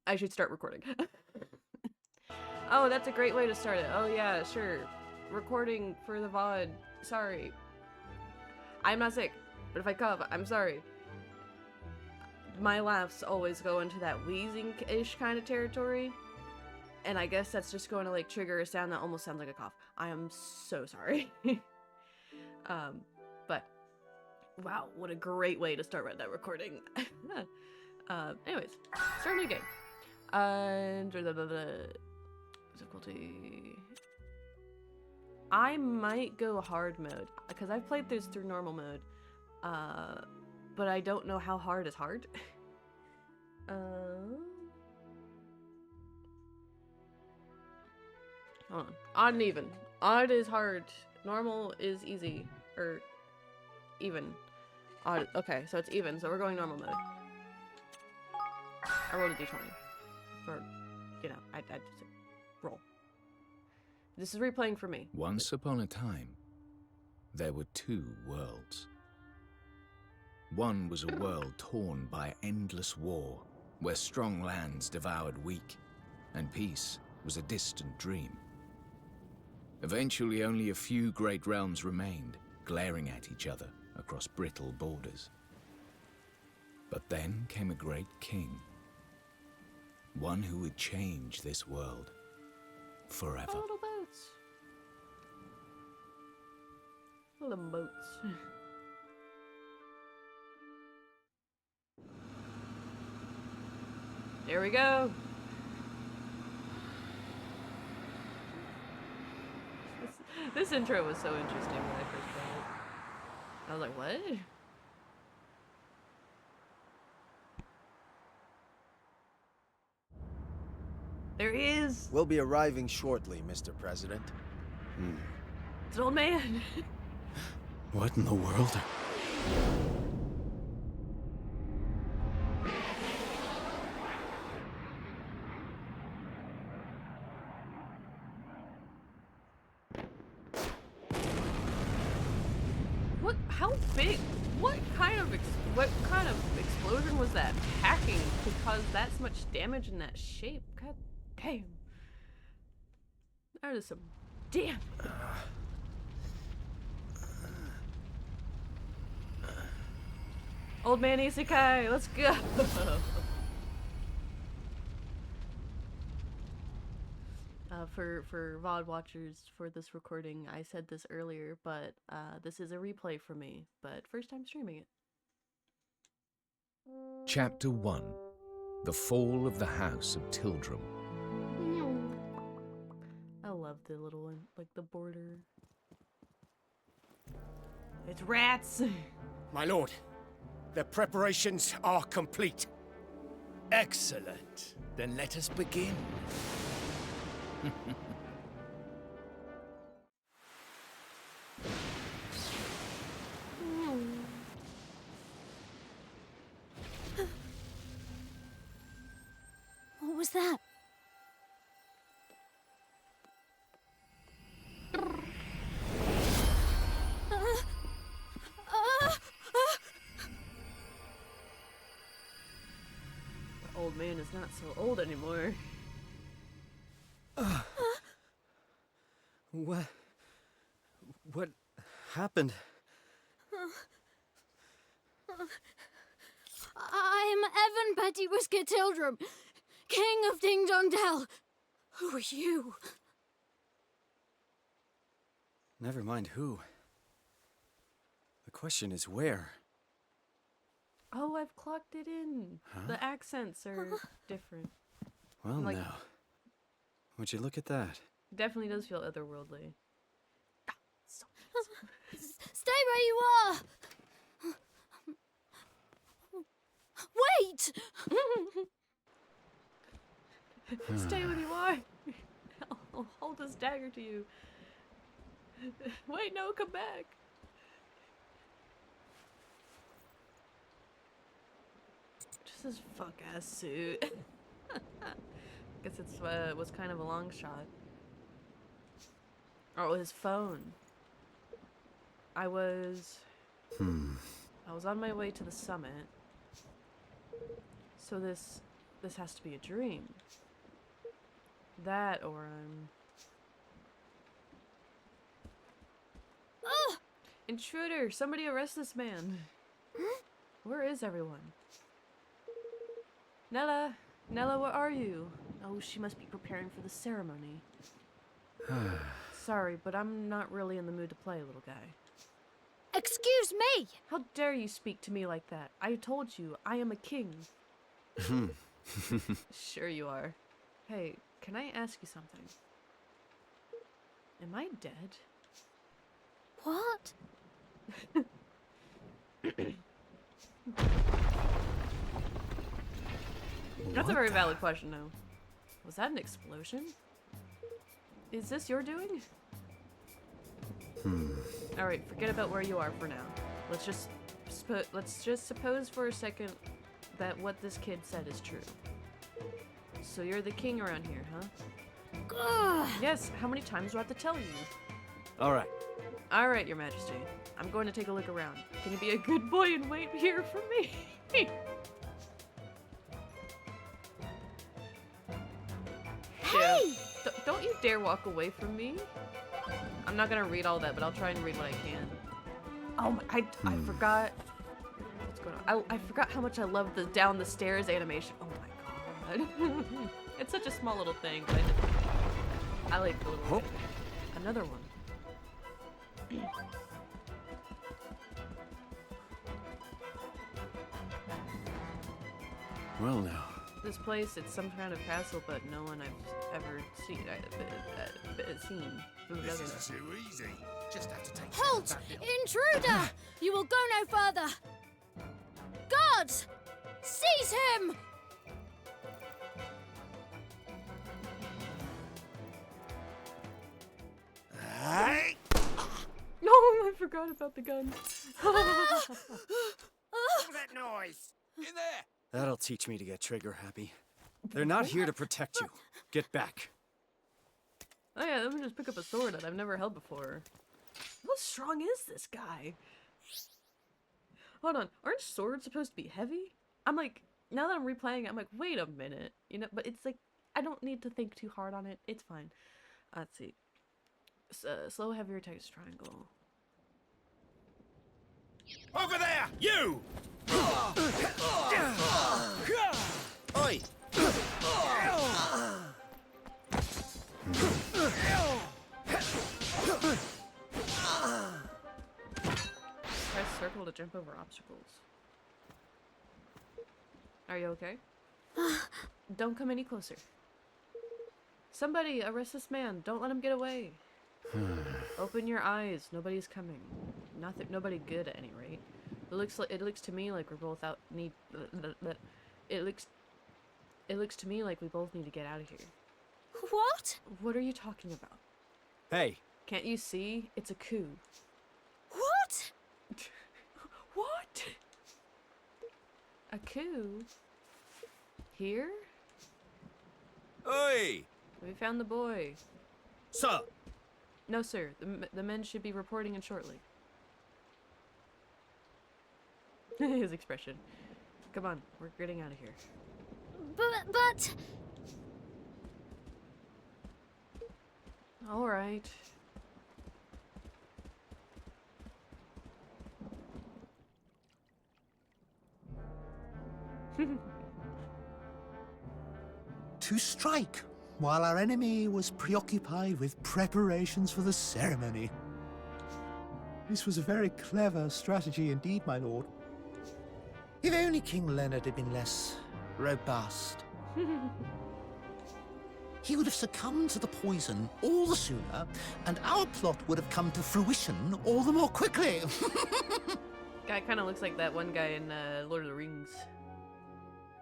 I should start recording. Oh, that's a great way to start it. Oh yeah, sure. Recording for the VOD. Sorry. I'm not sick, but if I cough, I'm sorry. My laughs always go into that wheezing-ish kind of territory. And I guess that's just going to like trigger a sound that almost sounds like a cough. I am so sorry. But wow, what a great way to start with that recording. Anyways, start a new game. Difficulty. I might go hard mode because I've played this through normal mode, but I don't know how hard is hard. Hold on. Odd and even. Odd is hard. Normal is easy. Or even. Odd. Okay, so it's even. So we're going normal mode. I rolled a d20. Or, you know, I just roll. This is replaying for me. Once upon a time, there were two worlds. One was a world torn by endless war, where strong lands devoured weak, and peace was a distant dream. Eventually, only a few great realms remained, glaring at each other across brittle borders. But then came a great king, one who would change this world forever. Oh, little boats. Little boats. There we go. This intro was so interesting when I first read it. I was like, what? There he is! We'll be arriving shortly, Mr. President. It's an old man! What in the world? What? How big? What kind of explosion was that packing to cause that much damage in that shape? God damn. That is some damn. Old man Isekai, let's go. For VOD watchers for this recording, I said this earlier, but this is a replay for me, but first time streaming it. Chapter 1. The Fall of the House of Tildrum. I love the little one, like the border. It's rats! My lord, the preparations are complete. Excellent. Then let us begin. What was that? The old man is not so old anymore. What happened? I'm Evan Petty Whisker Tildrum, King of Ding Dong Dell. Who are you? Never mind who. The question is where. Oh, I've clocked it in. Huh? The accents are different. Well, like- now. Would you look at that? Definitely does feel otherworldly. Stay where you are! Wait! Stay where you are. I'll hold this dagger to you. Wait, no, come back. Just his fuck ass suit. Guess it's was kind of a long shot. Oh, his phone. I was on my way to the summit. So this this has to be a dream. That, or I'm... Ugh! Intruder! Somebody arrest this man! Where is everyone? Nella! Nella, where are you? Oh, she must be preparing for the ceremony. Sorry, but I'm not really in the mood to play, little guy. Excuse me! How dare you speak to me like that? I told you, I am a king. Sure you are. Hey, can I ask you something? Am I dead? What? That's a very valid question, though. Was that an explosion? Is this your doing? Alright, forget about where you are for now. Let's just suppose for a second that what this kid said is true. So you're the king around here, huh? Ugh. Yes, how many times do I have to tell you? Alright. Alright, your majesty. I'm going to take a look around. Can you be a good boy and wait here for me? Hey! Don't you dare walk away from me. I'm not gonna read all that, but I'll try and read what I can. Oh my, I forgot. What's going on? I forgot how much I love the down the stairs animation. Oh my god. It's such a small little thing, but I like the little animation. Another one. Well now. This place, it's some kind of castle, but no one I've ever seen. This is too easy. Just have to take Halt! that hill. Intruder! You will go no further! Guards! Seize him! Hey! No, I forgot about the gun. What's that noise? In there! That'll teach me to get trigger happy. They're not here to protect you. Get back. Oh yeah, let me just pick up a sword that I've never held before. How strong is this guy? Hold on, aren't swords supposed to be heavy? I'm like, now that I'm replaying it, I'm like, wait a minute. You know, but it's like, I don't need to think too hard on it. It's fine. Let's see. Slow, heavier text triangle. Over there! You! Oi! Press circle to jump over obstacles. Are you okay? Don't come any closer. Somebody arrest this man. Don't let him get away. Open your eyes. Nobody's coming. Nobody good at any rate. It looks to me like we're both out need. It looks to me like we both need to get out of here. What? What are you talking about? Hey. Can't you see? It's a coup. What? What? A coup? Here? Oi! We found the boy. Sir! No, sir. The men should be reporting in shortly. His expression. Come on, we're getting out of here. But... All right. To strike, while our enemy was preoccupied with preparations for the ceremony. This was a very clever strategy indeed, my lord. If only King Leonard had been less robust. He would have succumbed to the poison all the sooner, and our plot would have come to fruition all the more quickly. Guy kind of looks like that one guy in Lord of the Rings.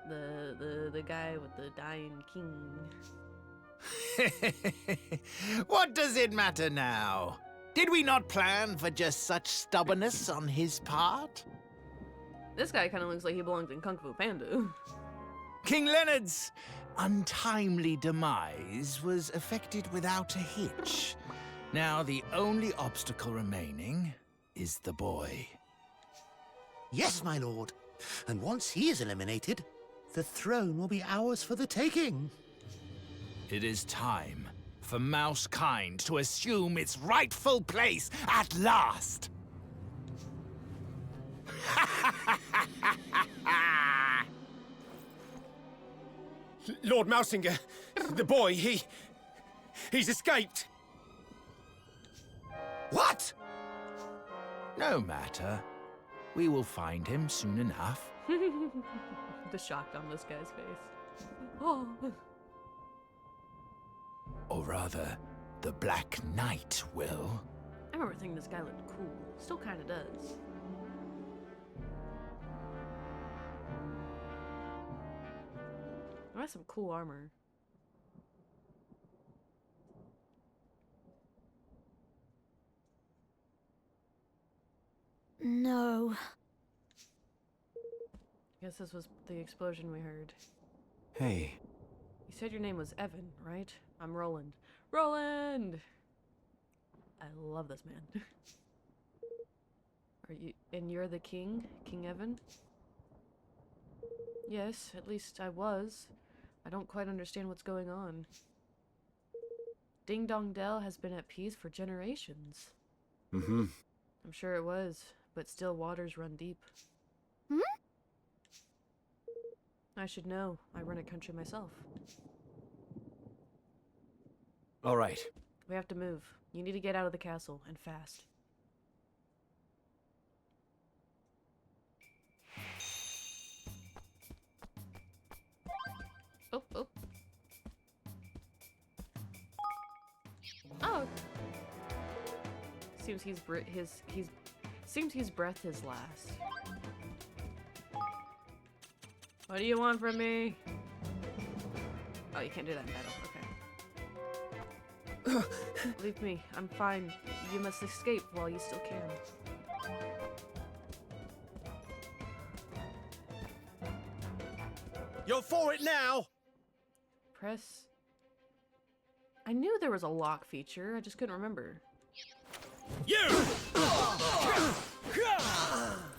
The guy with the dying king. What does it matter now? Did we not plan for just such stubbornness on his part? This guy kind of looks like he belongs in Kung Fu Panda. King Leonard's untimely demise was effected without a hitch. Now the only obstacle remaining is the boy. Yes, my lord. And once he is eliminated, the throne will be ours for the taking. It is time for Mousekind to assume its rightful place at last. Lord Mousinger, the boy, he's escaped. What? No matter. We will find him soon enough. The shock on this guy's face. Oh. Or rather, the Black Knight will. I remember thinking this guy looked cool. Still kind of does. Oh, that's some cool armor. No. I guess this was the explosion we heard. Hey, You said your name was Evan, right? I'm Roland. Roland! I love this man. And you're the king? King Evan? Yes, at least I was. I don't quite understand what's going on. Ding Dong Dell has been at peace for generations. Mm-hmm. I'm sure it was, but still waters run deep. Hmm? I should know. I run a country myself. All right. We have to move. You need to get out of the castle, and fast. Oh, oh. Oh. Seems he's breathed his last. What do you want from me? Oh, you can't do that in battle. Okay. Leave me. I'm fine. You must escape while you still can. You're for it now! Press. I knew there was a lock feature. I just couldn't remember. You!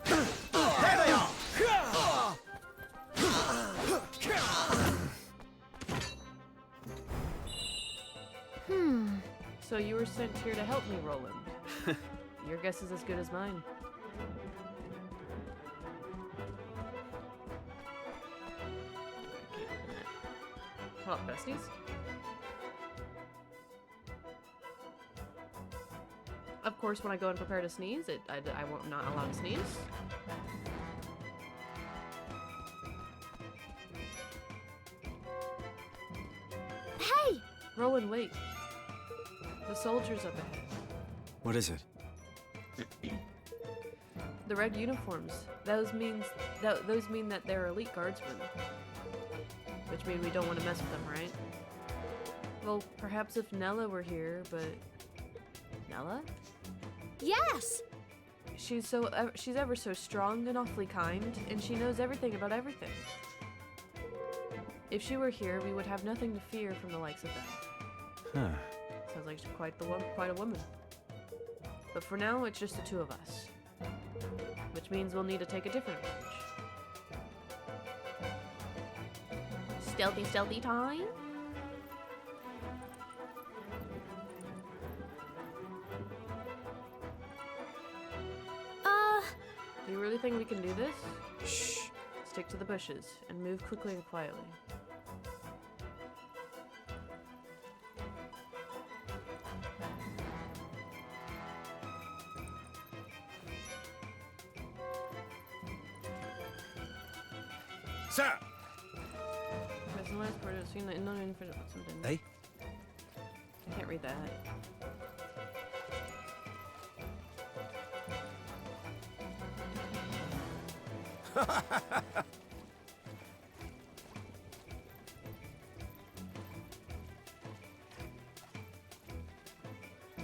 There they are! So you were sent here to help me, Roland. Your guess is as good as mine. Hold up, besties. Of course, when I go and prepare to sneeze, I won't not allowed to sneeze. Hey! Roland, wait. The soldiers up ahead. What is it? The red uniforms. Those mean that they're elite guardsmen. Which means we don't want to mess with them, right? Well, perhaps if Nella were here, but... Nella? Yes! She's ever so strong and awfully kind, and she knows everything about everything. If she were here, we would have nothing to fear from the likes of them. Huh. Sounds like she's quite a woman. But for now, it's just the two of us. Which means we'll need to take a different approach. Stealthy time? Do you really think we can do this? Shh. Stick to the bushes and move quickly and quietly. Sir! Hey? I can't read that.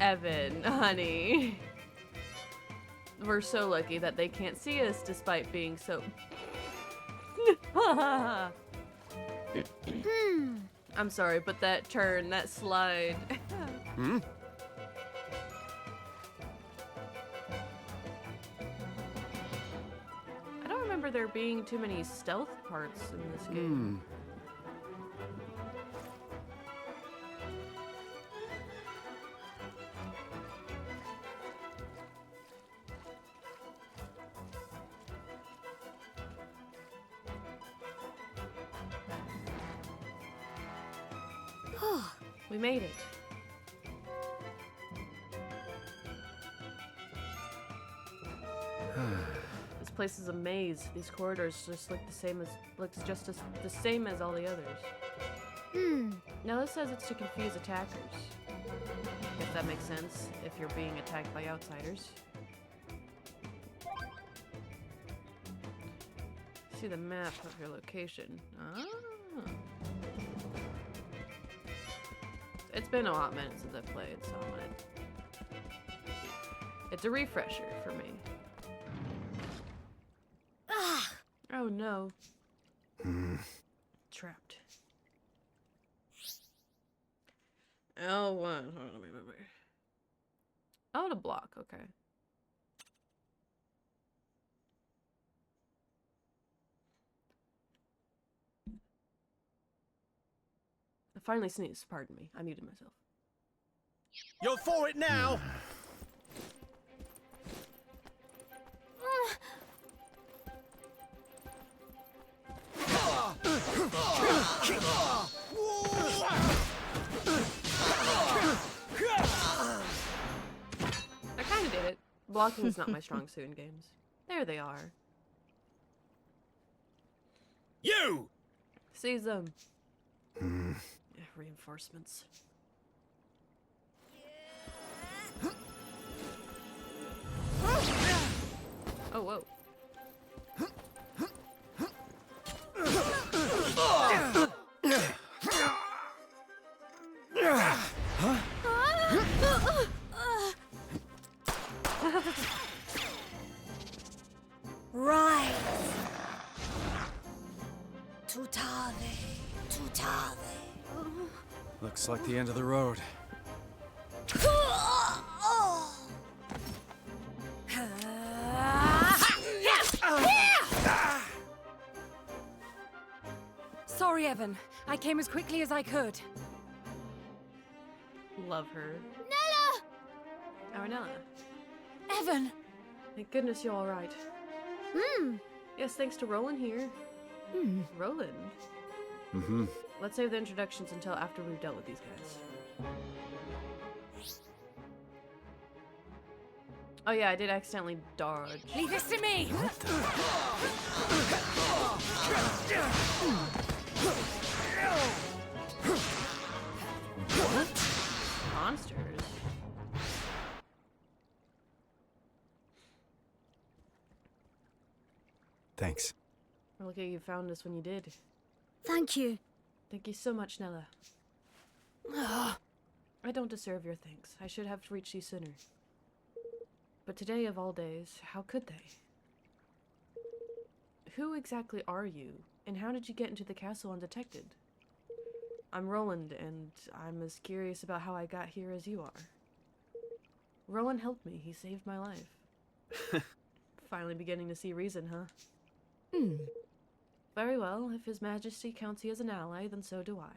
Evan, honey. We're so lucky that they can't see us despite being so... I'm sorry, but that turn, that slide... Hmm? I don't remember there there being too many stealth parts in this game. We made it. This place is a maze. These corridors just look the same as the same as all the others. Now this says it's to confuse attackers. If that makes sense, if you're being attacked by outsiders. See the map of your location. Ah. It's been a hot minute since I've played, so I'm gonna... It's a refresher for me. Oh no. Trapped. L1. Oh, the block, okay. I finally sneezed, pardon me. I muted myself. You're for it now! I kinda did it. Blocking is not my strong suit in games. There they are. You! Seize them. Reinforcements. Oh, whoa. Right. Tutave. Tutave. Looks like the end of the road. Sorry, Evan. I came as quickly as I could. Love her. Nella! Aranella. Evan! Thank goodness you're alright. Yes, thanks to Roland here. Roland? Let's save the introductions until after we've dealt with these guys. Oh yeah, I did accidentally dodge. Leave this to me! Monsters? Thanks. We're lucky you found us when you did. Thank you. Thank you so much, Nella. I don't deserve your thanks. I should have reached you sooner. But today of all days, how could they? Who exactly are you, and how did you get into the castle undetected? I'm Roland, and I'm as curious about how I got here as you are. Roland helped me. He saved my life. Finally beginning to see reason, huh? Very well. If His Majesty counts you as an ally, then so do I.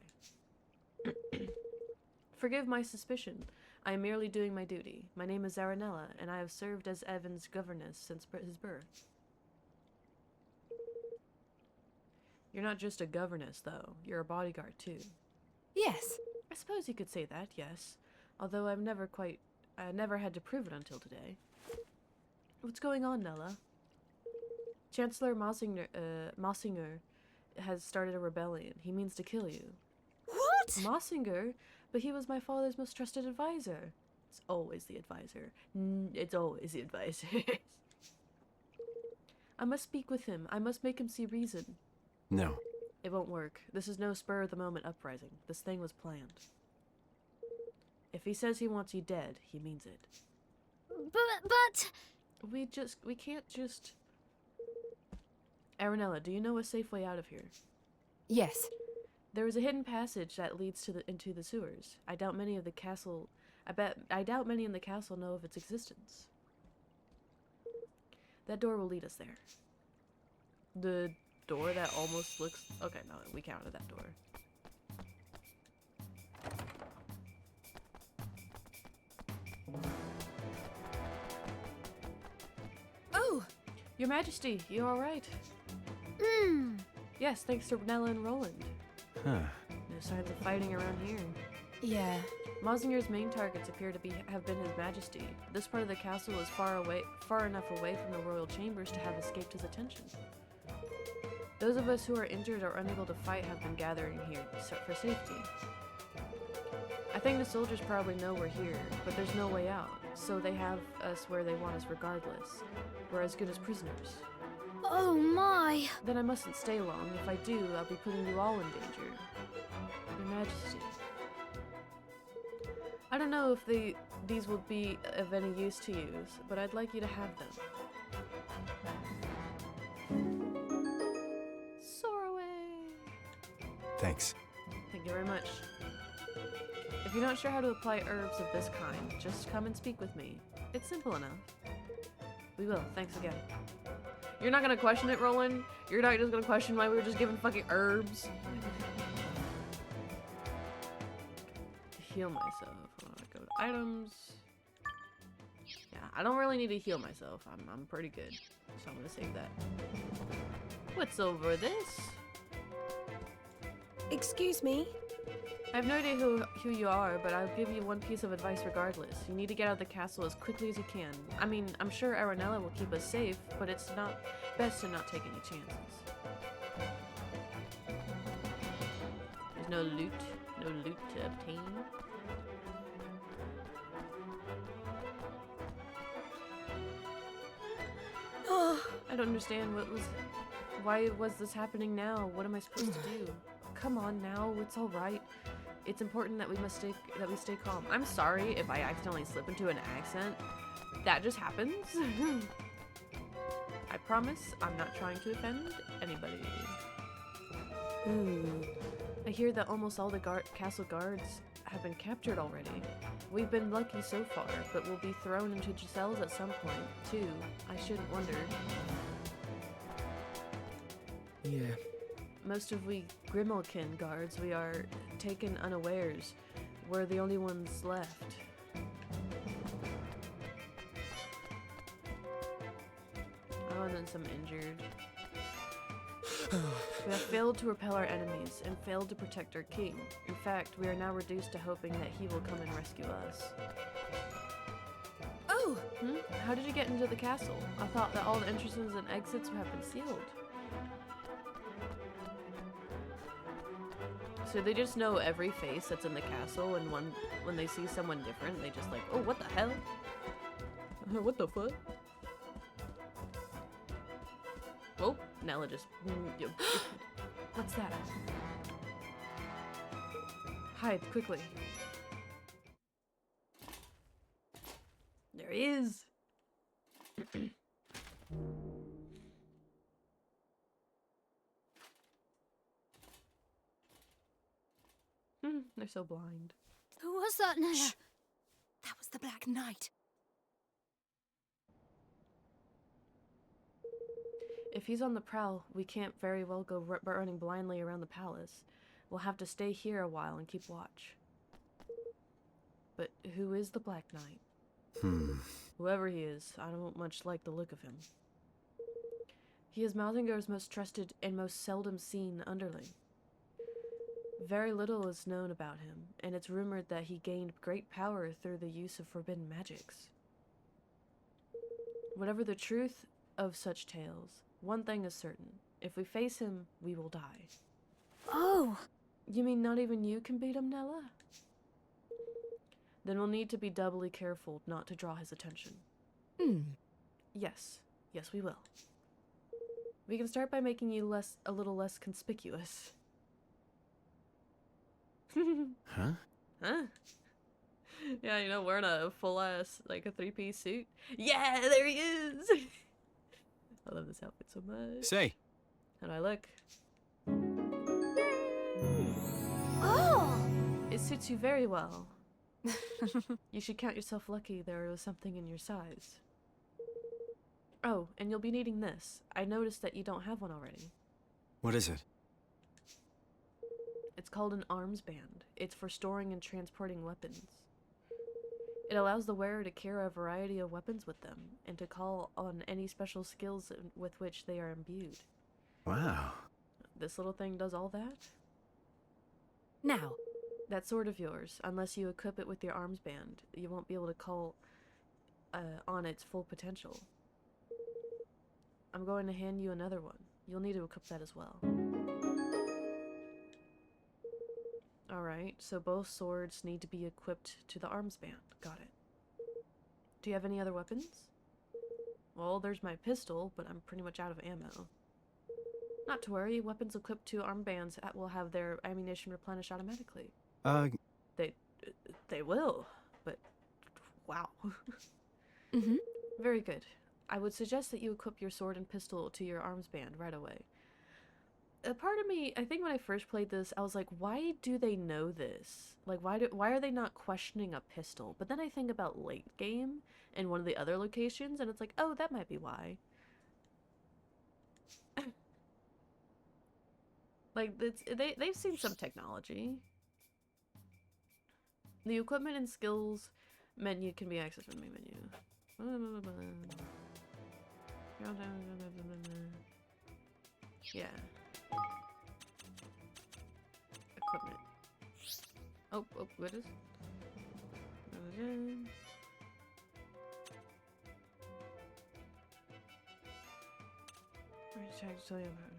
Forgive my suspicion. I am merely doing my duty. My name is Aranella, and I have served as Evan's governess since his birth. You're not just a governess, though. You're a bodyguard, too. Yes. I suppose you could say that, yes. Although I never had to prove it until today. What's going on, Nella? Chancellor Mossinger has started a rebellion. He means to kill you. What? Mossinger? But he was my father's most trusted advisor. It's always the advisor. It's always the advisor. I must speak with him. I must make him see reason. No. It won't work. This is no spur-of-the-moment uprising. This thing was planned. If he says he wants you dead, he means it. But... We can't just... Aranella, do you know a safe way out of here? Yes. There is a hidden passage that leads into the sewers. I doubt many in the castle know of its existence. That door will lead us there. The door that almost looks... Okay, no, we counted that door. Oh! Your Majesty, you alright? Yes, thanks to Nella and Roland. Huh. No signs of fighting around here. Yeah. Mazinger's main targets appear to have been His Majesty. This part of the castle is far enough away from the royal chambers to have escaped his attention. Those of us who are injured or unable to fight have been gathering here for safety. I think the soldiers probably know we're here, but there's no way out, so they have us where they want us regardless. We're as good as prisoners. Oh my! Then I mustn't stay long. If I do, I'll be putting you all in danger. Your Majesty. I don't know if these will be of any use to use, but I'd like you to have them. Soar away! Thanks. Thank you very much. If you're not sure how to apply herbs of this kind, just come and speak with me. It's simple enough. We will. Thanks again. You're not gonna question it, Roland? You're not just gonna question why we were just given fucking herbs? Heal myself. Hold on, go to items. Yeah, I don't really need to heal myself. I'm pretty good. So I'm gonna save that. What's over this? Excuse me? I have no idea who you are, but I'll give you one piece of advice regardless. You need to get out of the castle as quickly as you can. I mean, I'm sure Aranella will keep us safe, but it's not best to not take any chances. There's no loot to obtain. I don't understand why was this happening now? What am I supposed to do? Come on now, it's all right. It's important that we stay calm. I'm sorry if I accidentally slip into an accent. That just happens. I promise I'm not trying to offend anybody. I hear that almost all the castle guards have been captured already. We've been lucky so far, but we'll be thrown into cells at some point, too. I shouldn't wonder. Yeah. Most of we Grimalkin guards, we are taken unawares. We're the only ones left. Oh, and then some injured. We have failed to repel our enemies and failed to protect our king. In fact, we are now reduced to hoping that he will come and rescue us. Oh! How did you get into the castle? I thought that all the entrances and exits have been sealed. So they just know every face that's in the castle, and when they see someone different, they just like, oh, what the hell? What the fuck? Oh, Nella just... What's that? Hide, quickly. There he is! They're so blind. Who was that, Nella? Shh. That was the Black Knight. If he's on the prowl, we can't very well go running blindly around the palace. We'll have to stay here a while and keep watch. But who is the Black Knight? Whoever he is, I don't much like the look of him. He is Mazinger's most trusted and most seldom seen underling. Very little is known about him, and it's rumored that he gained great power through the use of forbidden magics. Whatever the truth of such tales, one thing is certain. If we face him, we will die. Oh! You mean not even you can beat him, Nella? Then we'll need to be doubly careful not to draw his attention. Yes. Yes, we will. We can start by making you a little less conspicuous. Huh? Huh? Yeah, you know, wearing a full-ass, like a three-piece suit. Yeah, there he is! I love this outfit so much. Say. How do I look? Oh! It suits you very well. You should count yourself lucky there was something in your size. Oh, and you'll be needing this. I noticed that you don't have one already. What is it? It's called an arms band. It's for storing and transporting weapons. It allows the wearer to carry a variety of weapons with them, and to call on any special skills with which they are imbued. Wow. This little thing does all that? Now, That sword of yours, unless you equip it with your arms band, you won't be able to call on its full potential. I'm going to hand you another one. You'll need to equip that as well. Alright, so both swords need to be equipped to the arms band. Got it. Do you have any other weapons? Well, there's my pistol, but I'm pretty much out of ammo. Not to worry, weapons equipped to armbands will have their ammunition replenished automatically. They will, but wow. mm-hmm. Very good. I would suggest that you equip your sword and pistol to your arms band right away. A part of me, I think when I first played this, I was like, why do they know this? Like, why are they not questioning a pistol? But then I think about late game and one of the other locations, and it's like, oh, that might be why. Like, they've seen some technology. The equipment and skills menu can be accessed from the main menu. Yeah. Equipment. Oh, what is? Again. Right, trying to tell you about it.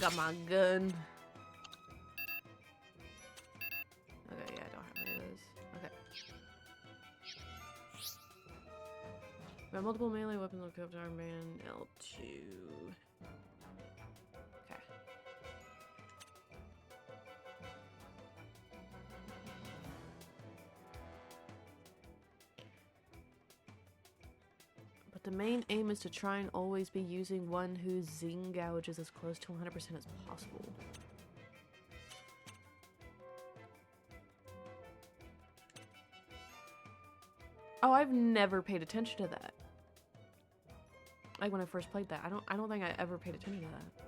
Got my gun. Okay, yeah, I don't have any of those. Okay. We have multiple melee weapons equipped to armband L2. Okay. But the main aim is to try and always be using one whose zing gouge is as close to 100% as possible. Oh, I've never paid attention to that. Like when I first played that, I don't think I ever paid attention to that.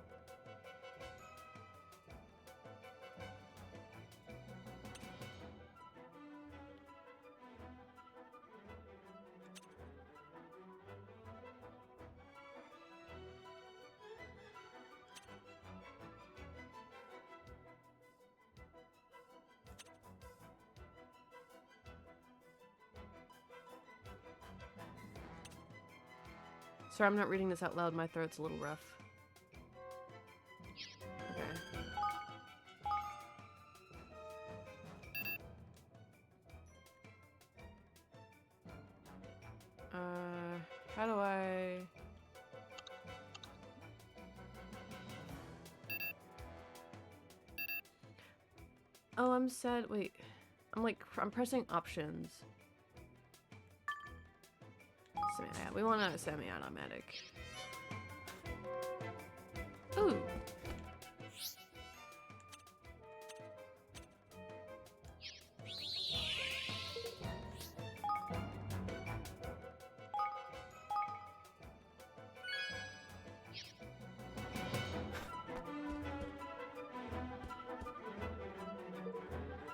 Sorry, I'm not reading this out loud. My throat's a little rough. Okay. How do I... Oh, I'm sad. Wait. I'm pressing options. We want a semi-automatic. Ooh.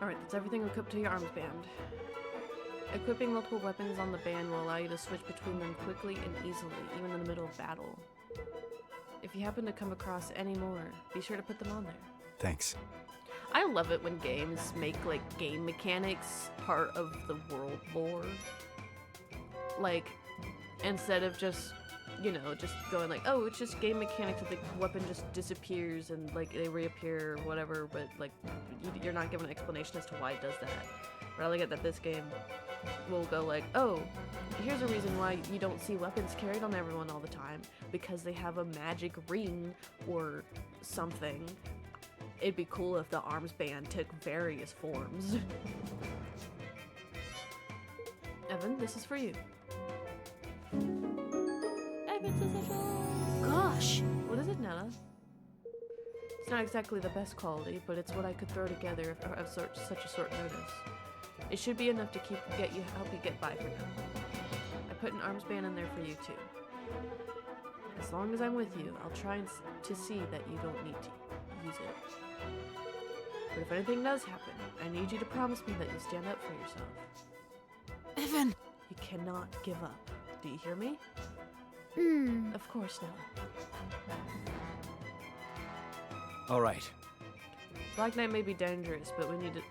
Alright, that's everything equipped to your arms band. Equipping multiple weapons on the band will allow you to switch between them quickly and easily, even in the middle of battle. If you happen to come across any more, be sure to put them on there. Thanks. I love it when games make, like, game mechanics part of the world lore. Like, instead of just, you know, just going like, oh, it's just game mechanics that the weapon just disappears and, like, they reappear or whatever, but, like, you're not given an explanation as to why it does that. But I like it that this game will go like, oh, here's a reason why you don't see weapons carried on everyone all the time. Because they have a magic ring or something. It'd be cool if the arms band took various forms. Evan, this is for you. Evan's essential! Gosh. What is it, Nella? It's not exactly the best quality, but it's what I could throw together of such a short notice. It should be enough to help you get by for now. I put an arms band in there for you too. As long as I'm with you, I'll try to see that you don't need to use it. But if anything does happen, I need you to promise me that you'll stand up for yourself. Evan. You cannot give up. Do you hear me? Of course, Nella. All right. Black Knight may be dangerous, but we need to...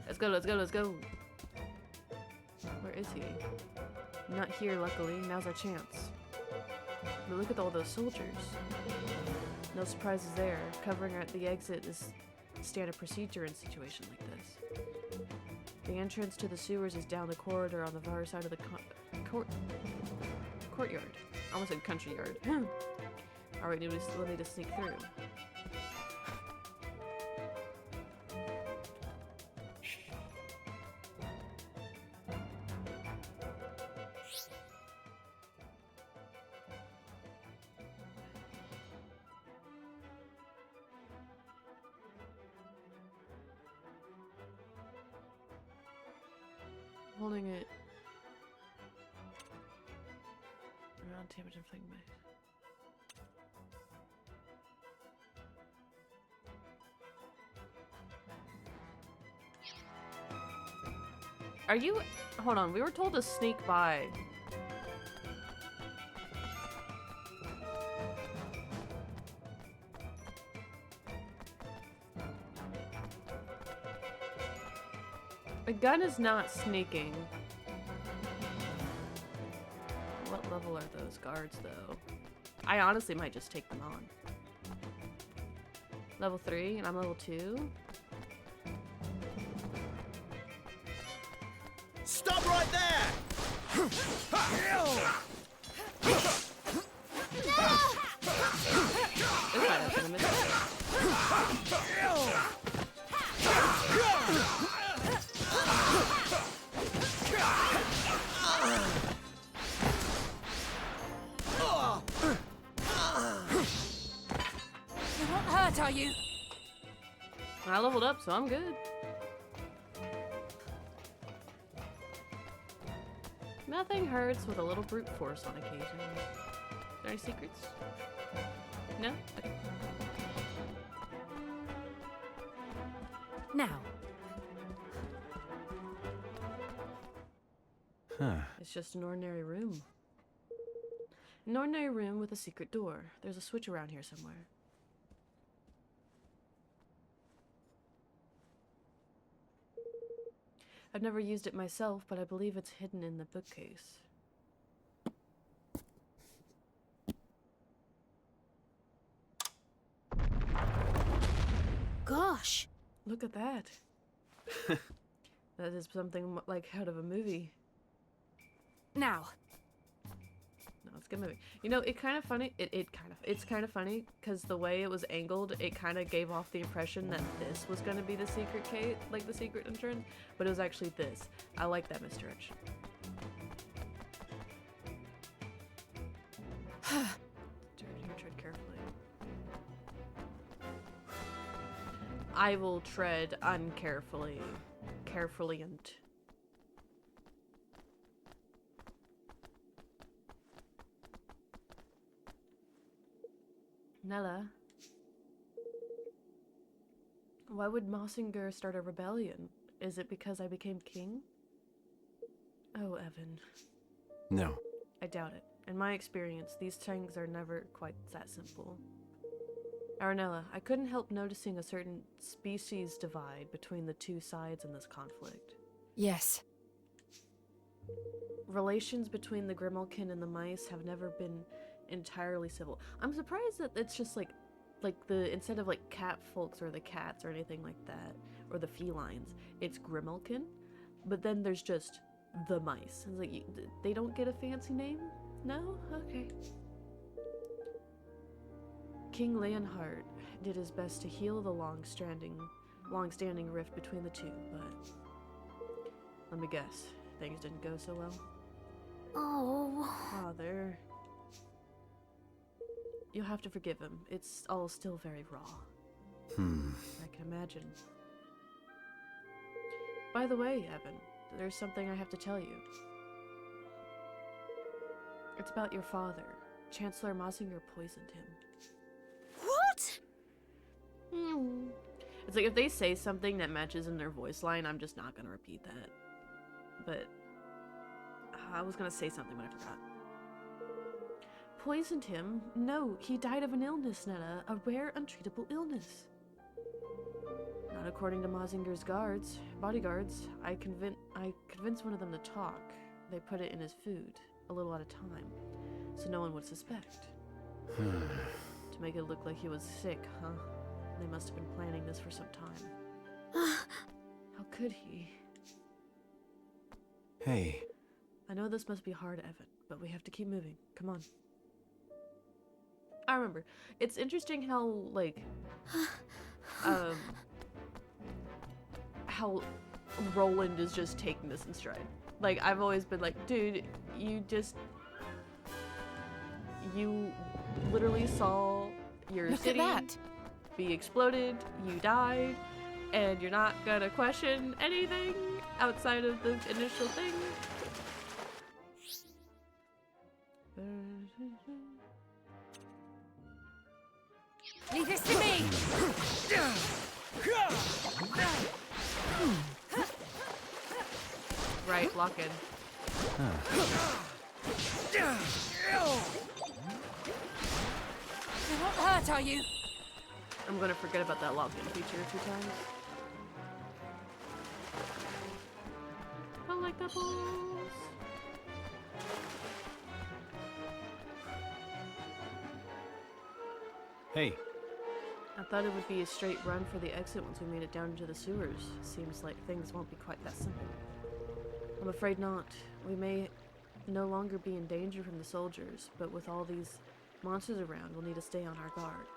Let's go, let's go, let's go. Where is he? Not here, luckily. Now's our chance. But look at all those soldiers. No surprises there. Covering at the exit is standard procedure in a situation like this. The entrance to the sewers is down the corridor on the far side of the courtyard. I almost said country yard. Alright, we'll need to sneak through. Holding it around damage and fling base. Are you? Hold on, we were told to sneak by. A gun is not sneaking. What level are those guards, though? I honestly might just take them on. Level 3, and I'm level 2. Stop right there! This might have been a mistake. You won't hurt, are you? I leveled up, so I'm good. Nothing hurts with a little brute force on occasion. Are there any secrets? No? Okay. Now. Huh. It's just an ordinary room. An ordinary room with a secret door. There's a switch around here somewhere. I've never used it myself, but I believe it's hidden in the bookcase. Gosh. Look at that. That is something like out of a movie. Now. No, it's a good movie. You know, it kind of funny. It's kind of funny because the way it was angled, it kind of gave off the impression that this was going to be the secret case, like the secret entrance, but it was actually this. I like that misdirection. Tread carefully. I will tread uncarefully, carefully and. Nella, why would Mossinger start a rebellion? Is it because I became king? Oh, Evan. No. I doubt it. In my experience, these things are never quite that simple. Aranella, I couldn't help noticing a certain species divide between the two sides in this conflict. Yes. Relations between the Grimalkin and the mice have never been entirely civil. I'm surprised that it's just like like instead of like cat folks or the cats or anything like that, or the felines, it's Grimalkin. But then there's just the mice. It's like they don't get a fancy name? No? Okay. King Leonhard did his best to heal the long-standing rift between the two, but let me guess, things didn't go so well. Oh. Father, you'll have to forgive him. It's all still very raw. I can imagine. By the way, Evan, there's something I have to tell you. It's about your father. Chancellor Mazinger poisoned him. What? It's like if they say something that matches in their voice line, I'm just not gonna repeat that. But I was gonna say something, but I forgot. Poisoned him? No, he died of an illness, Netta. A rare, untreatable illness. Not according to Mazinger's bodyguards. I convinced one of them to talk. They put it in his food, a little at a time, so no one would suspect. To make it look like he was sick, huh? They must have been planning this for some time. How could he? Hey. I know this must be hard, Evan, but we have to keep moving. Come on. I remember. It's interesting how, like, how Roland is just taking this in stride. Like, I've always been like, dude, you literally saw your Look city at that. be exploded, you died, and you're not gonna question anything outside of the initial thing. Leave this to me! Right, lock in. You won't hurt, are you? I'm gonna forget about that lock-in feature a few times. I like that balls. Hey. I thought it would be a straight run for the exit once we made it down into the sewers. Seems like things won't be quite that simple. I'm afraid not. We may no longer be in danger from the soldiers, but with all these monsters around, we'll need to stay on our guard.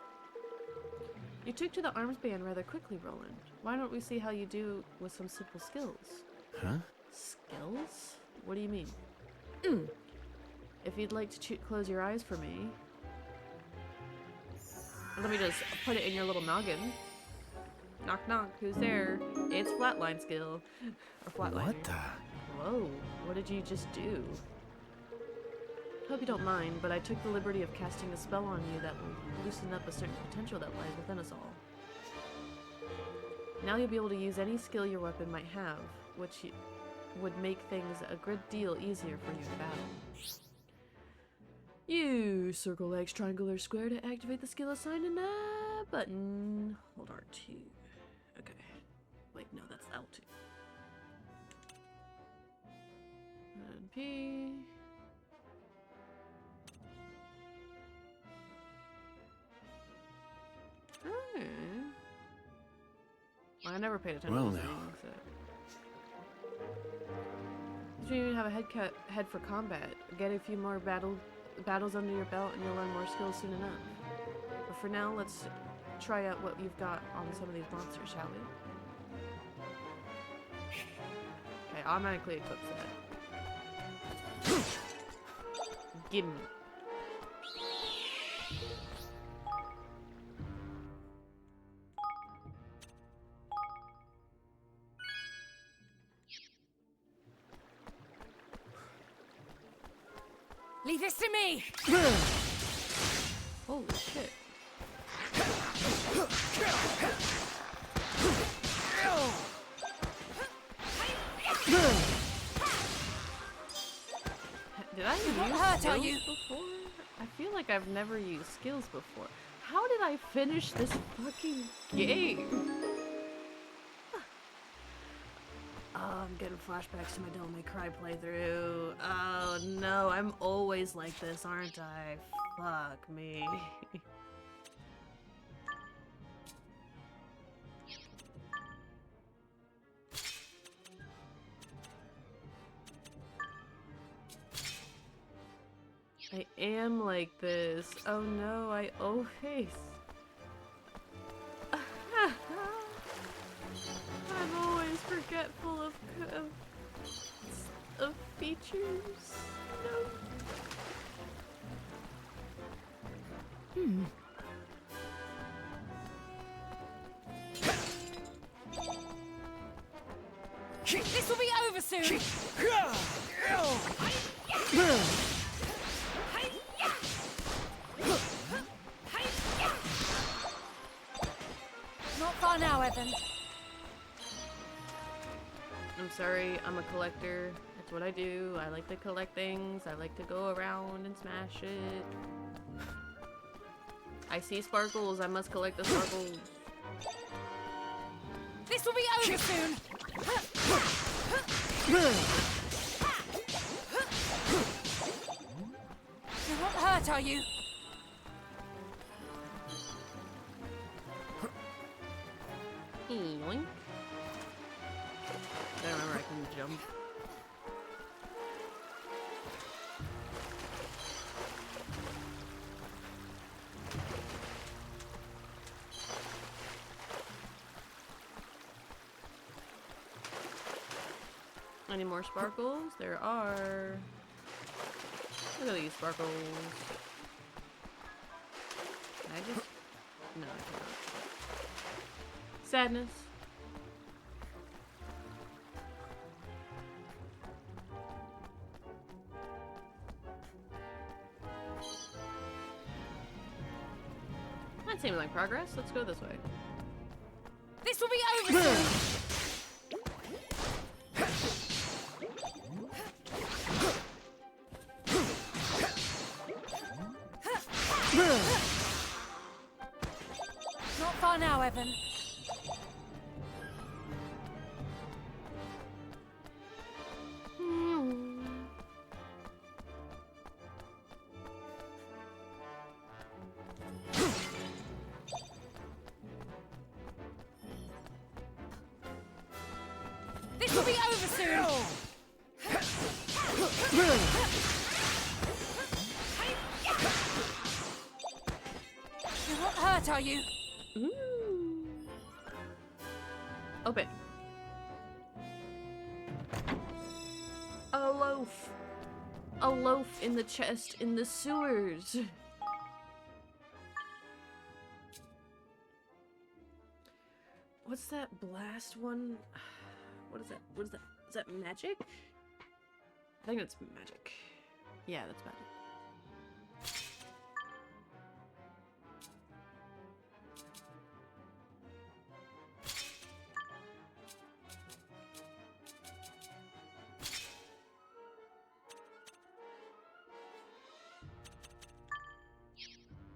You took to the arms band rather quickly, Roland. Why don't we see how you do with some simple skills? Huh? Skills? What do you mean? If you'd like to close your eyes for me... Let me just put it in your little noggin. Knock knock, who's there? It's flatline skill. Or flatliner. What the? Whoa, what did you just do? Hope you don't mind, but I took the liberty of casting a spell on you that will loosen up a certain potential that lies within us all. Now you'll be able to use any skill your weapon might have, which would make things a good deal easier for you in battle. You circle X, triangle, or square to activate the skill assigned in that button. Hold R2. Okay. Wait, no, that's L2. And P. Okay. Well, I never paid attention Well, to now. things. You don't even have a head for combat. Get a few more battles under your belt and you'll learn more skills soon enough. But for now, let's try out what you've got on some of these monsters, shall we? Okay, automatically equips that. Gimme. Leave this to me! Holy shit. Did I use skills before? I feel like I've never used skills before. How did I finish this fucking game? Oh, I'm getting flashbacks to my Devil May Cry playthrough. Oh no, I'm always like this, aren't I? Fuck me. I am like this. Oh no, I always. I'm always forgetful of features. No. This will be over soon. Not far now, Evan. I'm sorry, I'm a collector. That's what I do. I like to collect things. I like to go around and smash it. I see sparkles. I must collect the sparkles. This will be over soon. You're not hurt, are you? Yoink. I don't remember I can jump. Any more sparkles? There are. Look at these sparkles. Can I just? No, I cannot. Sadness. That seems like progress. Let's go this way. This will be over soon. Not far now, Evan. This will be over soon. You're not hurt, are you? Ooh. Open. A loaf. A loaf in the chest in the sewers. What's that blast one? What is that? What is that? Is that magic? I think it's magic. Yeah, that's magic.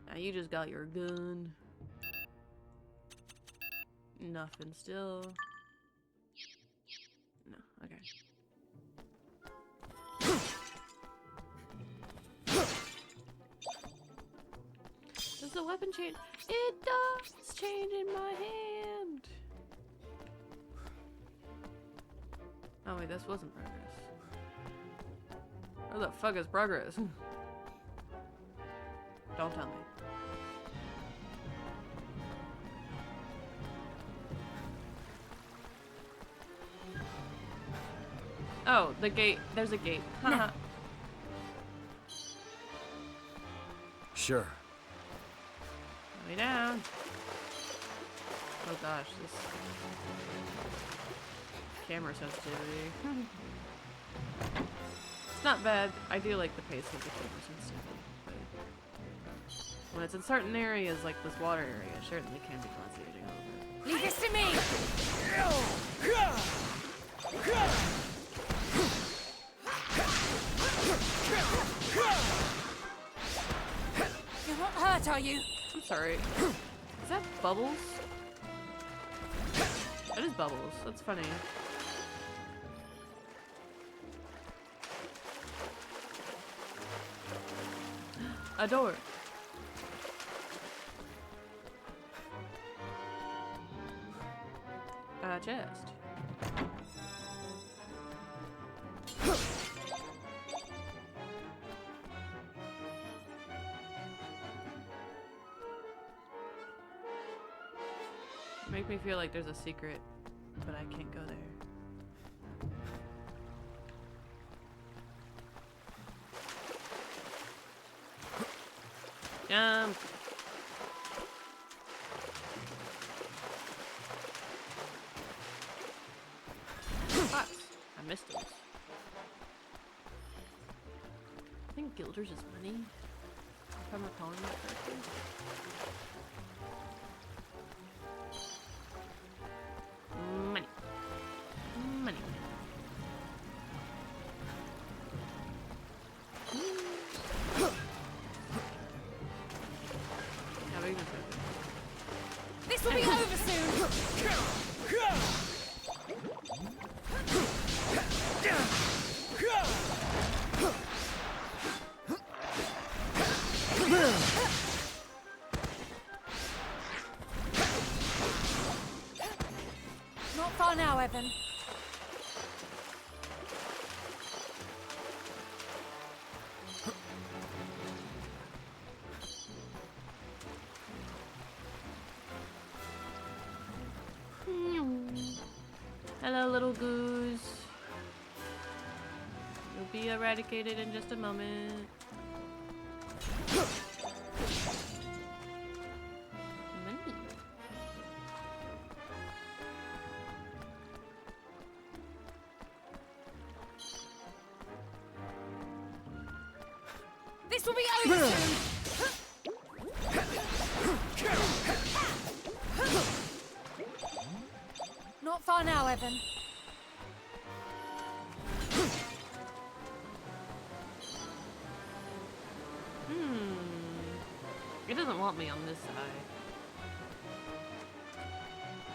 Now you just got your gun. Nothing still. No, okay. Does the weapon change? It does change in my hand. Oh wait, this wasn't progress. Where the fuck is progress? Don't tell me. Oh, the gate. There's a gate. Haha. Sure. Lay down. Oh gosh, this camera sensitivity. It's not bad. I do like the pace of the camera sensitivity, but when it's in certain areas like this water area, it certainly can be concentrating a little bit. Leave this to me. You're not hurt, are you? I'm sorry. Is that bubbles? That is bubbles. That's funny. A door. A chest. Make me feel like there's a secret, but I can't go there. Jump! Fuck! I missed those. I think Gilders is money, if I'm recalling that correctly. Money. Money. How big is it? This will be over soon! Not far now, Evan. Hello, little goose. You'll be eradicated in just a moment. Money. This will be over soon! Not far now, Evan. It doesn't want me on this side.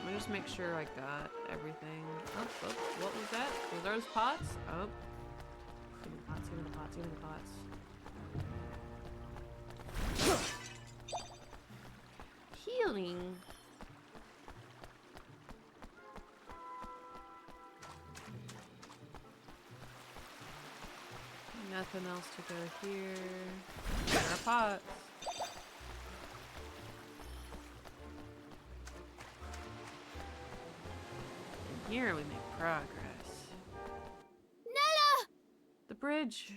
Let me just make sure I got everything. Oh, oh, what was that? Were those pots? Oh. Give me the pots, give me the pots, give me the pots. Healing. Nothing else to go here. There are pots. And here we make progress. Nella! The bridge.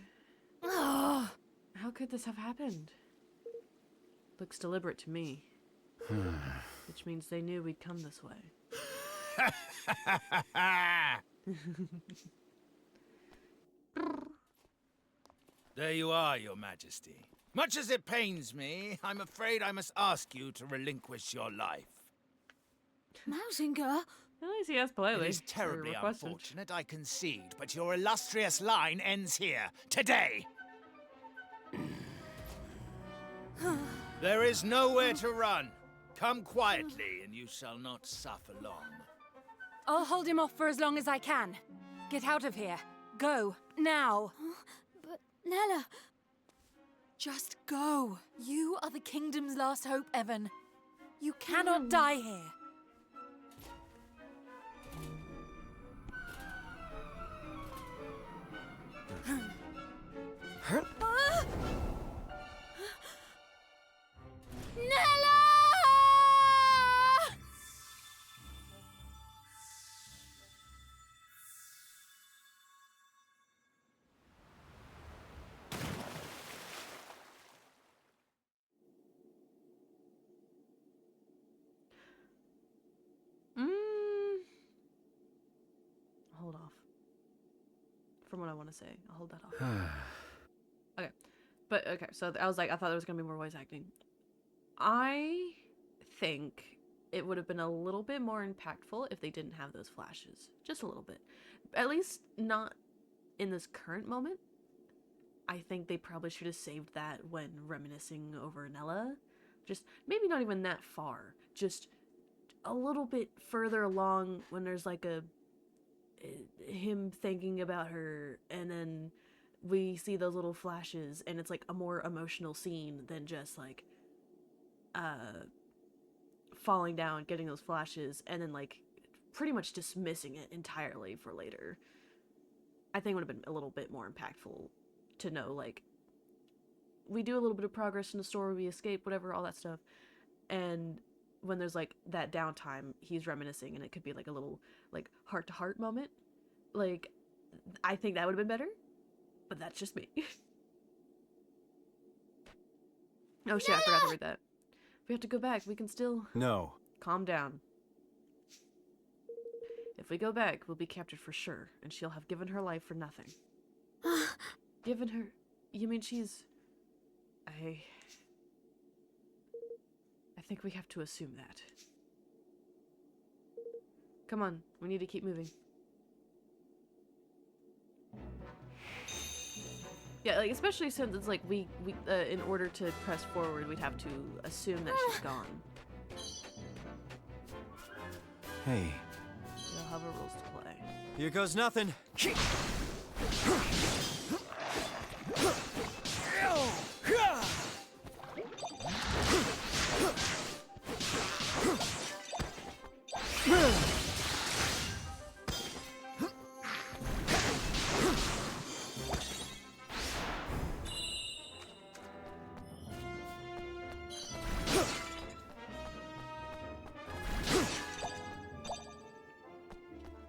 Oh, How could this have happened? Looks deliberate to me. Which means they knew we'd come this way. There you are, Your Majesty. Much as it pains me, I'm afraid I must ask you to relinquish your life. Mausinger? At least he asked politely. It is terribly requested. unfortunate, I concede, but your illustrious line ends here, today. There is nowhere to run. Come quietly, and you shall not suffer long. I'll hold him off for as long as I can. Get out of here. Go. Now. But Nella... Just go. You are the kingdom's last hope, Evan. You cannot die here. Ah! Nella! Hold off. From what I want to say. I'll hold that off. Okay. But, okay, so I was like, I thought there was going to be more voice acting. I think it would have been a little bit more impactful if they didn't have those flashes. Just a little bit. At least not in this current moment. I think they probably should have saved that when reminiscing over Nella. Just, maybe not even that far. Just a little bit further along when there's like him thinking about her, and then we see those little flashes, and it's like a more emotional scene than just like falling down, getting those flashes, and then like pretty much dismissing it entirely for later. I think it would have been a little bit more impactful to know, like, we do a little bit of progress in the story, we escape, whatever, all that stuff, and when there's like that downtime, he's reminiscing, and it could be like a little like heart-to-heart moment. Like, I think that would have been better, but that's just me. Oh shit, I forgot to read that. We have to go back. We can still... No. Calm down. If we go back, we'll be captured for sure, and she'll have given her life for nothing. Given her... You mean she's... I think we have to assume that. Come on, we need to keep moving. Yeah, like, especially since it's like we in order to press forward, we'd have to assume that she's gone. Hey. They'll have a rules to play. Here goes nothing.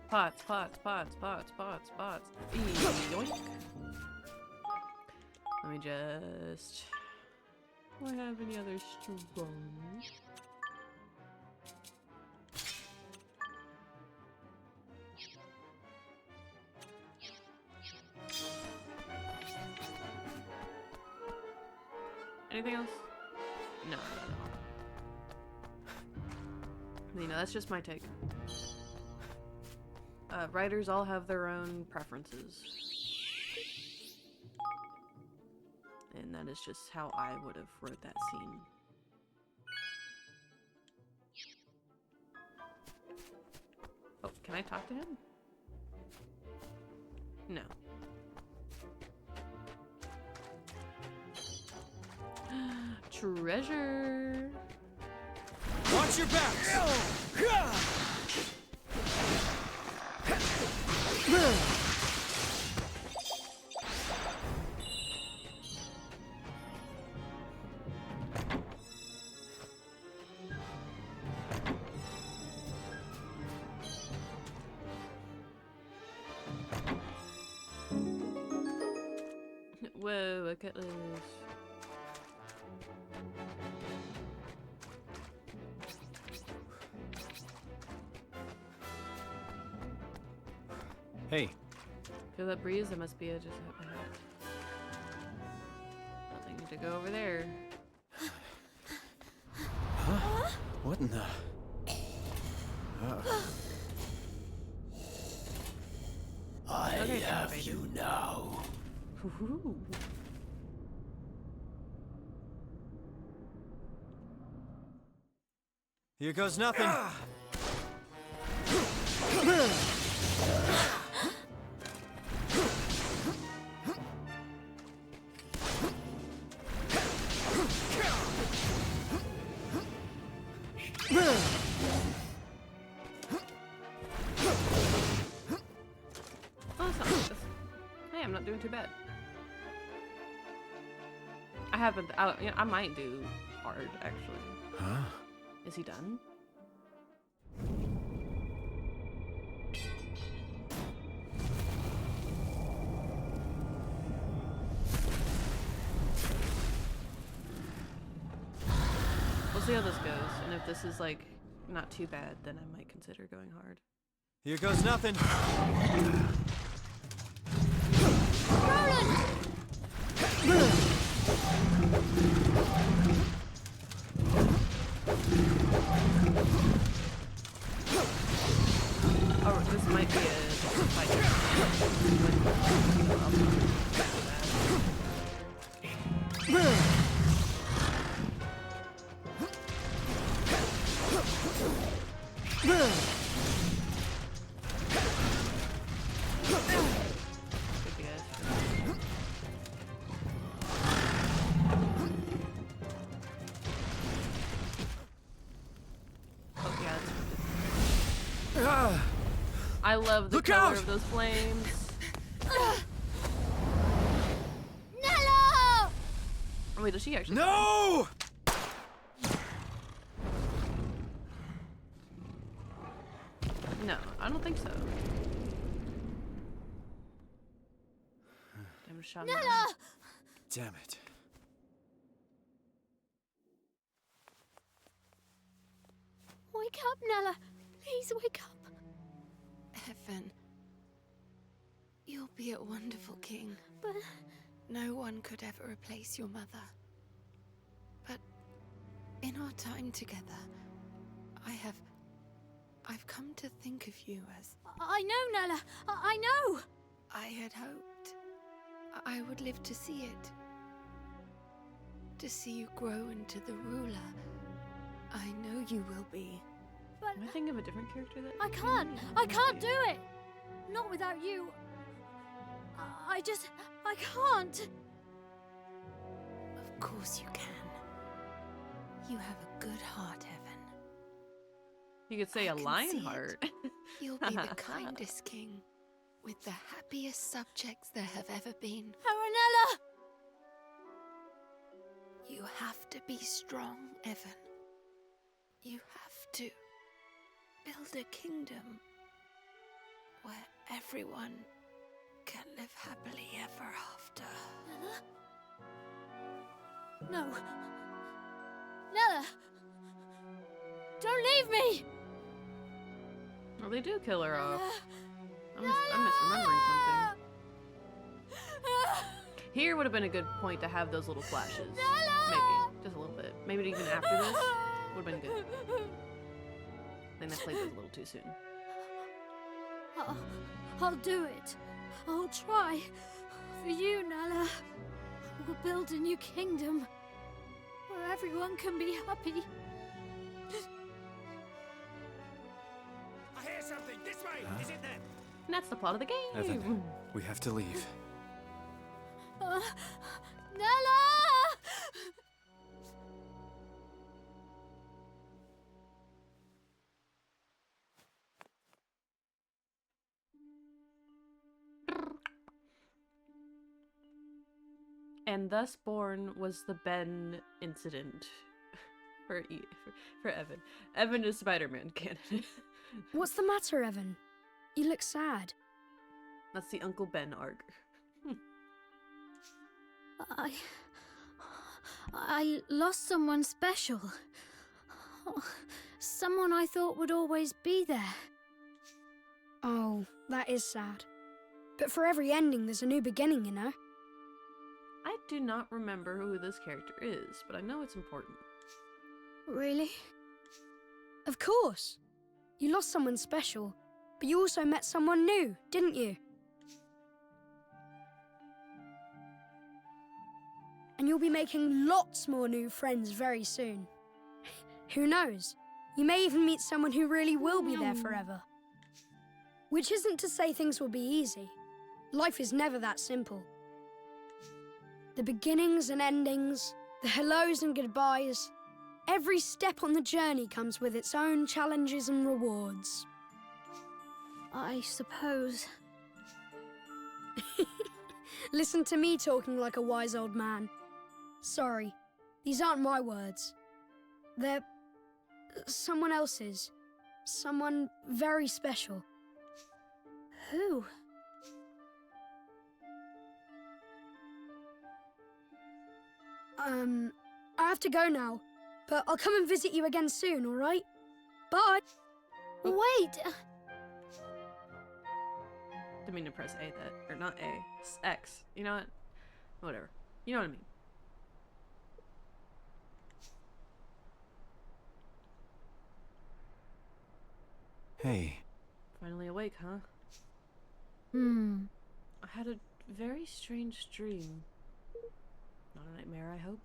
Pots, pots, pots, pots, pots, pots. Yoink. Let me just... Do I have any other stones? Anything else? No. You know, that's just my take. Writers all have their own preferences. And that is just how I would have wrote that scene. Oh, can I talk to him? No. Treasure! Watch your backs! Whoa, look at this. Hey. Feel that breeze? There must be a just up ahead. Nothing to go over there. Huh? What in the... I Okay, have baby. you now. Woohoo. Here goes nothing. Oh, that's not bad. Hey, I'm not doing too bad. I haven't. I might do hard actually. Huh? Is he done? We'll see how this goes, and if this is like not too bad, then I might consider going hard. Here goes nothing. Oh, this might be a fight. I love the Look color out! of those flames. Nello! Oh, wait, does she actually? No! No, I don't think so. Damn shot. Nella! Damn it. Wake up, Nella. Please wake up. Evan, you'll be a wonderful king. But No one could ever replace your mother. But in our time together, I've come to think of you as I know, Nella. I know. I had hoped I would live to see it. To see you grow into the ruler I know you will be. But Am I thinking of a different character that? I can't do it. Not without you. I can't. Of course you can. You have a good heart, Evan. You could say I a can lion see it. heart. You'll be the kindest king, with the happiest subjects there have ever been. Nella. You have to be strong, Evan. You have to build a kingdom where everyone can live happily ever after. Nella? No. Nella! Don't leave me! Well, they do kill her off. I'm Nella! misremembering something. Here would have been a good point to have those little flashes. Maybe. Just a little bit. Maybe even after this would have been good. I think I played those a little too soon. I'll do it. I'll try. For you, Nella. We'll build a new kingdom where everyone can be happy. I hear something. This way. Is it them? And that's the plot of the game. Evan, we have to leave. Nella! And thus born was the Ben incident for Evan. Evan is Spider-Man canon. What's the matter, Evan? You look sad. That's the Uncle Ben arc. I lost someone special. Someone I thought would always be there. Oh, that is sad. But for every ending, there's a new beginning, you know? I do not remember who this character is, but I know it's important. Really? Of course. You lost someone special, but you also met someone new, didn't you? And you'll be making lots more new friends very soon. Who knows? You may even meet someone who really will be there forever. Which isn't to say things will be easy. Life is never that simple. The beginnings and endings, the hellos and goodbyes, every step on the journey comes with its own challenges and rewards. I suppose. Listen to me talking like a wise old man. Sorry, these aren't my words. They're someone else's. Someone very special. Who? I have to go now, but I'll come and visit you again soon, all right? Bye. Wait! Didn't mean to press A that, or not A, it's X. You know what? Whatever. You know what I mean. Hey. Finally awake, huh? I had a very strange dream. Not a nightmare, I hope.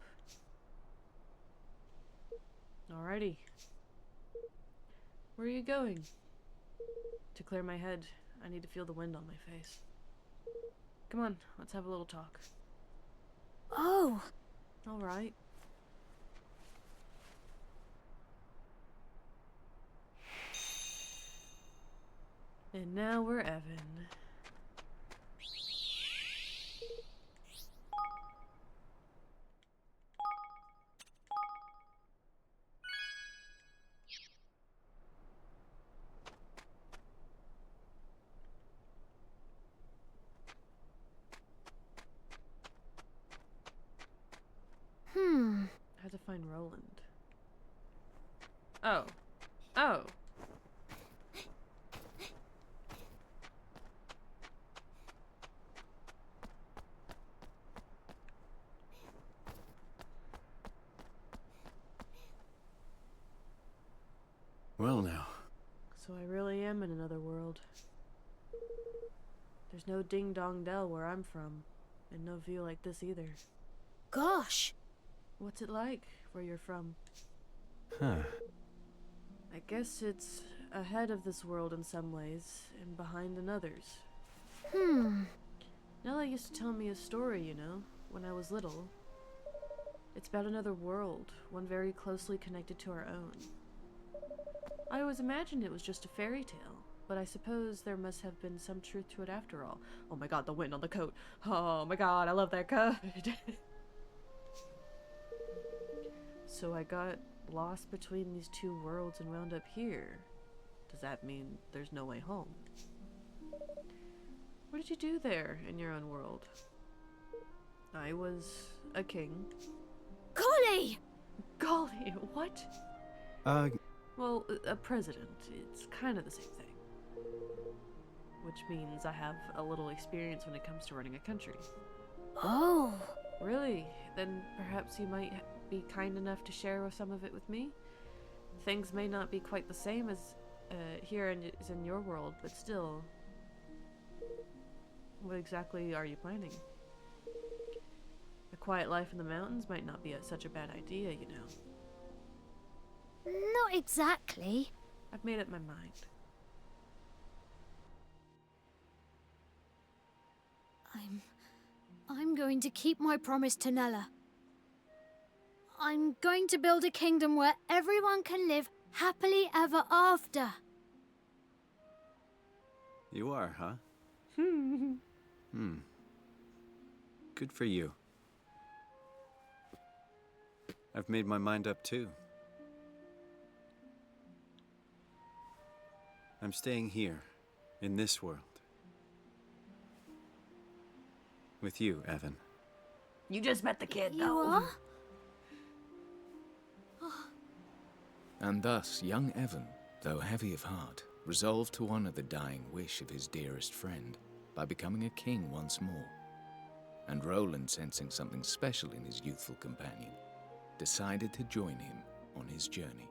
Alrighty. Where are you going? To clear my head, I need to feel the wind on my face. Come on, let's have a little talk. Oh! Alright. And now we're Evan. Oh. Oh. Well now. So I really am in another world. There's no ding-dong dell where I'm from, and no view like this either. Gosh, What's it like where you're from? Huh. I guess it's ahead of this world in some ways, and behind in others. Nella used to tell me a story, you know, when I was little. It's about another world, one very closely connected to our own. I always imagined it was just a fairy tale, but I suppose there must have been some truth to it after all. Oh my god, the wind on the coat. Oh my god, I love that coat. So I got lost between these two worlds and wound up here. Does that mean there's no way home? What did you do there in your own world? I was a king. golly! Golly, what? Well, a president. It's kind of the same thing. Which means I have a little experience when it comes to running a country. Oh, Really? Then perhaps you might be kind enough to share some of it with me? Things may not be quite the same as here as in your world, but still. What exactly are you planning? A quiet life in the mountains might not be such a bad idea, you know. not exactly. I've made up my mind. I'm going to keep my promise to Nella. I'm going to build a kingdom where everyone can live happily ever after. You are, huh? Good for you. I've made my mind up too. I'm staying here, in this world. With you, Evan. You just met the kid, You though. are? And thus young Evan, though heavy of heart, resolved to honor the dying wish of his dearest friend by becoming a king once more. And Roland, sensing something special in his youthful companion, decided to join him on his journey.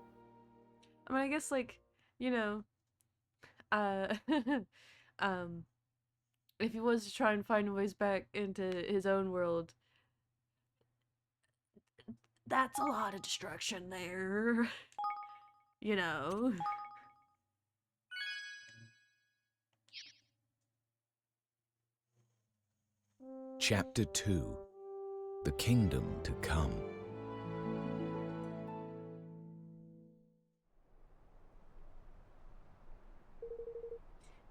I mean, I guess, like, you know, if he was to try and find ways back into his own world, that's a lot of destruction there. You know. Chapter 2: The Kingdom to Come.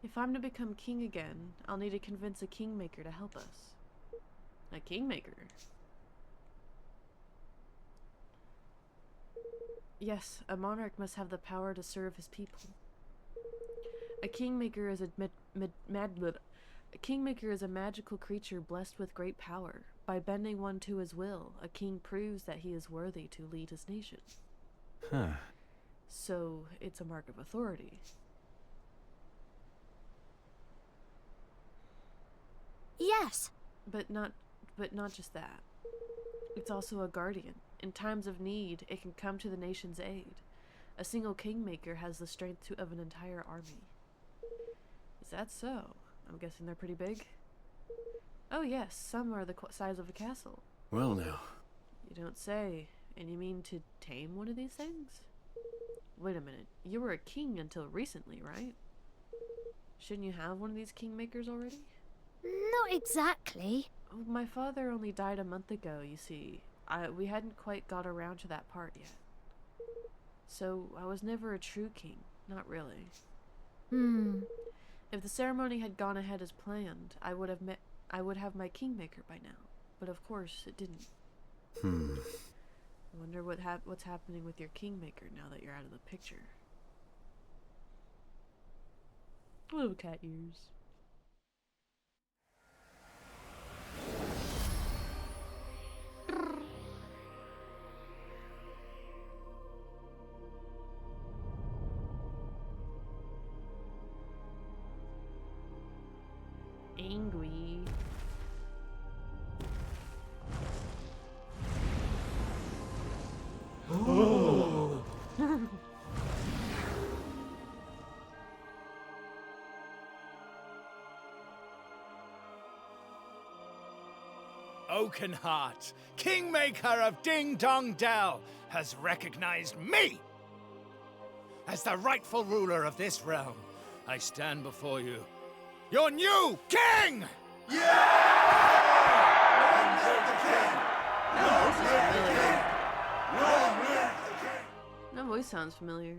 If I'm to become king again, I'll need to convince a kingmaker to help us. A kingmaker? Yes, a monarch must have the power to serve his people. A kingmaker is a kingmaker is a magical creature blessed with great power. By bending one to his will, a king proves that he is worthy to lead his nation. Huh. So, it's a mark of authority. Yes. But not just that. It's also a guardian. In times of need, it can come to the nation's aid. A single kingmaker has the strength of an entire army. Is that so? I'm guessing they're pretty big? Oh yes, some are the size of a castle. Well now. You don't say. And you mean to tame one of these things? Wait a minute, you were a king until recently, right? Shouldn't you have one of these kingmakers already? Not exactly. Oh, my father only died a month ago, you see. We hadn't quite got around to that part yet. So, I was never a true king. Not really. If the ceremony had gone ahead as planned, I would have my kingmaker by now. But of course, it didn't. I wonder what's happening with your kingmaker now that you're out of the picture. Little cat ears. Angry. Oh. Oakenheart, Kingmaker of Ding Dong Dell, has recognized me as the rightful ruler of this realm. I stand before you, your new king! That voice sounds familiar.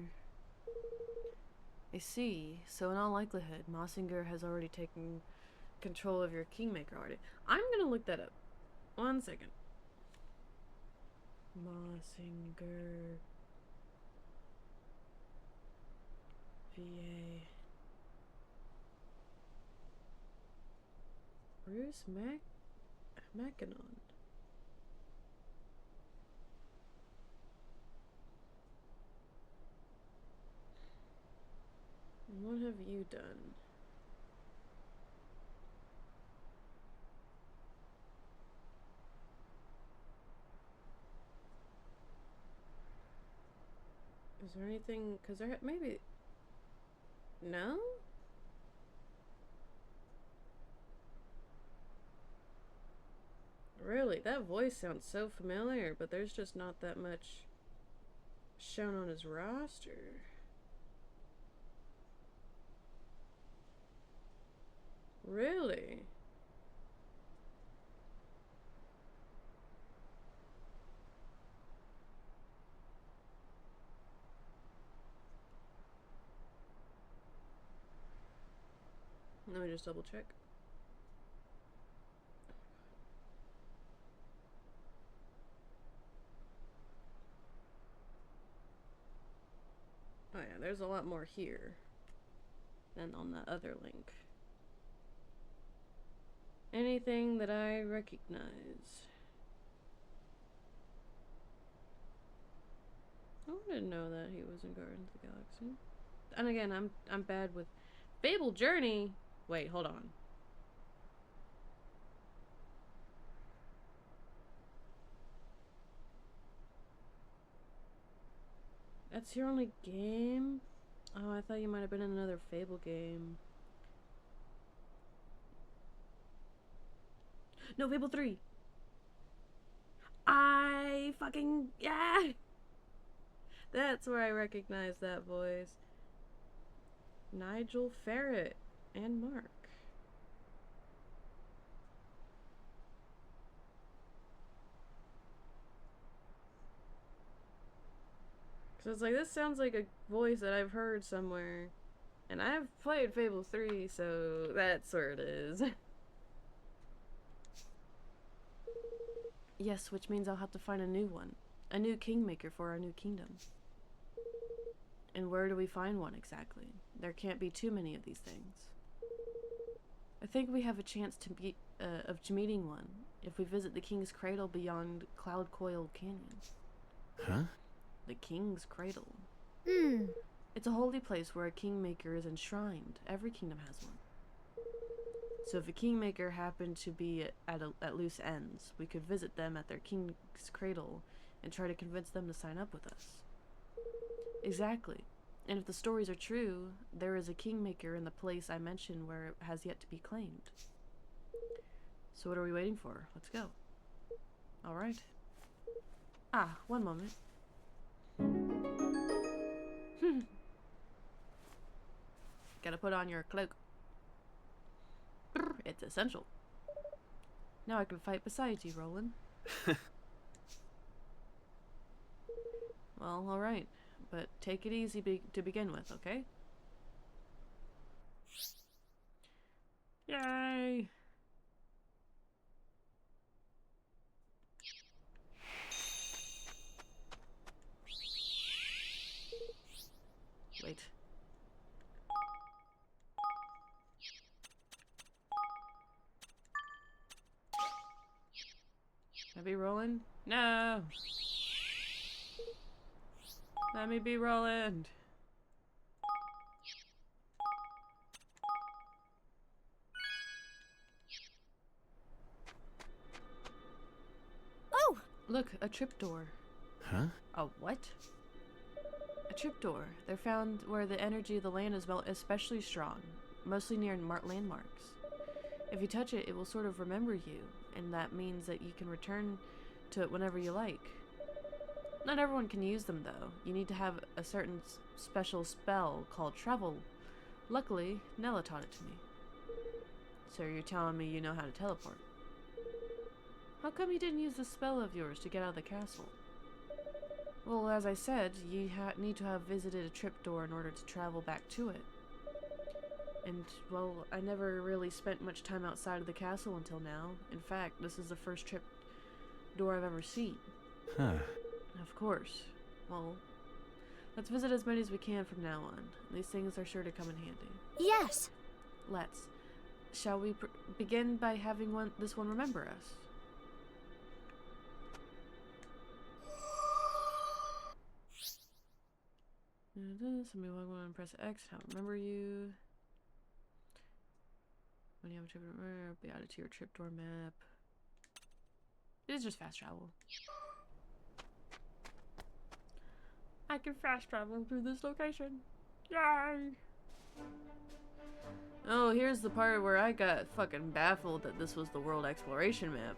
I see. So in all likelihood, Mossinger has already taken control of your Kingmaker already. I'm gonna look that up. 1 second. Mossinger. VA. Bruce Mackinnon. What have you done? Is there anything? Because there maybe. No? Really? That voice sounds so familiar, but there's just not that much shown on his roster. Really? Let me just double check. Oh yeah, there's a lot more here than on the other link. Anything that I recognize? I didn't know that he was in Guardians of the Galaxy. And again, I'm bad with Fable Journey. Wait, hold on. That's your only game? Oh, I thought you might have been in another Fable game. No, Fable 3. I fucking, yeah! That's where I recognize that voice. Nigel Ferret and Mark. So it's like, this sounds like a voice that I've heard somewhere. And I've played Fable 3, so that's where it is. Yes, which means I'll have to find a new one. A new Kingmaker for our new kingdom. And where do we find one exactly? There can't be too many of these things. I think we have a chance to be of meeting one if we visit the King's Cradle beyond Cloud Coil Canyon. Huh? The King's Cradle. Hmm. It's a holy place where a Kingmaker is enshrined. Every kingdom has one. So if a Kingmaker happened to be at loose ends, we could visit them at their King's Cradle and try to convince them to sign up with us. Exactly. And if the stories are true, there is a Kingmaker in the place I mentioned where it has yet to be claimed. So what are we waiting for? Let's go. Alright. Ah, one moment. Gotta put on your cloak. It's essential. Now I can fight beside you, Roland. Well, alright. But take it easy to begin with, okay? Yay! Wait. Can I be Roland? No! Let me be Roland! Look, a tripdoor. Huh? A what? A tripdoor. They're found where the energy of the land is especially strong, mostly near landmarks. If you touch it, it will sort of remember you, and that means that you can return to it whenever you like. Not everyone can use them, though. You need to have a certain special spell called travel. Luckily, Nella taught it to me. So you're telling me you know how to teleport? How come you didn't use the spell of yours to get out of the castle? Well, as I said, you need to have visited a tripdoor in order to travel back to it. And, well, I never really spent much time outside of the castle until now. In fact, this is the first tripdoor I've ever seen. Huh. Of course. Well, let's visit as many as we can from now on. These things are sure to come in handy. Yes. Let's. Shall we begin by having this one remember us? Somebody will go and press X. How remember you? When you have a trip, be added to your tripdoor map. It is just fast travel. I can fast travel through this location. Yay! Oh, here's the part where I got fucking baffled that this was the world exploration map.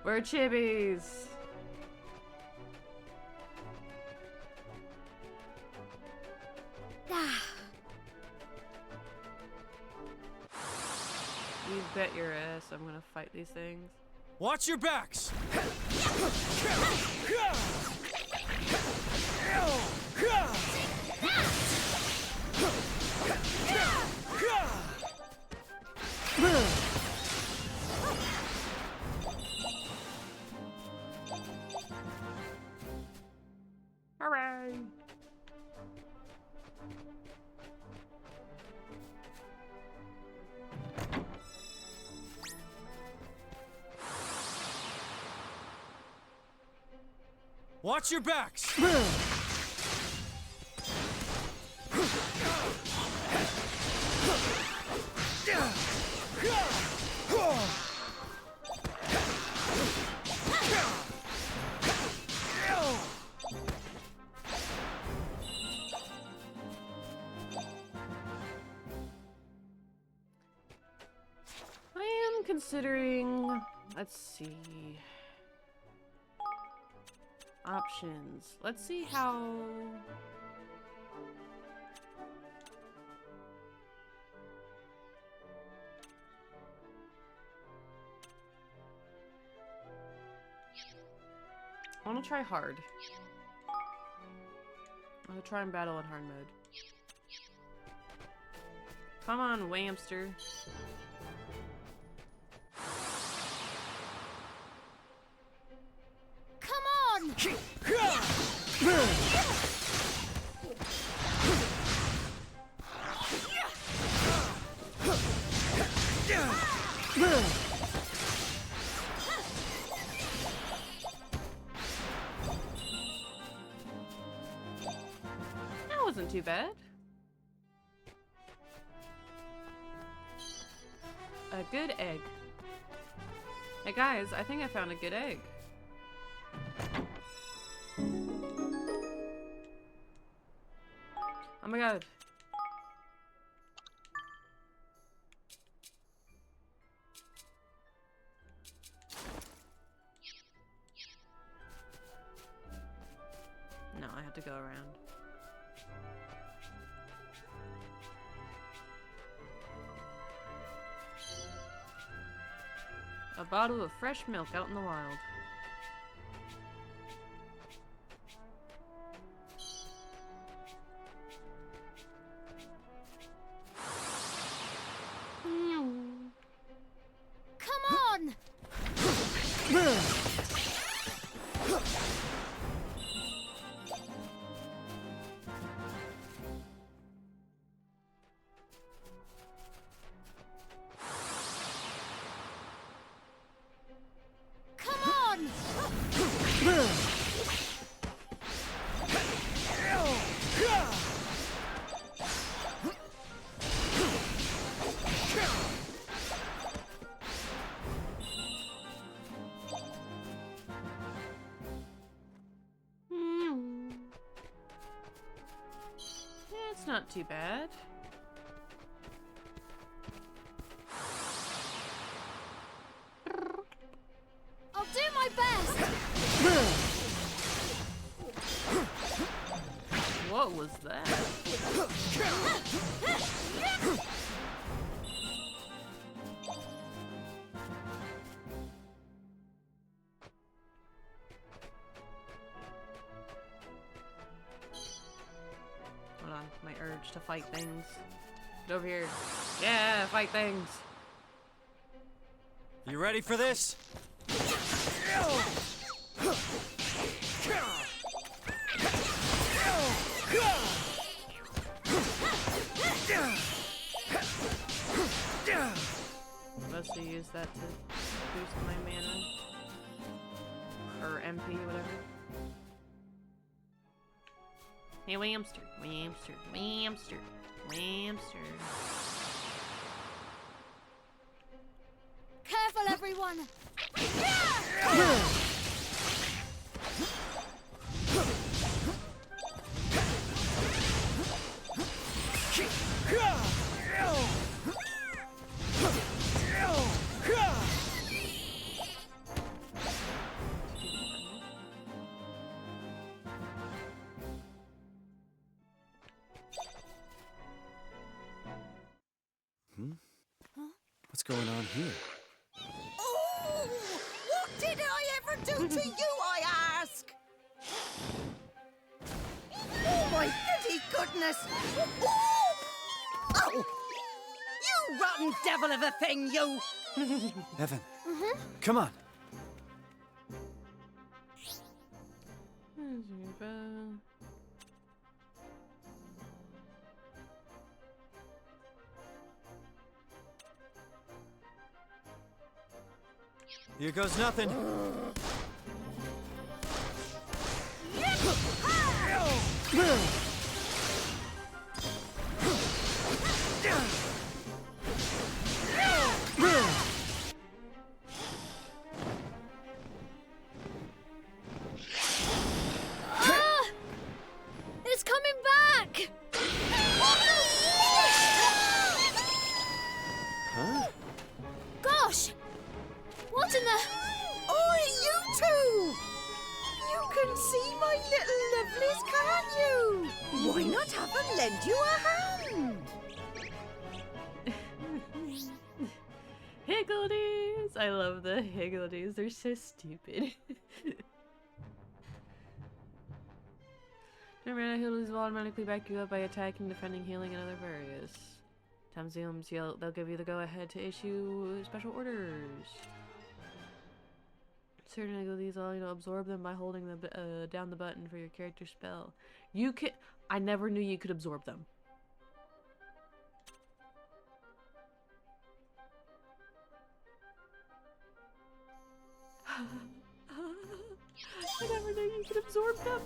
We're chibbies! You bet your ass I'm gonna fight these things. Watch your backs! Hooray! Watch your backs! I am considering, let's see, options. Let's see how... I want to try hard. I'm gonna try and battle in hard mode. Come on, Whamster. Come on! That wasn't too bad. A good egg. Hey guys, I think I found a good egg. Oh my god. No, I have to go around. A bottle of fresh milk out in the wild. Come on! Come not too bad. I'll do my best. What was that? Hold on, my urge to fight things. Get over here. Yeah, fight things. You ready for this? Supposed to use that to boost my mana. Or MP, whatever. Hey, Whamster. Whamster. Whamster. Whamster. Careful, everyone. What's going on here? Oh! What did I ever do to you, I ask? Oh my goody goodness! Oh! Oh! You rotten devil of a thing, you! Evan, come on. Here goes nothing. It's coming back. Huh? Gosh! What in the... Oi, you two! You can see my little lovelies, can't you? Why not have them lend you a hand? Higgledies! I love the Higgledies. They're so stupid. Remember, Higgledies will automatically back you up by attacking, defending, healing, and other various. Times they'll give you the go-ahead to issue special orders. Certain abilities will absorb them by holding the down the button for your character spell. You can. I never knew you could absorb them. I never knew you could absorb them.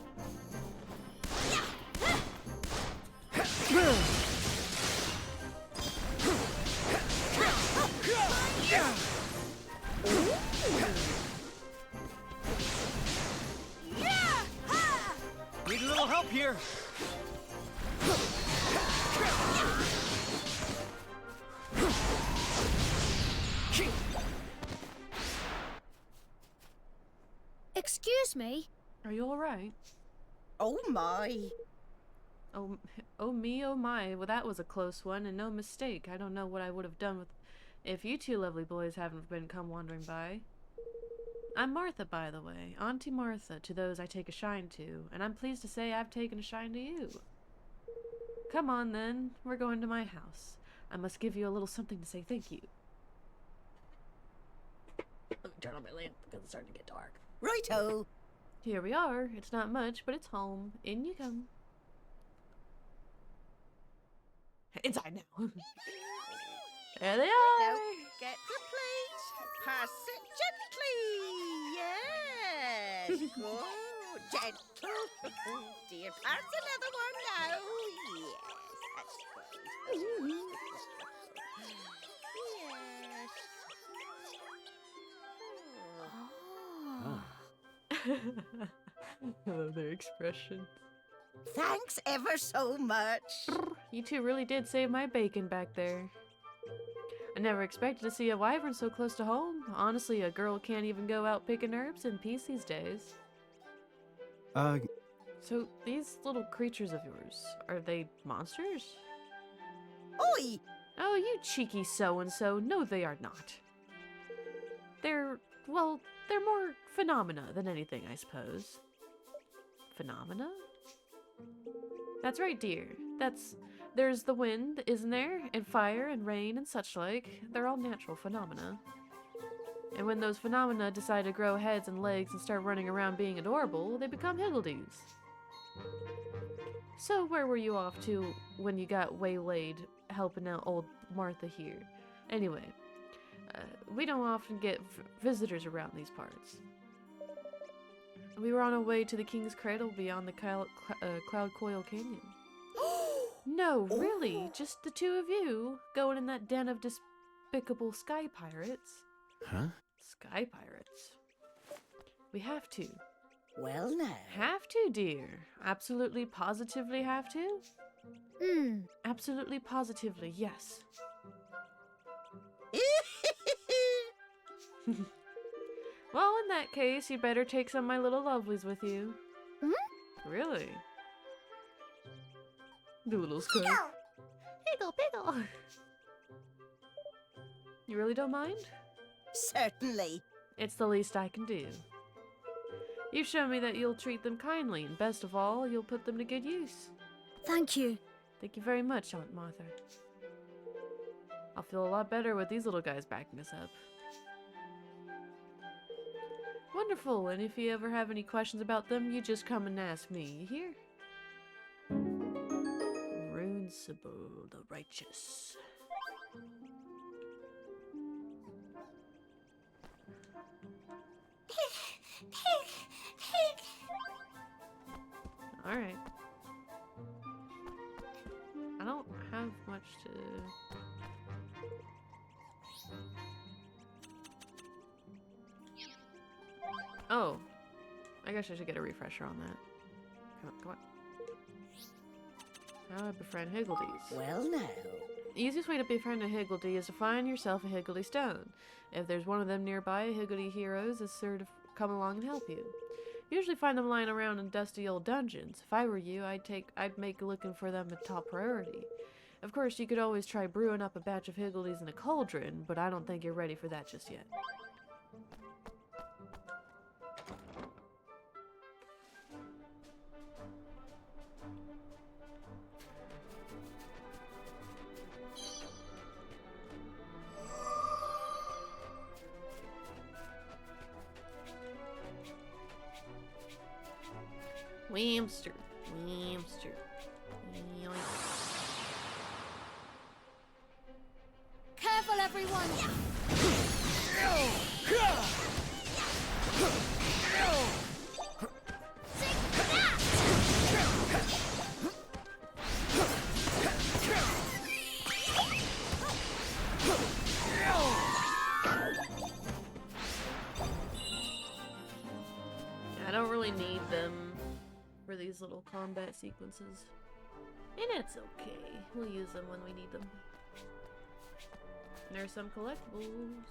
Need a little help here. Excuse me? Are you alright? Oh my. Oh me, oh my. Well, that was a close one, and no mistake. I don't know what I would have done with if you two lovely boys haven't been come wandering by. I'm Martha, by the way. Auntie Martha, to those I take a shine to, and I'm pleased to say I've taken a shine to you. Come on, then. We're going to my house. I must give you a little something to say thank you. Let me turn on my lamp because it's starting to get dark. Righto. Here we are. It's not much, but it's home. In you come. Inside now. There they are. Now, get the plate. Pass it gently. Yes. Good. Gentle. Dear, pass another one now. Yes. That's good. Yes. I love their expressions. Thanks ever so much. You two really did save my bacon back there. I never expected to see a wyvern so close to home. Honestly, a girl can't even go out picking herbs in peace these days. So, these little creatures of yours, are they monsters? Oi! Oh, you cheeky so-and-so. No, they are not. They're more phenomena than anything, I suppose. Phenomena? That's right, dear. There's the wind, isn't there? And fire and rain and such like. They're all natural phenomena. And when those phenomena decide to grow heads and legs and start running around being adorable, they become higgledies. So where were you off to when you got waylaid helping out old Martha here? Anyway, we don't often get visitors around these parts. We were on our way to the King's Cradle beyond the Cloud Coil Canyon. No, really, just the two of you going in that den of despicable sky pirates. Huh? Sky pirates. We have to. Well now. Have to, dear. Absolutely positively have to? Absolutely positively, yes. Well, in that case, you better take some of my little lovelies with you. Really? The little sky. Higgle, piggle. You really don't mind? Certainly. It's the least I can do. You've shown me that you'll treat them kindly, and best of all, you'll put them to good use. Thank you. Thank you very much, Aunt Martha. I'll feel a lot better with these little guys backing us up. Wonderful, and if you ever have any questions about them, you just come and ask me, you hear? Runesable the Righteous. Alright. I don't have much to... Oh. I guess I should get a refresher on that. Come on. How do I befriend Higgledies? Well now. The easiest way to befriend a Higgledy is to find yourself a Higgledy stone. If there's one of them nearby, Higgledy heroes is sure to come along and help you. You usually find them lying around in dusty old dungeons. If I were you, I'd make looking for them a top priority. Of course, you could always try brewing up a batch of Higgledies in a cauldron, but I don't think you're ready for that just yet. Whamster. Careful, everyone! I don't really need them for these little combat sequences. And it's okay. We'll use them when we need them. And there's some collectibles.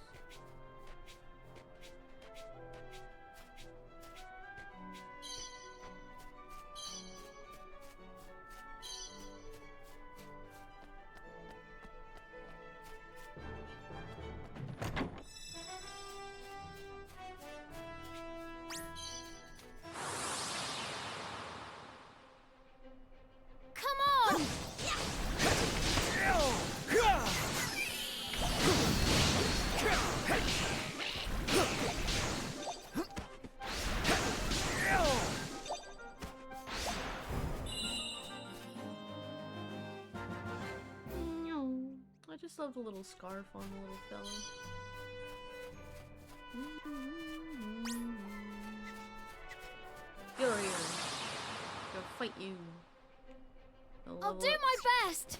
I just love the little scarf on the little fella. Get over here. Go fight you. I'll do my best!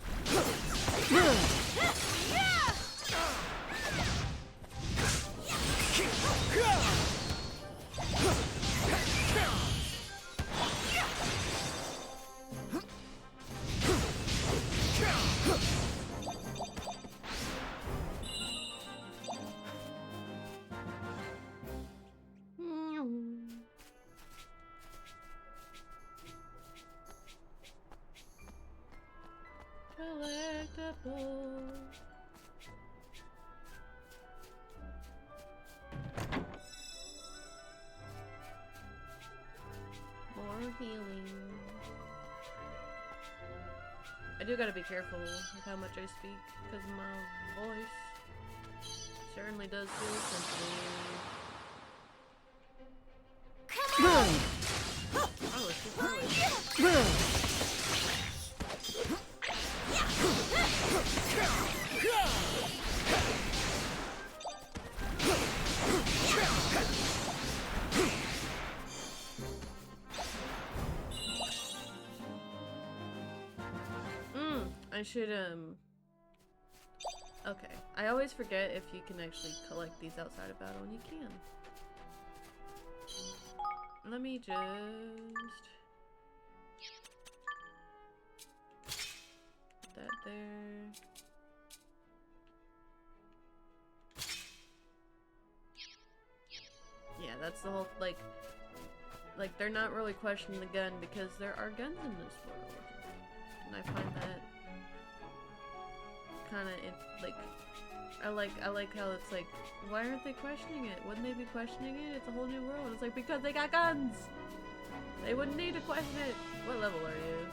apple. More healing. I do gotta be careful with how much I speak because my voice certainly does feel sensitive. Come on! Oh, it's too far away. I should, okay. I always forget if you can actually collect these outside of battle, and you can. Let me just... put that there. Yeah, that's the whole, like, they're not really questioning the gun because there are guns in this world. And I find that kind of, like, I like how it's like, why aren't they questioning it? Wouldn't they be questioning it? It's a whole new world. It's like, because they got guns! They wouldn't need to question it. What level are you?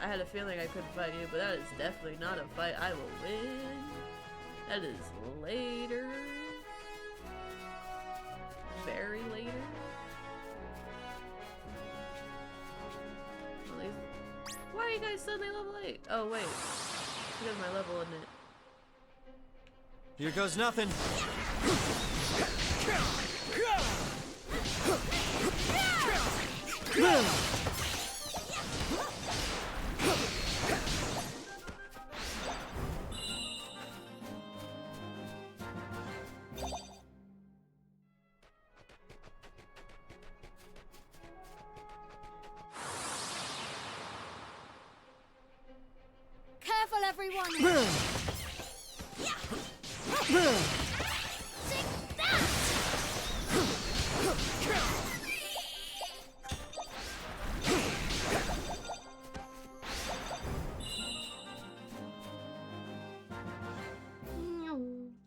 I had a feeling I couldn't fight you, but that is definitely not a fight I will win. That is later. Very later. At least. Why are you guys suddenly level 8? Oh wait, because my level, isn't it? Here goes nothing. Careful, everyone! Take that!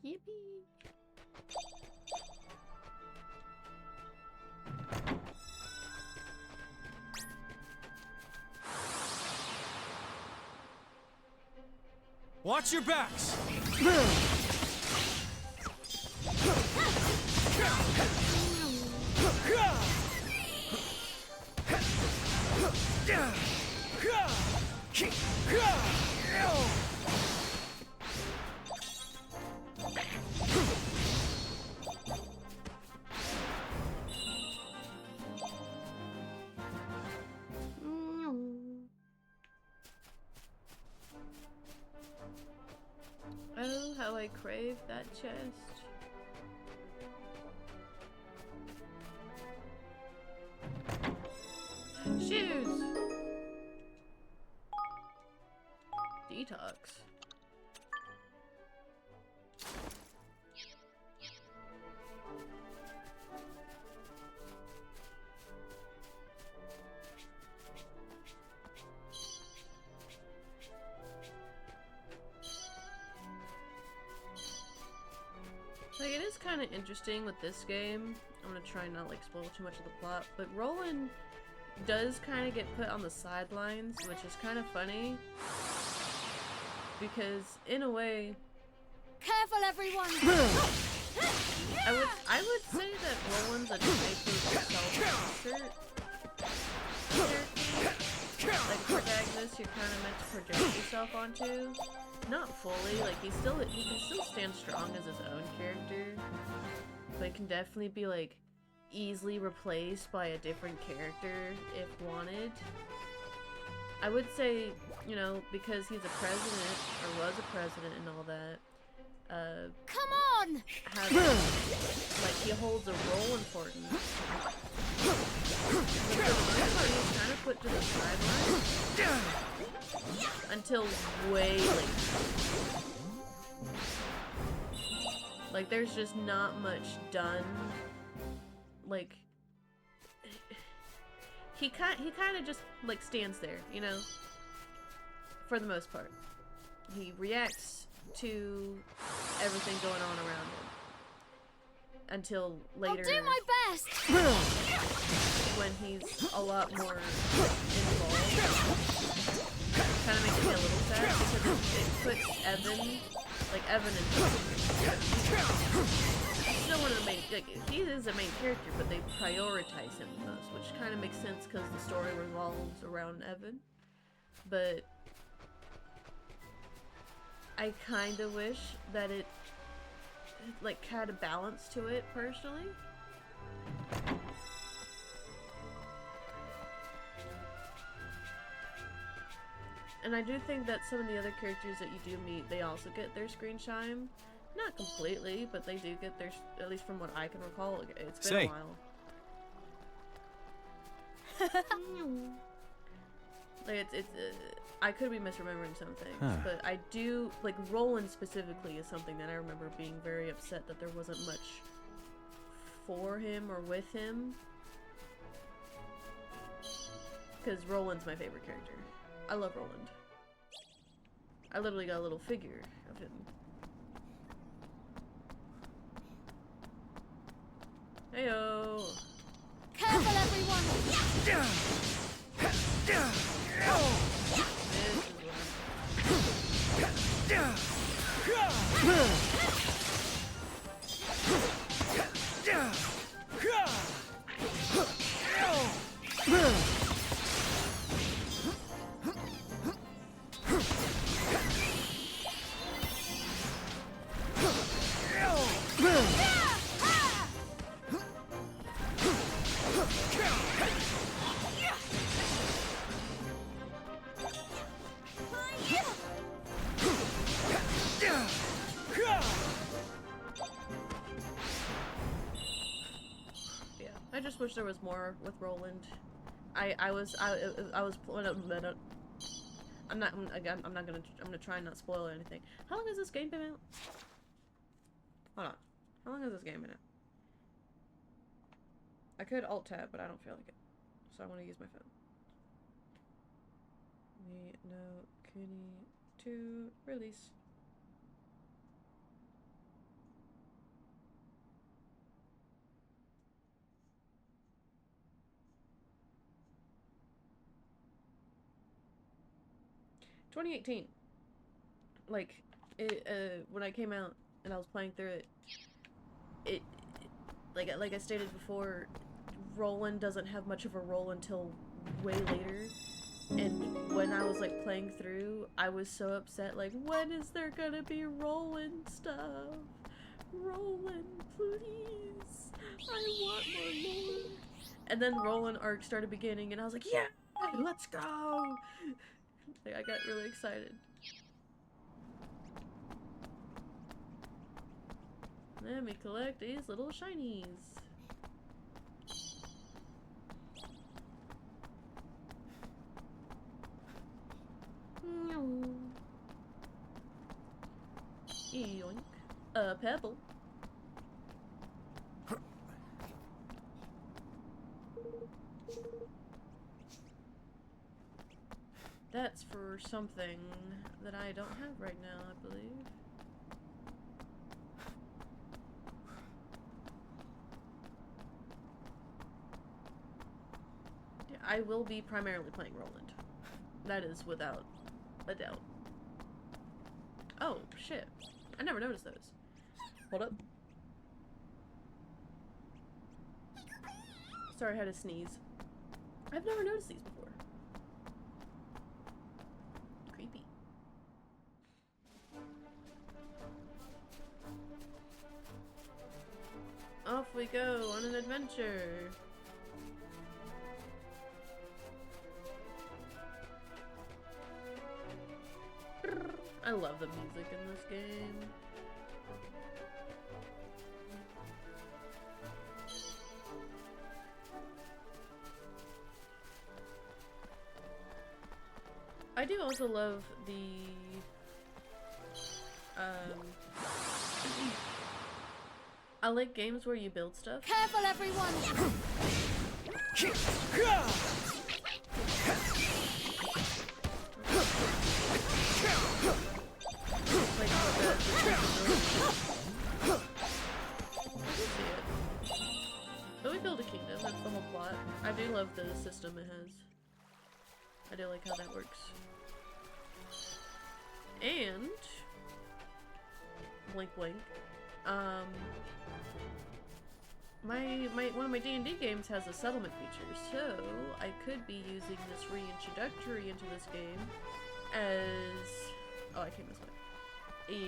Yippee! Watch your backs! Oh, how I crave that chest. Shoes! Detox. Like, it is kind of interesting with this game. I'm gonna try not like spoil too much of the plot, but Roland does kind of get put on the sidelines, which is kind of funny because, in a way, Careful, everyone! I would say that Roland's a type of self-insert character. Like protagonist, you're kind of meant to project yourself onto. Not fully, like he can still stand strong as his own character, but it can definitely be like easily replaced by a different character if wanted. I would say, you know, because he's a president or was a president and all that, Come on! like he holds a role important. But for the most part, he's kind of put to the sideline until way late. Like there's just not much done. Like he kind of just like stands there, you know. for the most part. He reacts to everything going on around him. Until later. I'll do my best! When he's a lot more involved. Kind of makes me a little sad because it puts Evan, like Evan and he's still one of the main, like, he is a main character, but they prioritize him the most, which kind of makes sense because the story revolves around Evan. But I kind of wish that it like had a balance to it personally. And I do think that some of the other characters that you do meet, they also get their screen time. Not completely, but they do get their, at least from what I can recall, it's been a while. Like it's I could be misremembering some things, but I do, like, Roland specifically is something that I remember being very upset that there wasn't much for him or with him. Because Roland's my favorite character. I love Roland. I literally got a little figure of him. Heyo! Careful, everyone! I just wish there was more with Roland. I was I'm gonna try and not spoil anything. How long has this game been out? Hold on. How long has this game been out? I could alt tab, but I don't feel like it. So I want to use my phone. No, Kuni 2 release. $2018. Like, it, when I came out and I was playing through it, like I stated before, Roland doesn't have much of a role until way later. And when I was like playing through, I was so upset, like, when is there gonna be Roland stuff? Roland, please. I want more lore. And then Roland arc started beginning and I was like, yeah, let's go. Like, I got really excited. Let me collect these little shinies. Yoink. A pebble. That's for something that I don't have right now, I believe. Yeah, I will be primarily playing Roland. That is without a doubt. Oh, shit. I never noticed those. Hold up. Sorry, I had to sneeze. I've never noticed these before. Creepy. Off we go on an adventure. I love the music in this game. I do also love the I like games where you build stuff. Careful, everyone! do love the system it has. I do like how that works. And blink blink. One of my D&D games has a settlement feature, so I could be using this reintroductory into this game as I came this way.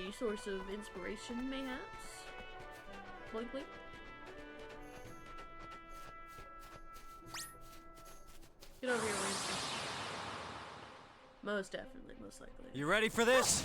A source of inspiration, mayhaps. Blink blink. Get over here, Winston. Most definitely, most likely. You ready for this?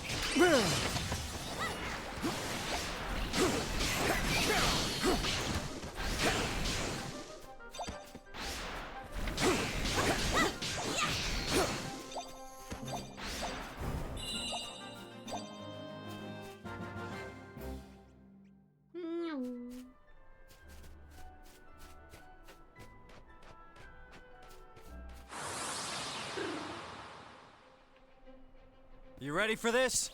You ready for this?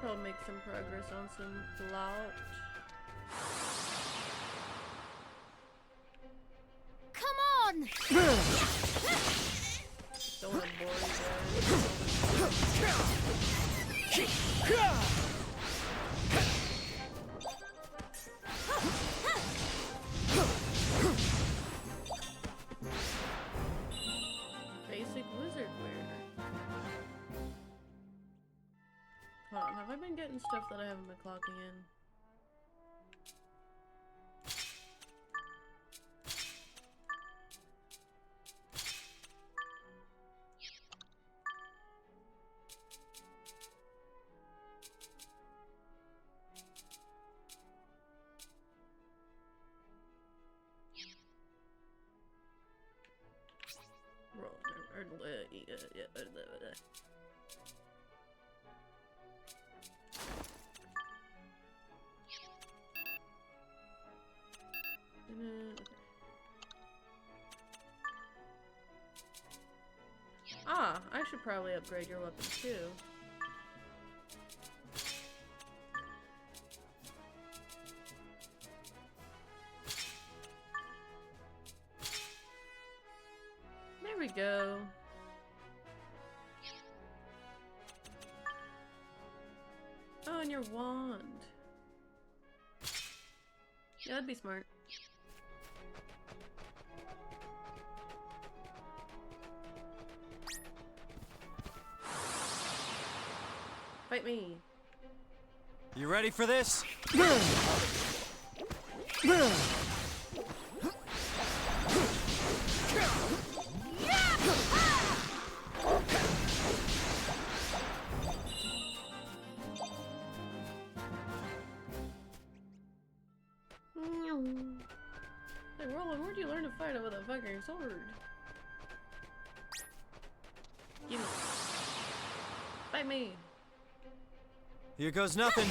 I'll make some progress on some plot. Come on! Don't want to bore you guys. Basic wizard wear. Hold on, have I been getting stuff that I haven't been clocking in? Ah, I should probably upgrade your weapon too. There we go. Oh, and your wand. Yeah, that'd be smart. Fight me. You ready for this? Hey, Roland, where'd you learn to fight with a fucking sword? Give me. Fight me. Here goes nothing.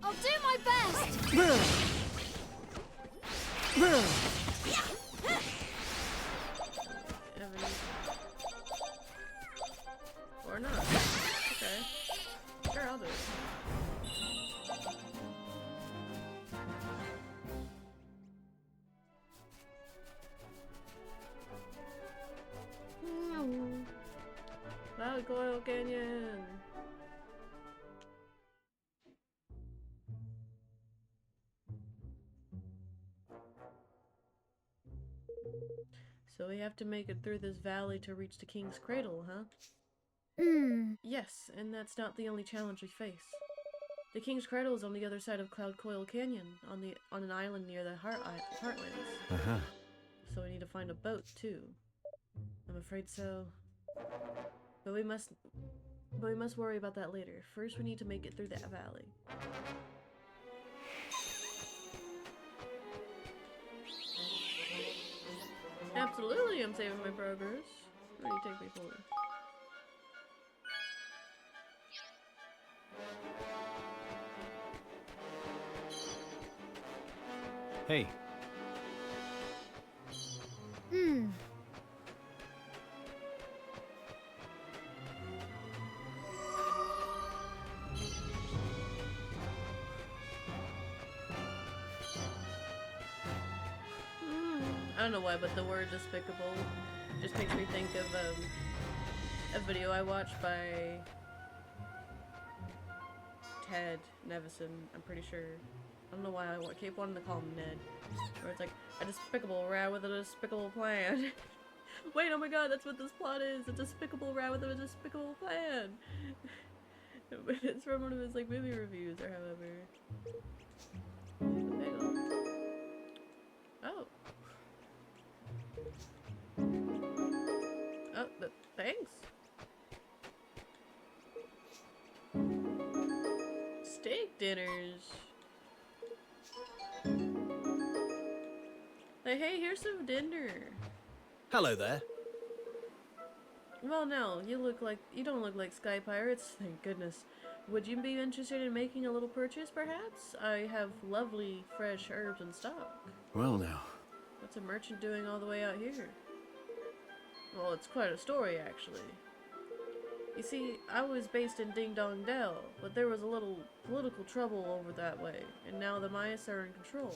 I'll do my best! Or not. Okay. Sure, I'll do it. Valley Coil Canyon! So we have to make it through this valley to reach the King's Cradle, huh? Yes, and that's not the only challenge we face. The King's Cradle is on the other side of Cloud Coil Canyon, on an island near the Heartlands. So we need to find a boat too. I'm afraid so. But we must worry about that later. First, we need to make it through that valley. Absolutely, I'm saving my progress. Where do you take me for? Hey. I don't know why, but the word despicable just makes me think of a video I watched by Ted Nevison, I'm pretty sure. I don't know why I keep wanting to call him Ned. Where it's like, a despicable rat with a despicable plan. Wait, oh my god, that's what this plot is! A despicable rat with a despicable plan! It's from one of his like movie reviews or however. Oh. Oh, thanks. Steak dinners. Like, hey, here's some dinner. Hello there. Well, no, you don't look like Sky Pirates, thank goodness. Would you be interested in making a little purchase, perhaps? I have lovely, fresh herbs in stock. Well now. What's a merchant doing all the way out here? Well, it's quite a story, actually. You see, I was based in Ding Dong Dell, but there was a little political trouble over that way, and now the mice are in control.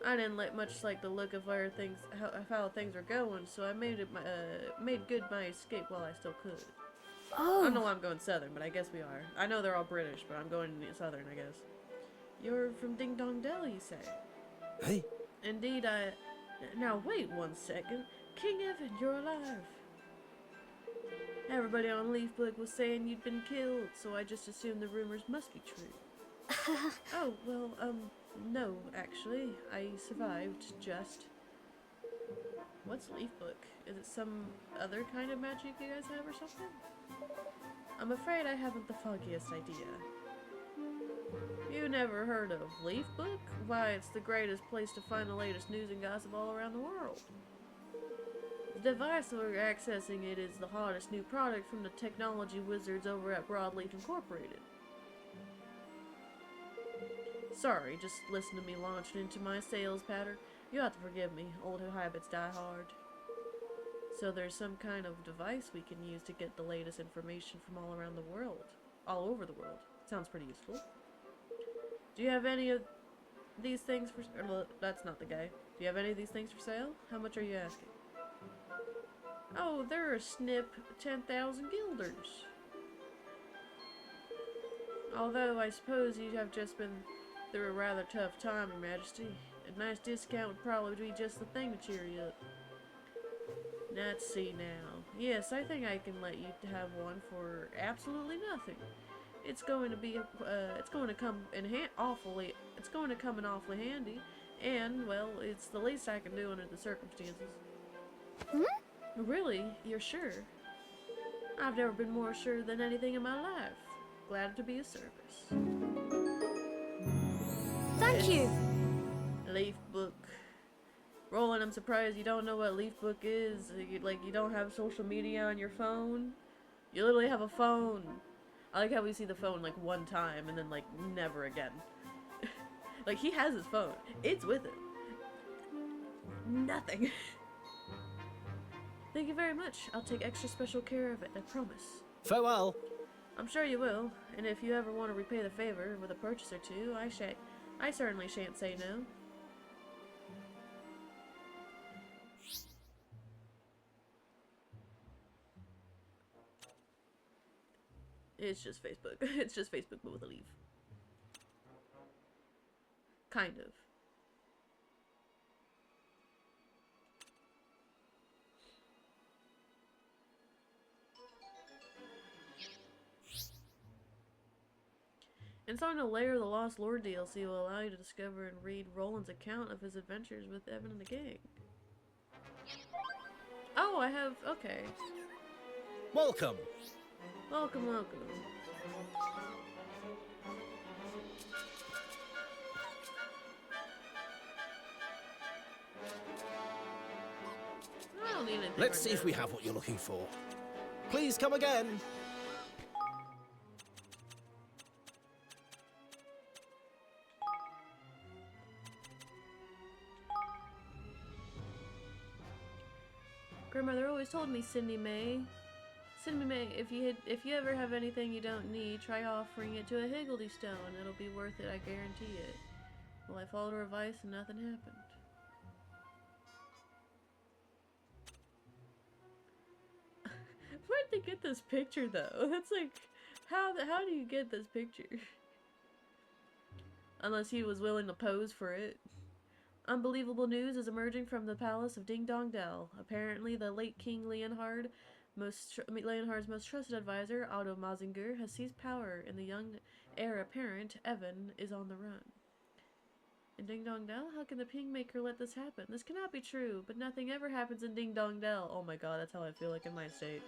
I didn't much like the look of how things were going, so I made good my escape while I still could. Oh. I don't know why I'm going southern, but I guess we are. I know they're all British, but I'm going southern, I guess. You're from Ding Dong Dell, you say? Hey. Indeed, Now wait one second. King Evan, you're alive. Everybody on Leafbook was saying you'd been killed, so I just assumed the rumors must be true. Oh, well, no, actually. I survived, just. What's Leafbook? Is it some other kind of magic you guys have or something? I'm afraid I haven't the foggiest idea. You never heard of Leafbook? Why, it's the greatest place to find the latest news and gossip all around the world. The device we're accessing it is the hottest new product from the technology wizards over at Broadleaf Incorporated. Sorry, just listen to me launching into my sales patter. You have to forgive me, old habits die hard. So there's some kind of device we can use to get the latest information from all around the world. All over the world. Sounds pretty useful. Do you have any of these things for... Well, that's not the guy. Do you have any of these things for sale? How much are you asking? Oh, they're a snip 10,000 guilders. Although I suppose you have just been through a rather tough time, Your Majesty. A nice discount would probably be just the thing to cheer you up. Let's see now. Yes, I think I can let you have one for absolutely nothing. It's going to be it's going to come in awfully handy, and well, it's the least I can do under the circumstances. Really? You're sure? I've never been more sure than anything in my life. Glad to be of service. Thank you. Leafbook. Roland, I'm surprised you don't know what Leafbook is. You don't have social media on your phone. You literally have a phone. I like how we see the phone like one time and then like never again. Like he has his phone. It's with him. Nothing. Thank you very much. I'll take extra special care of it, I promise. Farewell. I'm sure you will, and if you ever want to repay the favor with a purchase or two, I certainly shan't say no. It's just Facebook. It's just Facebook, but with a leaf. Kind of. Installing a Layer of the Lost Lord DLC will allow you to discover and read Roland's account of his adventures with Evan and the gang. Oh, I have... okay. Welcome. Welcome, welcome. I don't need anything Let's right see if now. we have what you're looking for. Please come again. Grandmother always told me, Cindy May, if you ever have anything you don't need, try offering it to a Higgledy Stone. It'll be worth it, I guarantee it. Well, I followed her advice and nothing happened. Where'd they get this picture, though? That's like, how do you get this picture? Unless he was willing to pose for it. Unbelievable news is emerging from the palace of Ding Dong Dell. Apparently, the late King Leonhard's most trusted advisor, Otto Mazinger, has seized power, and the young heir apparent, Evan, is on the run. In Ding Dong Dell? How can the Kingmaker let this happen? This cannot be true, but nothing ever happens in Ding Dong Dell. Oh my god, that's how I feel like in my state.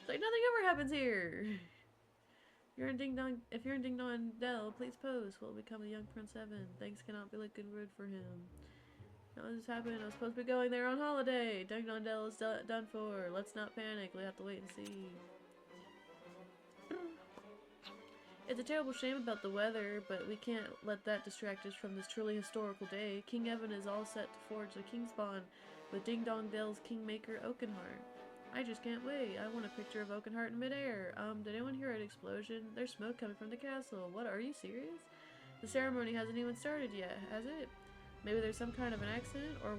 It's like, nothing ever happens here! If you're in Ding Dong Dell, please pose. Will become a young Prince Evan. Things cannot be looking good for him. How does this happen? I was supposed to be going there on holiday. Ding Dong Dell is done for. Let's not panic. We have to wait and see. It's a terrible shame about the weather, but we can't let that distract us from this truly historical day. King Evan is all set to forge the King's Bond with Ding Dong Dell's Kingmaker Oakenheart. I just can't wait. I want a picture of Oakenheart in midair. Did anyone hear an explosion? There's smoke coming from the castle. What, are you serious? The ceremony hasn't even started yet, has it? Maybe there's some kind of an accident, or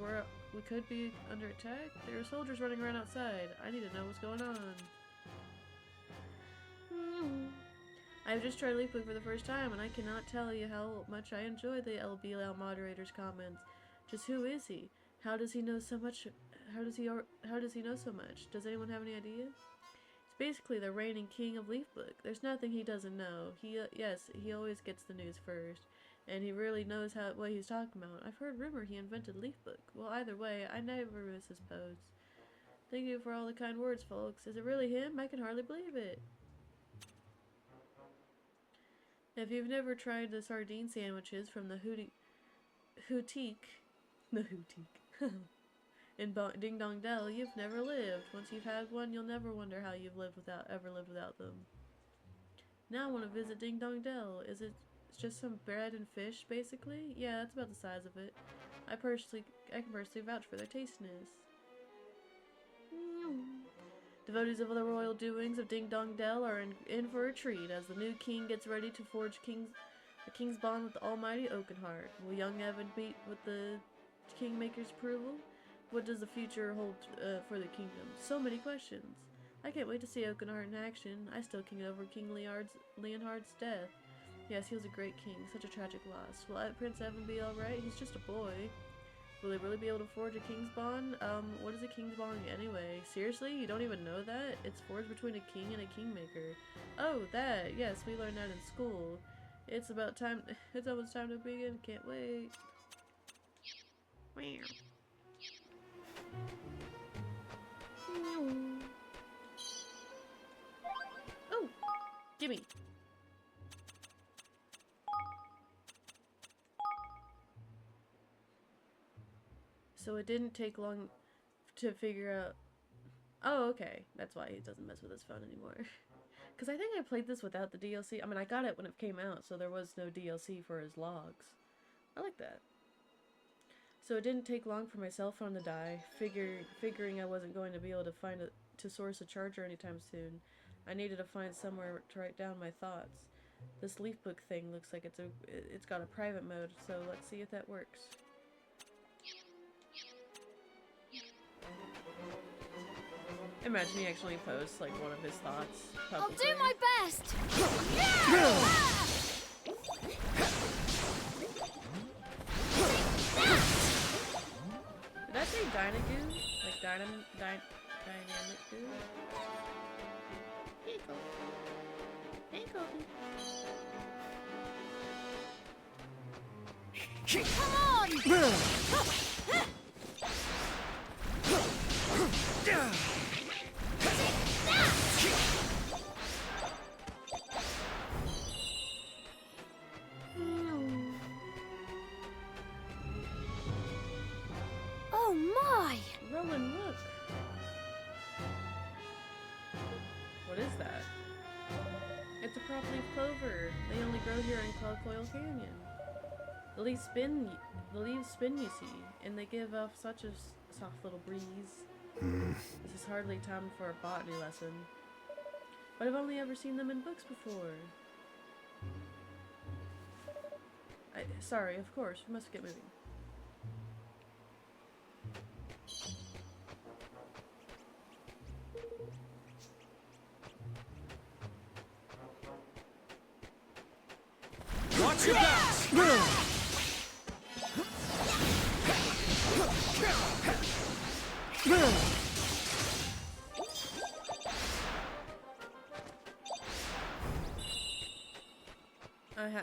we could be under attack? There are soldiers running around outside. I need to know what's going on. I've just tried Leapbook for the first time, and I cannot tell you how much I enjoy the LBL moderator's comments. Just who is he? How does he know so much? How does he know so much? Does anyone have any idea? He's basically the reigning king of Leafbook. There's nothing he doesn't know. Yes, he always gets the news first. And he really knows what he's talking about. I've heard rumor he invented Leafbook. Well, either way, I never miss his posts. Thank you for all the kind words, folks. Is it really him? I can hardly believe it. If you've never tried the sardine sandwiches from the Houtique in Ding Dong Dell, you've never lived. Once you've had one, you'll never wonder how you've ever lived without them. Now I want to visit Ding Dong Dell. It's just some bread and fish, basically? Yeah, that's about the size of it. I can personally vouch for their tastiness. Devotees of the royal doings of Ding Dong Dell are in for a treat as the new king gets ready to forge the king's bond with the almighty Oakenheart. Will young Evan meet with the Kingmaker's approval? What does the future hold for the kingdom? So many questions. I can't wait to see Oakenheart in action. I still king over King Leonhard's death. Yes, he was a great king. Such a tragic loss. Will Prince Evan be alright? He's just a boy. Will they really be able to forge a king's bond? What is a king's bond anyway? Seriously? You don't even know that? It's forged between a king and a kingmaker. Oh, that! Yes, we learned that in school. It's almost time to begin. Can't wait. Oh! Gimme! So it didn't take long to figure out... Oh, okay. That's why he doesn't mess with his phone anymore. Because I think I played this without the DLC. I mean, I got it when it came out, so there was no DLC for his logs. I like that. So it didn't take long for my cell phone to die, figuring I wasn't going to be able to source a charger anytime soon. I needed to find somewhere to write down my thoughts. This Leafbook thing looks like it's got a private mode, so let's see if that works. Imagine he actually posts like one of his thoughts publicly. I'll do my best! Did I say Dynagoo? Like dynamic goo? Hey, Kobe. Hey, Kobe. Come on! Oh my! Rowan, look. What is that? It's a propleaf clover. They only grow here in Cloudcoil Canyon. The leaves spin, you see, and they give off such a soft little breeze. This is hardly time for a botany lesson, but I've only ever seen them in books before. Sorry, of course, we must get moving. Watch your backs!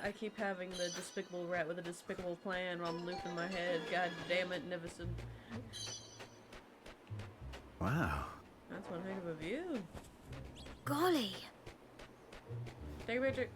I keep having the despicable rat with a despicable plan while I'm looping my head. God damn it, Nivison. Wow. That's one heck of a view. Golly. Take a picture.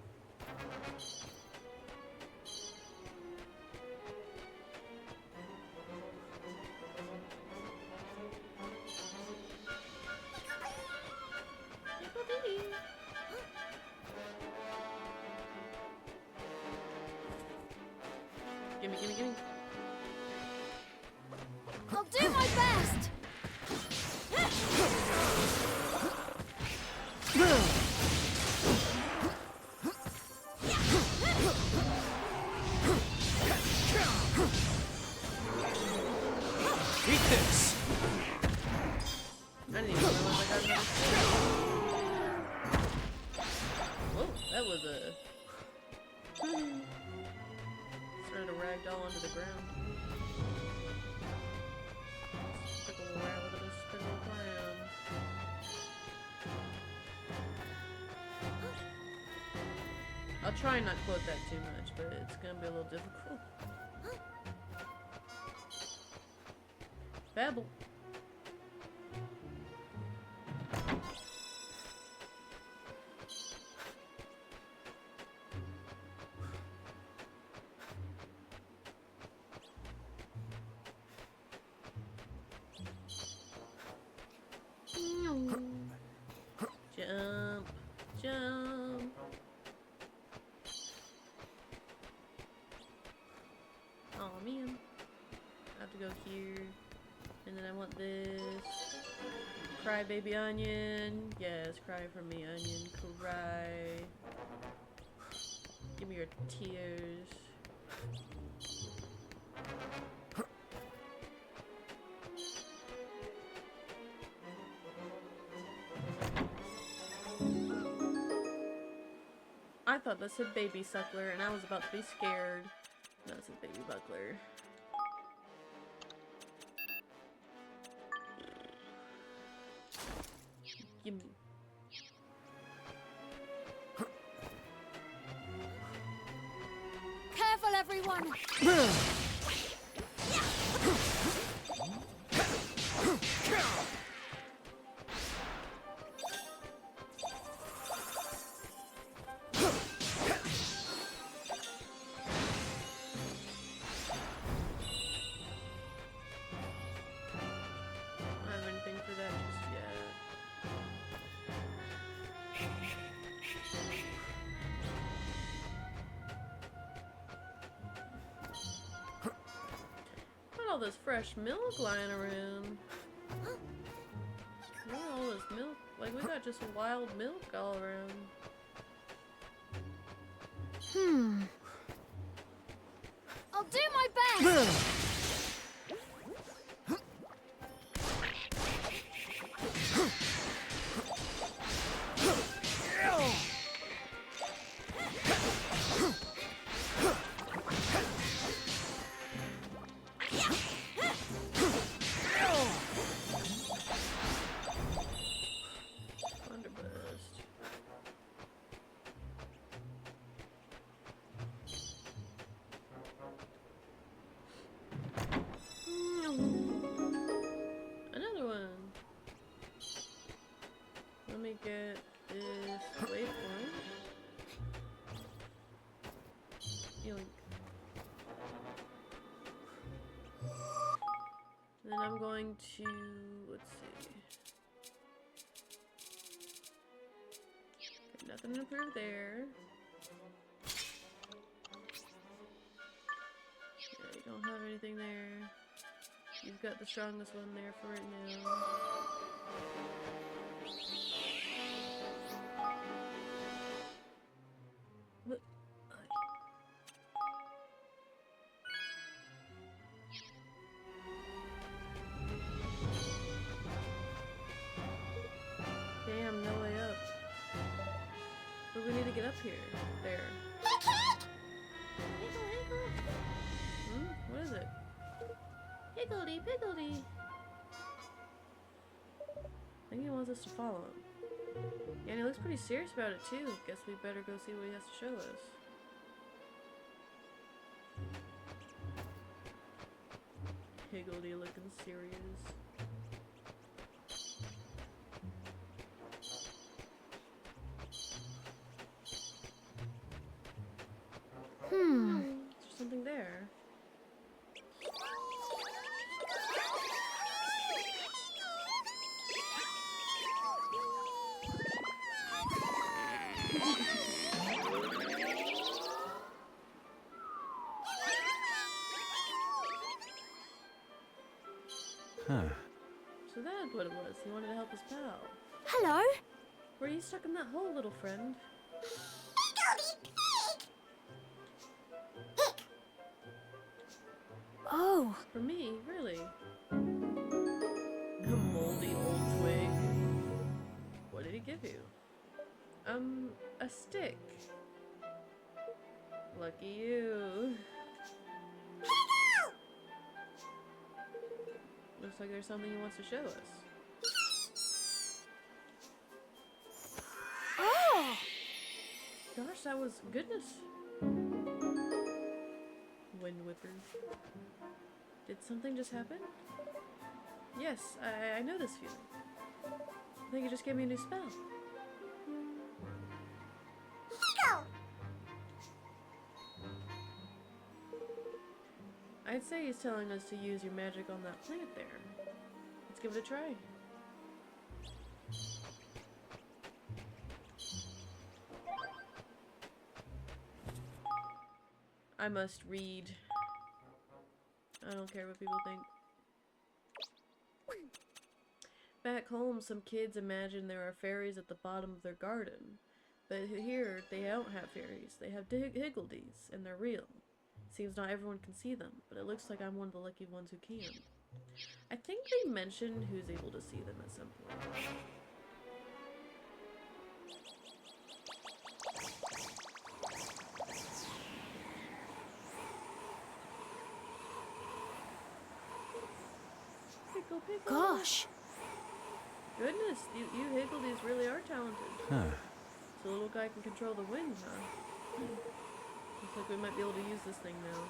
Gimme, gimme, gimme. I'll do my best! Eat this! I didn't even realize I got another skill. Whoa, that was a... Started to ragdoll onto the ground. Despicable rat with a despicable plan. I'll try and not quote that too much, but it's gonna be a little difficult. Babble. Jump, jump. Oh man. I have to go here. And then I want this. Cry baby onion. Yes, cry for me onion. Cry. Give me your tears. I thought that said baby suckler and I was about to be scared. No, it said baby buckler. Gimme. Careful, everyone! I don't have anything for that just yet. Look at all this fresh milk lying around. Look at all this milk. Like, we got just wild milk all around. I'll do my best! Thunderburst. going to, let's see. Okay, nothing to improve there. Yeah, you don't have anything there. You've got the strongest one there for right now. What? Damn, no way up. But we need to get up here. There. What is it? Higgledy piggledy. I think he wants us to follow him. Yeah, and he looks pretty serious about it too. Guess we better go see what he has to show us. Higgledy looking serious. Is there something there? Huh. So that's what it was. He wanted to help his pal. Hello? Where are you stuck in that hole, little friend? Oh. For me, really? A moldy old twig. What did he give you? A stick. Lucky you. Looks like there's something he wants to show us. Oh! Gosh, that was goodness. Wind whipper. Did something just happen? Yes, I know this feeling. I think it just gave me a new spell. I'd say he's telling us to use your magic on that plant there. Let's give it a try. I must read. I don't care what people think. Back home, some kids imagine there are fairies at the bottom of their garden. But here, they don't have fairies. They have higgledies, and they're real. Seems not everyone can see them, but it looks like I'm one of the lucky ones who can. I think they mentioned who's able to see them at some point. Pickle, pickle. Gosh. Goodness, you higgledies really are talented. Huh. So the little guy can control the wind, huh? Looks like we might be able to use this thing now.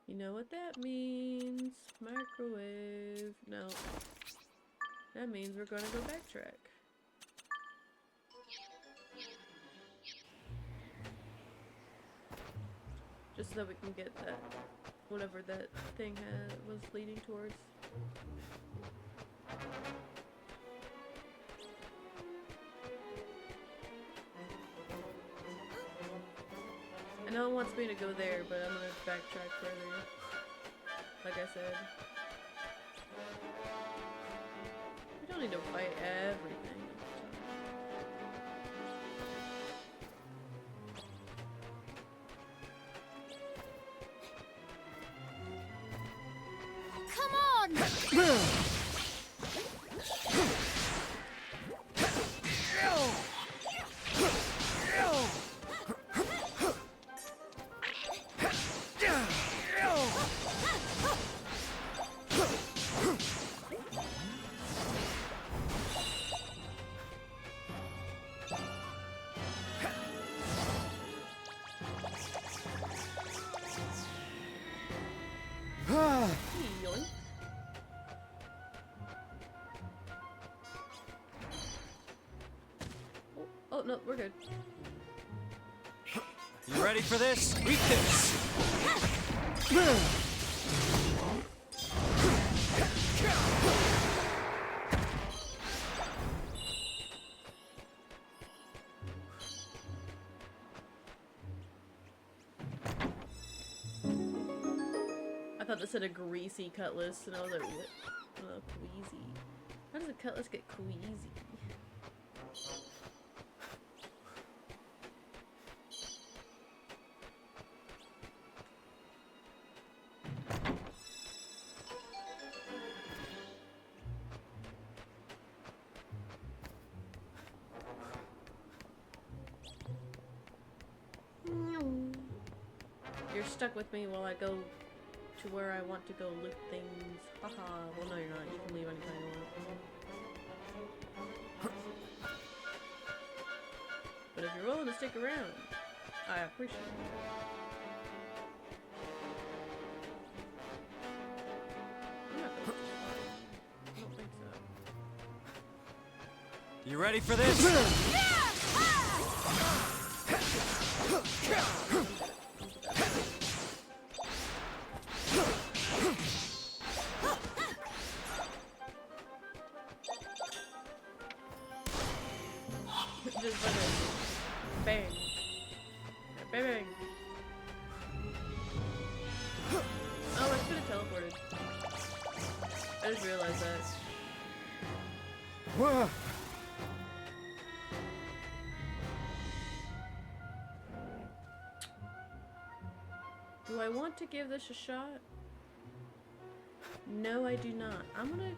You know what that means? Microwave. No. That means we're gonna go backtrack. Just so that we can get that, whatever that thing was leading towards. I know it wants me to go there, but I'm gonna backtrack further. Like I said. We don't need to fight everything. no, we're good. You ready for this? Eat this! I thought this said a greasy cutlass, and I was like, what? Oh, queasy. How does a cutlass get queasy? You're stuck with me while I go to where I want to go loot things. Haha. Well, no, you're not. You can leave anytime you want. But if you're willing to stick around, I appreciate it. I'm not gonna I don't think so. You ready for this? Just like a bang. Bang bang. Oh, I could have teleported. I just realized that. Do I want to give this a shot? No, I do not. I'm gonna,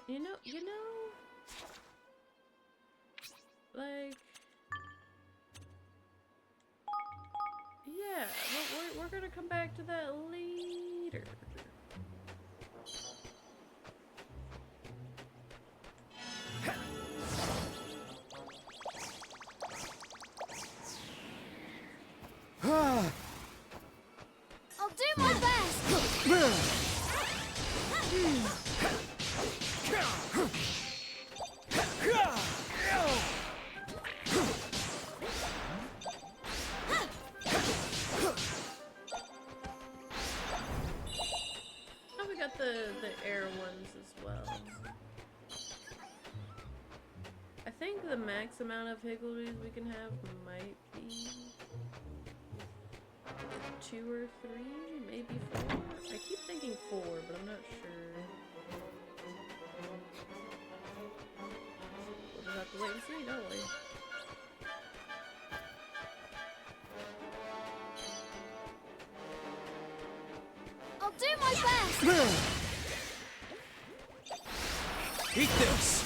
you know, like, yeah, we're gonna come back to that later. I'll do my best! Oh, we got the air ones as well. I think the max amount of higgledies we can have might be 2 or 3, maybe 4. I keep thinking 4, but I'm not sure. We'll just have to wait and see, don't we? I'll do my best! Eat this!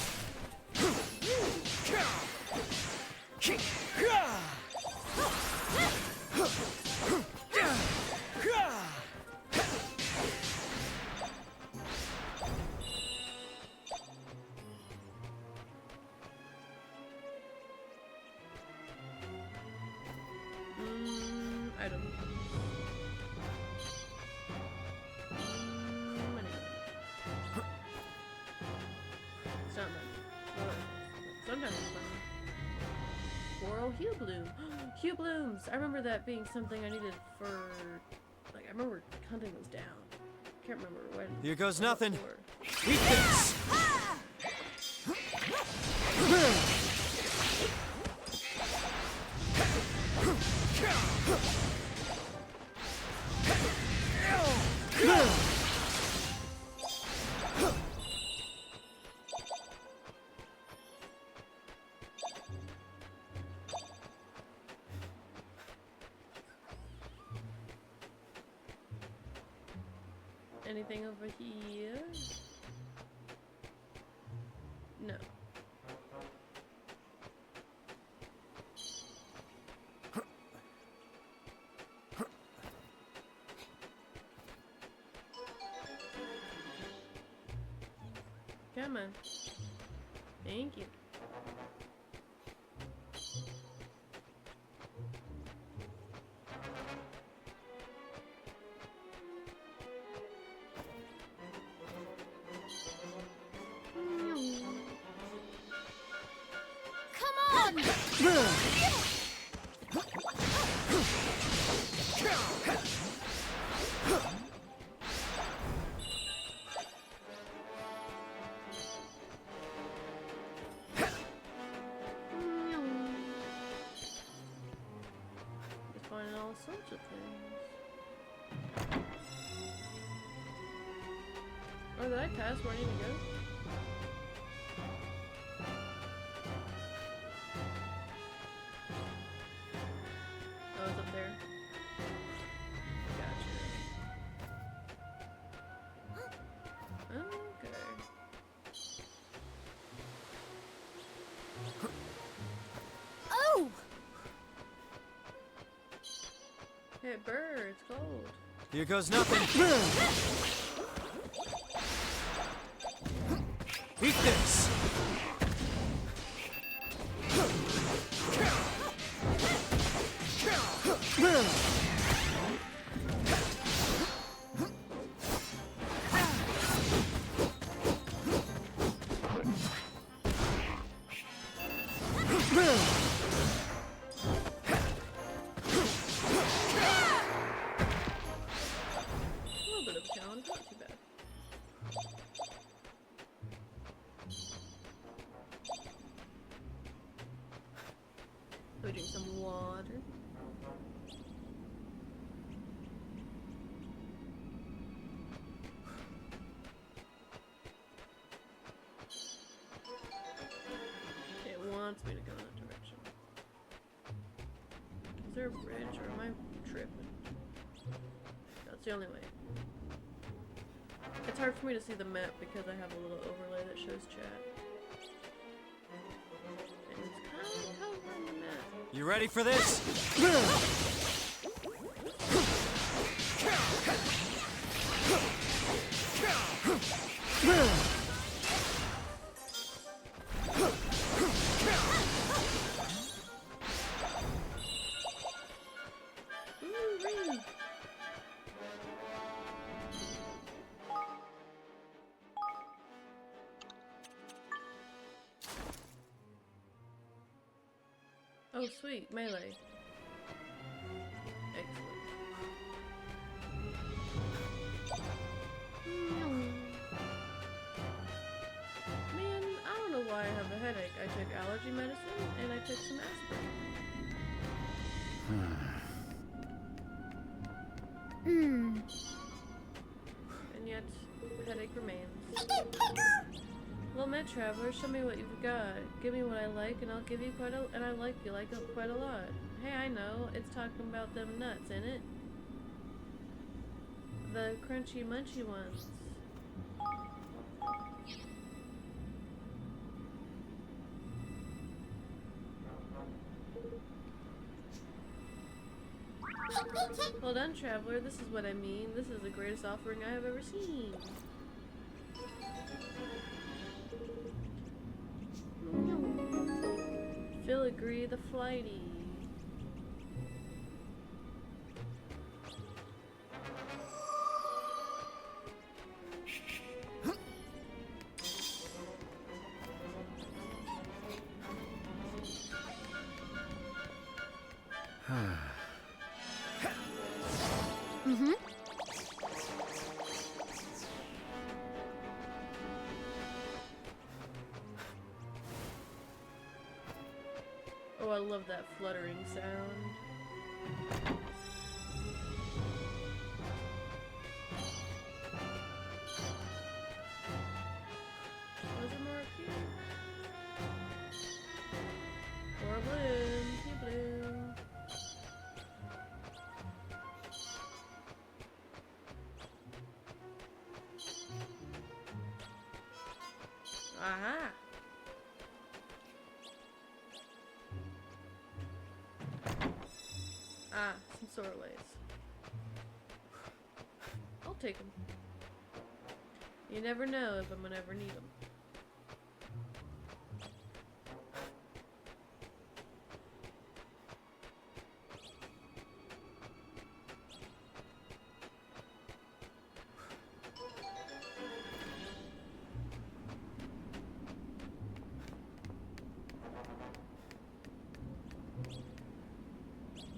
Item. Money. It's not money. Well, sometimes it's money. Coral Hue Bloom. Hue Blooms! I remember that being something I needed for... Like, I remember hunting those down. Can't remember when. Here goes nothing. For. Eat this! Anything over here? No. Come on. Thank you. Come on! Finding all sorts of things. Oh, did I pass where I need to go? Oh, it's up there. Gotcha. Okay. Oh! Hey, bird, it's cold. Here goes nothing. Eat this. A little bit of a challenge, not too bad. Let me drink some water. It wants me to go in that direction. Is there a bridge or am I tripping? That's the only way. It's hard for me to see the map because I have a little overlay that shows chat. And it's kind of covering the map. You ready for this? Ooh-wee. Oh, sweet, melee. Excellent. Man, I don't know why I have a headache. I took allergy medicine and I took some aspirin. And yet, headache remains. Little Met Traveler, show me what you've got. Give me what I like, and I'll give you quite a. And I like you like it quite a lot. Hey, I know. It's talking about them nuts, ain't it? The crunchy munchy ones. Well done, Traveler. This is what I mean. This is the greatest offering I have ever seen. Filigree the Flighty. Oh, I love that fluttering sound. Was there more up here? Or a bloom, he bloom. Aha! Ah, some sorlays. I'll take them. You never know if I'm gonna ever need them.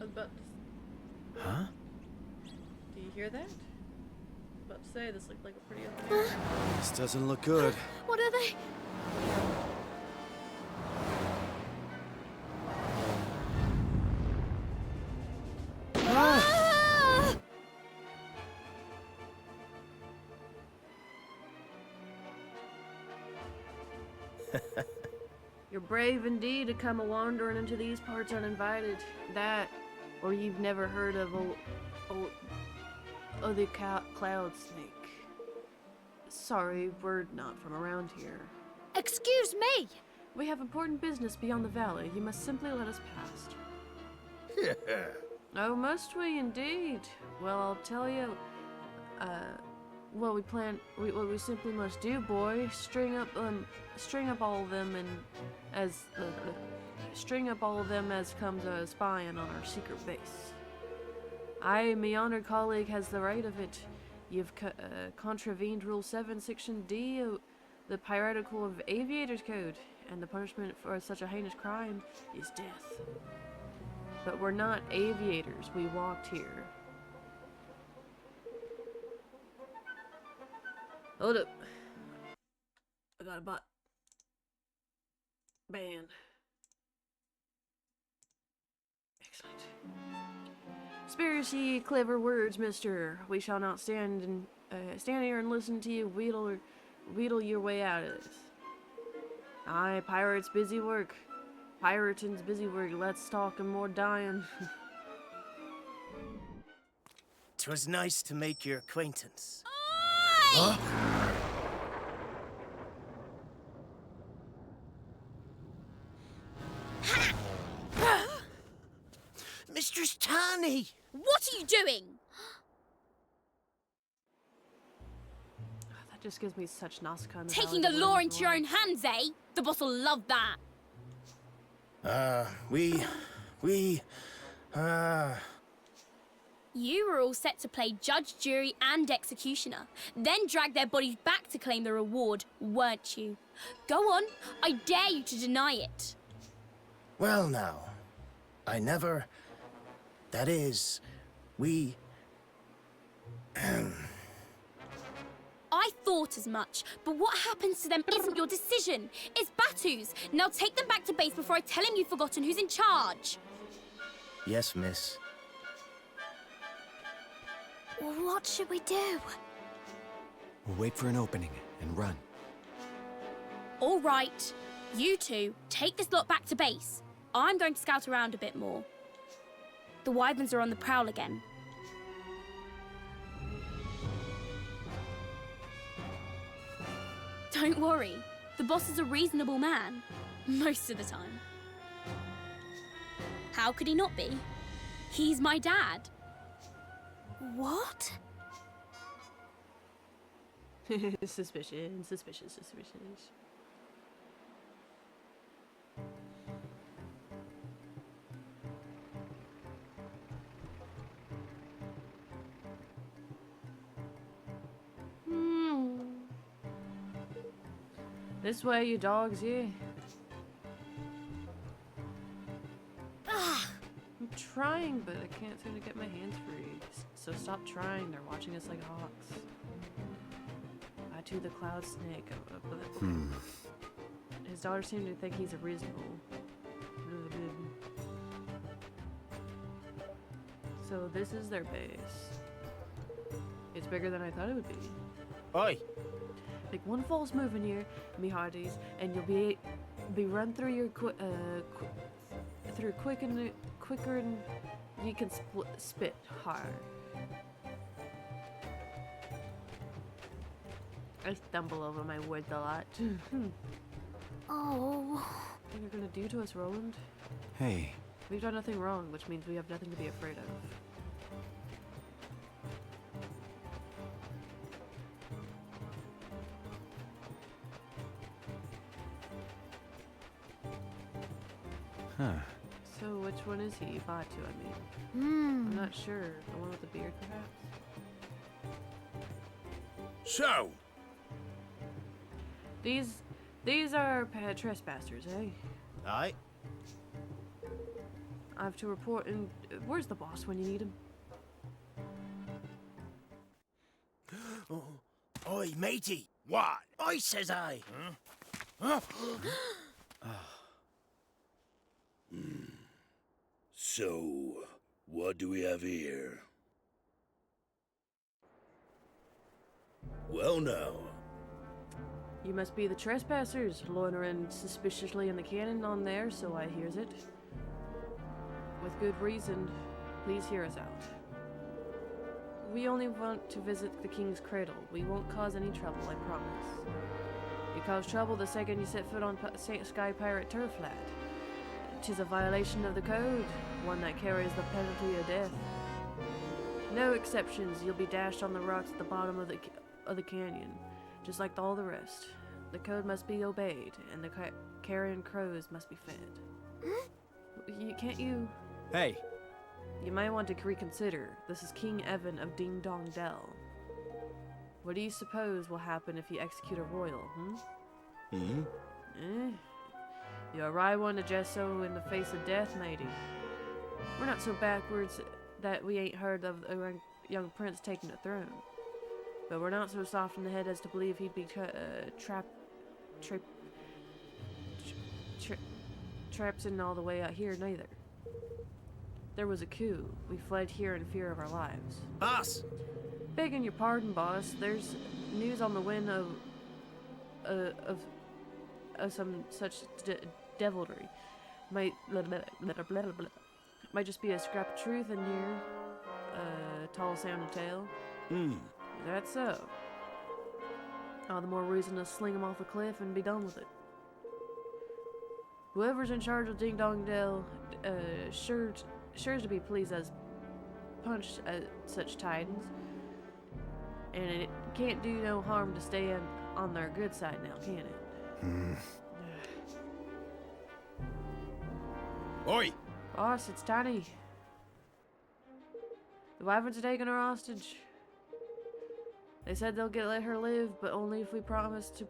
I was about to... Huh? Do you hear that? I was about to say, this looked like a pretty open area. This doesn't look good. What are they? Ah! You're brave indeed to come a-wandering into these parts uninvited. That, or you've never heard of the cloud snake. Sorry, we're not from around here. Excuse me! We have important business beyond the valley. You must simply let us past. Oh, must we indeed? Well, I'll tell you, what we simply must do, boy, string up all of them as comes spying on our secret base. My honored colleague has the right of it. You've contravened Rule 7, Section D, the Piratical of Aviators Code, and the punishment for such a heinous crime is death. But we're not aviators. We walked here. Hold up. I got a bot. Ban. Excellent. Spare ye clever words, mister. We shall not stand here and listen to you wheedle your way out of this. Aye, pirates busy work. Pirating's busy work. Let's talk and more dying. 'Twas nice to make your acquaintance. Oi! Mistress Tani! What are you doing? That just gives me such Nausicaa. Taking the law into your own hands, eh? The boss will love that. You were all set to play judge, jury, and executioner, then drag their bodies back to claim the reward, weren't you? Go on, I dare you to deny it. Well now, I never... That is, we... I thought as much, but what happens to them isn't your decision. It's Batu's. Now take them back to base before I tell him you've forgotten who's in charge. Yes, miss. What should we do? We'll wait for an opening and run. All right. You two, take this lot back to base. I'm going to scout around a bit more. The wyverns are on the prowl again. Don't worry. The boss is a reasonable man. Most of the time. How could he not be? He's my dad. What? Suspicious. This way, you dogs, yeah. I'm trying, but I can't seem to get my hands free. So stop trying. They're watching us like hawks. Batu the cloud snake. His daughter seemed to think he's a reasonable. So this is their base. It's bigger than I thought it would be. Oi! Like one false move in here, me hearties, and you'll be run through your quicker and you can spit hard. I stumble over my words a lot. Oh. What are you gonna do to us, Roland? Hey. We've done nothing wrong, which means we have nothing to be afraid of. Huh. So which one is he? Batu, I mean. I'm not sure. The one with the beard, perhaps? So, These are trespassers, eh? Aye. I have to report and where's the boss when you need him? Oi, matey! What? I says I! So, what do we have here? Well now. You must be the trespassers, loitering suspiciously in the canyon on there, so I hears it. With good reason, please hear us out. We only want to visit the king's cradle. We won't cause any trouble, I promise. You cause trouble the second you set foot on Sky Pirate Turflat. 'Tis a violation of the code, one that carries the penalty of death. No exceptions, you'll be dashed on the rocks at the bottom of the canyon, just like all the rest. The code must be obeyed, and the carrion crows must be fed. You... Hey, You might want to reconsider. This is King Evan of Ding Dong Dell. What do you suppose will happen if you execute a royal, You're a right one to jest so in the face of death, matey. We're not so backwards that we ain't heard of a young prince taking the throne. But we're not so soft in the head as to believe he'd be traipsing all the way out here, neither. There was a coup. We fled here in fear of our lives. Boss! Begging your pardon, boss. There's news on the wind of some such devilry. Might just be a scrap of truth and near a tall sounding tale. That's so. All the more reason to sling him off a cliff and be done with it. Whoever's in charge of Ding Dong Dell, sure to be pleased as punch at such tidings. And it can't do no harm to stay on their good side now, can it? Oi! Boss, it's Tiny. The wyverns are taking her hostage. They said they'll let her live, but only if we promise to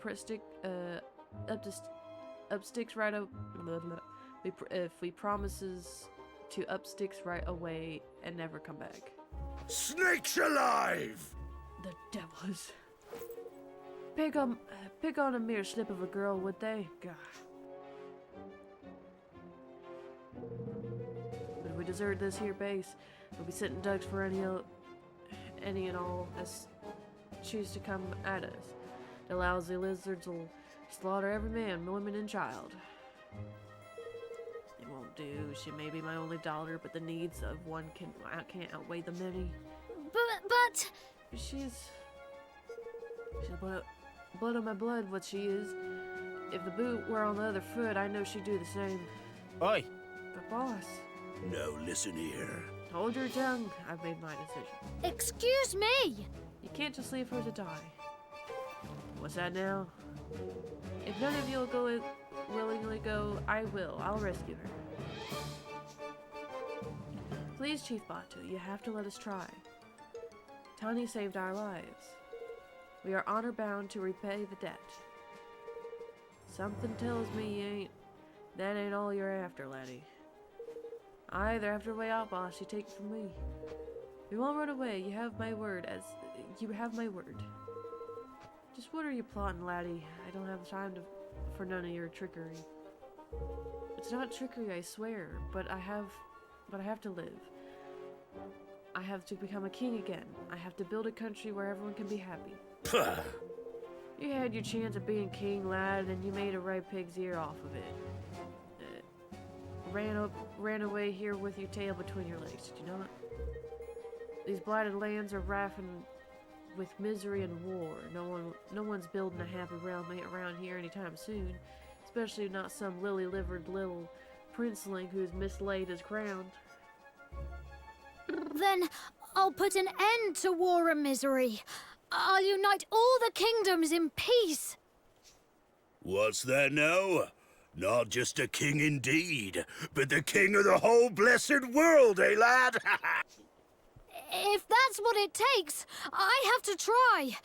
up sticks right up. If we promises to up sticks right away and never come back. Snakes alive! The devils. Pick on a mere slip of a girl, would they? God. But if we desert this here base, we'll be sitting ducks for any and all as choose to come at us. The lousy lizards will slaughter every man, woman, and child. It won't do. She may be my only daughter, but the needs of one can't outweigh the many. But... She's blood on my blood, what she is. If the boot were on the other foot, I know she'd do the same. Oi! But boss... Now listen here. Hold your tongue. I've made my decision. Excuse me! You can't just leave her to die. What's that now? If none of you'll willingly go, I will. I'll rescue her. Please, Chief Batu, you have to let us try. Tani saved our lives. We are honor-bound to repay the debt. Something tells me that ain't all you're after, laddie. Aye, they're after way out, boss. You take it from me. We won't run away. You have my word. Just what are you plotting, laddie? I don't have time for none of your trickery. It's not trickery, I swear. But I have to live. I have to become a king again. I have to build a country where everyone can be happy. You had your chance of being king, lad, and you made a right pig's ear off of it. Ran away here with your tail between your legs, did you not? These blighted lands are rife with misery and war. No one's building a happy realm around here anytime soon, especially not some lily-livered little princeling who's mislaid his crown. Then I'll put an end to war and misery. I'll unite all the kingdoms in peace. What's that now? Not just a king indeed, but the king of the whole blessed world, eh, lad? If that's what it takes, I have to try.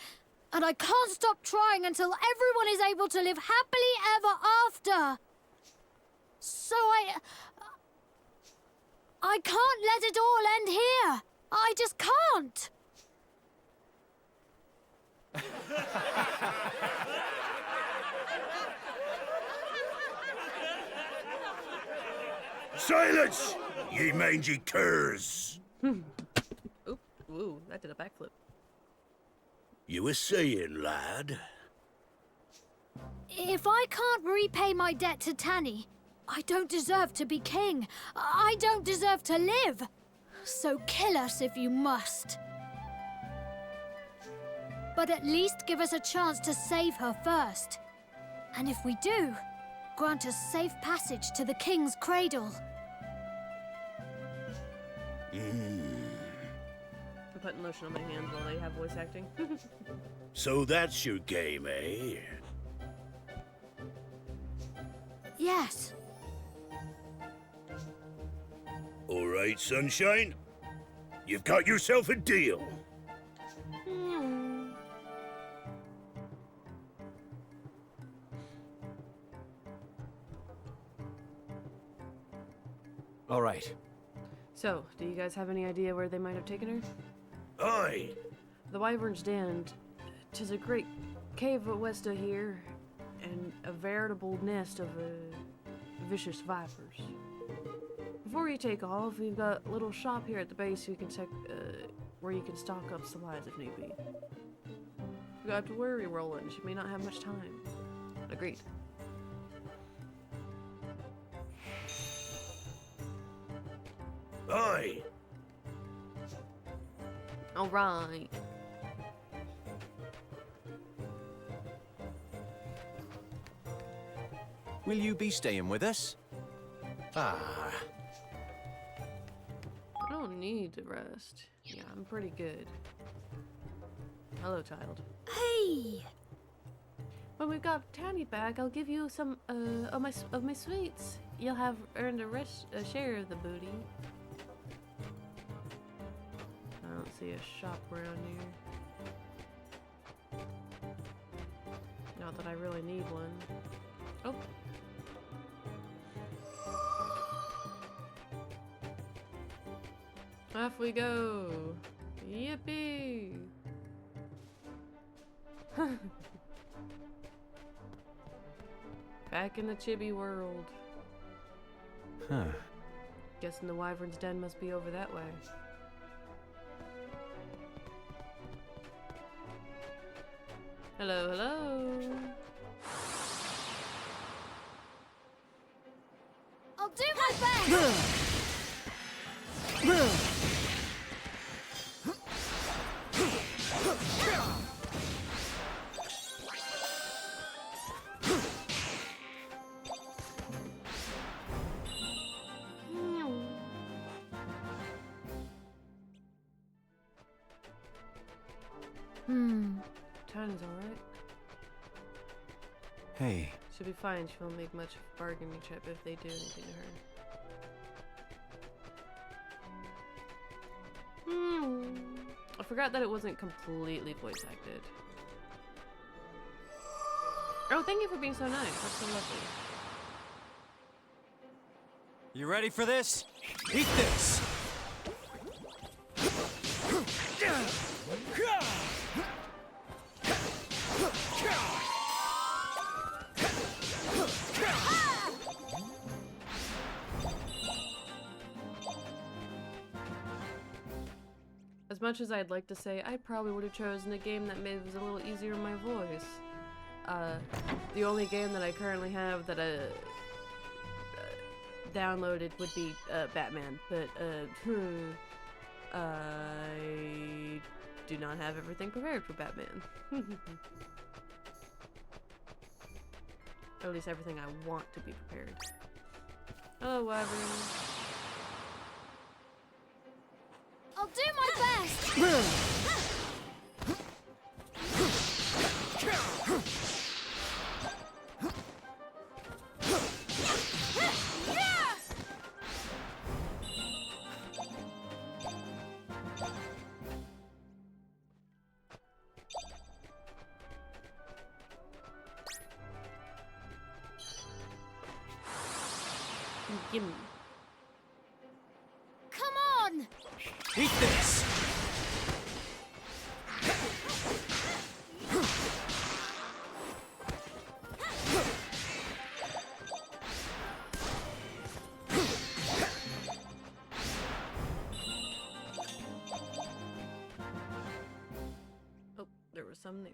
And I can't stop trying until everyone is able to live happily ever after. So I can't let it all end here. I just can't. Silence, ye mangy curs! Oop, ooh, that did a backflip. You were saying, lad? If I can't repay my debt to Tanny, I don't deserve to be king. I don't deserve to live. So kill us if you must. But at least give us a chance to save her first. And if we do, grant us safe passage to the king's cradle. I'm putting lotion on my hands while they have voice acting. So that's your game, eh? Yes. All right, Sunshine. You've got yourself a deal. All right. So, do you guys have any idea where they might have taken her? Aye. The Wyvern's Den, 'tis a great cave west of here, and a veritable nest of vicious vipers. Before you take off, we've got a little shop here at the base you can where you can stock up supplies if need be. You got to worry, Roland. She may not have much time. Agreed. Aye. All right. Will you be staying with us? Ah. I don't need to rest. Yeah, I'm pretty good. Hello, child. Hey! When we've got Tanny back, I'll give you some of my sweets. You'll have earned a share of the booty. I don't see a shop around here. Not that I really need one. Oh. Off we go. Yippee! Back in the chibi world. Huh. Guessing the Wyvern's Den must be over that way. Hello, hello. I'll do my best! Tana's alright. Hey. She'll be fine. She won't make much of a bargaining chip if they do anything to her. I forgot that it wasn't completely voice acted. Oh, thank you for being so nice. That's so lovely. You ready for this? Eat this! As much as I'd like to say, I probably would have chosen a game that maybe was a little easier on my voice. The only game that I currently have that downloaded would be Batman, but I do not have everything prepared for Batman. Or at least everything I want to be prepared. Hello, Wyvern. I'll do my best! Eat this! Oh, there was some there.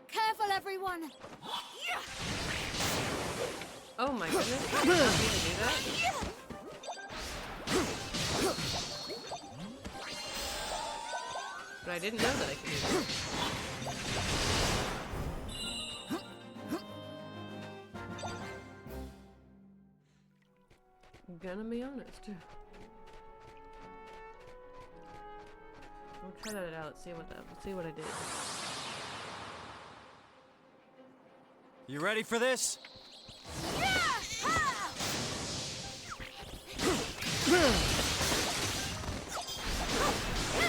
Careful, everyone! Oh my goodness. I did not mean to do that. But I didn't know that I could do that. I'm gonna be honest. I'll try that out, see what I did. You ready for this?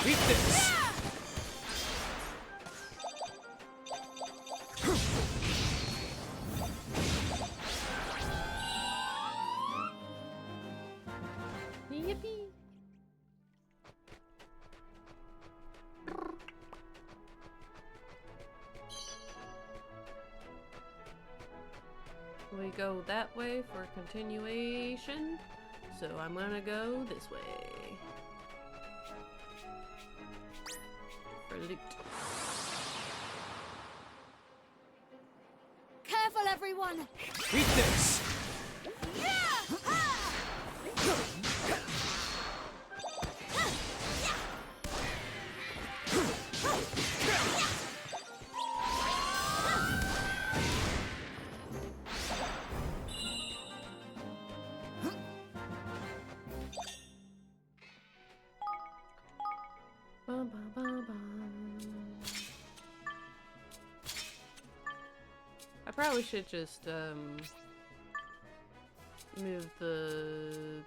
Eat this! Yippee! We go that way for continuation, so I'm gonna go this way. For loot. Careful, everyone! Eat this! Bum, bum, bum, bum. I probably should just move the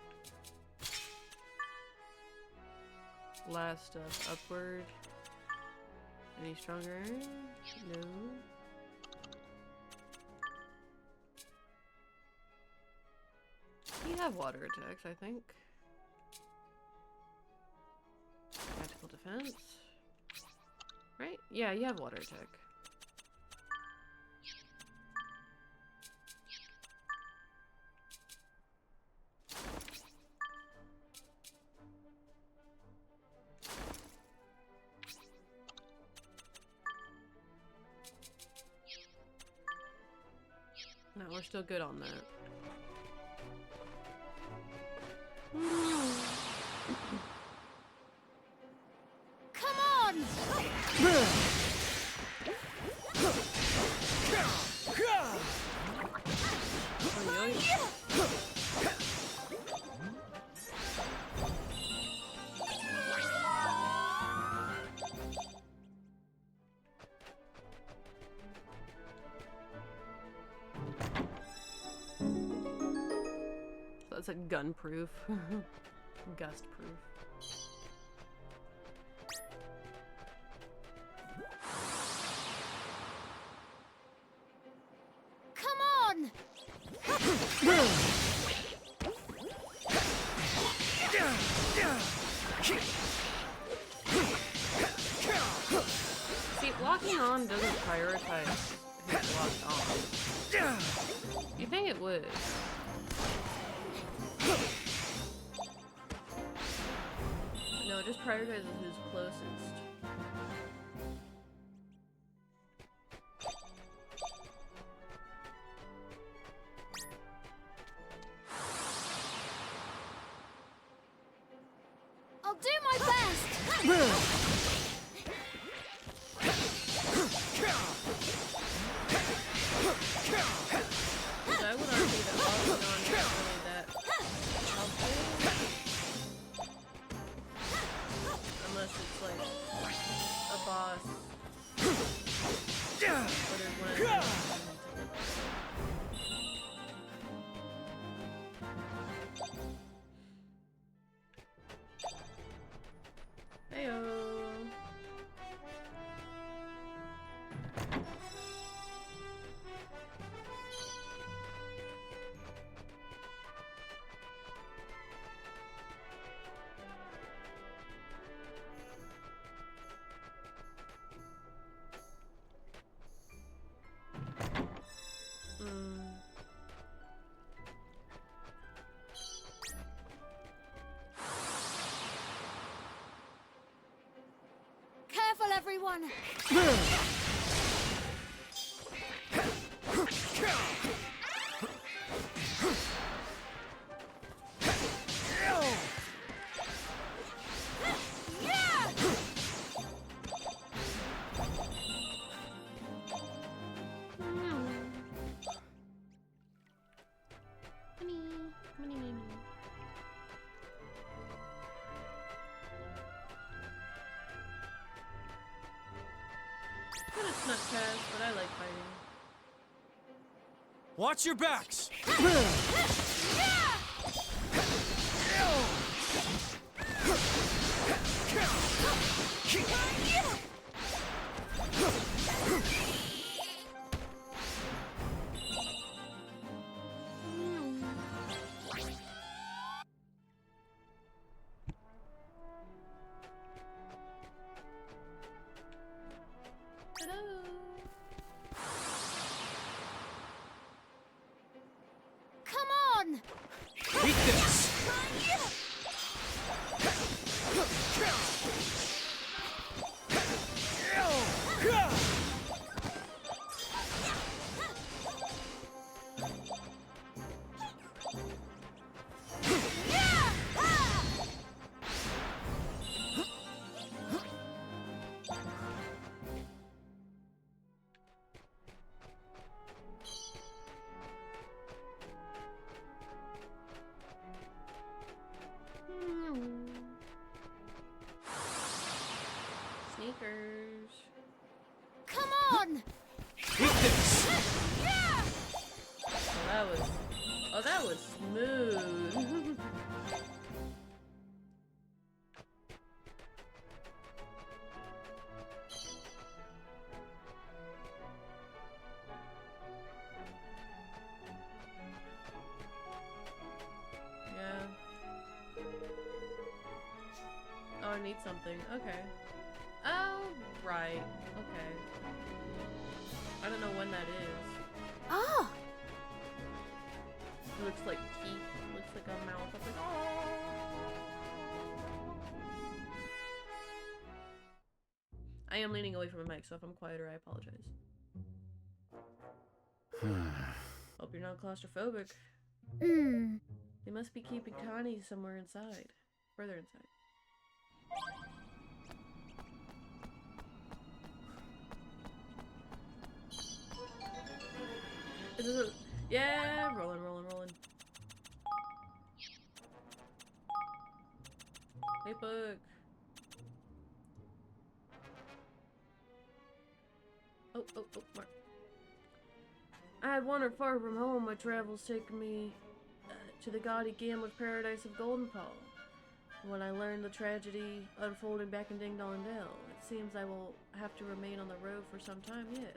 last stuff upward. Any stronger? No. You have water attacks, I think. Tactical defense. Right? Yeah, you have water attack. No, we're still good on that. Come on! That's a gun proof. Gust proof. Come on! See, locking on doesn't prioritize who's locked on. You think it would? No, it just prioritizes who's closest. I'll do my best! So I would argue that locking on isn't really that helpful. Unless it's like a boss. Or there's one of them. everyone! But it's not cast, but I like fighting. Watch your backs! Hello. Come on! Eat this! Sneakers. Come on! Eat this! Oh, that was smooth. Yeah. Oh, I need something. Okay. Oh, right. Okay. I don't know when that is. Ah! It looks like teeth. It looks like a mouth. I'm like, oh. I am leaning away from my mic, so if I'm quieter, I apologize. Hope you're not claustrophobic. They must be keeping Connie somewhere inside. Further inside. This is a, yeah, rolling. Hey, book. Oh, Mark. I had wandered far from home. My travels taken me to the gaudy gambler's paradise of Goldenpaw. When I learned the tragedy unfolding back in Ding Dong Dell, it seems I will have to remain on the road for some time yet.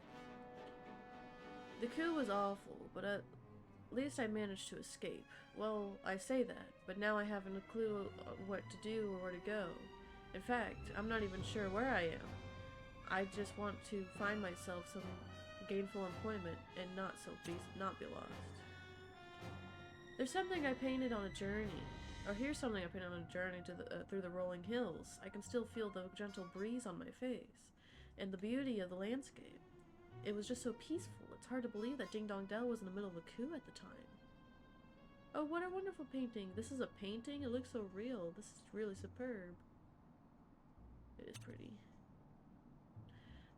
The coup was awful, but at least I managed to escape. Well, I say that, but now I haven't a clue what to do or where to go. In fact, I'm not even sure where I am. I just want to find myself some gainful employment and not be lost. There's something I painted on a journey, or here's something I painted on a journey to through the rolling hills. I can still feel the gentle breeze on my face, and the beauty of the landscape. It was just so peaceful. It's hard to believe that Ding Dong Dell was in the middle of a coup at the time. Oh, what a wonderful painting. This is a painting? It looks so real. This is really superb. It is pretty.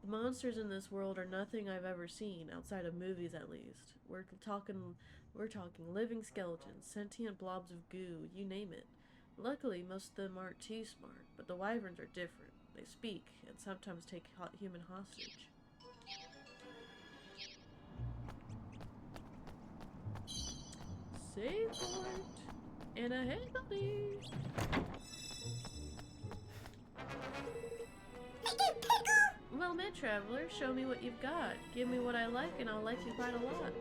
The monsters in this world are nothing I've ever seen, outside of movies at least. We're talking living skeletons, sentient blobs of goo, you name it. Luckily, most of them aren't too smart, but the wyverns are different. They speak, and sometimes take human hostage. Save point! And a hey buddy! Well met, traveler, show me what you've got. Give me what I like and I'll like you quite a lot.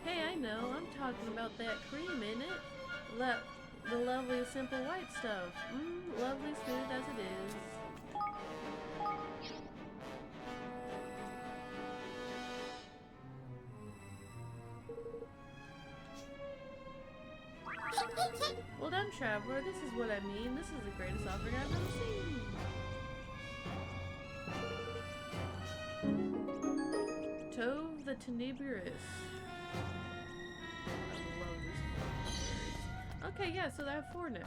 Hey, I know, I'm talking about that cream, ain't it? The lovely, simple white stuff. Lovely smooth as it is. Well done, traveler. This is what I mean. This is the greatest offering I've ever seen. tenebrous. I love these words. Okay, yeah, so I have 4 now.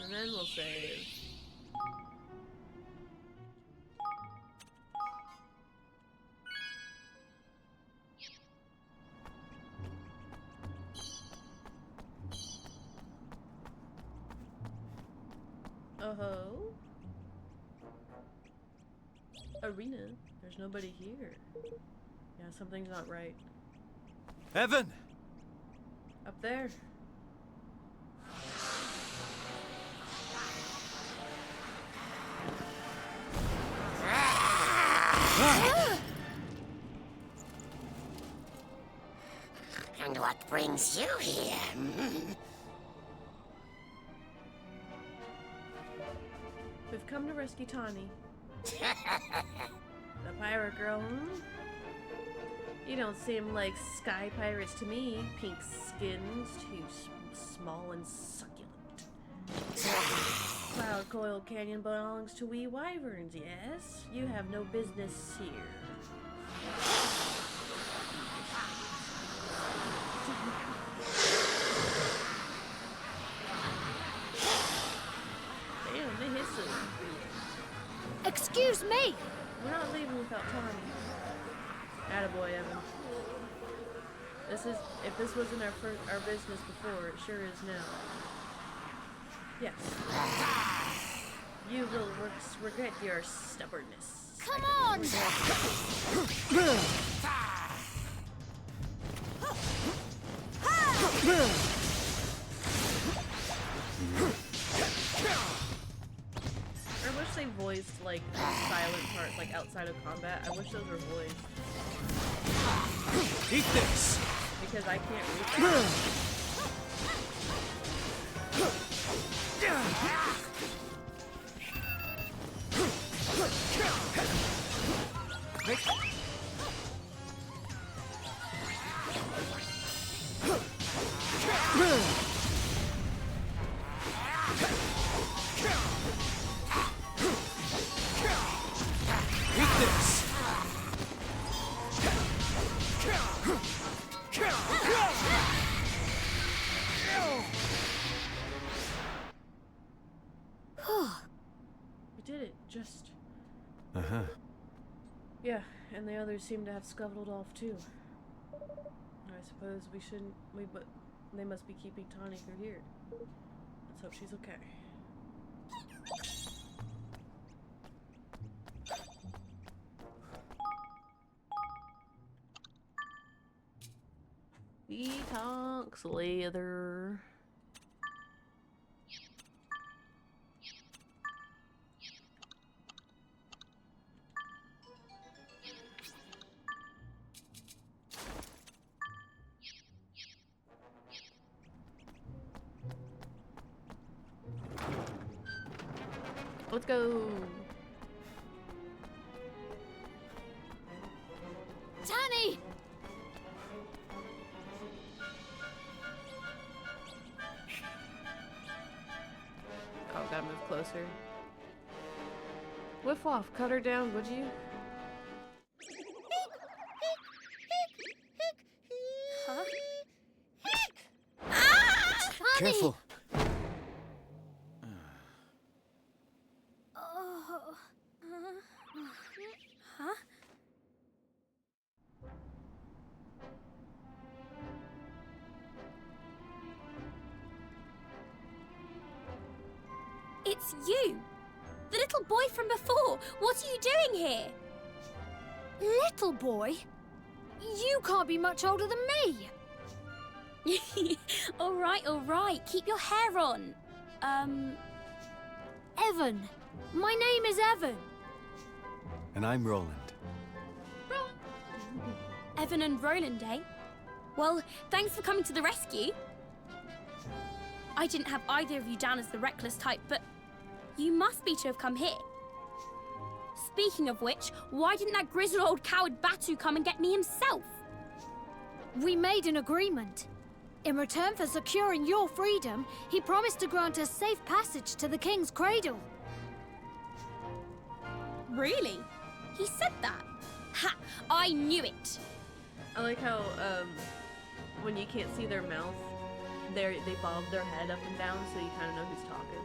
And then we'll save. Oh-ho. Arena. There's nobody here. Yeah, something's not right. Evan! Up there. And what brings you here? We've come to rescue Tani. The pirate girl, You don't seem like sky pirates to me. Pink skins, too small and succulent. Cloud Coil Canyon belongs to we wyverns, yes? You have no business here. Damn, they hit some. Excuse me! We're not leaving without Tani. Attaboy, Evan. If this wasn't our business before, it sure is now. Yes. You will regret your stubbornness. Come on! I wish they voiced like silent parts, like outside of combat. I wish those were voiced. Eat this! Because I can't read that. Eat this! We did it, just... Uh-huh. Yeah, and the others seem to have scuttled off too. I suppose we shouldn't... but they must be keeping Tani through here. Let's hope she's okay. Detox leather. Let's go. Tani! Oh, gotta move closer. Whiff off, cut her down, would you? Huh? Ah! Tani! Careful! Oh. Huh? It's you! The little boy from before! What are you doing here? Little boy? You can't be much older than me! Alright. Keep your hair on. Evan. My name is Evan. And I'm Roland. Evan and Roland, eh? Well, thanks for coming to the rescue. I didn't have either of you down as the reckless type, but you must be to have come here. Speaking of which, why didn't that grizzled old coward Batu come and get me himself? We made an agreement. In return for securing your freedom, he promised to grant us safe passage to the King's cradle. Really? He said that? Ha! I knew it! I like how, when you can't see their mouth, they bob their head up and down so you kind of know who's talking.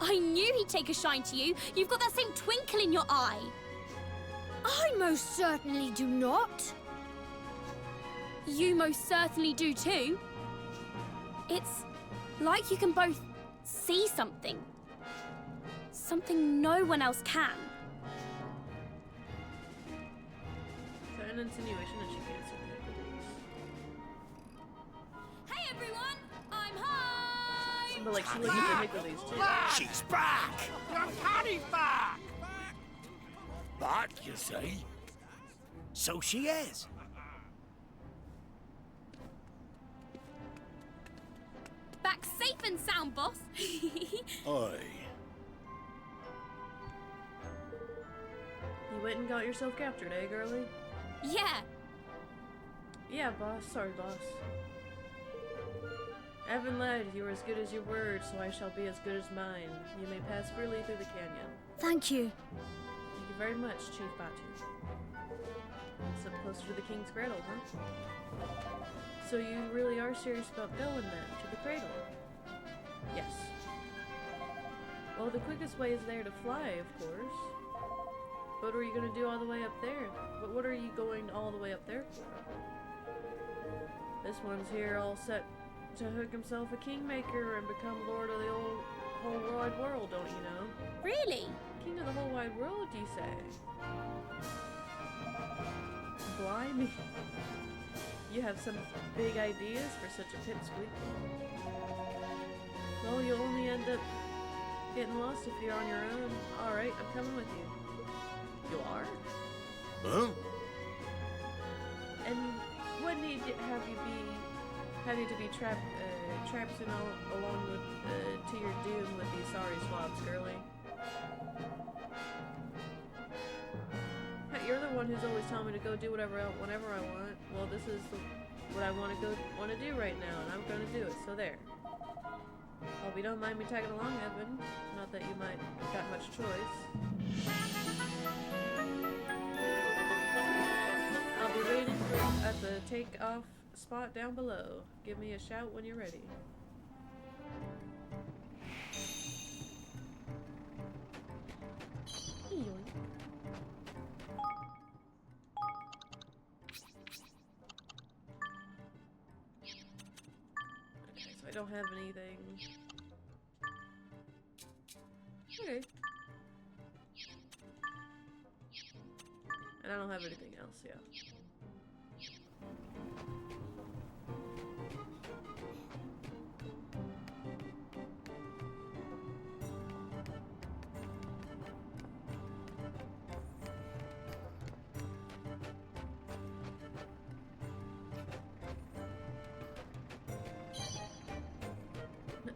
I knew he'd take a shine to you. You've got that same twinkle in your eye. I most certainly do not. You most certainly do too. It's like you can both see something. Something no one else can. So an insinuation that she can't see the Hey everyone, I'm home! But like she looks at the Hickories too. She's back! Your Connie's back! Back, you say? So she is. Back safe and sound, boss. Aye. You went and got yourself captured, eh, girlie? Yeah. Yeah, boss. Sorry, boss. Evan lad, you are as good as your word, so I shall be as good as mine. You may pass freely through the canyon. Thank you. Thank you very much, Chief Batu. So closer to the King's Cradle, huh? So you really are serious about going then, to the cradle? Yes. Well, the quickest way is there to fly, of course. But what are you going to do all the way up there? But what are you going all the way up there for? This one's here all set to hook himself a kingmaker and become lord of the whole wide world, don't you know? Really? King of the whole wide world, do you say? Blimey. You have some big ideas for such a pipsqueak. Well, you'll only end up getting lost if you're on your own. Alright, I'm coming with you. You are? Huh? And what need to have you to be trapped along with to your doom with these sorry swabs, girlie? Hey, you're the one who's always telling me to go do whenever I want. Well, this is what I want to do right now, and I'm going to do it. So there. Hope you don't mind me tagging along, Evan. Not that you might got much choice. I'll be waiting for you at the take-off spot down below. Give me a shout when you're ready. Yoink. Okay, so I don't have anything. Okay. And I don't have anything else, yeah.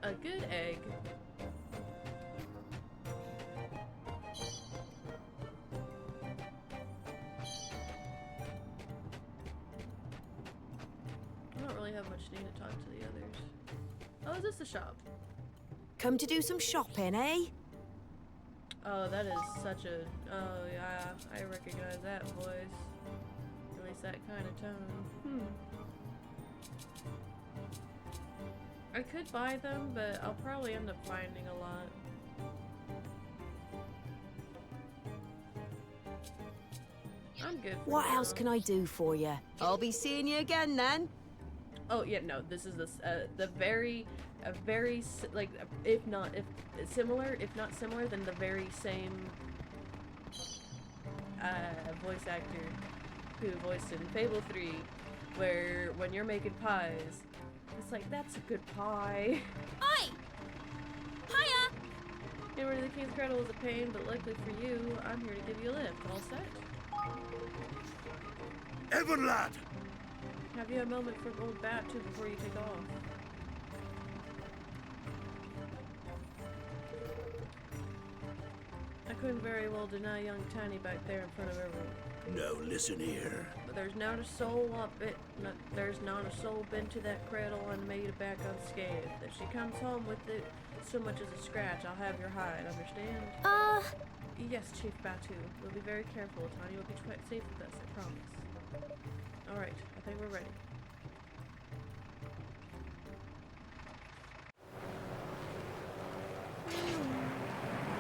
A good egg. I don't really have much need to talk to the others. Oh, is this the shop? Come to do some shopping, eh? Oh, that is such a... Oh, yeah, I recognize that voice. At least that kind of tone. I could buy them, but I'll probably end up finding a lot. I'm good for What now. else can I do for you? I'll be seeing you again then. Oh yeah, no. This is like if not similar than the very same voice actor who voiced in Fable 3, where when you're making pies, it's like that's a good pie. Oi! Hiya! Getting rid of the King's Cradle is a pain, but luckily for you, I'm here to give you a lift. All set? Evan lad! Have you a moment for old Batu before you take off? I couldn't very well deny young Tiny back there in front of everyone. No, listen here. But there's not a soul there's not a soul been to that cradle and made it back unscathed. If she comes home with it so much as a scratch, I'll have your hide, understand? Yes, Chief Batu. We'll be very careful. Tanya will be safe with us, I promise. Alright, I think we're ready.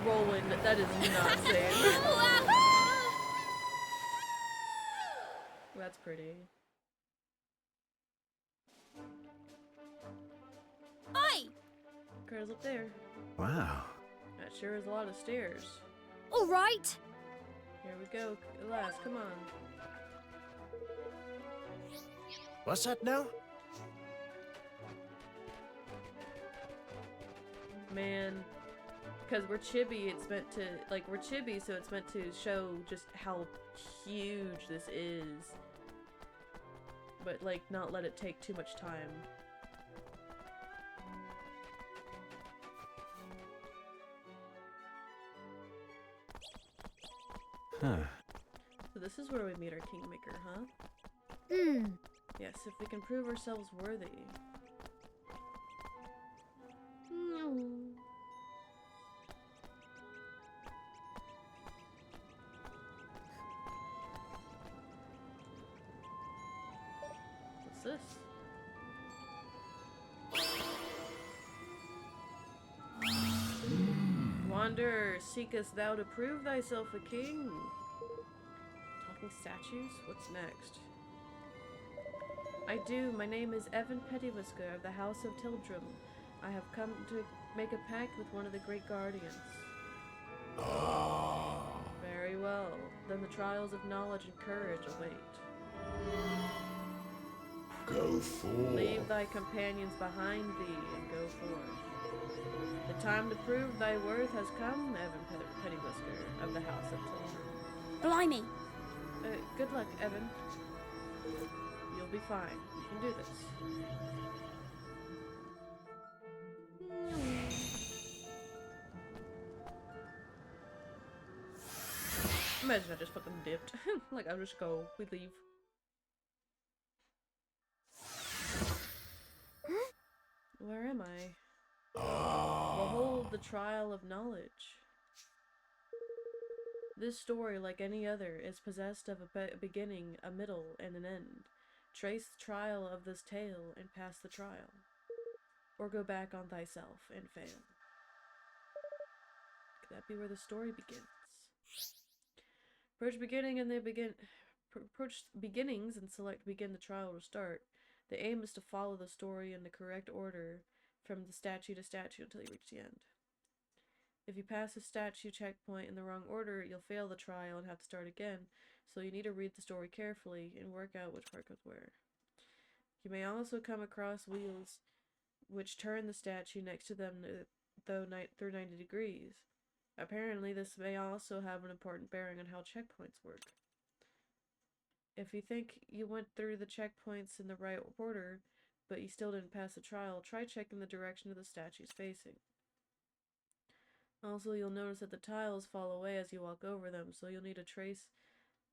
Roland, that is not safe. That's pretty. Oi! Cars up there. Wow. That sure is a lot of stairs. All right. Here we go, Alas, come on. What's that now? Man, because we're chibi, it's meant to, like, we're chibi, so it's meant to show just how huge this is. But, like, not let it take too much time. Huh. So this is where we meet our Kingmaker, huh? Hmm. Yes, if we can prove ourselves worthy. What's this? Wanderer, seekest thou to prove thyself a king? Talking statues? What's next? I do. My name is Evan Pettywhisker of the House of Tildrum. I have come to make a pact with one of the great guardians. Very well. Then the trials of knowledge and courage await. Go forth. Leave thy companions behind thee and go forth. The time to prove thy worth has come, Evan Pettywhisker of the House of Tildrum. Blimey. Good luck, Evan. You'll be fine. You can do this. Imagine I just fucking dipped. Like, I'll just go. We leave. Where am I? Behold the trial of knowledge. This story, like any other, is possessed of a beginning, a middle, and an end. Trace the trial of this tale and pass the trial. Or go back on thyself and fail. Could that be where the story begins? Approach beginnings and select begin the trial to start. The aim is to follow the story in the correct order from the statue to statue until you reach the end. If you pass a statue checkpoint in the wrong order, you'll fail the trial and have to start again, so you need to read the story carefully and work out which part goes where. You may also come across wheels which turn the statue next to them through 90 degrees. Apparently, this may also have an important bearing on how checkpoints work. If you think you went through the checkpoints in the right order, but you still didn't pass the trial, try checking the direction of the statue's facing. Also, you'll notice that the tiles fall away as you walk over them, so you'll need to trace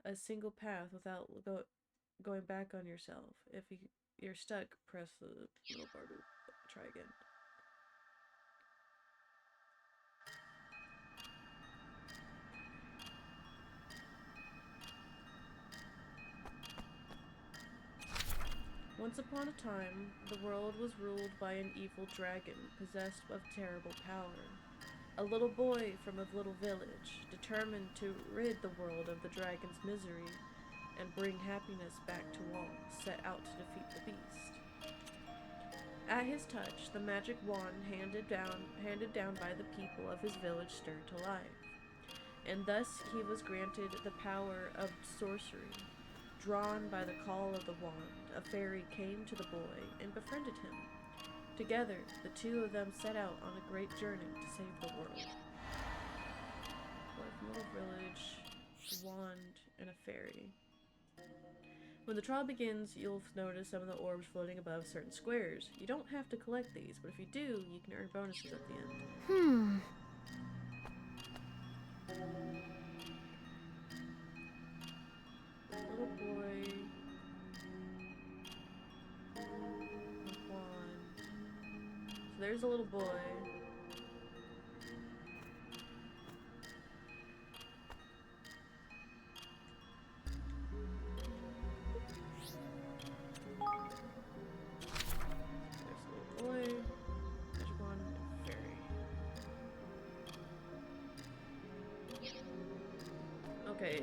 a single path without going back on yourself. If you're stuck, press the middle bar to try again. Once upon a time, the world was ruled by an evil dragon possessed of terrible power. A little boy from a little village, determined to rid the world of the dragon's misery and bring happiness back to all, set out to defeat the beast. At his touch, the magic wand handed down by the people of his village stirred to life, and thus he was granted the power of sorcery. Drawn by the call of the wand, a fairy came to the boy and befriended him. Together, the two of them set out on a great journey to save the world. Boy from little village, wand, and a fairy. When the trial begins, you'll notice some of the orbs floating above certain squares. You don't have to collect these, but if you do, you can earn bonuses at the end. Little boy. Wand. So there's a little boy.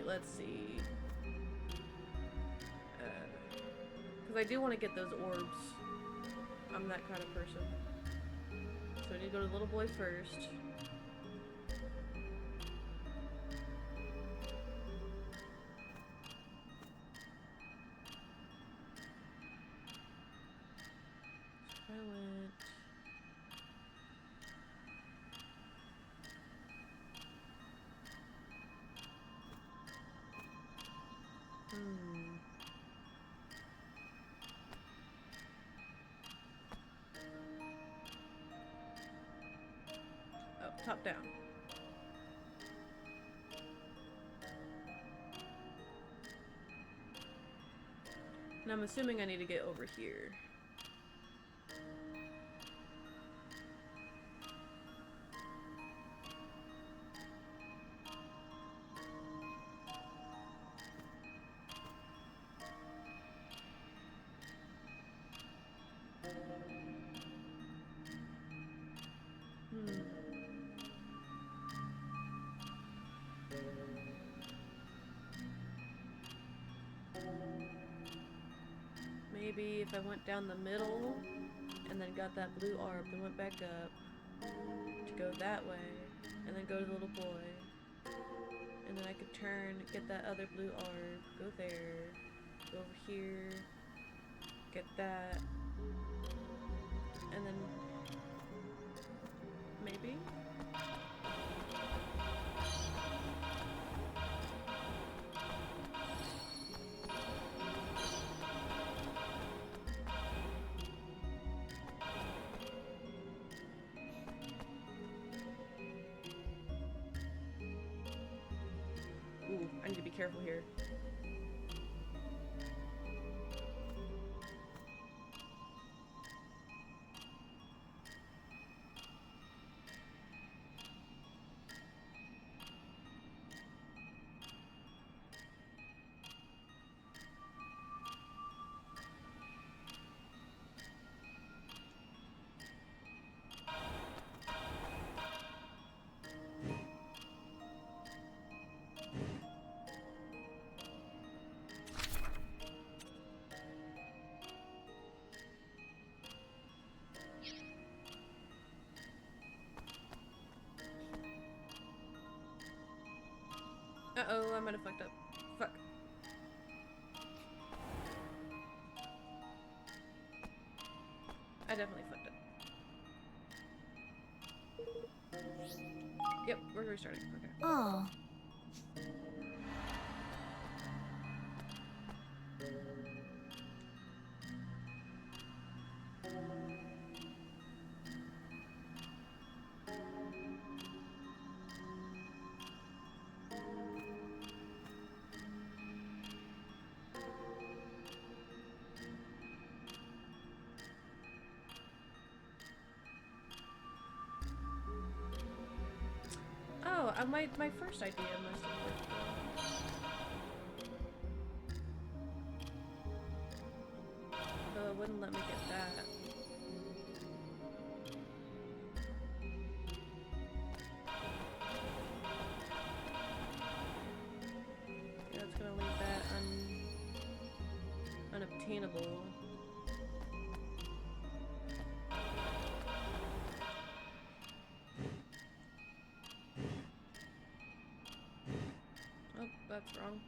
let's see. Because I do want to get those orbs. I'm that kind of person. So I need to go to the little boy first. So I went... Oh, top down. And I'm assuming I need to get over here. Maybe if I went down the middle and then got that blue orb, then went back up to go that way, and then go to the little boy, and then I could turn, get that other blue orb, go there, go over here, get that, and then maybe? Ooh, I need to be careful here. Uh-oh, I might have fucked up. Fuck. I definitely fucked up. Yep, we're restarting. Okay. Oh. Oh, my first idea must have worked. Oh, it wouldn't let me get that. Yeah, it's gonna leave that unobtainable. Oh, that's wrong.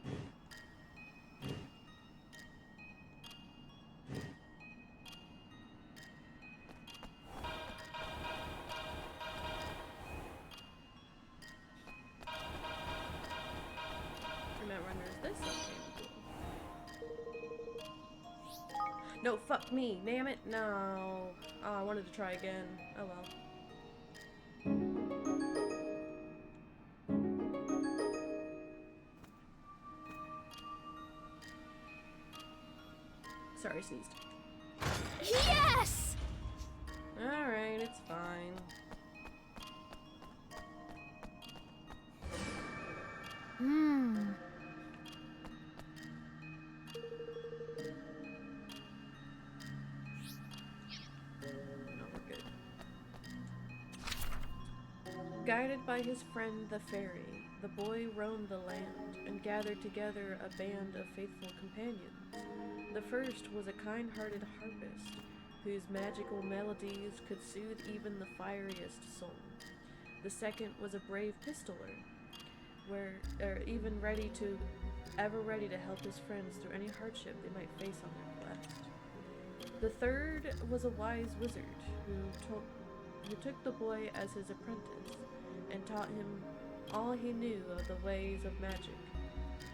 And that renders this unobtainable. No, fuck me. Damn it. No. Oh, I wanted to try again. Oh well. Sorry, sneezed. Yes! Alright, it's fine. No, we're good. Guided by his friend the fairy, the boy roamed the land and gathered together a band of faithful companions. The first was a kind-hearted harpist, whose magical melodies could soothe even the fieriest soul. The second was a brave pistoler, ever ready to help his friends through any hardship they might face on their quest. The third was a wise wizard who took the boy as his apprentice and taught him all he knew of the ways of magic.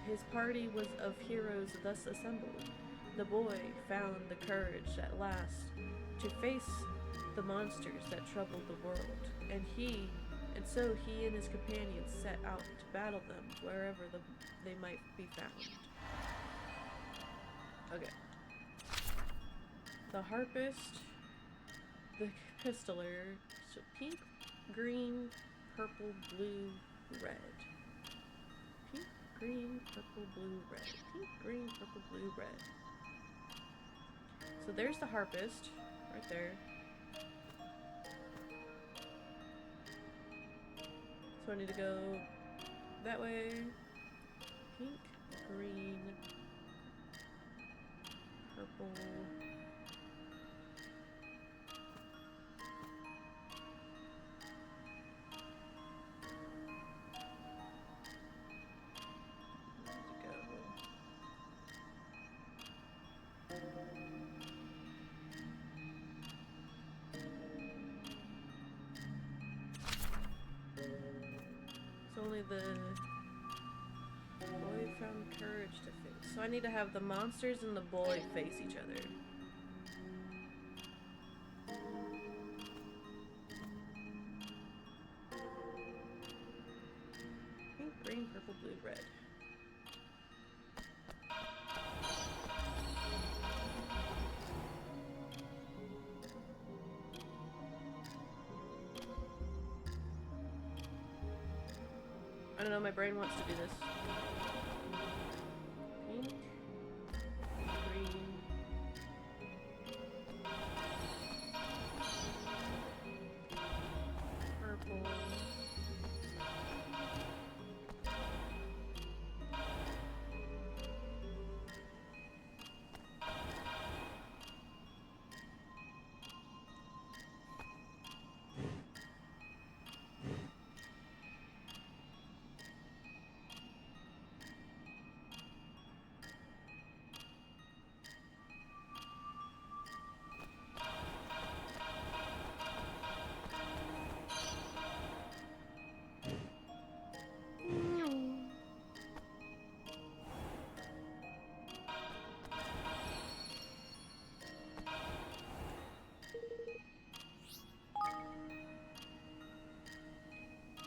His party was of heroes thus assembled. The boy found the courage at last to face the monsters that troubled the world, and so he and his companions set out to battle them wherever they might be found. Okay. The harpist, the pistoler, so pink, green, purple, blue, red. Pink, green, purple, blue, red. Pink, green, purple, blue, red. So there's the harpist, right there. So I need to go that way. Pink, green, purple. Only the boy found courage to face. So I need to have the monsters and the boy face each other. Pink, green, purple, blue, red. I don't know, my brain wants to do this. Pink, green, purple,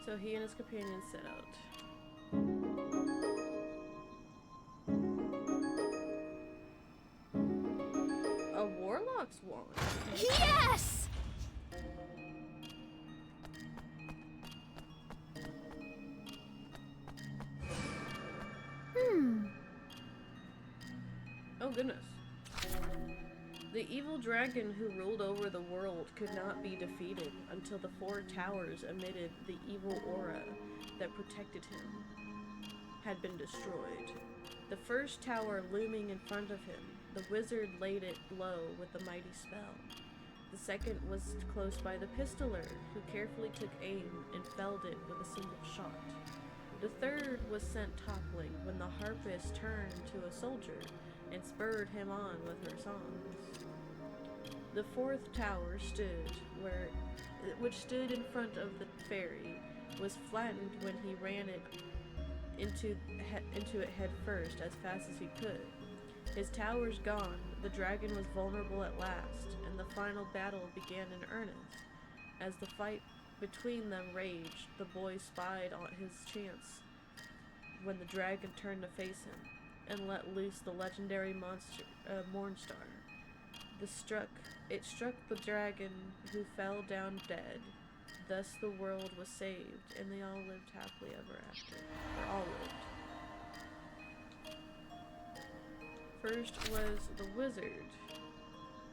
so he and his companions set out. A warlock's wand. Yes! Oh goodness. The evil dragon who ruled over the world could not be defeated until the 4 towers emitted the evil aura that protected him had been destroyed. The first tower looming in front of him, the wizard laid it low with a mighty spell. The second was close by the pistoler, who carefully took aim and felled it with a single shot. The third was sent toppling when the harpist turned to a soldier and spurred him on with her songs. The 4th tower which stood in front of the ferry, was flattened when he ran it into it head first as fast as he could. His towers gone, the dragon was vulnerable at last, and the final battle began in earnest. As the fight between them raged, the boy spied on his chance when the dragon turned to face him and let loose the legendary monster, Mornstar. It struck the dragon, who fell down dead. Thus the world was saved, and they all lived happily ever after. Or all lived. First was the wizard,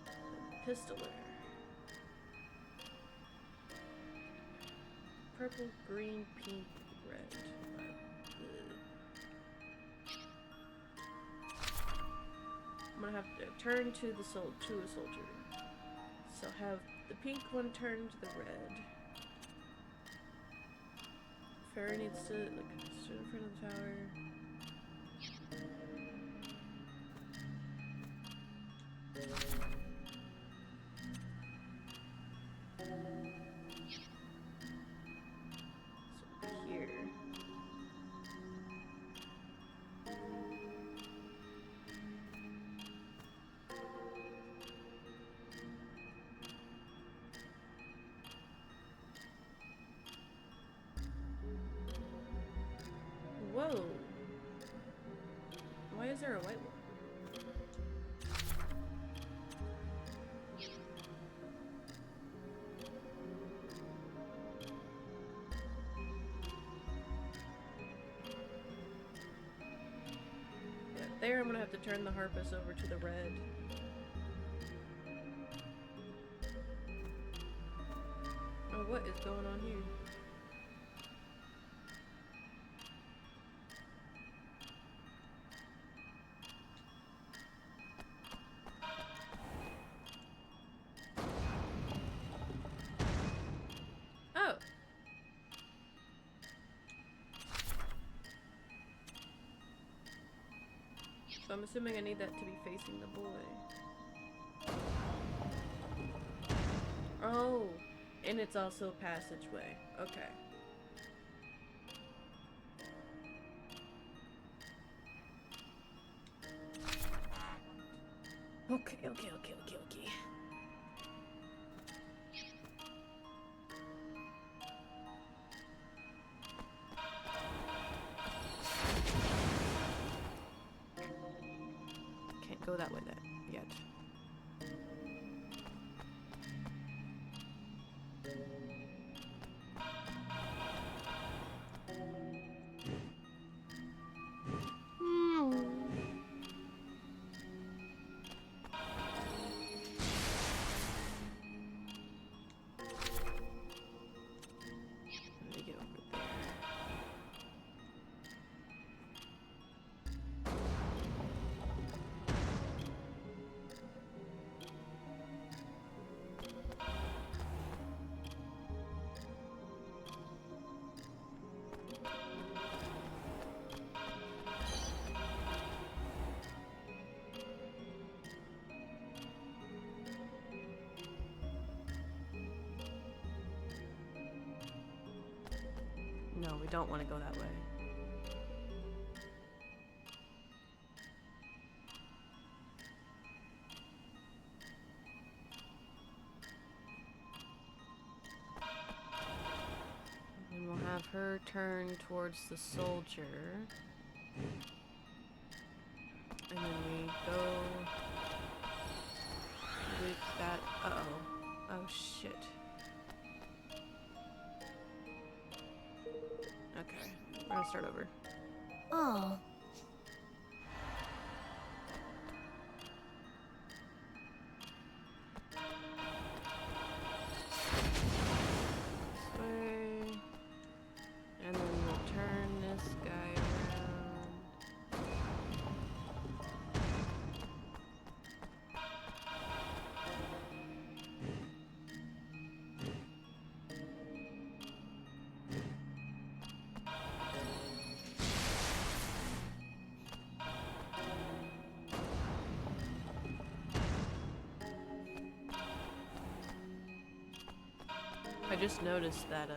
the pistoler. Purple, green, pink, red. gonna have to turn to a soldier. So have the pink one turn to the red. Fairy needs to like stand in front of the tower. So here. Whoa. Why is there a white one? Yeah, there I'm gonna have to turn the harpist over to the red. Oh, what is going on here? Oh. So I'm assuming I need that to be facing the boy. Oh, and it's also a passageway. Okay. Okay. Can't go that way then, yet. Let me get over there. No, we don't want to go that way. And we'll have her turn towards the soldier. And then we go with that. Uh-oh. Oh, shit. Okay, we're gonna start over. Oh. This way. And then we'll turn this guy around. I just noticed that,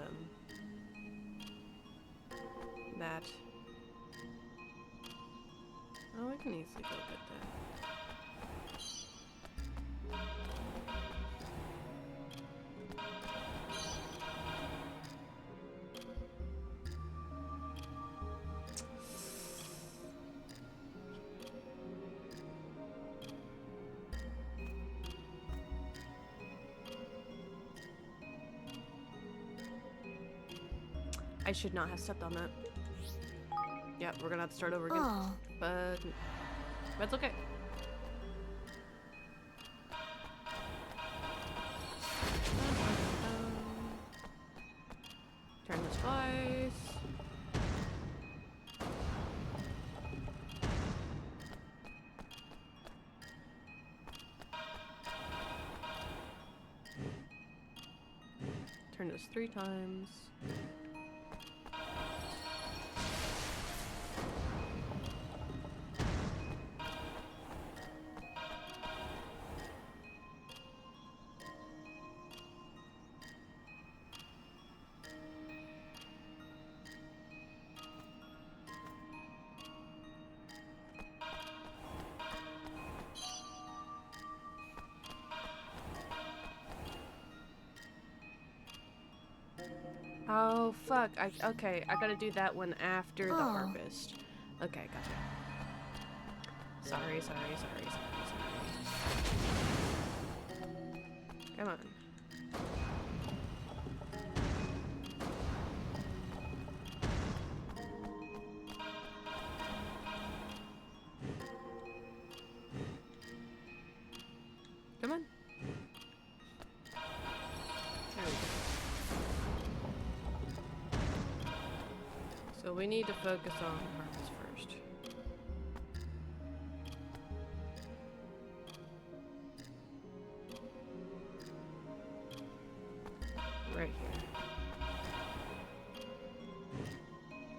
oh, we can easily go get that. I should not have stepped on that. Yeah, we're gonna have to start over again. Oh. But that's okay. Turn this twice. Turn this 3 times. Oh fuck, okay, I gotta do that one after the harvest. Okay, gotcha. Sorry. Come on. Come on. There we go. So we need to focus on harvest first. Right here.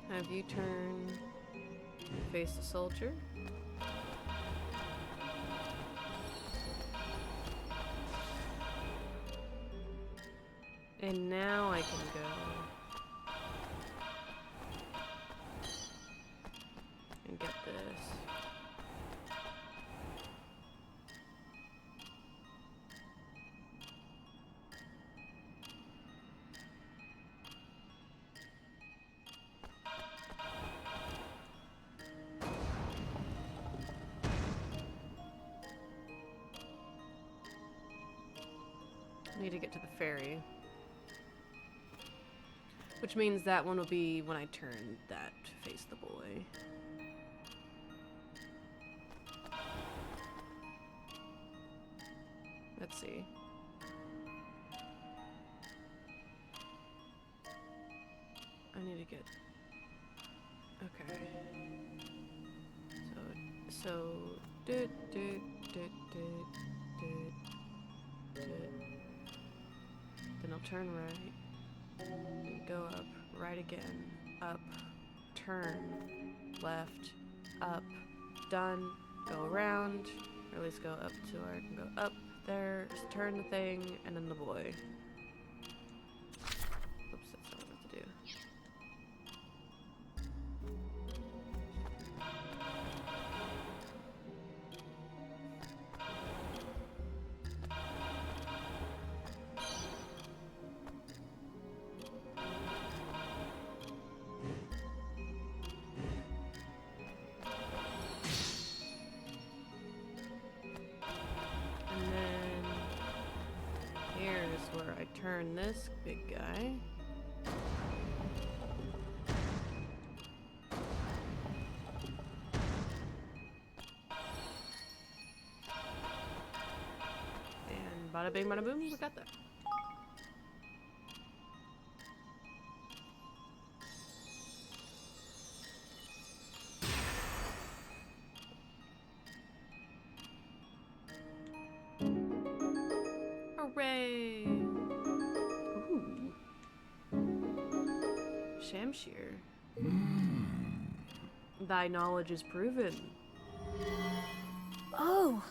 Have you turn, face the soldier. And now I can go and get this. I need to get to the ferry. Which means that one will be when I turn that to face the boy. Let's see. I need to get... Okay. So... Then I'll turn right. Then go up, right again, up, turn, left, up, done, go around, or at least go up to where I can go up, there, turn the thing, and then the boy. Oops, that's not what I have to do. Where I turn this big guy. And bada bing bada boom, we got that. Hooray! Ooh. Shamshir. Thy knowledge is proven. Oh!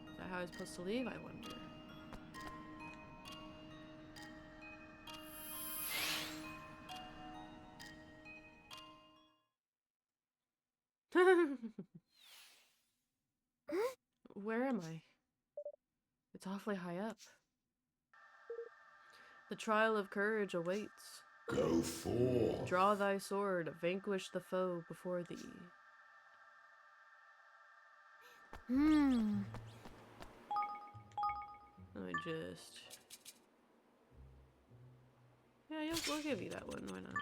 Is that how I was supposed to leave, I wonder? Where am I? It's awfully high up. The trial of courage awaits. Go forth. Draw thy sword, vanquish the foe before thee. Let me just... Yeah, we'll give you that one, why not?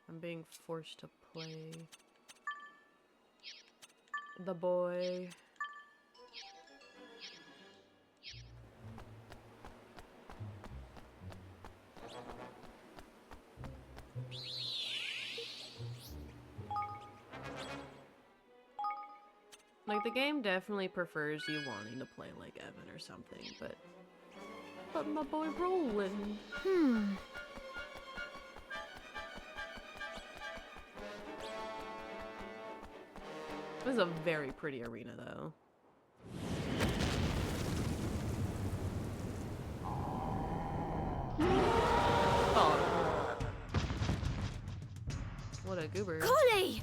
I'm being forced to play... the boy. Like, the game definitely prefers you wanting to play like Evan or something, but my boy Roland. This is a very pretty arena, though. Oh. What a goober. Golly!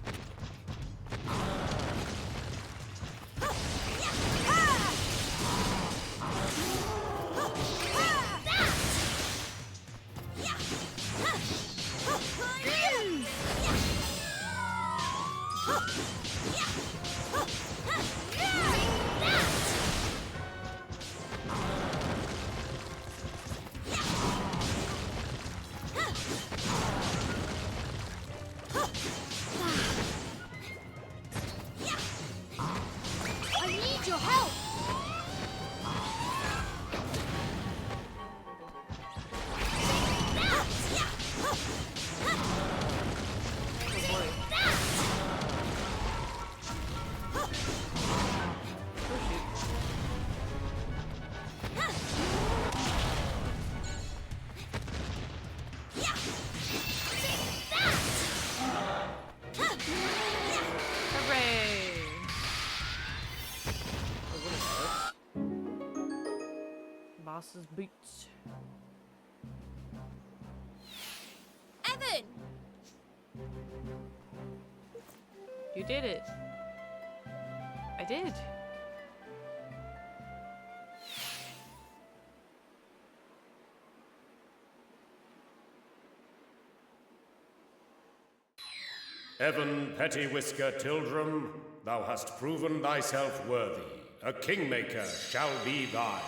I need your help! Boss's boots. Evan! You did it. I did. Evan Petty Whisker Tildrum, thou hast proven thyself worthy. A kingmaker shall be thine.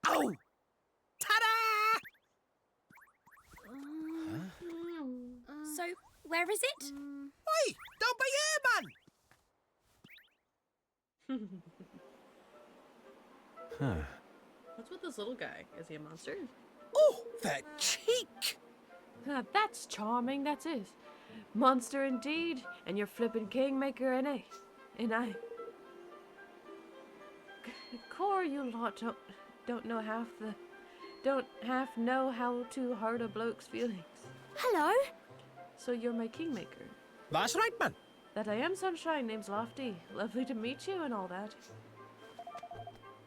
Oh! Ta-da! So, where is it? Oi! Don't be here, man! Huh. What's with this little guy? Is he a monster? Oh, that cheek! That's charming, that's it. Monster indeed, and you're flippin' kingmaker, and I. Core, you lot don't know half know how to hurt a bloke's feelings. Hello? So you're my kingmaker. That's right, man. That I am, sunshine. Name's Lofty. Lovely to meet you and all that.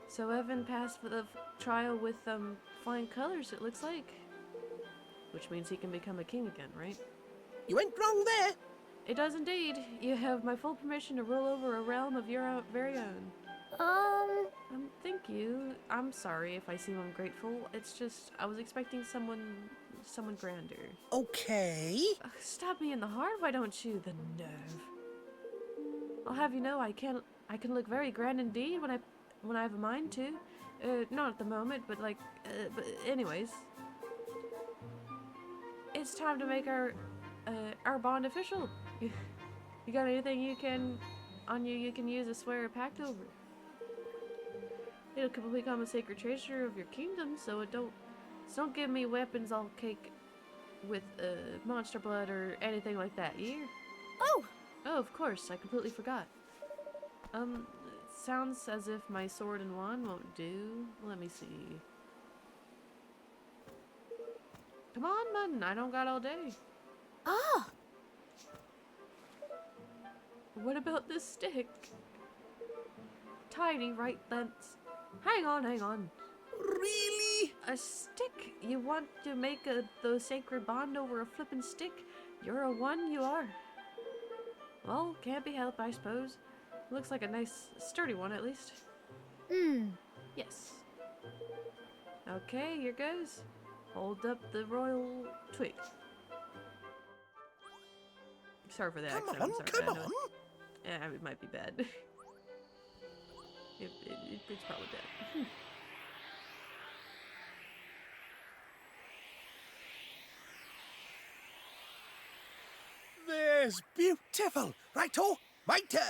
So Evan passed for the trial with flying colors, it looks like. Which means he can become a king again, right? You went wrong there. It does indeed. You have my full permission to rule over a realm of your very own. Thank you. I'm sorry if I seem ungrateful. It's just, I was expecting someone grander. Okay. Stab me in the heart, why don't you? The nerve. I'll have you know I can look very grand indeed when I have a mind to. Not at the moment, but but anyways. It's time to make our bond official. You got anything you can use to swear a pact over? It'll become a sacred treasure of your kingdom, so don't give me weapons all cake with monster blood or anything like that, yeah? Oh! Oh, of course, I completely forgot. Sounds as if my sword and wand won't do. Let me see. Come on, man, I don't got all day. Ah! What about this stick? Tiny right thence. Hang on. Really? A stick? You want to make the sacred bond over a flippin' stick? You're a one, you are. Well, can't be helped, I suppose. Looks like a nice, sturdy one, at least. Yes. Okay, here goes. Hold up the royal twig. Sorry for the accent. I'm sorry. Come on. Yeah, it might be bad. It's probably bad. is beautiful. Righto, my turn.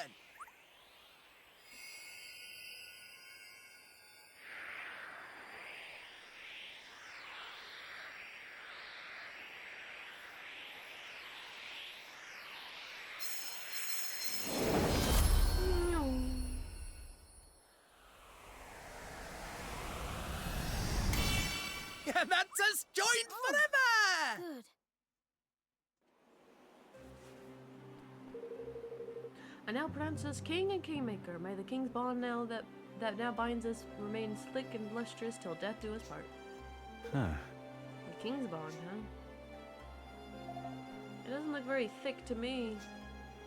And that's us joined forever! Good. I now pronounce us king and kingmaker. May the king's bond now that now binds us remain slick and lustrous till death do us part. Huh. The king's bond, huh? It doesn't look very thick to me.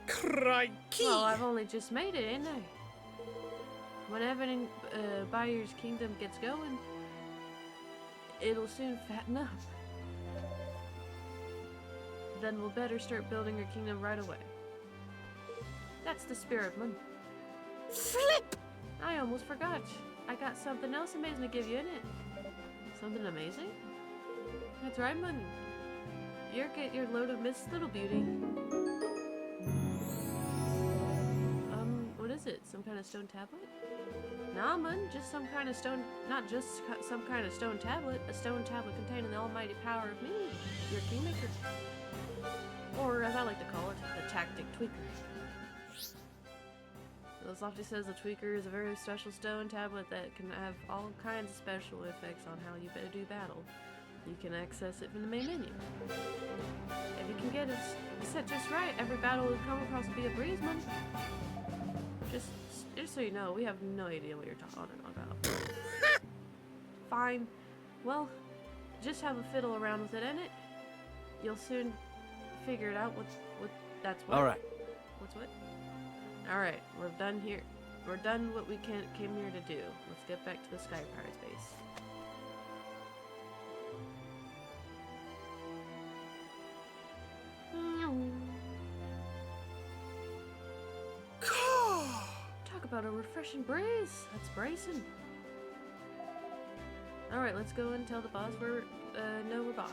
Crikey! Well, I've only just made it, ain't I? When Evan Bayer's kingdom gets going, it'll soon fatten up. Then we'll better start building our kingdom right away. That's the spirit, man. Flip! I almost forgot. I got something else amazing to give you in it. Something amazing? That's right, man. You'll get your load of Miss Little Beauty. What is it? Some kind of stone tablet? Nah, man, just some kind of stone, not just some kind of stone tablet, a stone tablet containing the almighty power of me, your kingmaker. Or, as I like to call it, the tactic tweaker. As Lofty says, the tweaker is a very special stone tablet that can have all kinds of special effects on how you do battle. You can access it from the main menu. If you can get it set just right, every battle will come across will be a breeze, man. Just so you know, we have no idea what you're talking about. Fine. Well, just have a fiddle around with it, innit? You'll soon figure it out. That's what. All right. What's what? All right, we're done here. We're done what we came here to do. Let's get back to the Sky Pirates base. Talk about a refreshing breeze. That's bracing. All right, let's go and tell the boss we're no, we're back.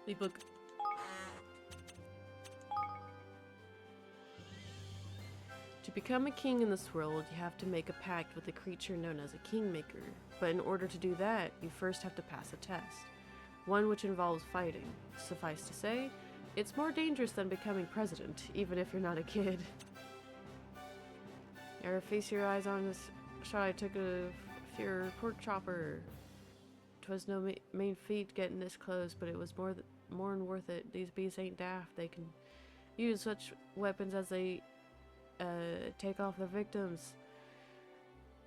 The book. To become a king in this world, you have to make a pact with a creature known as a kingmaker. But in order to do that, you first have to pass a test. One which involves fighting. Suffice to say, it's more dangerous than becoming president, even if you're not a kid. Or feast your eyes on this shot I took of your pork chopper. 'Twas no main feat getting this close, but it was more than worth it. These beasts ain't daft. They can use such weapons as they take off their victims.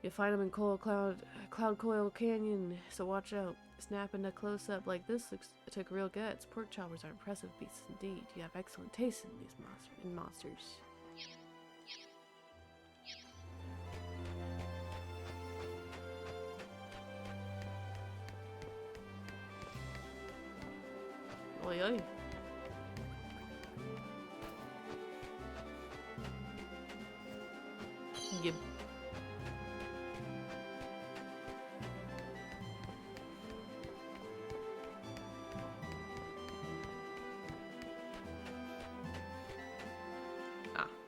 You'll find them in Cloud Coil Canyon, so watch out. Snapping a close-up like this took real guts. Pork choppers are impressive beasts indeed. You have excellent taste in these monsters. Oi, oi. Yep.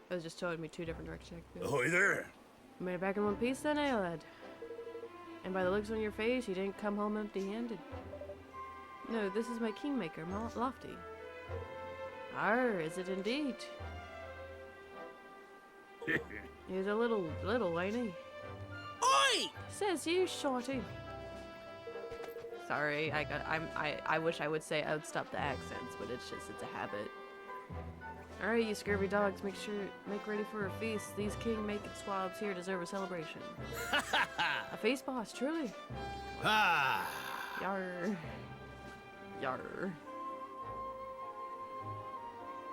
It was just showing me two different directions. Ahoy there! Made it back in one piece then, eh, lad? And by the looks on your face, you didn't come home empty-handed. No, this is my kingmaker, Lofty. Arr, is it indeed? He's a little, ain't he? Oi! Says you, shorty. Sorry, I wish I would say I would stop the accents, but it's a habit. Alright, you scurvy dogs, make ready for a feast. These king-making swabs here deserve a celebration. A feast, boss, truly. Ah! Yarr. Yarr.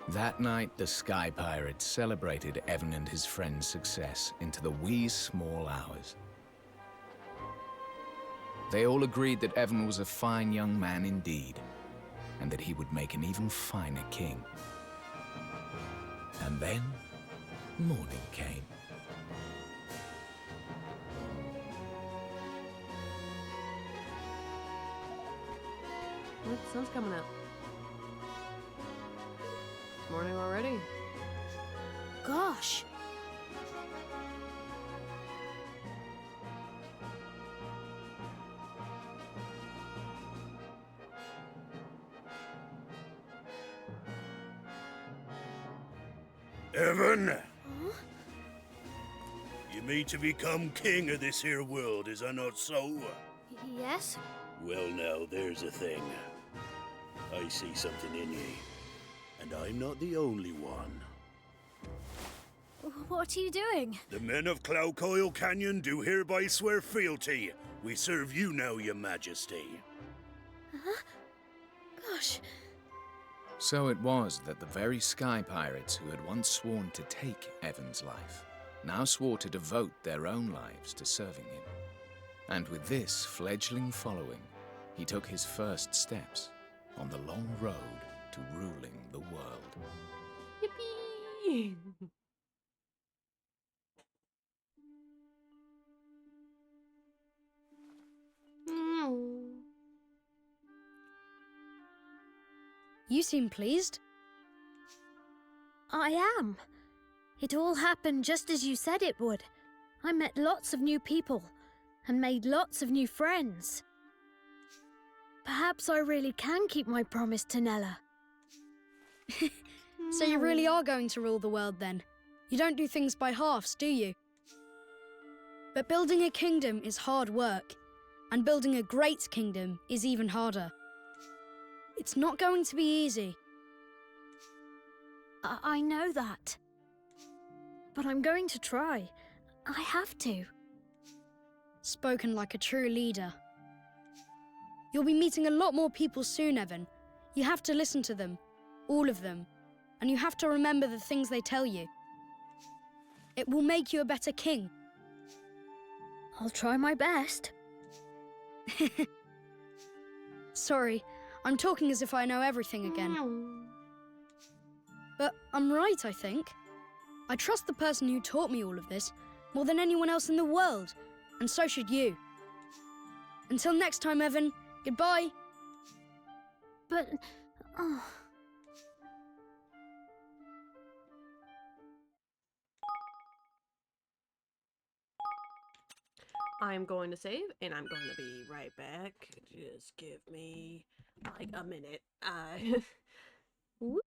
That night, the Sky Pirates celebrated Evan and his friend's success into the wee small hours. They all agreed that Evan was a fine young man indeed, and that he would make an even finer king. And then morning came. Look, the sun's coming up. It's morning already. Gosh. Evan? You mean to become king of this here world, is that not so? Yes? Well now, there's a thing. I see something in ye. And I'm not the only one. What are you doing? The men of Cloudcoil Canyon do hereby swear fealty. We serve you now, your majesty. Huh? Gosh. So it was that the very sky pirates who had once sworn to take Evan's life now swore to devote their own lives to serving him. And with this fledgling following, he took his first steps on the long road to ruling the world. Yippee! You seem pleased. I am. It all happened just as you said it would. I met lots of new people and made lots of new friends. Perhaps I really can keep my promise to Nella. So you really are going to rule the world then? You don't do things by halves, do you? But building a kingdom is hard work, and building a great kingdom is even harder. It's not going to be easy. I know that. But I'm going to try. I have to. Spoken like a true leader. You'll be meeting a lot more people soon, Evan. You have to listen to them. All of them. And you have to remember the things they tell you. It will make you a better king. I'll try my best. Sorry, I'm talking as if I know everything again. But I'm right, I think. I trust the person who taught me all of this more than anyone else in the world, and so should you. Until next time, Evan, goodbye. But... oh. I'm going to save, and I'm going to be right back. Just give me, like, a minute. Whoop.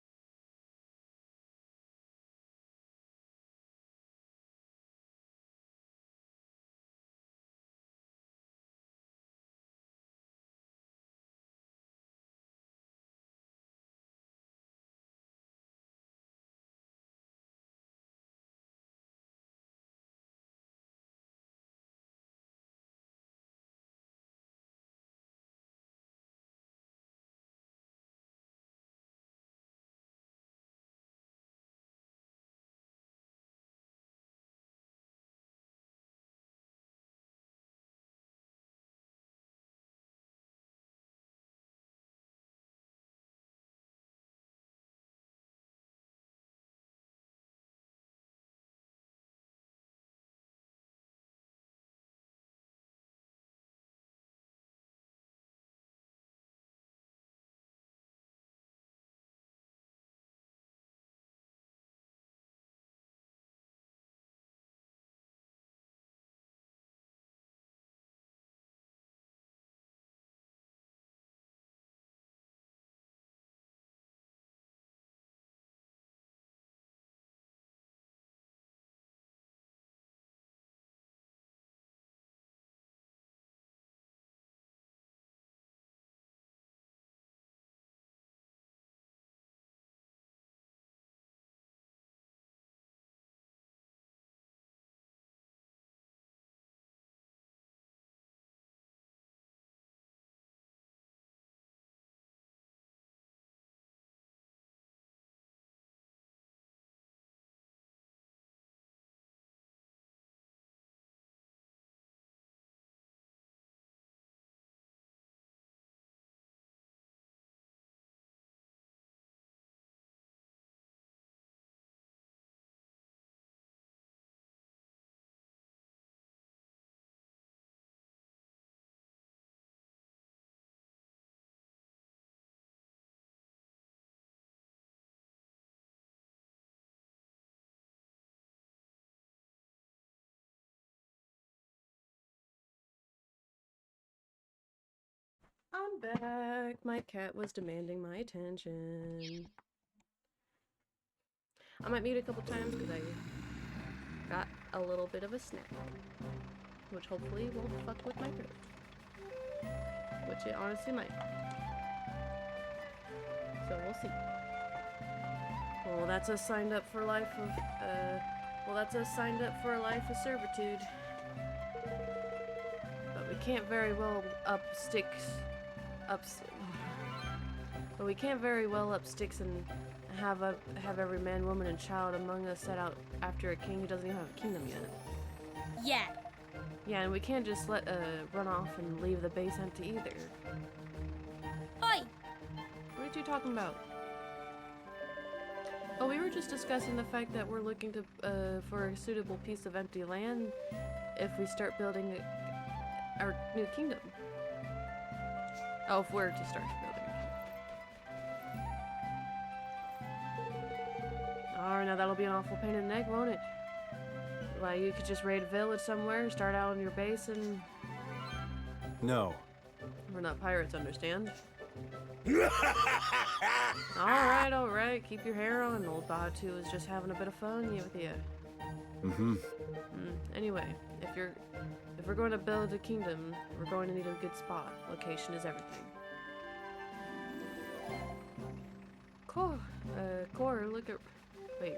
I'm back. My cat was demanding my attention. I might mute a couple times because I got a little bit of a snack, which hopefully won't fuck with my throat. Which it honestly might. So we'll see. Well, that's us signed up for life of, that's us signed up for a life of servitude. But we can't very well up sticks and have every man, woman, and child among us set out after a king who doesn't even have a kingdom yet. Yeah. Yeah, and we can't just let run off and leave the base empty either. Oi! What are you talking about? Oh, we were just discussing the fact that we're looking to for a suitable piece of empty land if we start building our new kingdom. Oh, if we're to start building. Oh, now that'll be an awful pain in the neck, won't it? Like, you could just raid a village somewhere, start out on your base, and... No. We're not pirates, understand? Alright, keep your hair on. Old Batu is just having a bit of fun with you. Anyway, if we're going to build a kingdom, we're going to need a good spot. Location is everything. Cora, look at... Wait.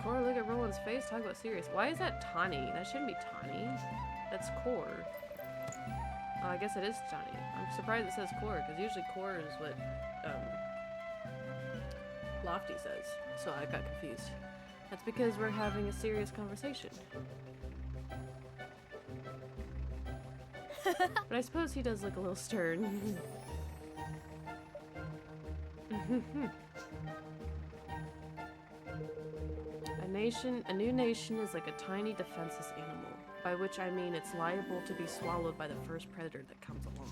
Cora, look at Roland's face. Talk about serious. Why is that Tani? That shouldn't be Tani. That's Core. Oh, I guess it is Tani. I'm surprised it says Core, because usually Core is what Lofty says. So I got confused. That's because we're having a serious conversation. But I suppose he does look a little stern. A new nation is like a tiny defenseless animal, by which I mean it's liable to be swallowed by the first predator that comes along.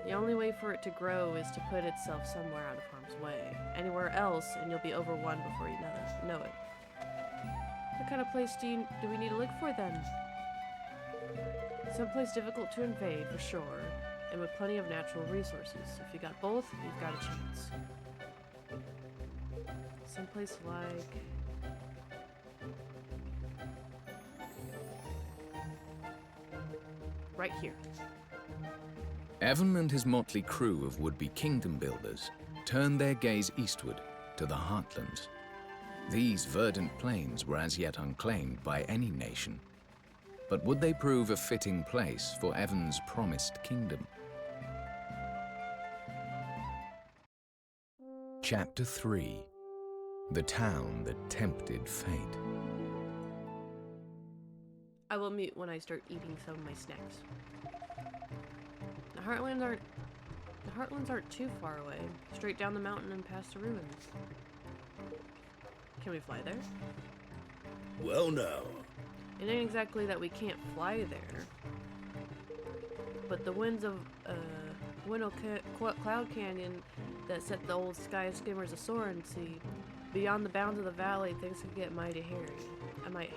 The only way for it to grow is to put itself somewhere out of harm's way. Anywhere else, and you'll be overrun before you know it. What kind of place do we need to look for then? Someplace difficult to invade, for sure, and with plenty of natural resources. If you got both, you've got a chance. Someplace like... right here. Evan and his motley crew of would-be kingdom builders turned their gaze eastward to the Heartlands. These verdant plains were as yet unclaimed by any nation. But would they prove a fitting place for Evan's promised kingdom? Chapter 3. The Town That Tempted Fate. I will mute when I start eating some of my snacks. The Heartlands aren't too far away. Straight down the mountain and past the ruins. Can we fly there? Well, no. It ain't exactly that we can't fly there. But the winds of Cloud Canyon that set the old sky skimmers a-soaring, see, beyond the bounds of the valley, things could get mighty hairy. I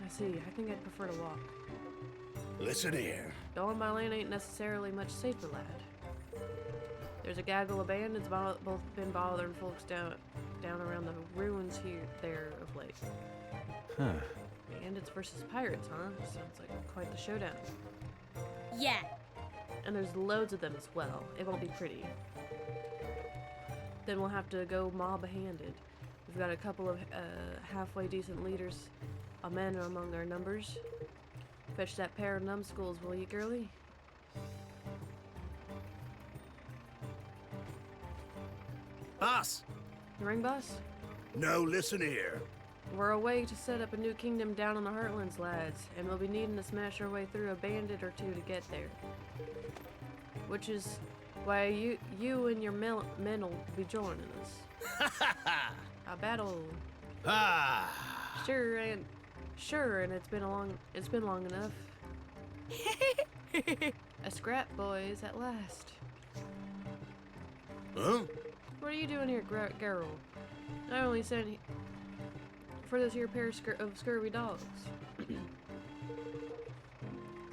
see. I think I'd prefer to walk. Listen here. Going by land ain't necessarily much safer, lad. There's a gaggle of bandits both been bothering folks down around the ruins there of late. Huh. Bandits versus pirates, huh? Sounds like quite the showdown. Yeah. And there's loads of them as well. It won't be pretty. Then we'll have to go mob-handed. We've got a couple of halfway decent leaders of men among our numbers. Fetch that pair of numbskulls, will you, girlie? Boss! You ring, boss? No, listen here. We're away to set up a new kingdom down in the Heartlands, lads, and we'll be needing to smash our way through a bandit or two to get there. Which is why you and your men will be joining us. A battle. Sure, and it's been long enough. A scrap, boys, at last. Huh? What are you doing here, Geralt? I only sent for this here pair of scurvy dogs.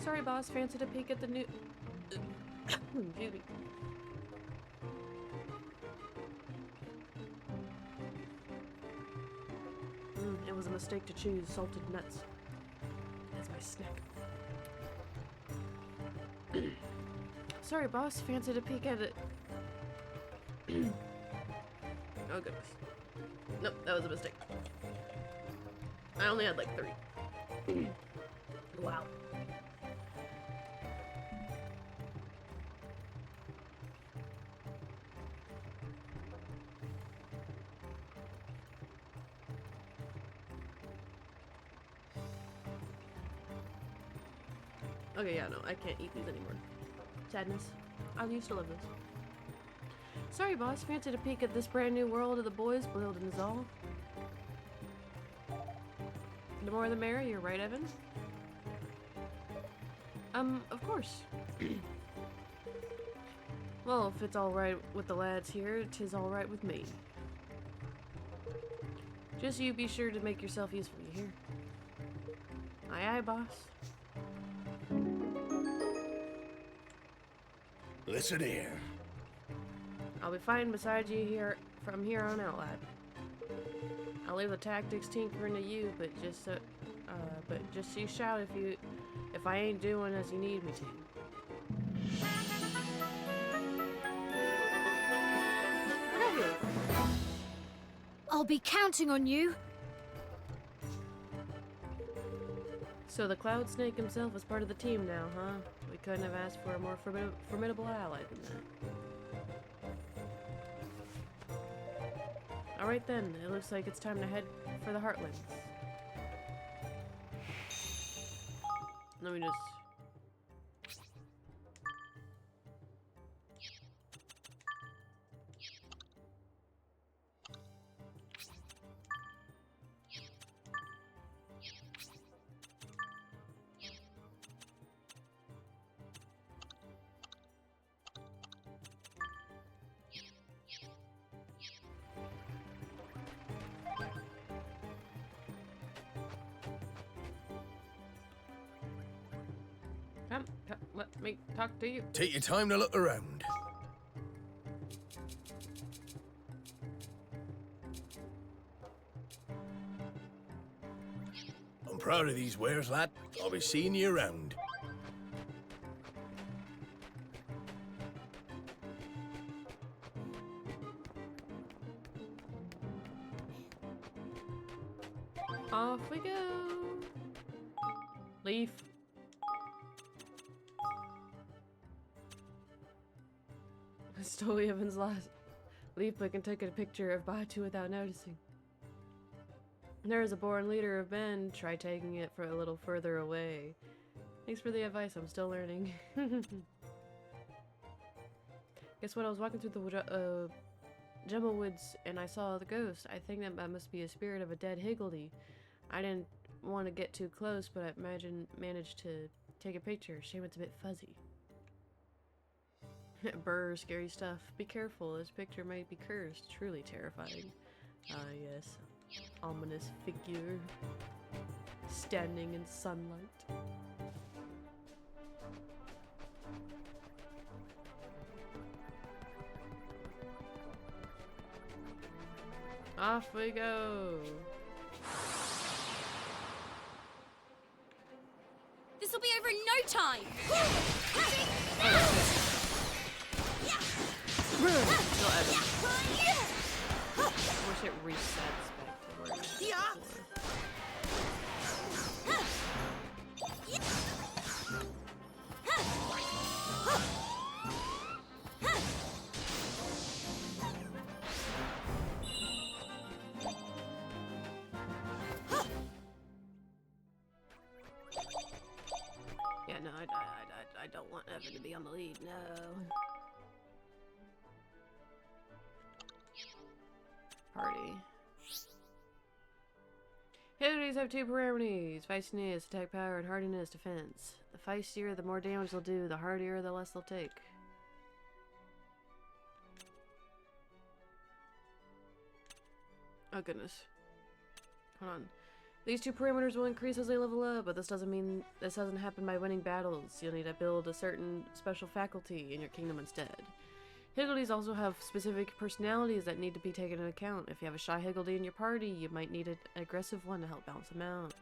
Sorry, boss. Fancied a peek at the new beauty. It was a mistake to choose salted nuts as my snack. Sorry, boss. Fancied a peek at it. Oh goodness. Nope, that was a mistake. I only had like 3. Wow. Okay, yeah, no, I can't eat these anymore. Sadness. I used to love this. Sorry, boss. Fancied a peek at this brand new world of the boys boiled in Zal. The more the merrier, right, Evan? Of course. Well, if it's alright with the lads here, 'tis alright with me. Just you be sure to make yourself useful, you hear? Aye, aye, boss. Listen here. I'll be fighting beside you here from here on out, lad. I'll leave the tactics tinkering to you, but just you shout if I ain't doing as you need me to. I'll be counting on you. So the Cloud Snake himself is part of the team now, huh? We couldn't have asked for a more formidable ally than that. Alright then, it looks like it's time to head for the Heartlands. Let me just... Come, let me talk to you. Take your time to look around. I'm proud of these wares, lad. I'll be seeing you around. Off we go. Leaf. Stole Evan's last leaf book and took a picture of Batu without noticing. There is a born leader of men. Try taking it for a little further away. Thanks for the advice. I'm still learning. Guess what? I was walking through the Gemma Woods and I saw the ghost. I think that must be a spirit of a dead higgledy. I didn't want to get too close, but I managed to take a picture. Shame it's a bit fuzzy. Brr, scary stuff. Be careful, this picture might be cursed. Truly terrifying. Ah, yes. Ominous figure. Standing in sunlight. Off we go! This'll be over in no time! Still Evan. I wish it resets back to where it was before. Yeah, no, I don't want Evan to be on the lead, no. Party. Abilities have 2 parameters: feistiness, attack power, and hardiness, defense. The feistier, the more damage they'll do, the hardier, the less they'll take. Oh goodness. Hold on. These two parameters will increase as they level up, but this doesn't happen by winning battles. You'll need to build a certain special faculty in your kingdom instead. Higgledies also have specific personalities that need to be taken into account. If you have a shy Higgledy in your party, you might need an aggressive one to help balance them out.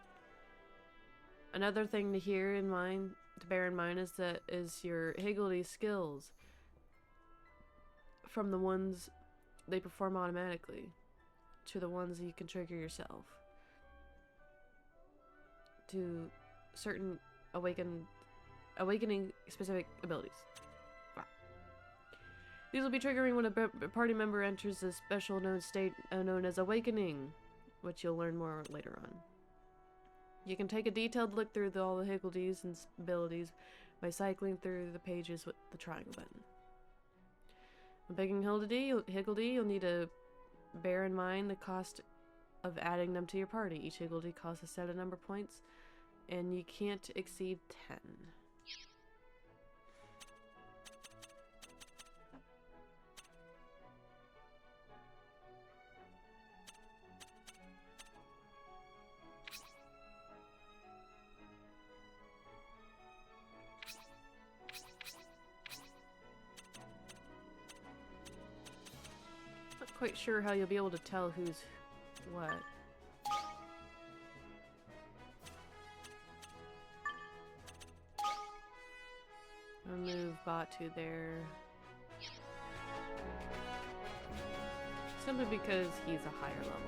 Another thing to bear in mind is your Higgledy skills from the ones they perform automatically to the ones you can trigger yourself to certain awakening specific abilities. Wow. These will be triggering when a party member enters a special known state known as awakening, which you'll learn more later on. You can take a detailed look through all the Higgledies and abilities by cycling through the pages with the triangle button. When picking Higgledy, you'll need to bear in mind the cost of adding them to your party. Each Higgledy costs a set of number points, and you can't exceed 10. Not quite sure how you'll be able to tell who's what. I'll move bot to there. Simply because he's a higher level.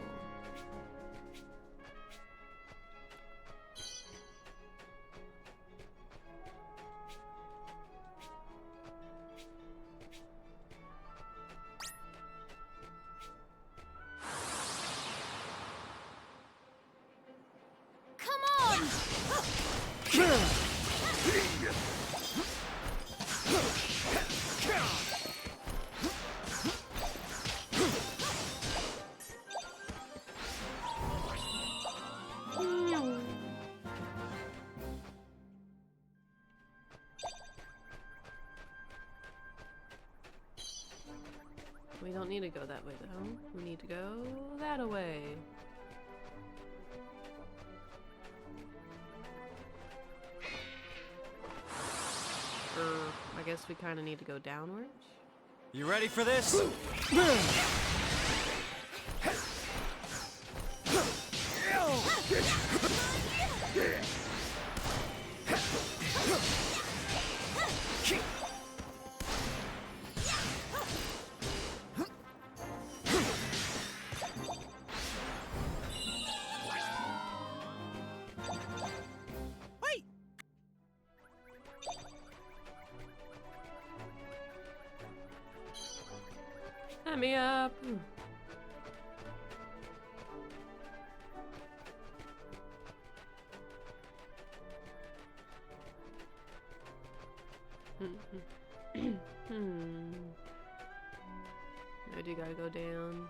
We don't need to go that way though. We need to go that way. I guess we kind of need to go downwards. You ready for this? Let me up. I do gotta go down.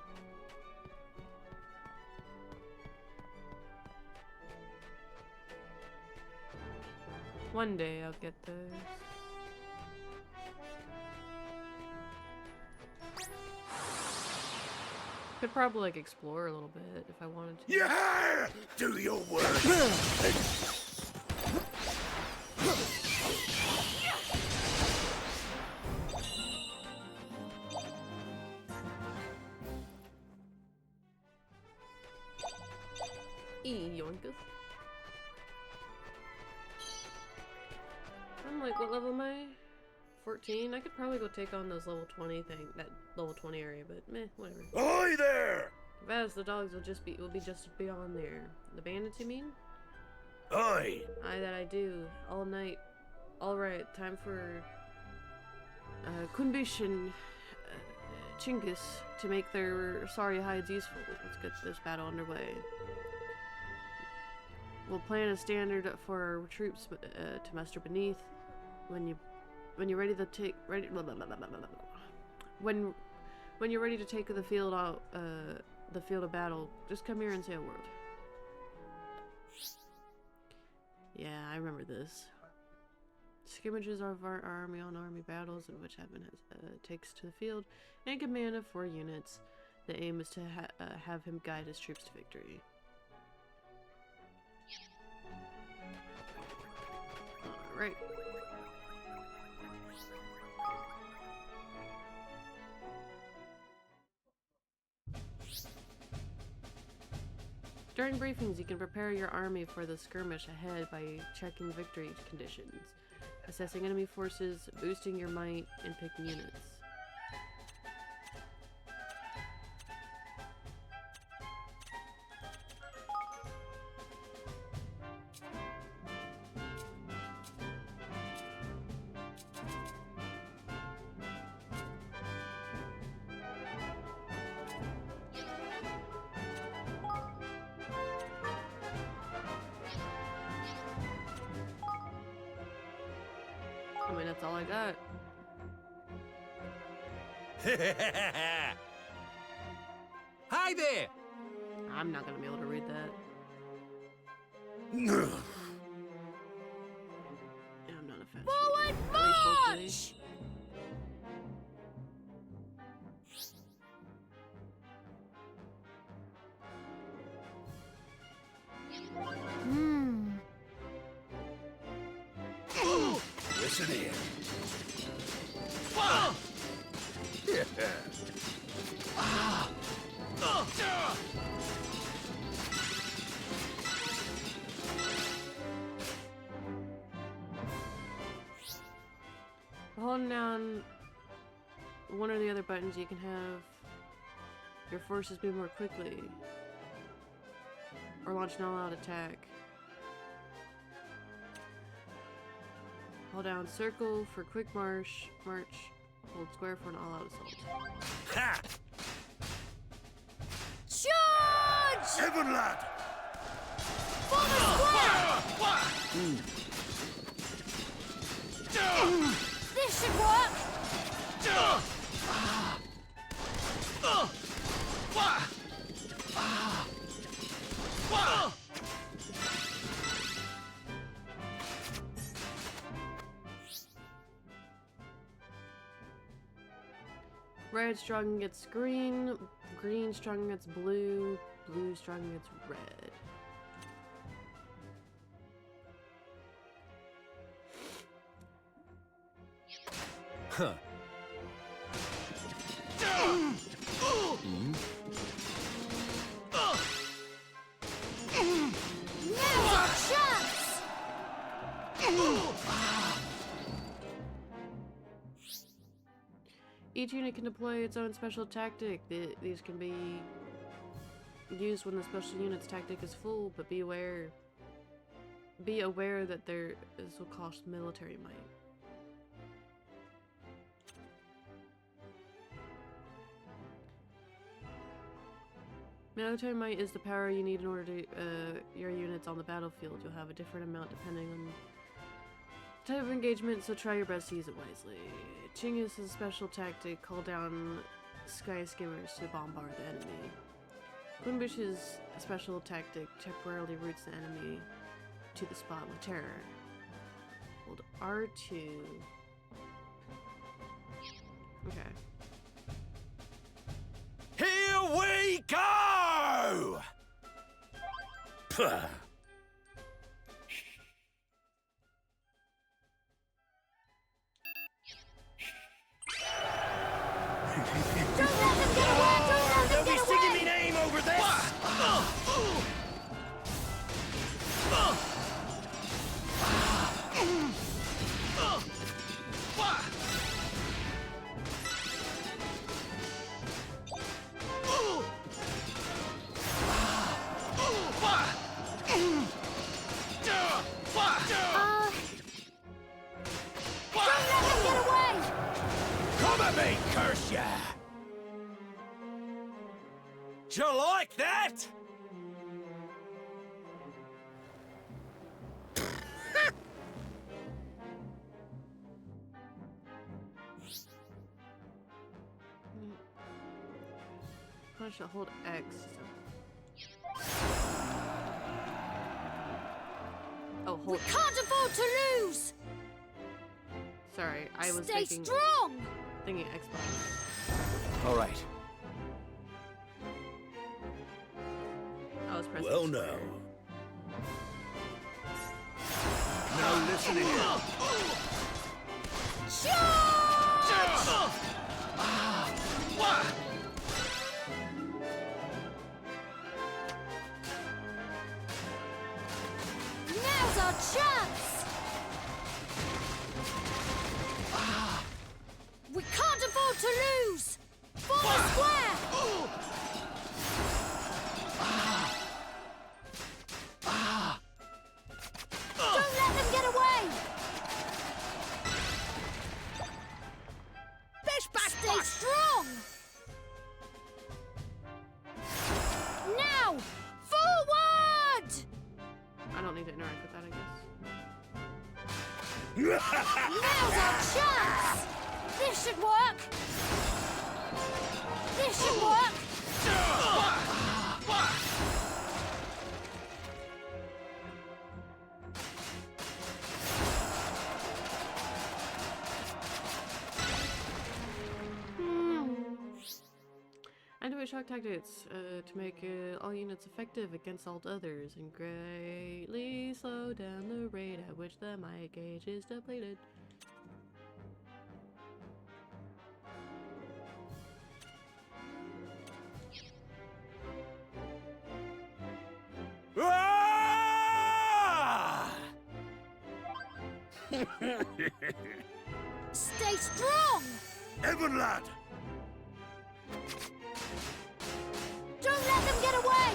One day I'll get those. Could probably like explore a little bit if I wanted to. Yeah! Do your work! Yoinkus. I'm like, what level am I? 14? I could probably go take on those level 20 thing, that level 20 area, but meh, whatever. Ahoy there! As the dogs will be just beyond there. The bandits, you mean? Aye. Aye, that I do. All night. Alright, time for Kunbish and Chinggis to make their sorry hides useful. Let's get this battle underway. We'll plan a standard for our troops to muster beneath. When you're ready to take when you're ready to take the field out, the field of battle, just come here and say a word. Yeah, I remember this. Skirmishes of our army-on-army battles in which Heaven takes to the field and command of 4 units. The aim is to have him guide his troops to victory. Right. During briefings, you can prepare your army for the skirmish ahead by checking victory conditions, assessing enemy forces, boosting your might, and picking units. I mean, that's all I got. Hi there! I'm not gonna be able to read that. Ugh. Yeah, I'm not a fast Forward reader. At least hopefully. march! Listen here. Holding down one or the other buttons, you can have your forces move more quickly, or launch an all-out attack. Hold down circle for quick march. Hold square for an all-out assault. Ha! Charge! Heaven lad! For the square! This should work! Red strong against green, green strong against blue, blue strong against red. Huh. Now's our chance! Each unit can deploy its own special tactic. These can be used when the special unit's tactic is full, but be aware that this will cost military might. Military might is the power you need in order to your units on the battlefield. You'll have a different amount depending on the type of engagement, so try your best to use it wisely. Chinggis is a special tactic. Call down sky skimmers to bombard the enemy. Quinbish's special tactic temporarily routes the enemy to the spot with terror. Hold R2. Okay. Here we go! Puh. They'll be singing me name over this! Come at me, curse ya! Do you like that? I should hold X. Oh, hold. We can't afford to lose! Sorry, I was Stay thinking strong! Xbox. All right. I was pressing Well, square. now. No listening. Now's our chance! We can't afford to lose! Form a square! Don't let them get away! Stay strong! Now! Forward! I don't need to interact with that, I guess. Now's our chance! This should work! This should work! Activate shock tactics to make all units effective against all others and greatly slow down the rate at which the might gauge is depleted. Stay strong! Evan lad! Don't let them get away!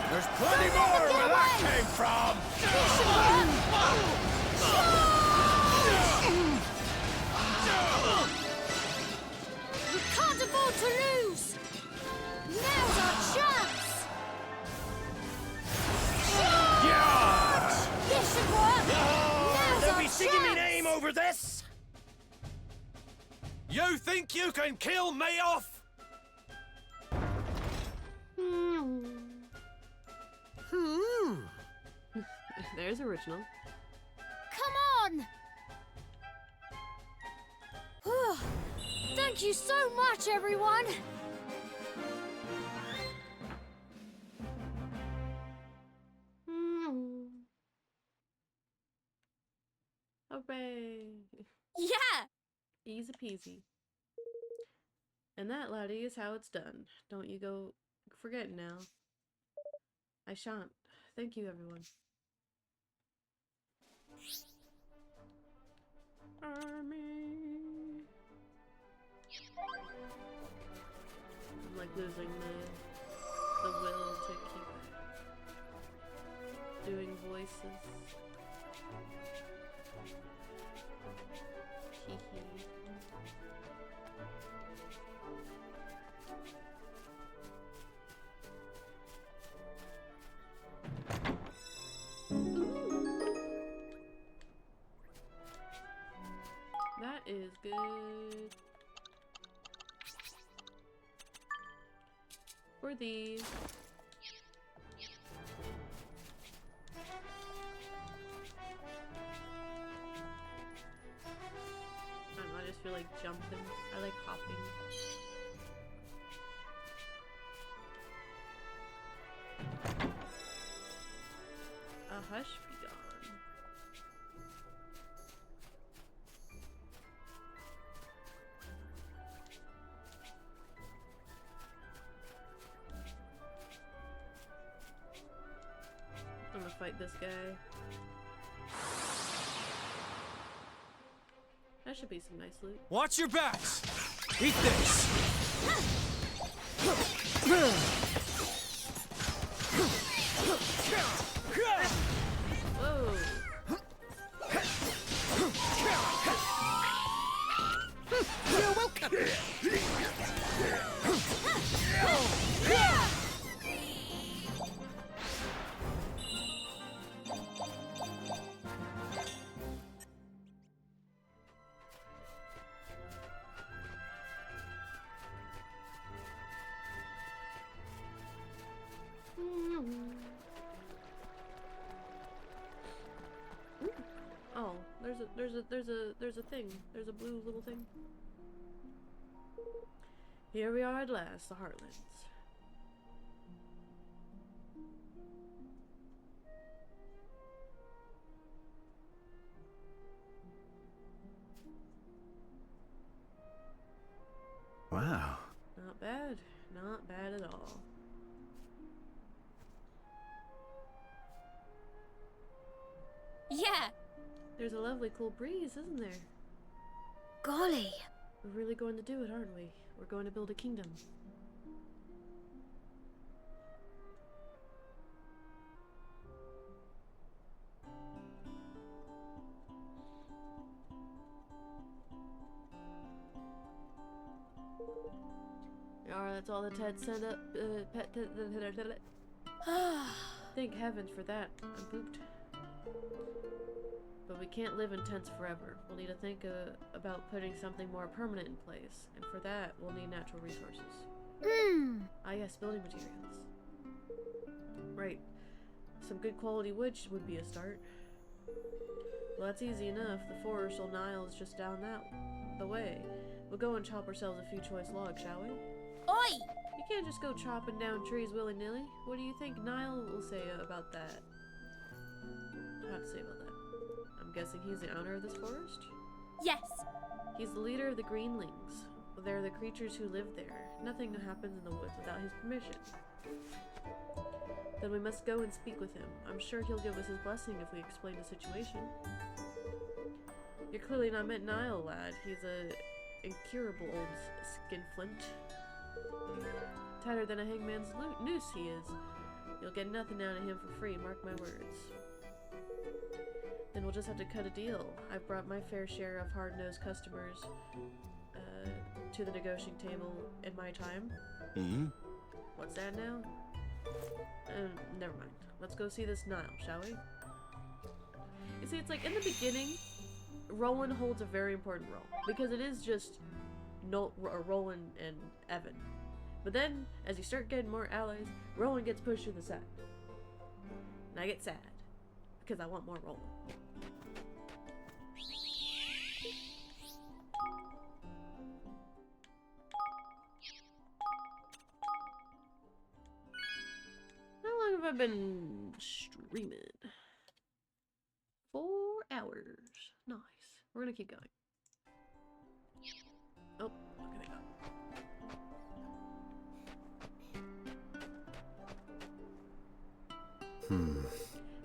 There's plenty more where that came from! This should work! We can't afford to lose! Now's our chance! This should work! Now's Don't our be singing me chance! name over this! You think you can kill me off? There's original. Come on! Thank you so much, everyone! Hooray! Yeah! Easy peasy. And that, laddie, is how it's done. Don't you go forgetting now. I shan't. Thank you, everyone. Army. I'm like losing the will to keep doing voices. Hee hee. That is good. For these. I don't know, I just feel like jumping. I like hopping. A hush be gone. I'm gonna fight this guy. That should be some nice loot. Watch your backs! Eat this! Whoa! You're welcome! Oh, there's a thing. There's a blue little thing. Here we are at last, the Heartlands. Wow. Not bad. Not bad at all. Yeah. There's a lovely cool breeze, isn't there? Golly. We're really going to do it, aren't we? We're going to build a kingdom. Alright, that's all the Ted sent up. Thank heavens for that. I'm pooped. But we can't live in tents forever. We'll need to think about putting something more permanent in place. And for that, we'll need natural resources. Ah yes, building materials. Right. Some good quality wood would be a start. Well, that's easy enough. The forest or Nile is just down the way. We'll go and chop ourselves a few choice logs, shall we? Oi! You can't just go chopping down trees willy-nilly. What do you think Nile will say about that? How to say about that? I'm guessing he's the owner of this forest? Yes. He's the leader of the Greenlings. They're the creatures who live there. Nothing happens in the woods without his permission. Then we must go and speak with him. I'm sure he'll give us his blessing if we explain the situation. You're clearly not meant Nile, lad. He's a incurable old skinflint. Tighter than a hangman's noose he is. You'll get nothing out of him for free, mark my words. Then we'll just have to cut a deal. I've brought my fair share of hard-nosed customers to the negotiating table in my time. What's that now? Never mind. Let's go see this Nile, shall we? You see, it's like in the beginning, Roland holds a very important role because it is just Roland and Evan. But then, as you start getting more allies, Roland gets pushed to the side. And I get sad because I want more Roland. How long have I been streaming? 4 hours. Nice. We're gonna keep going. Oh, look at that.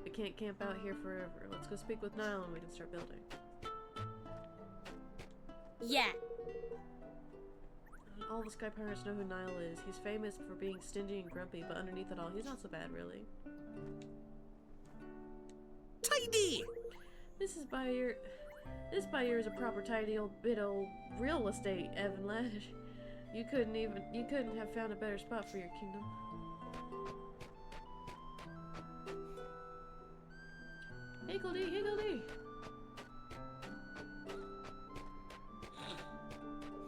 We can't camp out here forever. Let's go speak with Nile and we can start building. Yeah. All the Sky Pirates know who Nile is. He's famous for being stingy and grumpy, but underneath it all, he's not so bad, really. Tidy! This by your is a proper tidy old bit of real estate, Evan lad. You couldn't have found a better spot for your kingdom. Higgledy, higgledy.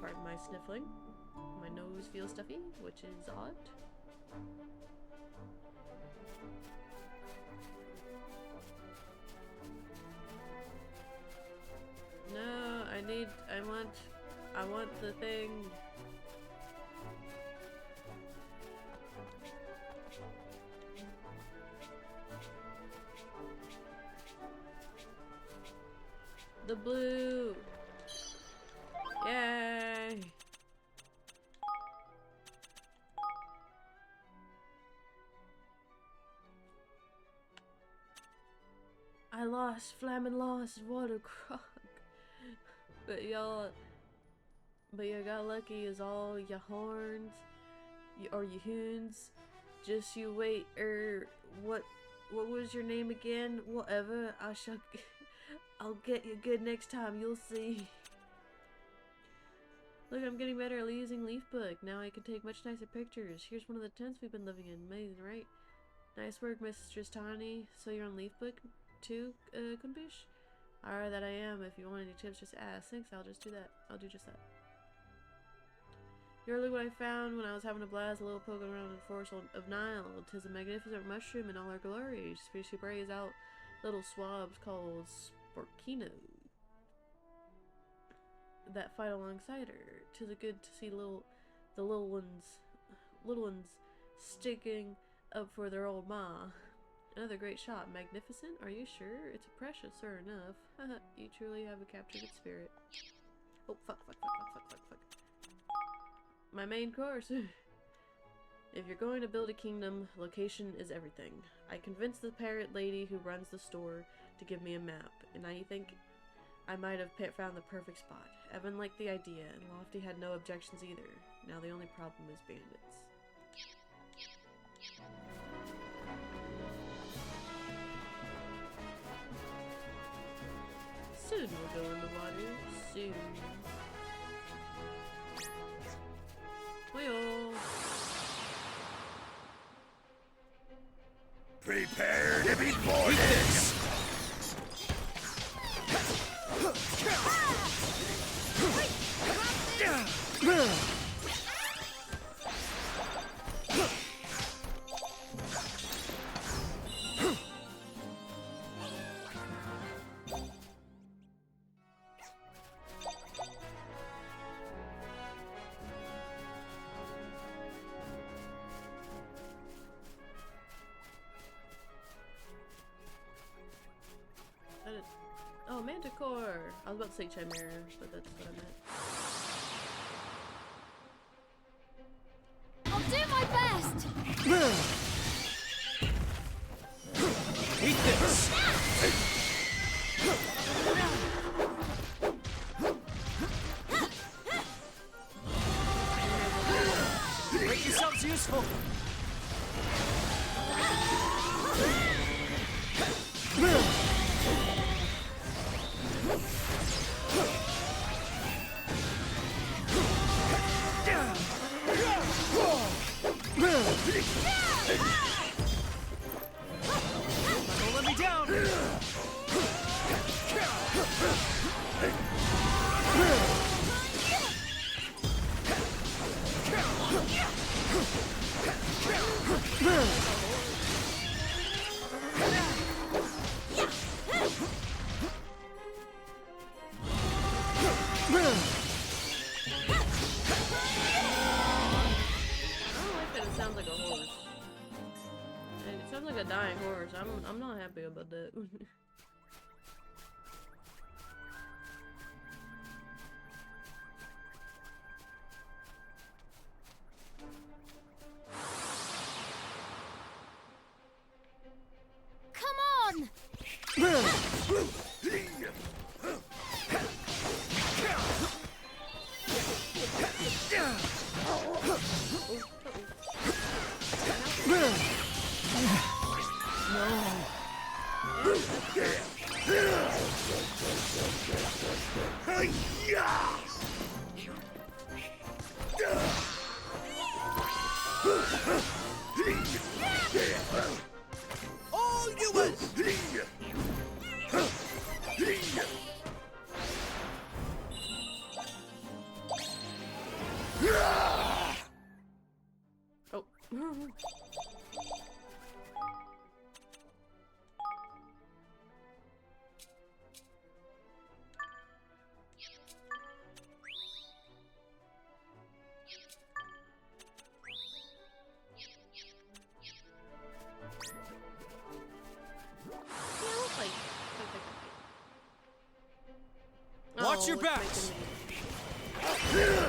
Pardon my sniffling. My nose feels stuffy, which is odd. No, I want the thing. The blue. Yay. I lost, Flamin' lost, water crock. But you got lucky as all your horns, or your hoons. Just you wait, what was your name again? Whatever, I'll get you good next time, you'll see. Look, I'm getting better at using leaf book. Now I can take much nicer pictures. Here's one of the tents we've been living in. Amazing, right? Nice work, Mistress Tawny. So you're on leaf book too, Kunbish? Alright, that I am. If you want any tips, just ask. Thanks, I'll just do that. I'll do just that. You look what I found when I was having a blast, a little poking around in the forest of Nile. 'Tis a magnificent mushroom in all her glory. She sprays out little swabs called sporkino that fight alongside her. 'Tis a good to see the little ones sticking up for their old ma. Another great shot. Magnificent? Are you sure? It's precious, sure enough. You truly have a captured spirit. Oh, fuck. my main course. If you're going to build a kingdom, location is everything. I convinced the parrot lady who runs the store to give me a map, and I think I might have found the perfect spot. Evan liked the idea, and Lofty had no objections either. Now the only problem is bandits. Soon we'll go in the water. Soon. Wheel. Prepare to be boarded! Oh, Manticore! I was about to say Chimera, but that's what I meant. I'll do my best! Eat this! Make yourselves useful! Don't let me down! Sounds like a horse. And it sounds like a dying horse. I'm not happy about that. Come on! All yours! Oh. Watch your it's backs! making me-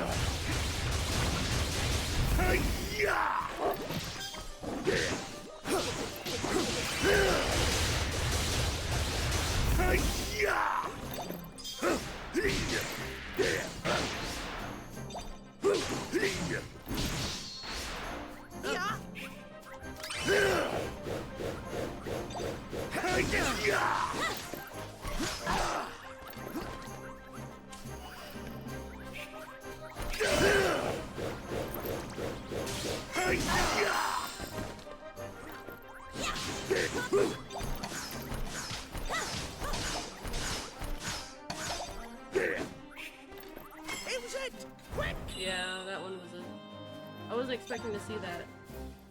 Yeah, that one was a... I wasn't expecting to see that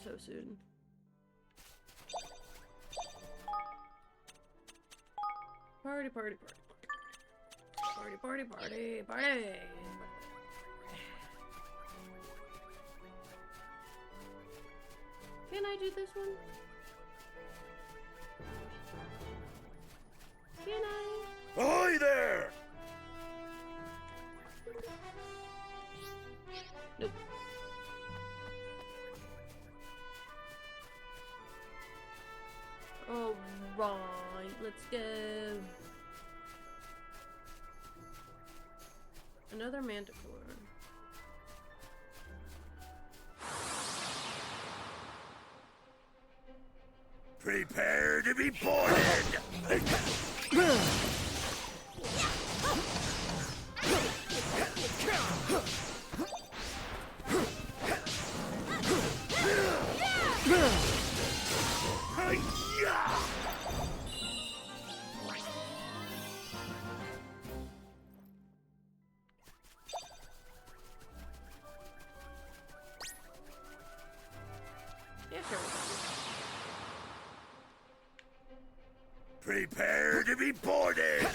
so soon. Party, party, party. Party, party, party, party. Can I do this one? Can I? Ahoy there! Nope. Let's go. Another manticore. Prepare to be boarded! Yeah, sure. Prepare to be boarded!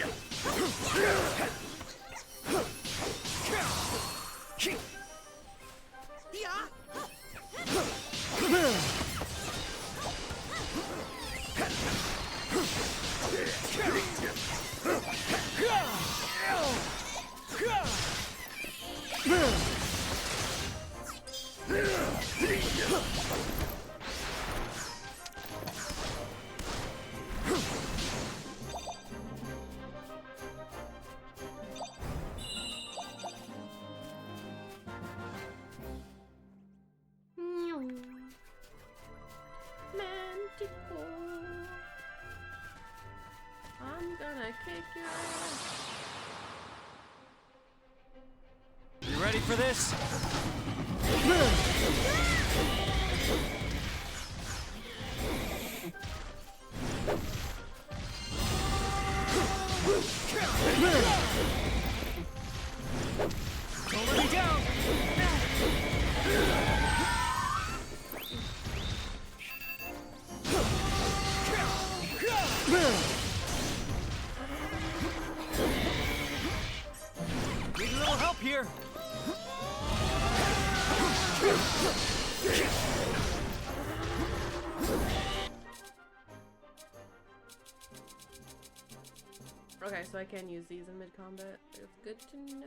Manticore. I'm gonna kick your ass. You ready for this? Don't let me down! Need a little help here. Okay, so I can use these in mid-combat. It's good to know.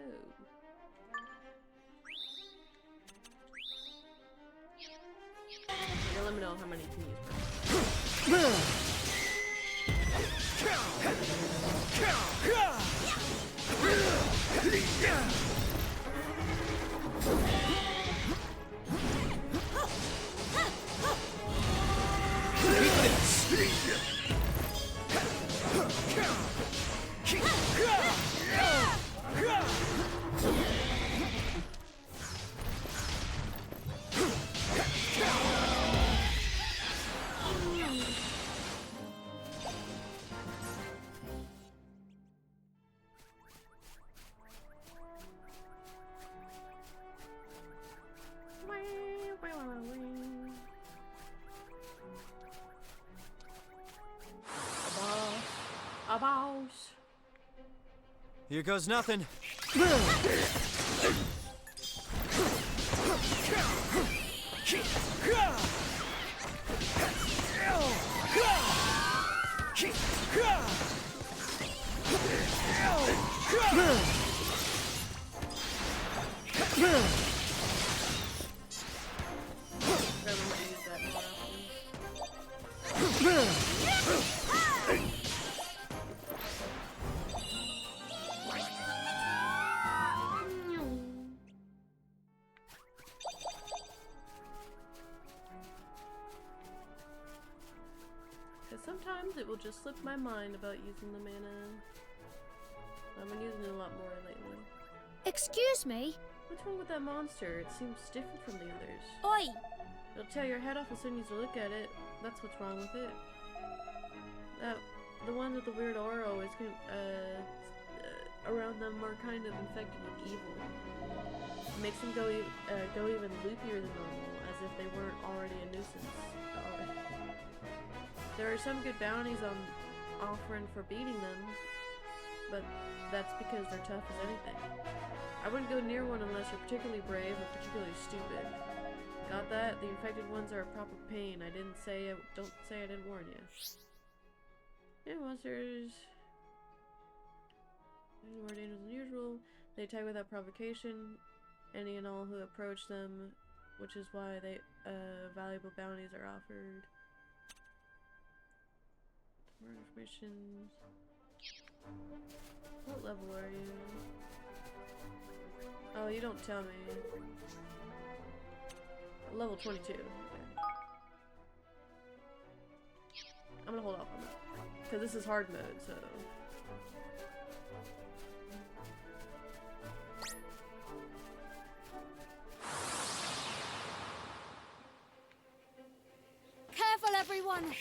Okay, let me know how many you can use per. A boss. Here goes nothing. Sometimes it will just slip my mind about using the mana. I've been using it a lot more lately. Excuse me? What's wrong with that monster? It seems different from the others. Oi! It'll tear your head off as soon as you look at it. That's what's wrong with it. The ones with the weird aura always around them are kind of infected with evil. It makes them go even loopier than normal, as if they weren't already a nuisance. There are some good bounties on offering for beating them, but that's because they're tough as anything. I wouldn't go near one unless you're particularly brave or particularly stupid. Got that? The infected ones are a proper pain. Don't say I didn't warn you. Yeah, monsters more dangerous than usual. They attack without provocation. Any and all who approach them, which is why valuable bounties are offered. More information. What level are you? Oh, you don't tell me. Level 22. Okay. I'm gonna hold off on that. Because this is hard mode, so... Careful, everyone!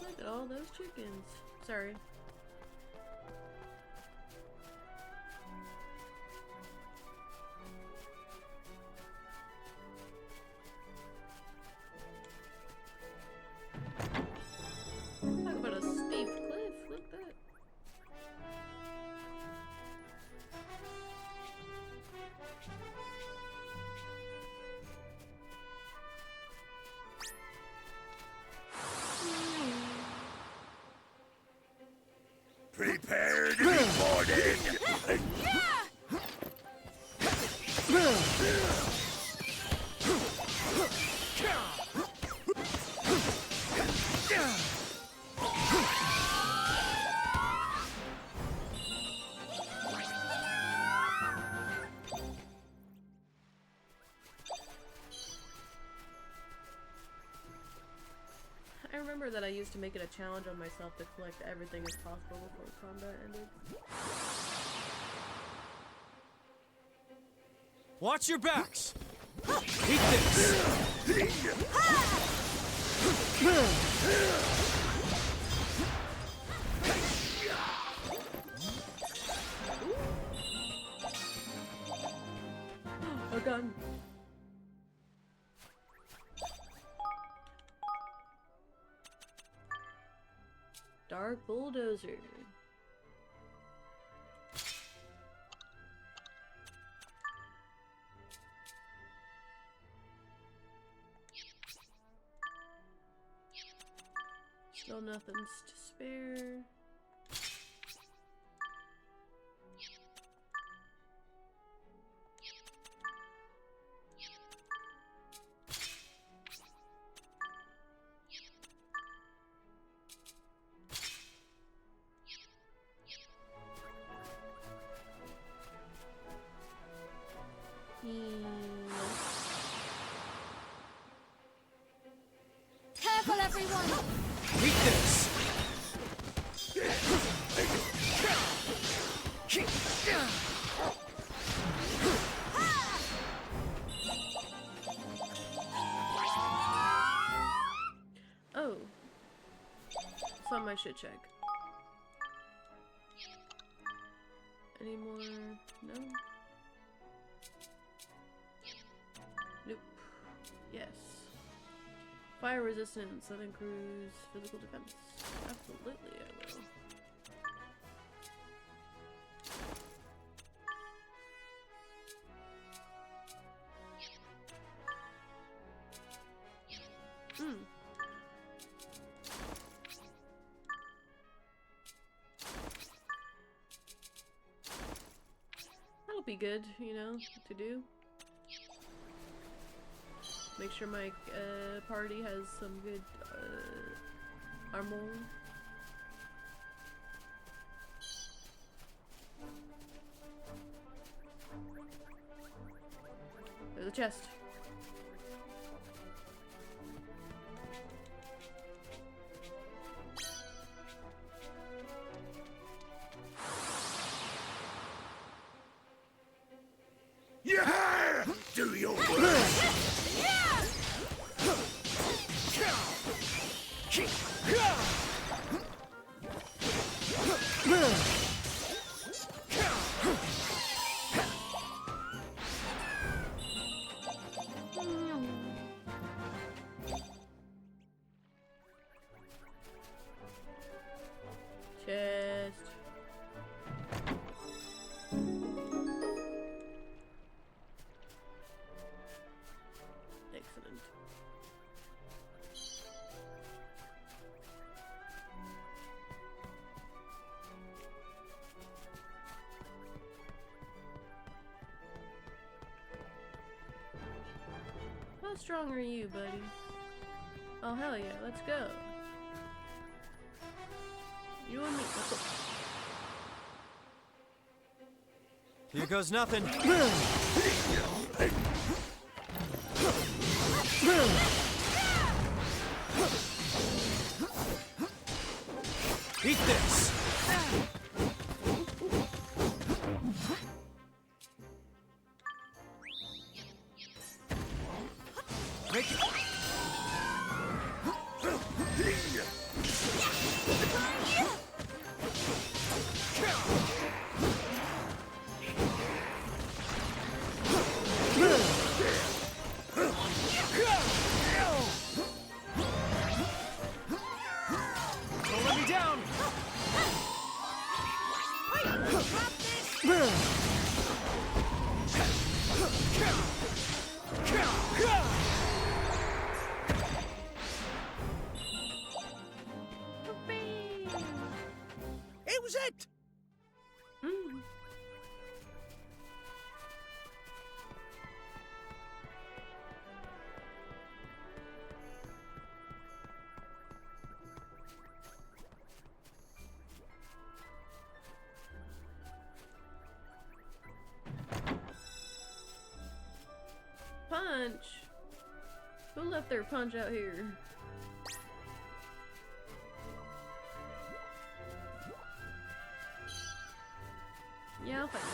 Look at all those chickens. Sorry. Talk about a steep cliff. Look at that. Prepare to be boarded! I remember that I used to make it a challenge on myself to collect everything as possible before combat ended. Watch your backs! Eat this! A gun. Dark bulldozer. Still nothing to spare. Careful, everyone! Eat this! Oh. Something I should check. Any more? No? Nope. Yes. Fire resistance, that improves physical defense. Absolutely, I will. That'll be good, you know, to do. Make sure my party has some good armor. There's a chest. Yeah! Do your work! Chest. strong are you, buddy? Oh, hell yeah, let's go. You and me, let's go. Here goes nothing. Eat this! Make it... Don't let me down! It was it! Punch? Who left their punch out here? Yeah, I'll fight you.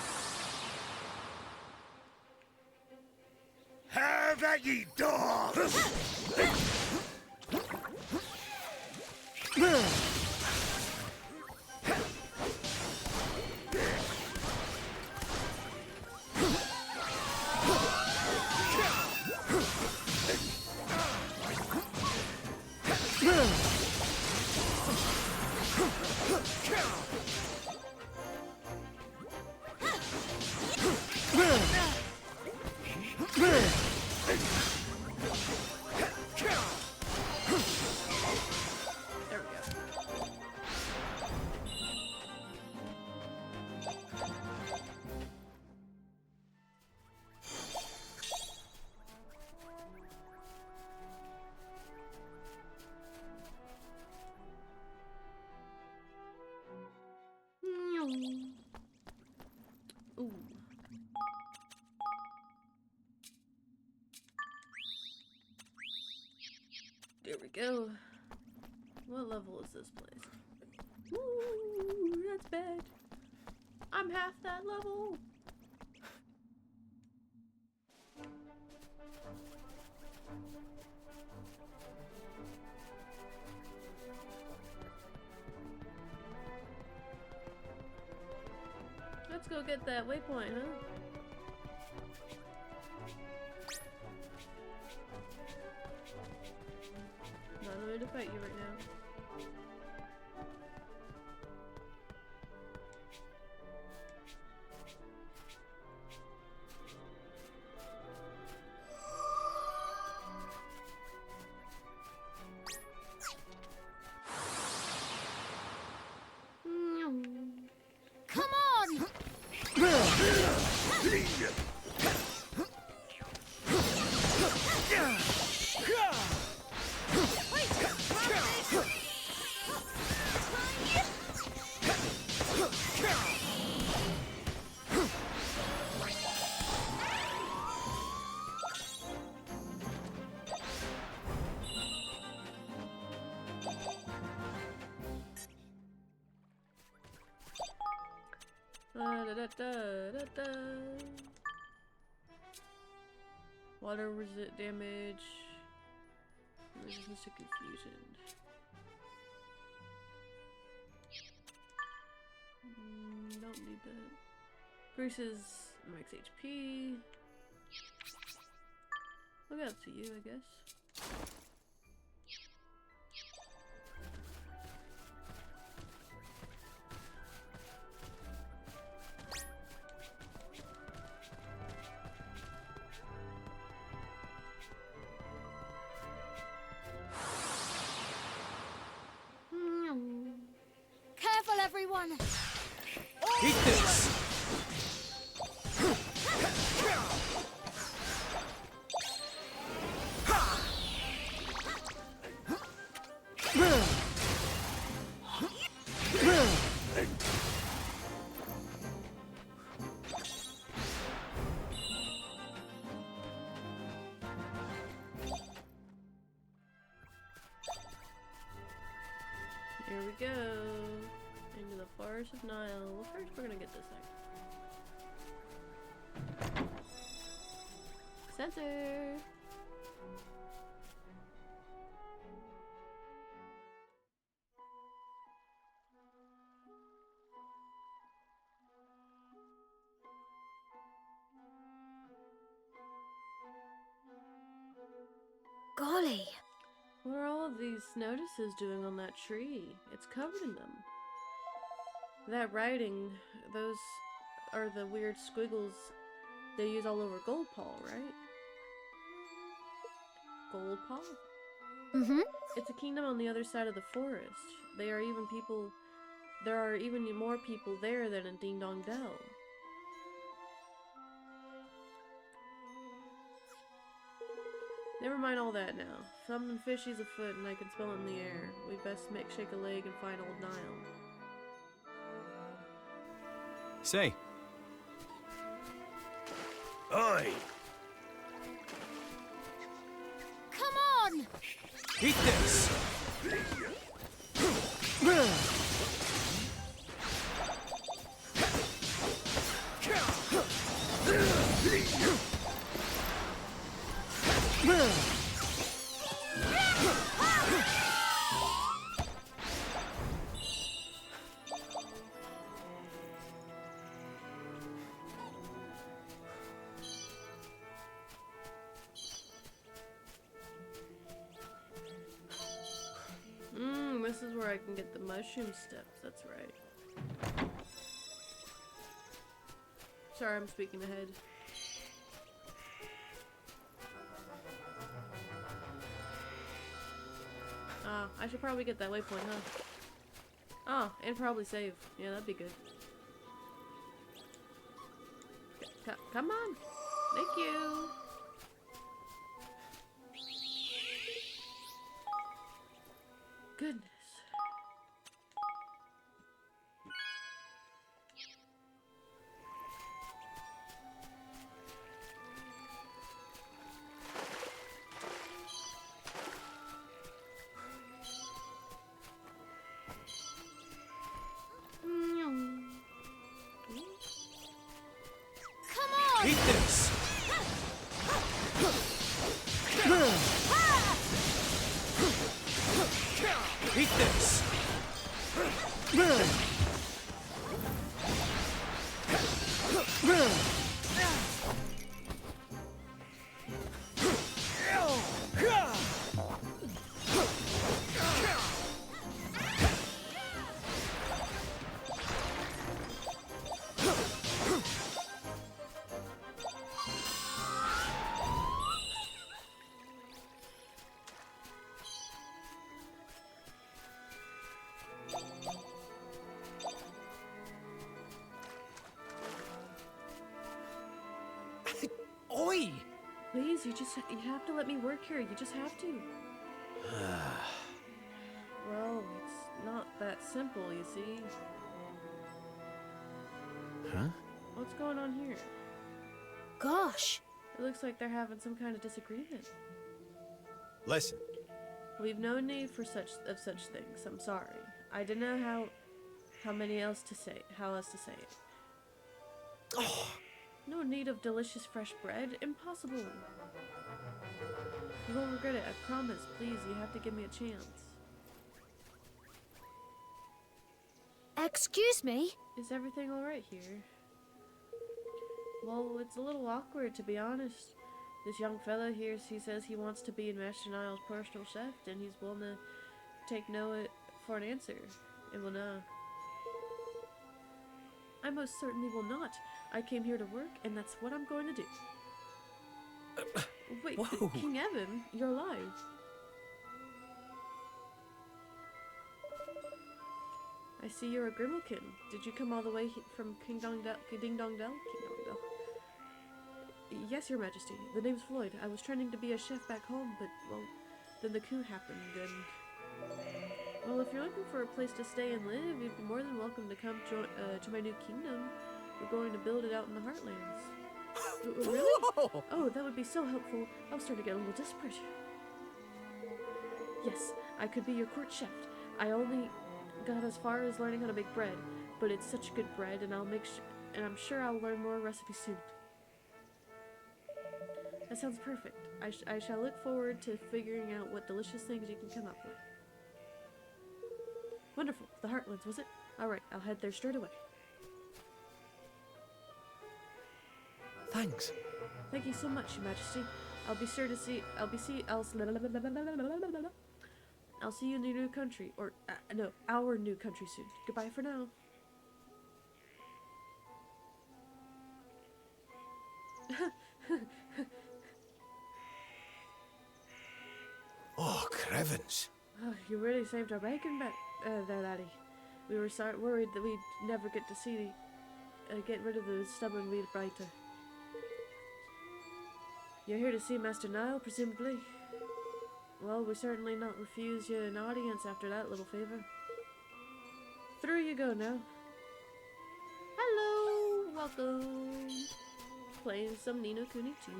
Have at ye, dogs! There we go. Ooh. There we go. What level is this place? Ooh, that's bad. I'm half that level. Let's go get that waypoint, huh? Not the way to fight you right now. Come on! Water resist damage. Resistance to confusion. Don't need that. Increases max HP. Look up to you, I guess. Careful, everyone! Eat this! Here we go. Into the Forest of Nile. Well, first we're gonna get this thing. Sensor! Golly. What are all of these notices doing on that tree? It's covered in them. That writing, those are the weird squiggles they use all over Goldpaw, right? Goldpaw? Mm-hmm. It's a kingdom on the other side of the forest. There are even more people there than in Ding Dong Dell. Never mind all that now. Something fishy's afoot and I can smell it in the air. We best shake a leg and find old Nile. Say. Oi! Come on! Eat this! This is where I can get the mushroom steps, that's right. Sorry, I'm speaking ahead. I should probably get that waypoint, huh? Oh, and probably save. Yeah, that'd be good. Come on! Thank you! Goodness. Come on! Eat this! Eat this! Oi! Please, you have to let me work here. You just have to. Well, it's not that simple, you see. Huh? What's going on here? Gosh. It looks like they're having some kind of disagreement. Listen. We've no need for such things. I'm sorry. I didn't know how else to say it. Oh. No need of delicious fresh bread. Impossible. You won't regret it. I promise. Please, you have to give me a chance. Excuse me? Is everything alright here? Well, it's a little awkward, to be honest. This young fella here, he says he wants to be Master Nile's personal chef, and he's willing to take no for an answer. And will not. I most certainly will not. I came here to work, and that's what I'm going to do. Wait, whoa. King Evan, you're alive. I see you're a Grimalkin. Did you come all the way from Ding Dong Dell? King Dong Dell? Yes, Your Majesty. The name's Floyd. I was training to be a chef back home, but, well, then the coup happened, and... Well, if you're looking for a place to stay and live, you'd be more than welcome to come to my new kingdom. We're going to build it out in the Heartlands. Really? Whoa! Oh, that would be so helpful. I was starting to get a little desperate. Yes, I could be your court chef. I only got as far as learning how to make bread, but it's such good bread, and I'm sure I'll learn more recipes soon. That sounds perfect. I shall look forward to figuring out what delicious things you can come up with. Wonderful. The Heartlands, was it? Alright, I'll head there straight away. Thanks. Thank you so much, Your Majesty. I'll see you in the new country, or, no, our new country soon. Goodbye for now. Oh, Crevens. Oh, you really saved our bacon back there, laddie. We were worried that we'd never get to see get rid of the stubborn wee blighter. You're here to see Master Niall, presumably? Well, we certainly not refuse you an audience after that little favor. Through you go now. Hello, welcome. Playing some Ni no Kuni 2.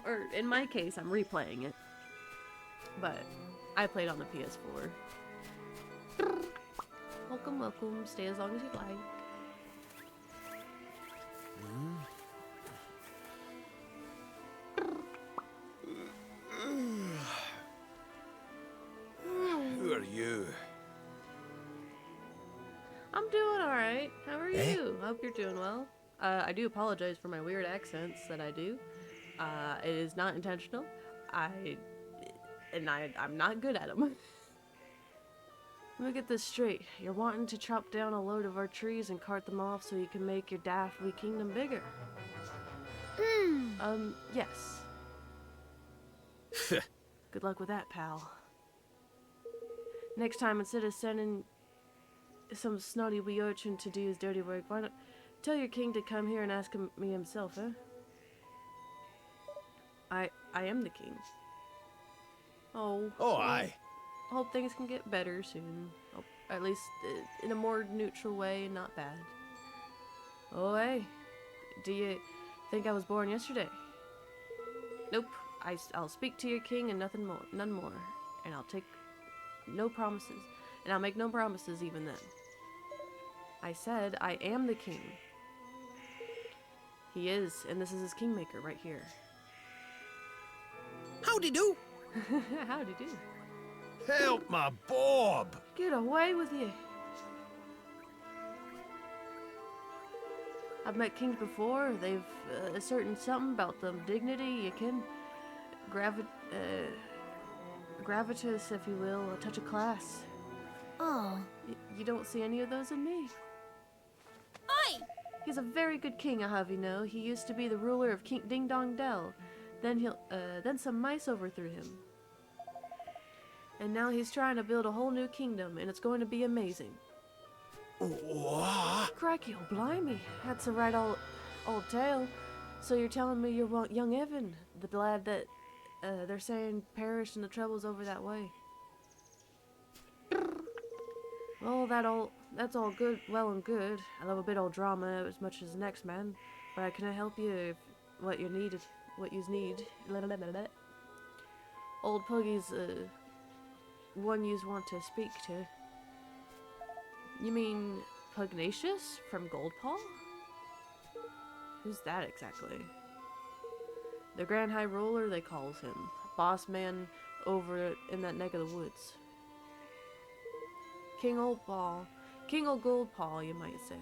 Or, in my case, I'm replaying it. But I played on the PS4. Welcome, welcome. Stay as long as you'd like. Who are you? I'm doing alright. How are you? I hope you're doing well. I do apologize for my weird accents that I do. It is not intentional. I'm not good at them. Let me get this straight. You're wanting to chop down a load of our trees and cart them off so you can make your daft wee kingdom bigger. Yes. Good luck with that, pal. Next time, instead of sending some snotty wee urchin to do his dirty work, why not tell your king to come here and ask me himself, eh? I am the king. Oh. Oh, aye. Hope things can get better soon. Or at least in a more neutral way, not bad. Oh, hey. Do you think I was born yesterday? Nope. I'll speak to your king and none more. And I'll take no promises. And I'll make no promises even then. I said I am the king. He is, and this is his kingmaker right here. Howdy do. Howdy do. Help my Bob. Get away with you. I've met kings before. They've a certain something about them. Dignity, you can. Gravitas, if you will. A touch of class. Oh. You don't see any of those in me. Oi! He's a very good king, I have you know. He used to be the ruler of King Ding Dong Dell. Then some mice overthrew him. And now he's trying to build a whole new kingdom, and it's going to be amazing. What? Crikey, oh blimey. That's a right old tale. So you're telling me you want young Evan, the lad that they're saying perished in the troubles over that way. Well, that's all good, well and good. I love a bit old drama as much as the next man, but I cannot help you if what you need. Old Puggy's one yous want to speak to. You mean Pugnacious from Goldpaw? Who's that exactly? The Grand High Ruler, they calls him. Boss man over in that neck of the woods. King Old Goldpaw, you might say.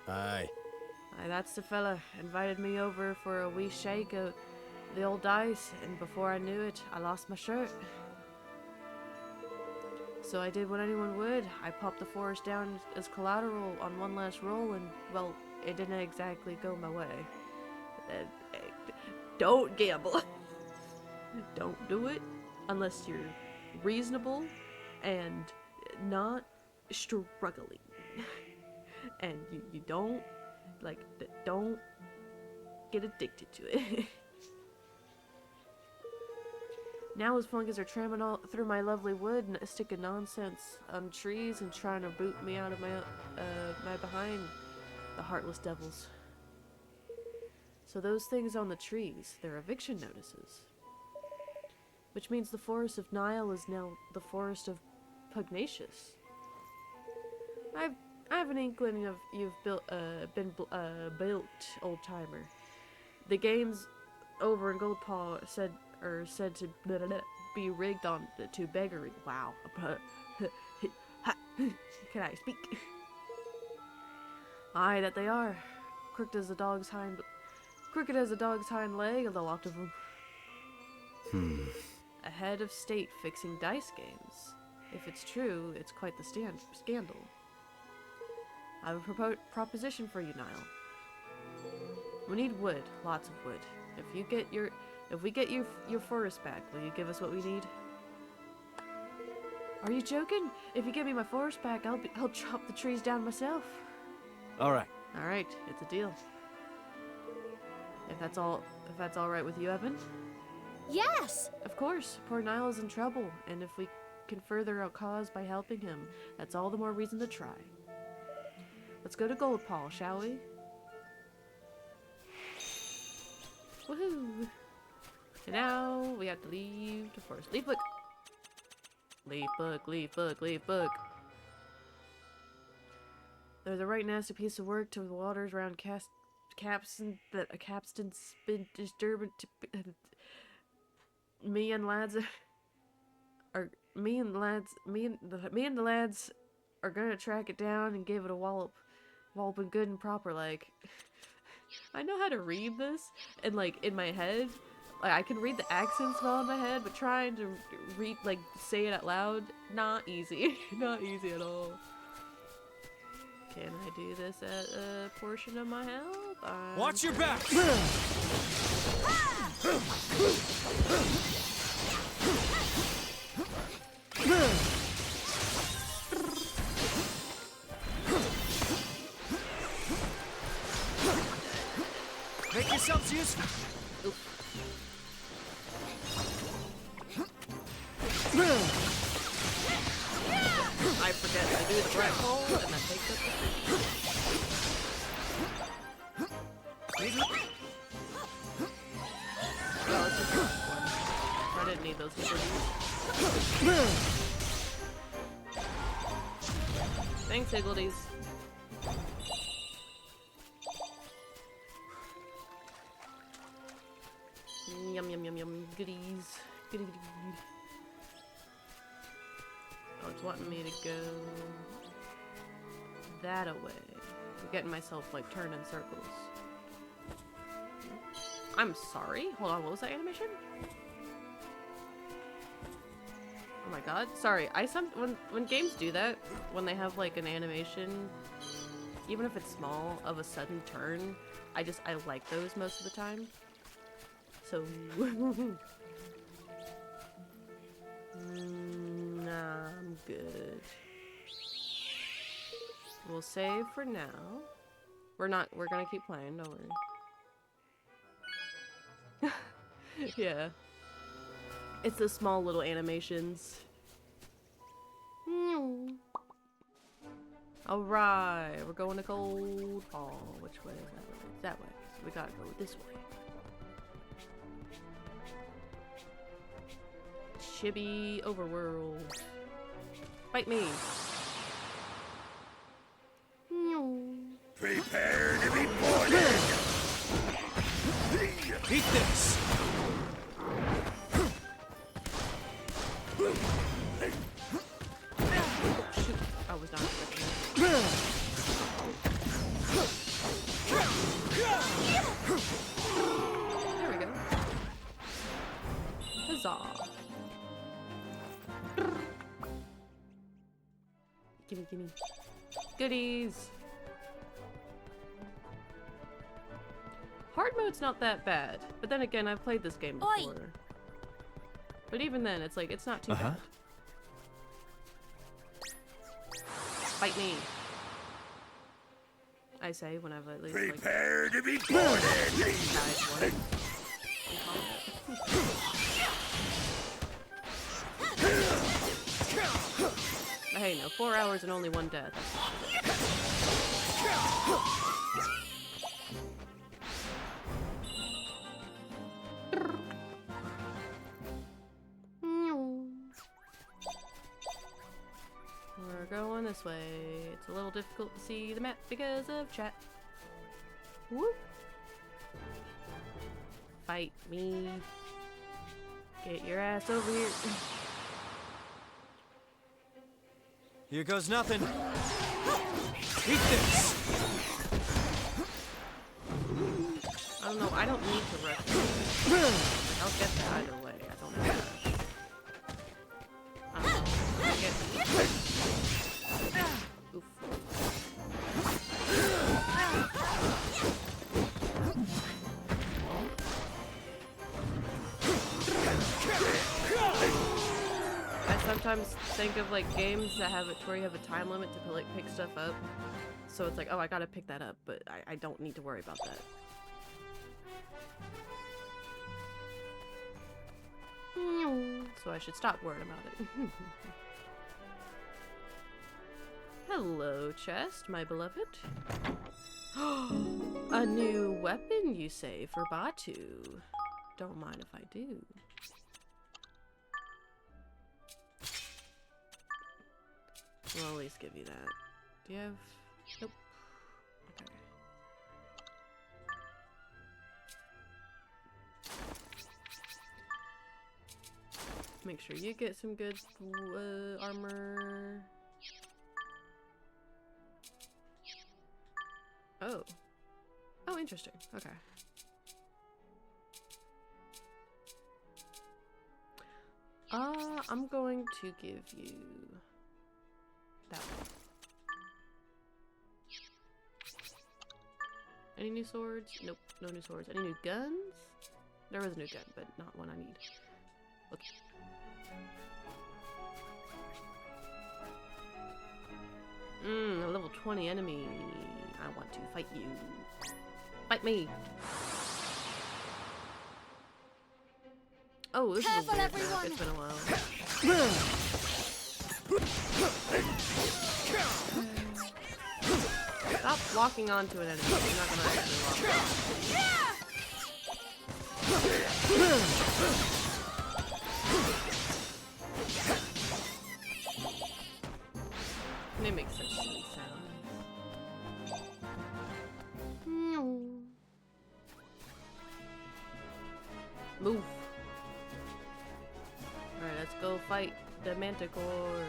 Aye. Aye, that's the fella. Invited me over for a wee shake of the old dice, and before I knew it, I lost my shirt. So I did what anyone would. I popped the forest down as collateral on one last roll, and, well, it didn't exactly go my way. Don't gamble. Don't do it unless you're reasonable and not struggling. And you don't, don't get addicted to it. Now his flunkies are tramping all through my lovely wood and sticking nonsense on trees and trying to boot me out of my my behind. The heartless devils. So those things on the trees, they're eviction notices. Which means the forest of Nile is now the forest of Pugnacious. I have an inkling of you've been built, old timer. The game's over in Goldpaw said to be rigged on to beggary. Wow. Can I speak? Aye, that they are. Crooked as a dog's hind leg, the lot of them. A head of state fixing dice games. If it's true, it's quite the scandal. I have a proposition for you, Nile. We need wood, lots of wood. If we get your forest back, will you give us what we need? Are you joking? If you give me my forest back, I'll chop the trees down myself. All right. All right, it's a deal. If that's all right with you, Evan? Yes! Of course, poor Nile is in trouble, and if we can further our cause by helping him, that's all the more reason to try. Let's go to Goldpaw, shall we? Woohoo! And now we have to leave the forest. Leaf book! Leaf book, leaf book, leaf book. There's a right nasty piece of work to the waters around Capstan that a Capstan's been disturbing to me and the lads are gonna track it down and give it a walloping good and proper like. I know how to read this and like in my head, like I can read the accents well in my head, but trying to read like say it out loud, not easy. Not easy at all. Can I do this at a portion of my help? Watch your back! Make yourselves useful. I forget to do the black hole and then take up the I didn't need those hippies. Thanks, Higgledies. Yum yum yum yum goodies. Goody goody goody. Oh, it's wanting me to go that away. I'm getting myself like turned in circles. I'm sorry. Hold on, what was that animation? Oh my god. Sorry. When games do that, when they have like an animation, even if it's small, of a sudden turn, I like those most of the time. So nah, I'm good. We'll save for now. We're gonna keep playing, don't worry. Yeah. It's the small little animations. Alright, we're going to Goldpaw. Which way is that way? It's that way. So we gotta go this way. Chibi overworld. Fight me. Prepare to be boarded! Eat this! Shoot. I was not expecting that. There we go. Huzzah. Gimme, gimme. Goodies! Hard mode's not that bad, but then again, I've played this game before. Oi. But even then, it's like, it's not too bad. Fight me. I say when I've at least prepare to be boarded! hey, no, 4 hours and only 1 death. We're going this way. It's a little difficult to see the map because of chat. Whoop. Fight me. Get your ass over here. Here goes nothing. Eat this. I don't know. I don't need to rush. I'll get that either way. I don't have to rush. I don't know. I'll get Oof. I sometimes think of like games that have it where you have a time limit to like pick stuff up. So it's like, oh, I gotta pick that up, but I don't need to worry about that. So I should stop worrying about it. Hello, chest, my beloved. A new weapon, you say, for Batu. Don't mind if I do. I'll at least give you that. Do you have... Nope. Okay. Make sure you get some good armor. Oh. Oh, interesting. Okay. I'm going to give you that one. Any new swords? Nope, no new swords. Any new guns? There was a new gun, but not one I need. Okay. A level 20 enemy. I want to fight you. Fight me! Oh, this Careful, is a weird map. everyone. It's been a while. Stop walking onto an enemy. You're not gonna actually walk on. They make such silly sounds. Move. Alright, let's go fight the Manticore.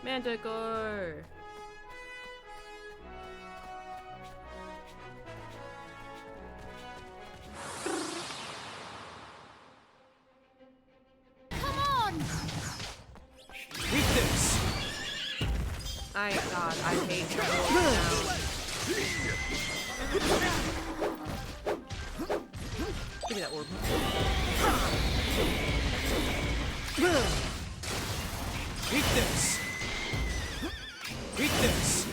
Manticore! Come on! Eat this. God, I hate the whole Give me that orb. Eat this. Eat this.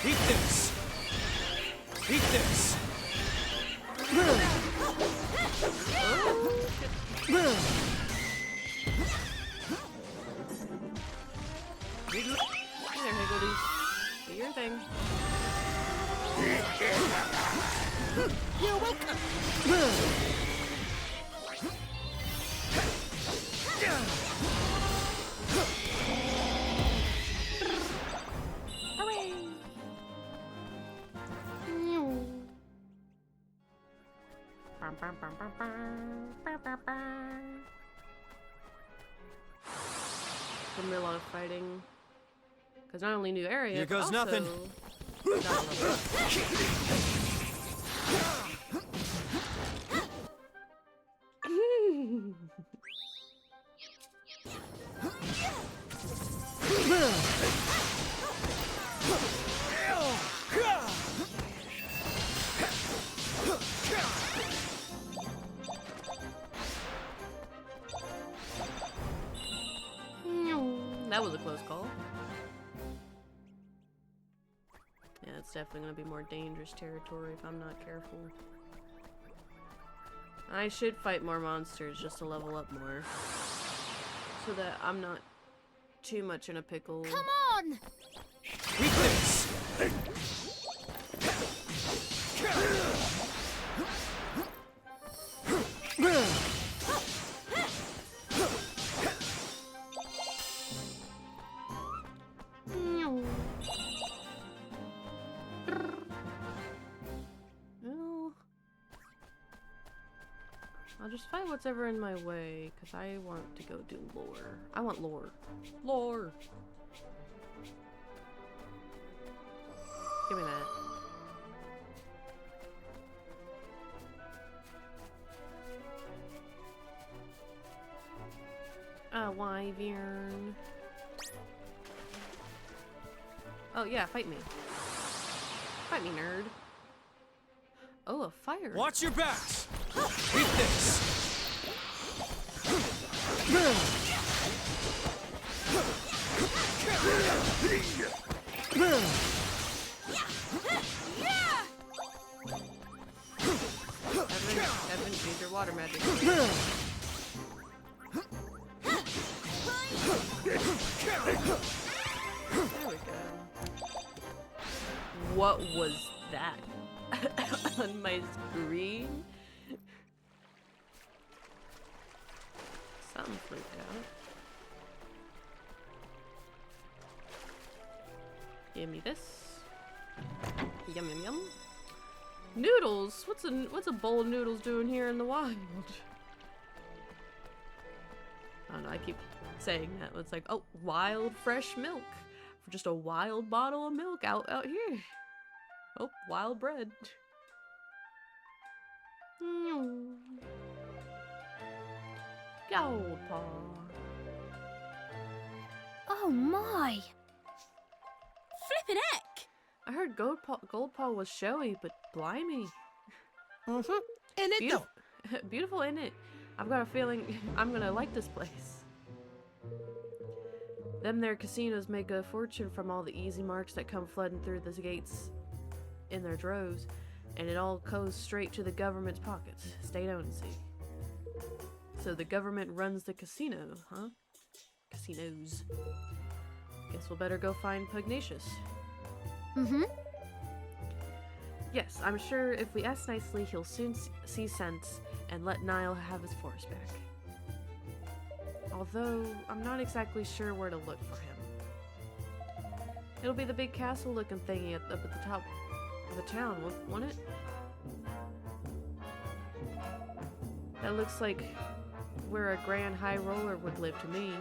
Eat this. Eat this. Hey there, Higgledies. Do your thing. You're welcome. Hooray! Gonna be a lot of fighting. Because not only new area, Here goes but also nothing. That was a close call. Yeah, That's definitely gonna be more dangerous territory if I'm not careful. I should fight more monsters just to level up more. So that I'm not too much in a pickle. Come on! Weakness! Well, I'll just fight what's ever in my way, because I want to go do lore. I want lore. Lore! Give me that. A wyvern. Oh yeah, fight me. Fight me, nerd. Oh, a fire. Watch your backs! Weakness! Evan, use your water magic. There we go. What was that? On my screen? Something freaked out. Give me this. Yum yum yum. Noodles? What's a bowl of noodles doing here in the wild? I don't know, I keep saying that. It's like, oh, wild fresh milk. For just a wild bottle of milk out here. Oh, wild bread. Gold paw. Oh my! Flippin' heck! I heard gold paw was showy, but blimey. In it though. Beautiful, isn't it? I've got a feeling I'm gonna like this place. Them there casinos make a fortune from all the easy marks that come flooding through the gates in their droves, and it all goes straight to the government's pockets, state-owned, see. So the government runs the casino, huh? Casinos. Guess we'll better go find Pugnacious. Mm-hmm. Yes, I'm sure if we ask nicely, he'll soon see sense and let Niall have his force back. Although, I'm not exactly sure where to look for him. It'll be the big castle-looking thingy up at the top of the town, won't it? That looks like where a Grand High Roller would live to me.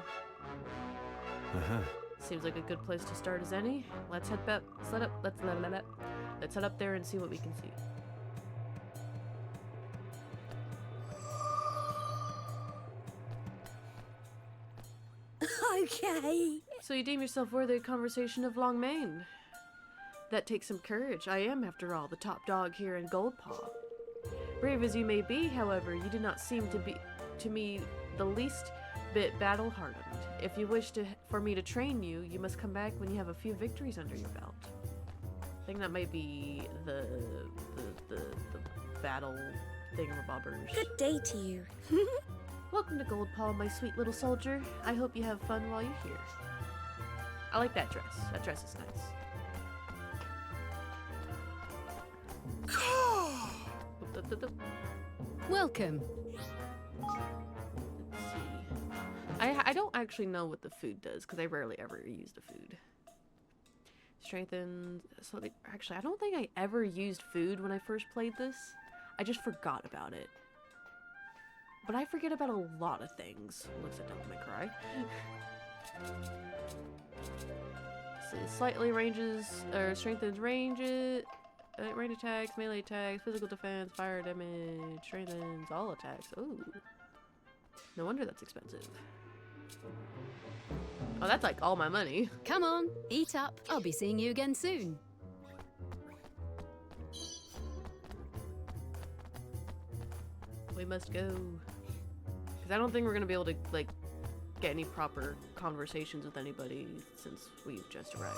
Seems like a good place to start as any. Let's head back. Let's head up there and see what we can see. Okay. So you deem yourself worthy of conversation of Longmane? That takes some courage. I am, after all, the top dog here in Goldpaw. Brave as you may be, however, you do not seem to be, to me, the least bit battle-hardened. If you wish for me to train you, you must come back when you have a few victories under your belt. I think that might be the battle thingamabobbers. Good day to you. Welcome to Goldpaw, my sweet little soldier. I hope you have fun while you're here. I like that dress. That dress is nice. Welcome. Let's see. I don't actually know what the food does because I rarely ever use the food. Strengthens. So actually, I don't think I ever used food when I first played this. I just forgot about it. But I forget about a lot of things. Looks like Devil May Cry. So slightly ranges or strengthens range attacks, melee attacks, physical defense, fire damage, strengthens all attacks. Ooh. No wonder that's expensive. Oh, that's like all my money. Come on, eat up. I'll be seeing you again soon. We must go. Because I don't think we're going to be able to, like, get any proper conversations with anybody since we've just arrived.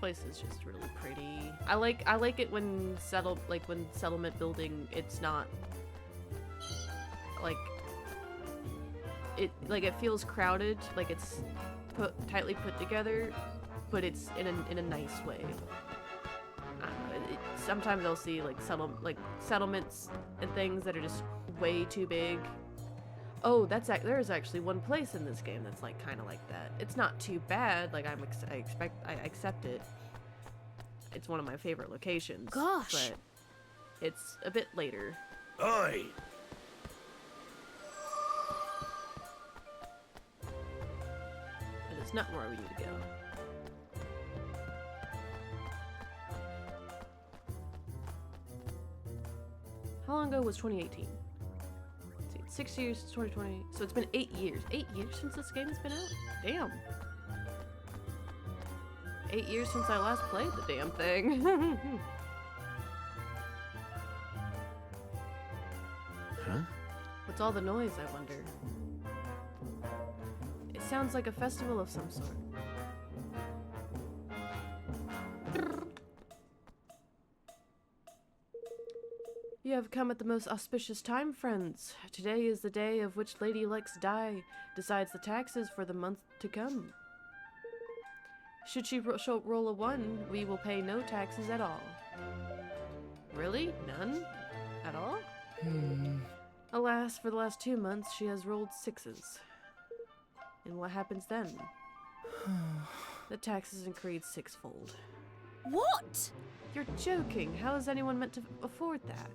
place is just really pretty. I like it when settlement building, it's not like it feels crowded, like it's tightly put together, but it's in a nice way. I don't know, sometimes I'll see like settlements and things that are just way too big. Oh, there's actually one place in this game that's like kind of like that. It's not too bad. Like I accept it. It's one of my favorite locations. Gosh. But it's a bit later. Oi! But it's not where we need to go. How long ago was 2018? 6 years since 2020, so it's been 8 years. 8 years since this game has been out? Damn. 8 years since I last played the damn thing. Huh? What's all the noise, I wonder? It sounds like a festival of some sort. You have come at the most auspicious time, friends. Today is the day of which Lady Luck's die decides the taxes for the month to come. Should she roll a 1, we will pay no taxes at all. Really? None? At all? Alas, for the last 2 months, she has rolled 6s. And what happens then? The taxes increase 6-fold. What? You're joking. How is anyone meant to afford that?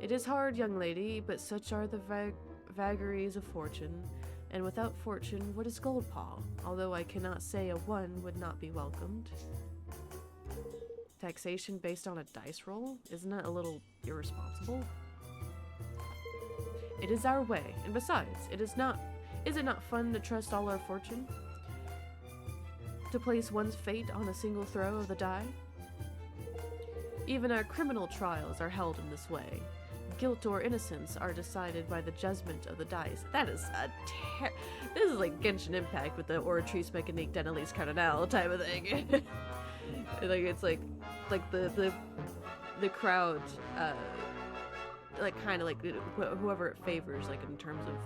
It is hard, young lady, but such are the vagaries of fortune. And without fortune, what is gold paw? Although I cannot say a 1 would not be welcomed. Taxation based on a dice roll? Isn't that a little irresponsible? It is our way, and besides, is it not fun to trust all our fortune? To place one's fate on a single throw of the die? Even our criminal trials are held in this way. Guilt or innocence are decided by the judgment of the dice. That is this is like Genshin Impact with the Oratrice Mécanique d'Analyse Cardinal type of thing. Like it's like the crowd, like kind of like whoever it favors, like in terms of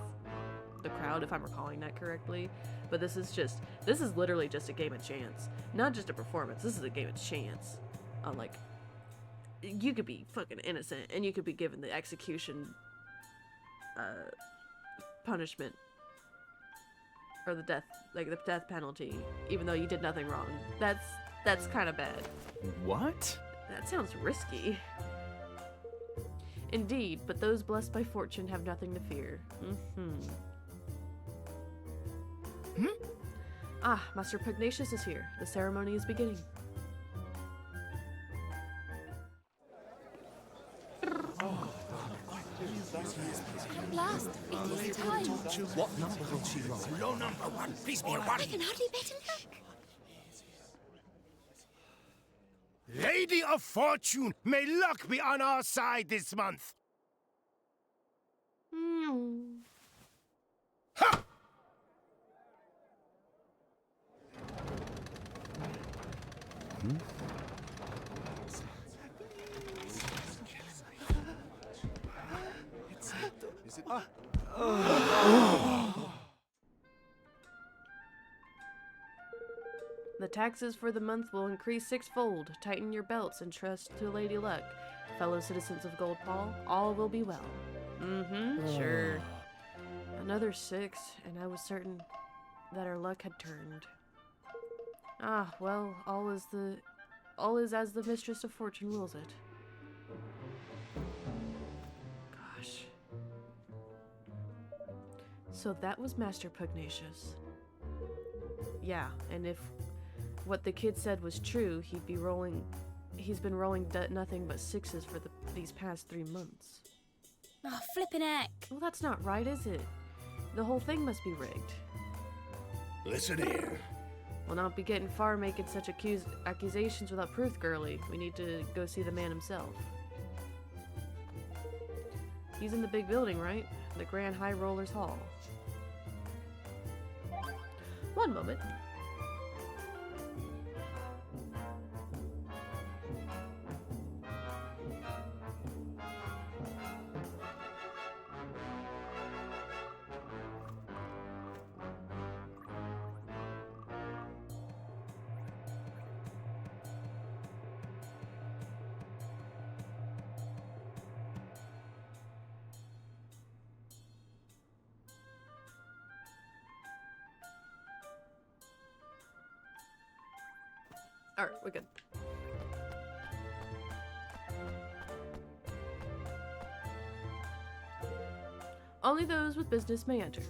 the crowd, if I'm recalling that correctly. But this is literally just a game of chance, not just a performance. This is a game of chance. Like, you could be fucking innocent and you could be given the execution punishment or the death penalty, even though you did nothing wrong. That's kind of bad. What? That sounds risky. Indeed, but those blessed by fortune have nothing to fear. Ah, Master Pugnacious is here. The ceremony is beginning. At last, it is time. What number will she roll? Low number 1. Please be a 1. I can hardly bet an luck. Lady of Fortune, may luck be on our side this month. Ha! The taxes for the month will increase 6-fold. Tighten your belts and trust to Lady Luck. Fellow citizens of Gold Paw, all will be well. Sure. Another 6, and I was certain that our luck had turned. Ah, well, all is as the Mistress of Fortune wills it. Gosh. So that was Master Pugnacious. Yeah, and if what the kid said was true, he's been rolling nothing but 6s for these past 3 months. Oh, flippin' heck. Well, that's not right, is it? The whole thing must be rigged. Listen here. We'll not be getting far making such accusations without proof, girlie. We need to go see the man himself. He's in the big building, right? The Grand High Rollers Hall. One moment. Alright, we're good. Only those with business may enter.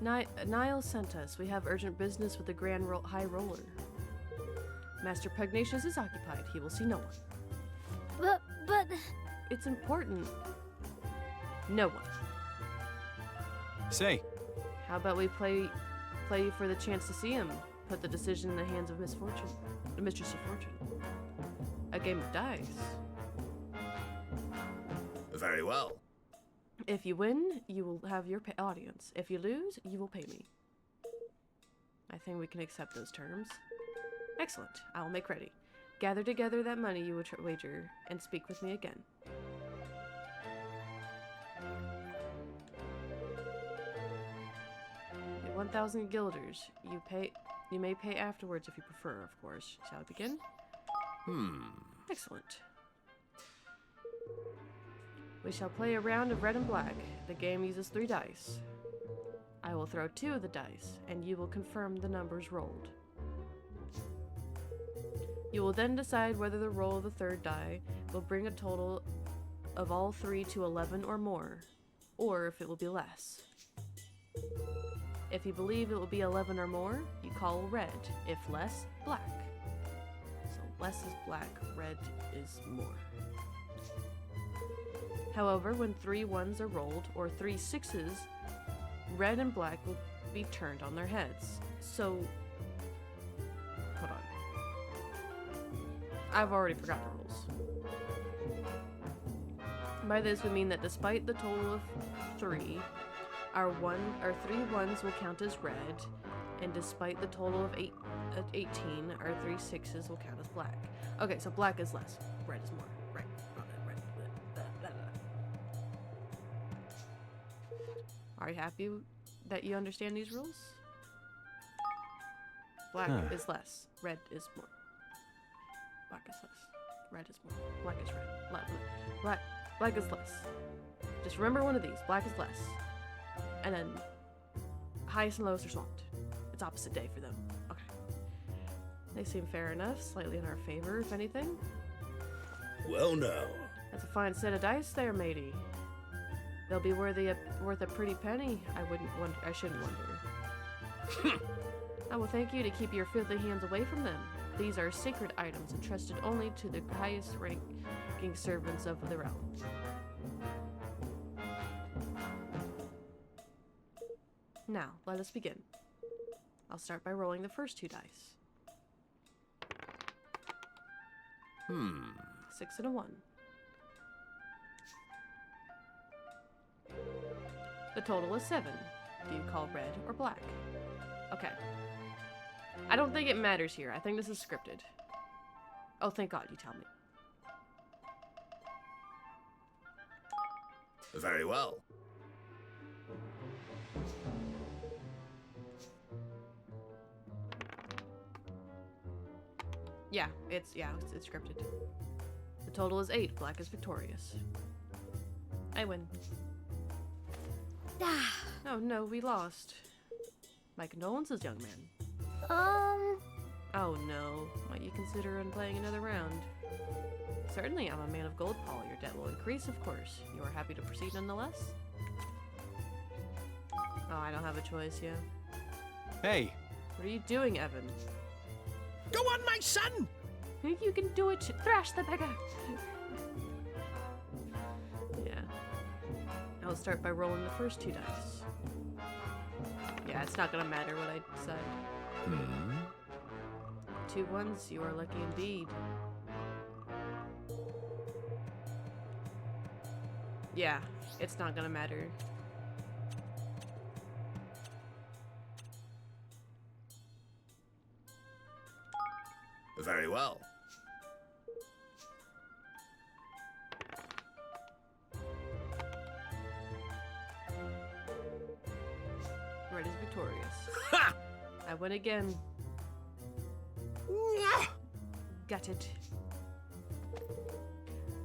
Niall sent us. We have urgent business with the Grand High Roller. Master Pugnacious is occupied. He will see no one. But... It's important. No one. Say. How about we play for the chance to see him? Put the decision in the hands of Misfortune. The Mistress of Fortune. A game of dice. Very well. If you win, you will have your audience. If you lose, you will pay me. I think we can accept those terms. Excellent. I will make ready. Gather together that money you will wager, and speak with me again. The 1,000 guilders. You may pay afterwards if you prefer, of course. Shall we begin? Excellent. We shall play a round of red and black. The game uses 3 dice. I will throw 2 of the dice, and you will confirm the numbers rolled. You will then decide whether the roll of the 3rd die will bring a total of all 3 to 11 or more, or if it will be less. If you believe it will be 11 or more, you call red. If less, black. So less is black, red is more. However, when 3 1s are rolled, or 3 6s, red and black will be turned on their heads. So, hold on. I've already forgot the rules. By this we mean that despite the total of 3, our 3 1s will count as red, and despite the total of 18, our 3 6s will count as black. Okay, so black is less, red is more. Right. Are you happy that you understand these rules? Black is less, red is more. Black is less, red is more. Black is red. Black is less. Just remember one of these. Black is less. And then highest and lowest are swapped. It's opposite day for them. Okay. They seem fair enough, slightly in our favor, if anything. Well, now. That's a fine set of dice there, matey. They'll be worth a pretty penny. I shouldn't wonder. I will thank you to keep your filthy hands away from them. These are sacred items entrusted only to the highest ranking servants of the realm. Now, let us begin. I'll start by rolling the first 2 dice. 6 and a 1. The total is 7. Do you call red or black? Okay. I don't think it matters here. I think this is scripted. Oh, thank God, you tell me. Very well. Yeah, it's scripted. The total is 8. Black is victorious. I win. Oh no, we lost. My condolences, young man. Oh no. Might you consider playing another round? Certainly, I'm a man of gold, Paul. Your debt will increase, of course. You are happy to proceed nonetheless? Oh, I don't have a choice, yeah. Hey! What are you doing, Evan? Go on, my son! You can do it. Thrash the beggar! Yeah. I'll start by rolling the first 2 dice. Yeah, it's not gonna matter what I decide. 2 1s, you are lucky indeed. Yeah, it's not gonna matter. Very well. Red is victorious. Ha! I win again. Got it.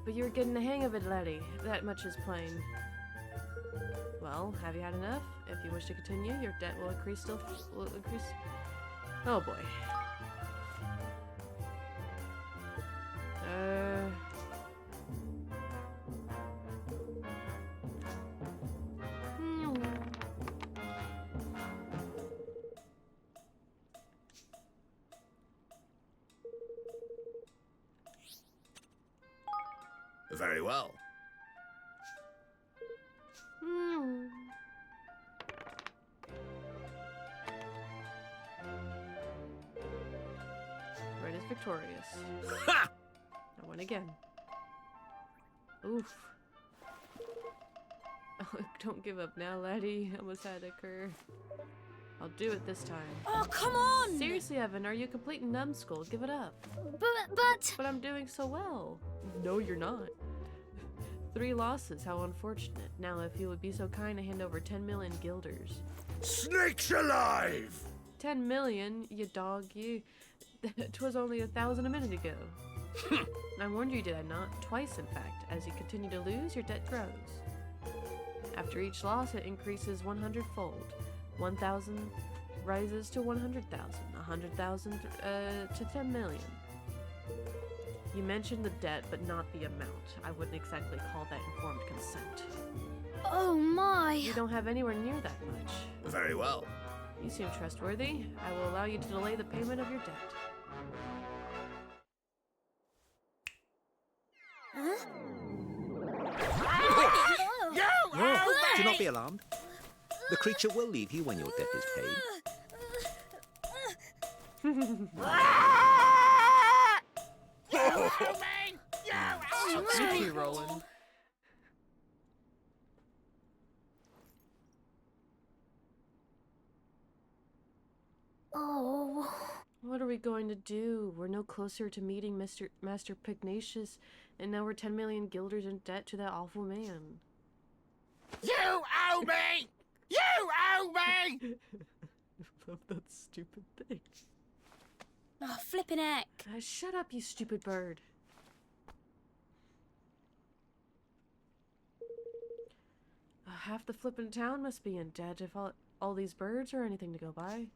But you're getting the hang of it, laddie. That much is plain. Well, have you had enough? If you wish to continue, your debt will increase. Oh boy. Very well. Red is victorious. Ha! I win again. Oof. Oh, don't give up now, laddie. Almost had a cur. I'll do it this time. Oh, come on! Seriously, Evan, are you a complete numbskull? Give it up. But I'm doing so well. No, you're not. 3 losses, how unfortunate. Now, if you would be so kind to hand over 10 million guilders. Snakes alive! 10 million, you dog, you. 'Twas only 1,000 a minute ago. I warned you, did I not? Twice, in fact. As you continue to lose, your debt grows. After each loss, it increases 100-fold. 1,000 rises to 100,000. 100,000 to 10 million. You mentioned the debt, but not the amount. I wouldn't exactly call that informed consent. oh my! You don't have anywhere near that much. Very well. You seem trustworthy. I will allow you to delay the payment of your debt. No, do not be alarmed. The creature will leave you when your debt is paid. Keep rolling. Oh. What are we going to do? We're no closer to meeting Master Pugnacious, and now we're 10 million guilders in debt to that awful man. You owe me! You owe me! I love that stupid thing. Oh, flippin' heck. Shut up, you stupid bird. Half the flippin' town must be in debt if all these birds are anything to go by.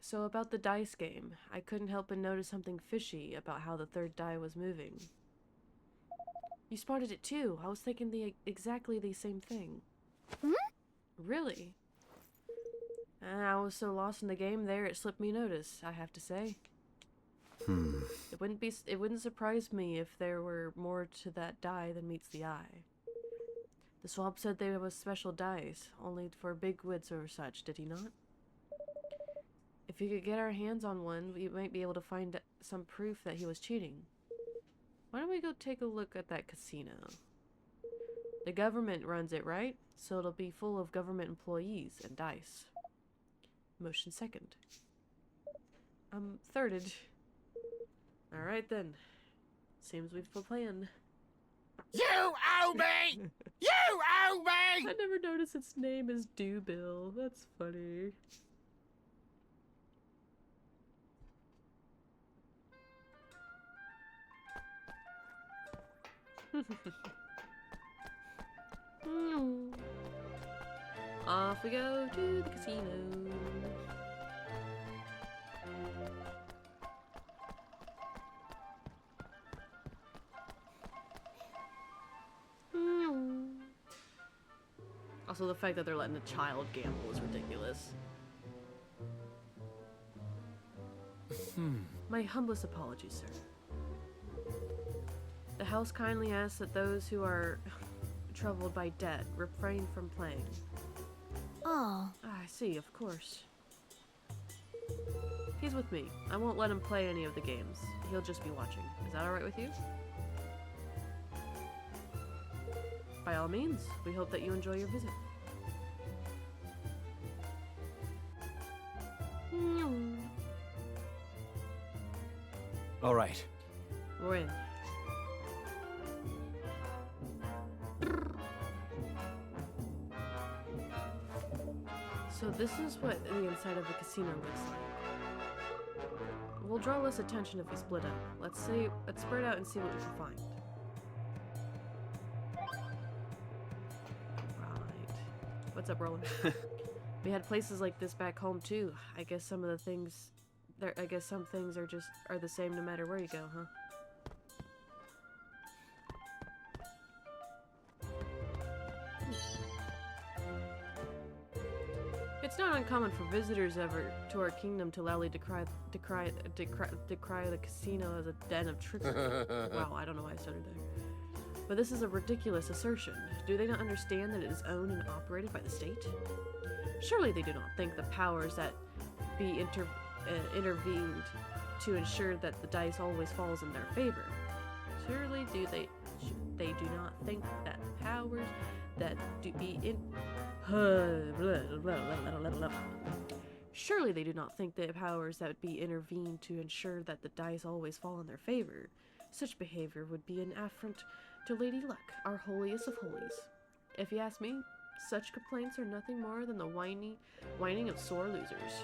So about the dice game, I couldn't help but notice something fishy about how the third die was moving. You spotted it too. I was thinking exactly the same thing. Really? And I was so lost in the game there, it slipped me notice, I have to say. It wouldn't surprise me if there were more to that die than meets the eye. The swab said there was special dice, only for big woods or such, did he not? If we could get our hands on one, we might be able to find some proof that he was cheating. Why don't we go take a look at that casino? The government runs it, right? So it'll be full of government employees and dice. Motion second. I'm thirded. Alright then. Seems we've a plan. You owe me! You owe me! I never noticed its name is Dewbill. That's funny. Off we go to the casino. Also, the fact that they're letting a child gamble is ridiculous. My humblest apologies, sir. The house kindly asks that those who are troubled by debt refrain from playing. Oh. I see, of course. He's with me. I won't let him play any of the games. He'll just be watching. Is that alright with you? By all means, we hope that you enjoy your visit. All right. We're in. So this is what the inside of the casino looks like. We'll draw less attention if we split up. Let's spread out and see what we can find. Right. What's up, Roland? We had places like this back home too. I guess some of the things I guess some things are the same no matter where you go, huh? It's It's not uncommon for visitors ever to our kingdom to loudly decry the casino as a den of trickery. Wow, I don't know why I started there. But this is a ridiculous assertion. Do they not understand that it is owned and operated by the state? Surely they do not think the powers that be intervened to ensure that the dice always falls in their favor. Surely they do not think that powers that do be in Surely they do not think the powers that be intervened to ensure that the dice always fall in their favor. Such behavior would be an affront to Lady Luck, our holiest of holies. If you ask me, such complaints are nothing more than the whining of sore losers.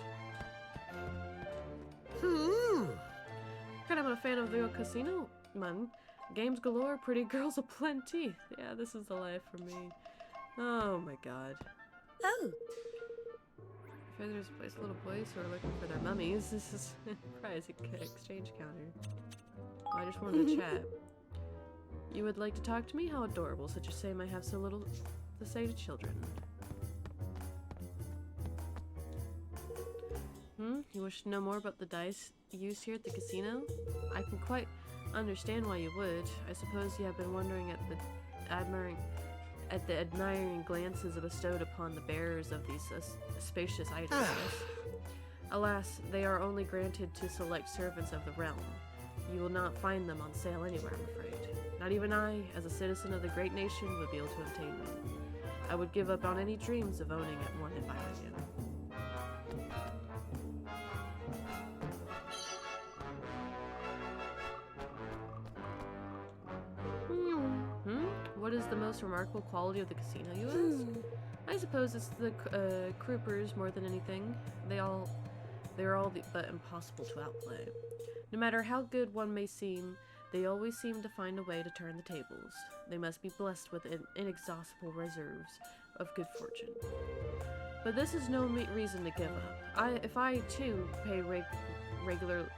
God, I'm a fan of the casino, man. Games galore, pretty girls aplenty. Yeah, this is the life for me. Oh my god. Oh. Visitors place little boys who are looking for their mummies. This is prize exchange counter. Oh, I just wanted to chat. You would like to talk to me? How adorable. Such a shame I have so little to say to children. You wish to know more about the dice used here at the casino? I can quite understand why you would. I suppose you have been wondering at the admiring glances bestowed upon the bearers of these spacious items. Alas, they are only granted to select servants of the realm. You will not find them on sale anywhere, I'm afraid. Not even I, as a citizen of the great nation, would be able to obtain them. I would give up on any dreams of owning one if I were you. What is the most remarkable quality of the casino, you ask? I suppose it's the croupers more than anything. They're all but impossible to outplay. No matter how good one may seem, they always seem to find a way to turn the tables. They must be blessed with inexhaustible reserves of good fortune. But this is no reason to give up. If I too pay regular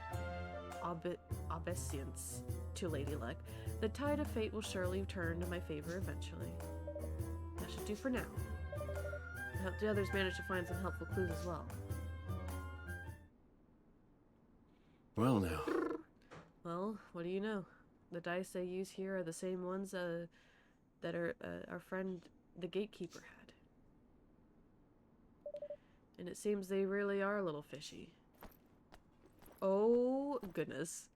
obeisance to Lady Luck, the tide of fate will surely turn to my favor eventually. That should do for now. I hope the others manage to find some helpful clues as well. Well now. Well, what do you know? The dice they use here are the same ones that our friend the gatekeeper had. And it seems they really are a little fishy. Oh, goodness.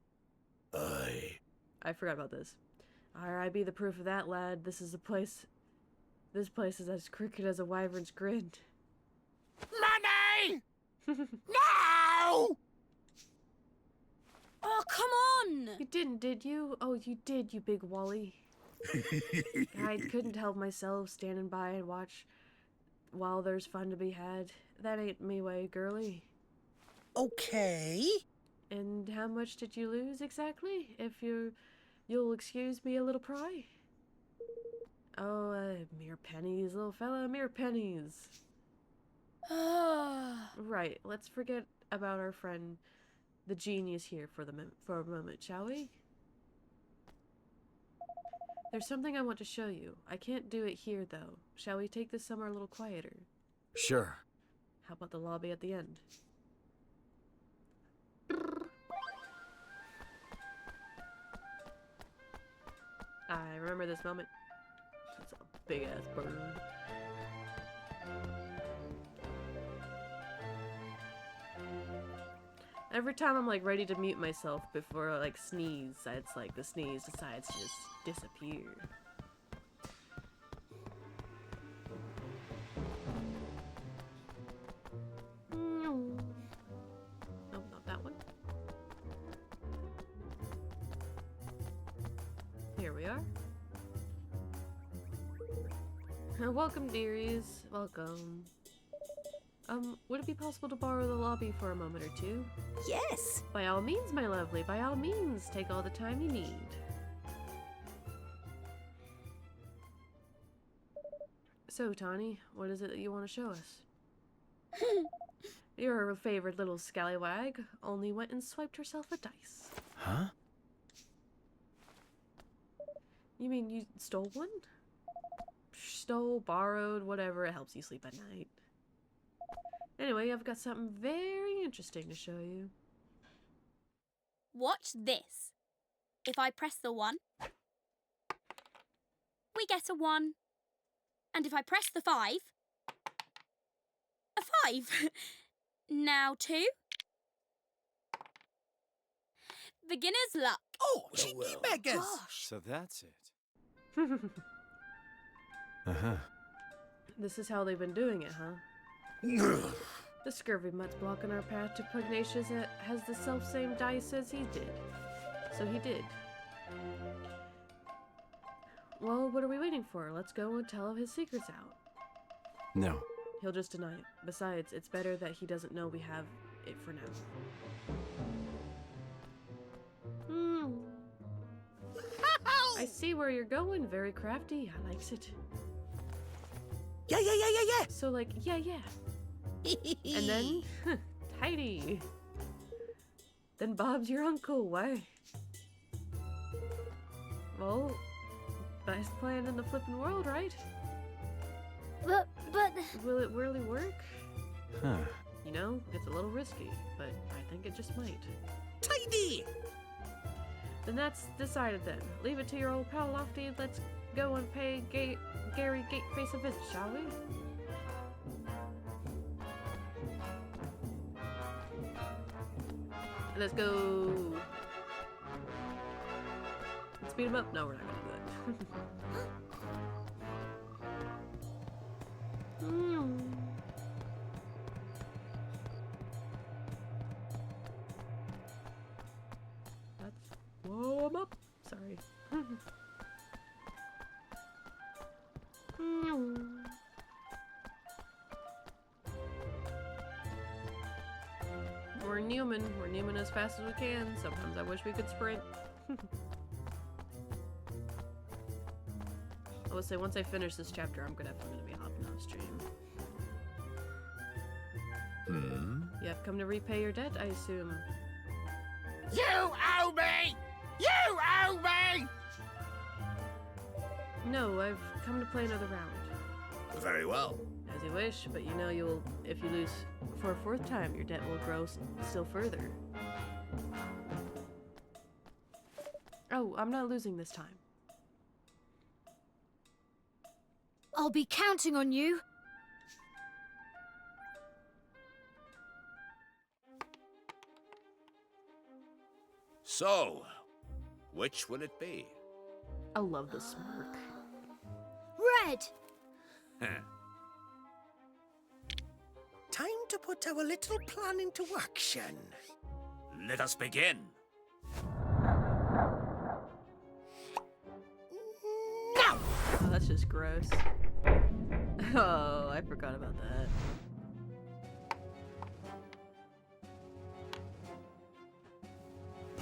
I forgot about this. I be the proof of that, lad. This place is as crooked as a wyvern's grin. Money! No! Oh, come on! You didn't, did you? Oh, you did, you big Wally. I couldn't help myself standing by and watch while there's fun to be had. That ain't me way, girly. Okay. And how much did you lose exactly? If you'll excuse me a little pry? Oh, mere pennies, little fella, mere pennies. Right, let's forget about our friend, the genius here for a moment, shall we? There's something I want to show you. I can't do it here, though. Shall we take this somewhere a little quieter? Sure. How about the lobby at the end? I remember this moment. It's a big-ass bird. Every time I'm like ready to mute myself before I like sneeze, it's like the sneeze decides to just disappear. Nope, not that one. Here we are. Welcome, dearies. Welcome. Would it be possible to borrow the lobby for a moment or two? Yes. By all means, my lovely. By all means, take all the time you need. So, Tawny, what is it that you want to show us? Your favorite little scallywag only went and swiped herself a dice. Huh? You mean you stole one? Stole, borrowed, whatever, it helps you sleep at night. Anyway, I've got something very interesting to show you. Watch this. If I press the 1, we get a 1. And if I press the 5, a 5. Now 2. Beginner's luck. Oh, cheeky beggars! Gosh. So that's it. This is how they've been doing it, huh? The scurvy mutt's blocking our path to Pugnacious has the self-same dice as he did. So he did. Well, what are we waiting for? Let's go and tell his secrets out. No. He'll just deny it. Besides, it's better that he doesn't know we have it for now. I see where you're going. Very crafty. I likes it. Yeah. So, like, yeah. And then, tidy. Then Bob's your uncle. Why? Well, best plan in the flippin' world, right? But... Will it really work? Huh. You know, it's a little risky, but I think it just might. Tidy! Then that's decided then. Leave it to your old pal Lofty. Let's go and pay Gary Gateface a visit, shall we? Let's go. Let's beat him up. No, we're not gonna do that. Let's blow him up. Sorry. We're Newman. We're Newman as fast as we can. Sometimes I wish we could sprint. I will say, once I finish this chapter, I'm gonna be hopping on stream. You have come to repay your debt, I assume. You owe me! You owe me! No, I've come to play another round. Very well. As you wish, but you know you'll, if you lose for a 4th time, your debt will grow still further. Oh, I'm not losing this time. I'll be counting on you. So, which will it be? I love the smirk. Red! Time to put our little plan into action. Let us begin. Now! Oh, that's just gross. Oh, I forgot about that.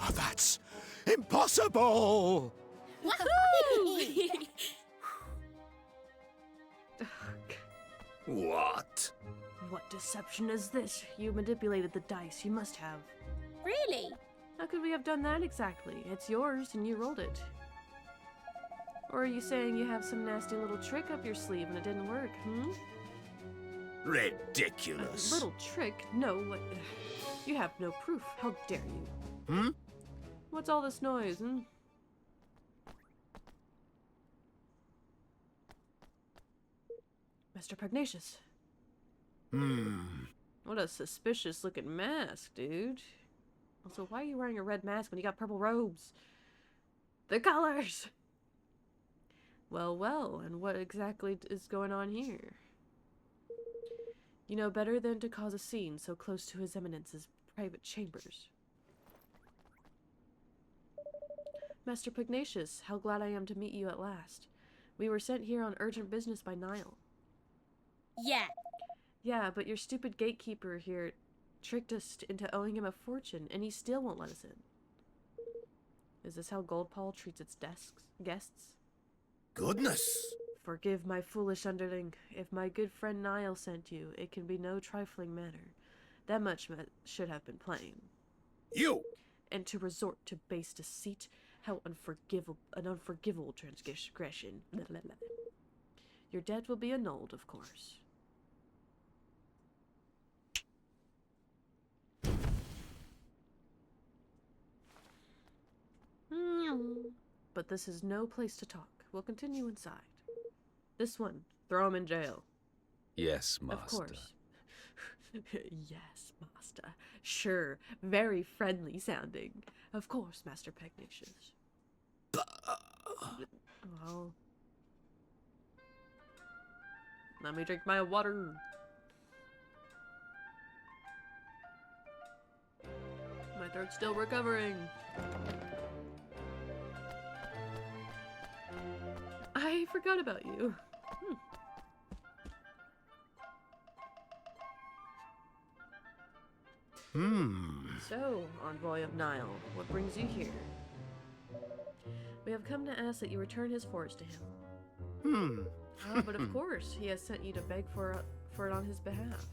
Oh, that's impossible! What? What deception is this? You manipulated the dice. You must have. Really? How could we have done that exactly? It's yours and you rolled it. Or are you saying you have some nasty little trick up your sleeve and it didn't work, Ridiculous. A little trick? No, what? You have no proof. How dare you? What's all this noise, Mr. Pugnacious. What a suspicious looking mask, dude. Also, why are you wearing a red mask when you got purple robes? The colors! Well, and what exactly is going on here? You know better than to cause a scene so close to His Eminence's private chambers. Master Pugnacious, how glad I am to meet you at last. We were sent here on urgent business by Niall. Yeah. Yeah, but your stupid gatekeeper here tricked us into owing him a fortune, and he still won't let us in. Is this how Goldpaw treats its guests? Goodness. Forgive my foolish underling. If my good friend Niall sent you, it can be no trifling matter. That much should have been plain. You! And to resort to base deceit, how an unforgivable transgression. Blah, blah, blah. Your debt will be annulled, of course. but this is no place to talk. We'll continue inside. This one, throw him in jail. Yes, master. Of course. Yes, master. Sure, very friendly sounding. Of course, Master Pegnatius. Well, let me drink my water. My throat's still recovering. I forgot about you. So, Envoy of Nile, what brings you here? We have come to ask that you return his forest to him. Ah, but of course, he has sent you to beg for it on his behalf.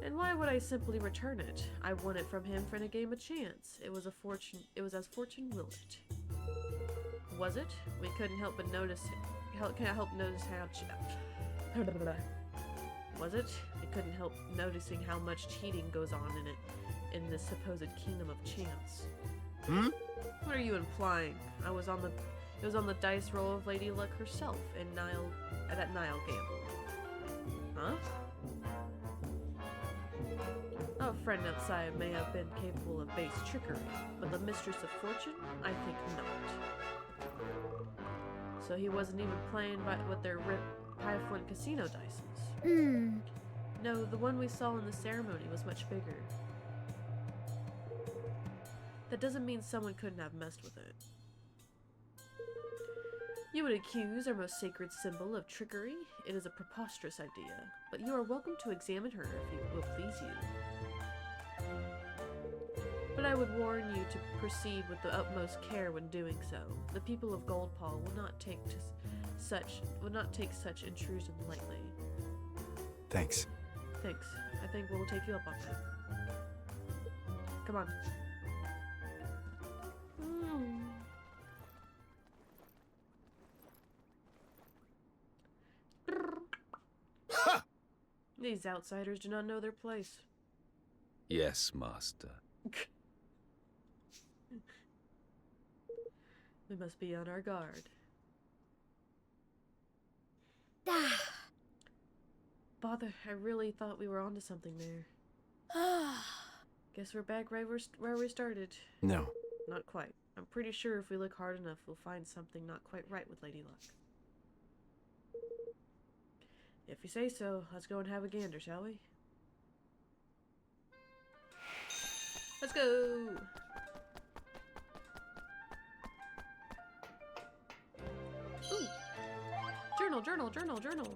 And why would I simply return it? I won it from him for a game of chance. It was as fortune willed it. Was it? We couldn't help but notice. Can't help notice how. Was it? We couldn't help noticing how much cheating goes on in it, in this supposed kingdom of chance. What are you implying? It was on the dice roll of Lady Luck herself in that Nile gamble. Huh? A friend outside may have been capable of base trickery, but the mistress of fortune, I think not. So he wasn't even playing with their Python casino dices. No, the one we saw in the ceremony was much bigger. That doesn't mean someone couldn't have messed with it. You would accuse our most sacred symbol of trickery? It is a preposterous idea, but you are welcome to examine her if it will please you. But I would warn you to proceed with the utmost care when doing so. The people of Goldpaw will not take such intrusion lightly. Thanks. Thanks. I think we'll take you up on that. Come on. These outsiders do not know their place. Yes, master. We must be on our guard. Father, I really thought we were onto something there. Guess we're back right where we started. No. Not quite. I'm pretty sure if we look hard enough, we'll find something not quite right with Lady Luck. If you say so, let's go and have a gander, shall we? Let's go! Ooh! Journal, journal, journal, journal!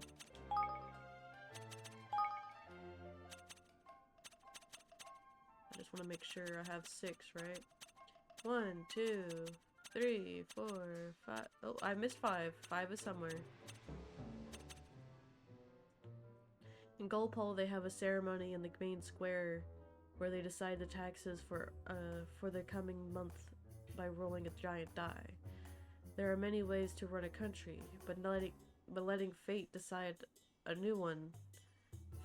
I just want to make sure I have 6, right? 1, 2, 3, 4, 5. Oh, I missed 5. 5 is somewhere. In Goldpaw, they have a ceremony in the main square where they decide the taxes for the coming month by rolling a giant die. There are many ways to run a country, but letting fate decide a new one.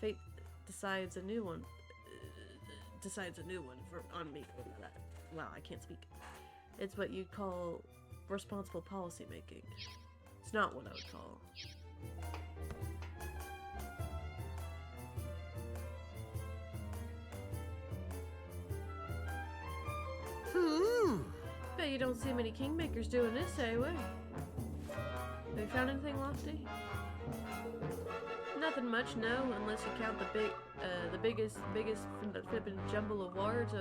Fate decides a new one. On me. Wow, I can't speak. It's what you'd call responsible policy making. It's not what I would call. Bet you don't see many kingmakers doing this, anyway. Have you found anything lofty? Nothing much, no, unless you count the biggest flippin' jumble of words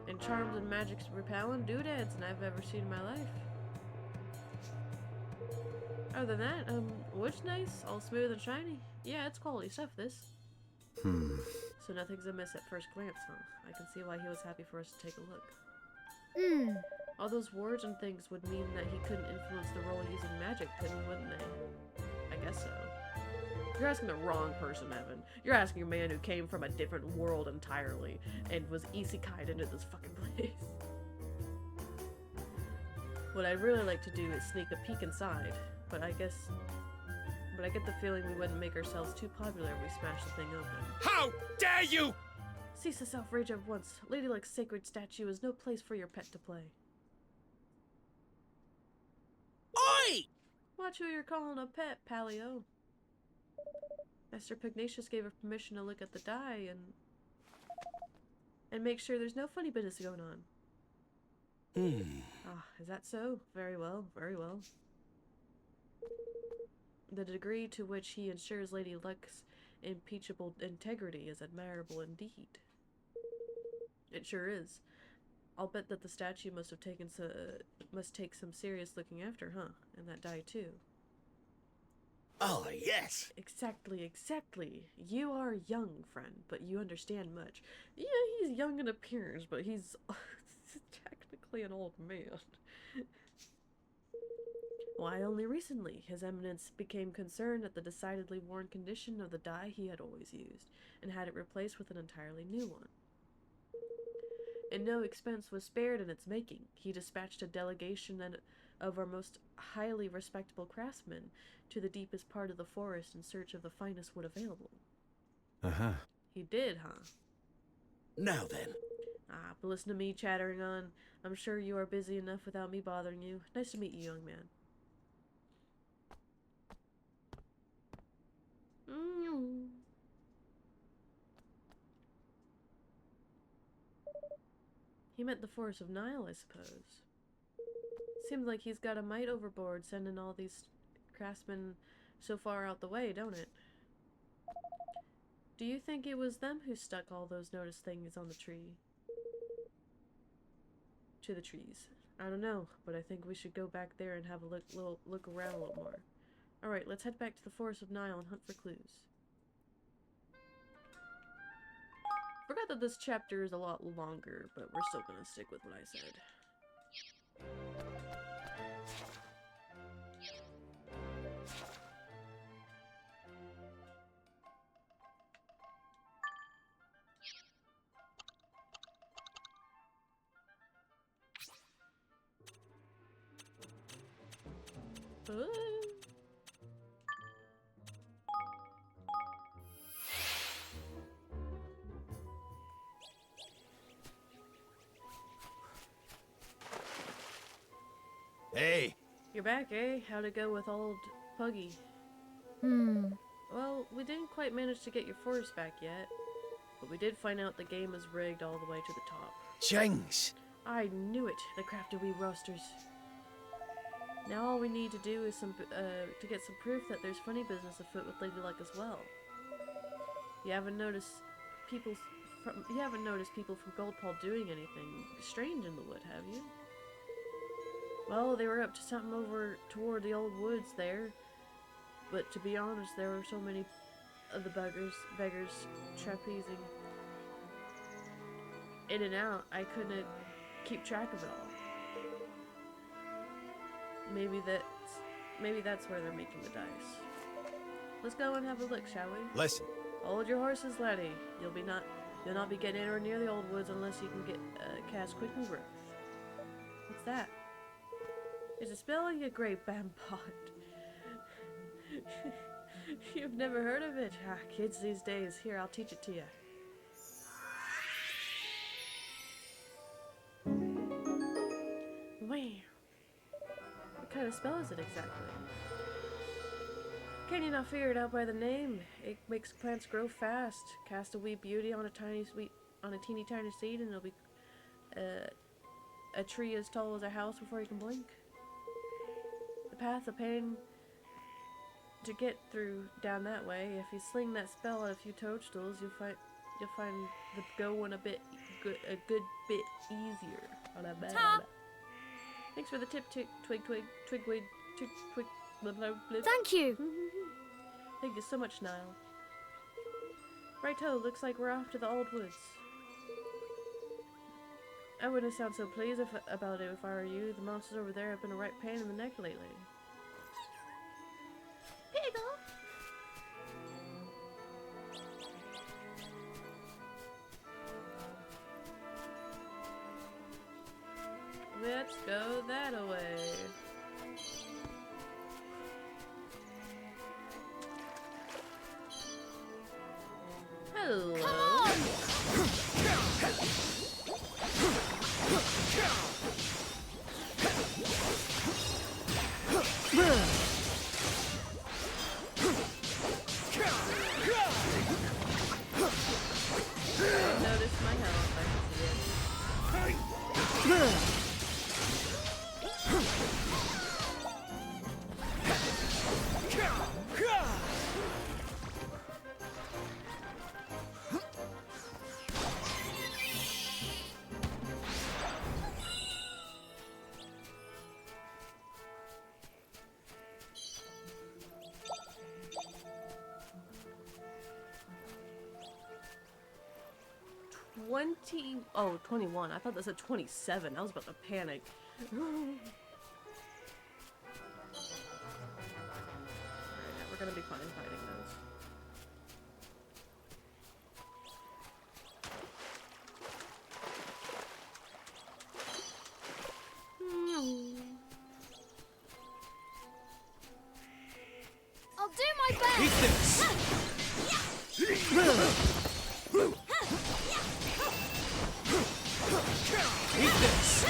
and charms and magics repelling doodads I've ever seen in my life. Other than that, wood's nice, all smooth and shiny. Yeah, it's quality stuff, this. So nothing's amiss at first glance, huh? I can see why he was happy for us to take a look. All those words and things would mean that he couldn't influence the role using magic, wouldn't they? I guess so. You're asking the wrong person, Evan. You're asking a man who came from a different world entirely and was isekai'd into this fucking place. What I'd really like to do is sneak a peek inside, but I get the feeling we wouldn't make ourselves too popular if we smashed the thing open. How dare you! Cease this outrage at once. Lady Luck's sacred statue is no place for your pet to play. Watch who you're calling a pet, Palio. Master Pugnacious gave her permission to look at the die and make sure there's no funny business going on. Ah, is that so? Very well, very well. The degree to which he ensures Lady Luck's impeachable integrity is admirable indeed. It sure is. I'll bet that the statue must take some serious looking after, huh? And that die too. Oh, yes. Exactly, exactly. You are young, friend, but you understand much. Yeah, he's young in appearance, but he's technically an old man. Why, only recently, His Eminence became concerned at the decidedly worn condition of the die he had always used, and had it replaced with an entirely new one. And no expense was spared in its making. He dispatched a delegation of our most highly respectable craftsmen to the deepest part of the forest in search of the finest wood available. Uh-huh. He did, huh? Now then. Ah, but listen to me chattering on. I'm sure you are busy enough without me bothering you. Nice to meet you, young man. He meant the Forest of Nile, I suppose. Seems like he's got a mite overboard sending all these craftsmen so far out the way, don't it? Do you think it was them who stuck all those notice things on the tree? To the trees. I don't know, but I think we should go back there and have a look around a little more. Alright, let's head back to the Forest of Nile and hunt for clues. Forgot that this chapter is a lot longer, but we're still gonna stick with what I said. Hey! You're back, eh? How'd it go with old Puggy? Well, we didn't quite manage to get your forest back yet, but we did find out the game is rigged all the way to the top. Jinx! I knew it, the crafty wee roasters. Now all we need to do is to get some proof that there's funny business afoot with Lady Luck as well. You haven't noticed people from Goldpaw doing anything strange in the wood, have you? Well, they were up to something over toward the old woods there, but to be honest, there were so many of the beggars trapezing in and out, I couldn't keep track of it all. Maybe that's where they're making the dice. Let's go and have a look, shall we? Listen. Hold your horses, laddie. You'll not be getting anywhere near the old woods unless you can get cast quick and growth. What's that? It's a spell, you great bampot. You've never heard of it? Ah, kids these days. Here, I'll teach it to you. Wow. What kind of spell is it exactly? Can you not figure it out by the name? It makes plants grow fast. Cast a wee beauty on a teeny tiny seed, and it'll be a tree as tall as a house before you can blink. The path of pain to get through down that way. If you sling that spell at a few toadstools, you'll find the going a good bit easier. Ta! Thanks for the tip, twig. Blah, blah, blah. Thank you. Thank you so much, Niall. Righto, looks like we're off to the old woods. I wouldn't sound so pleased about it if I were you. The monsters over there have been a right pain in the neck lately. Piggle! Let's go that away. Hello. Come on! 21. I thought that said 27. I was about to panic. Alright, we're gonna be fine fighting those. I'll do my best! Eat this! Eat this!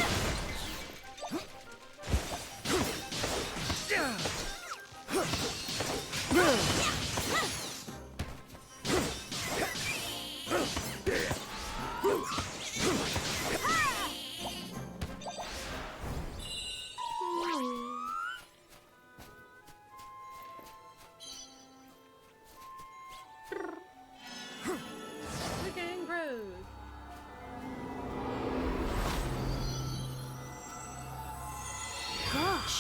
Freaking gross. Gosh!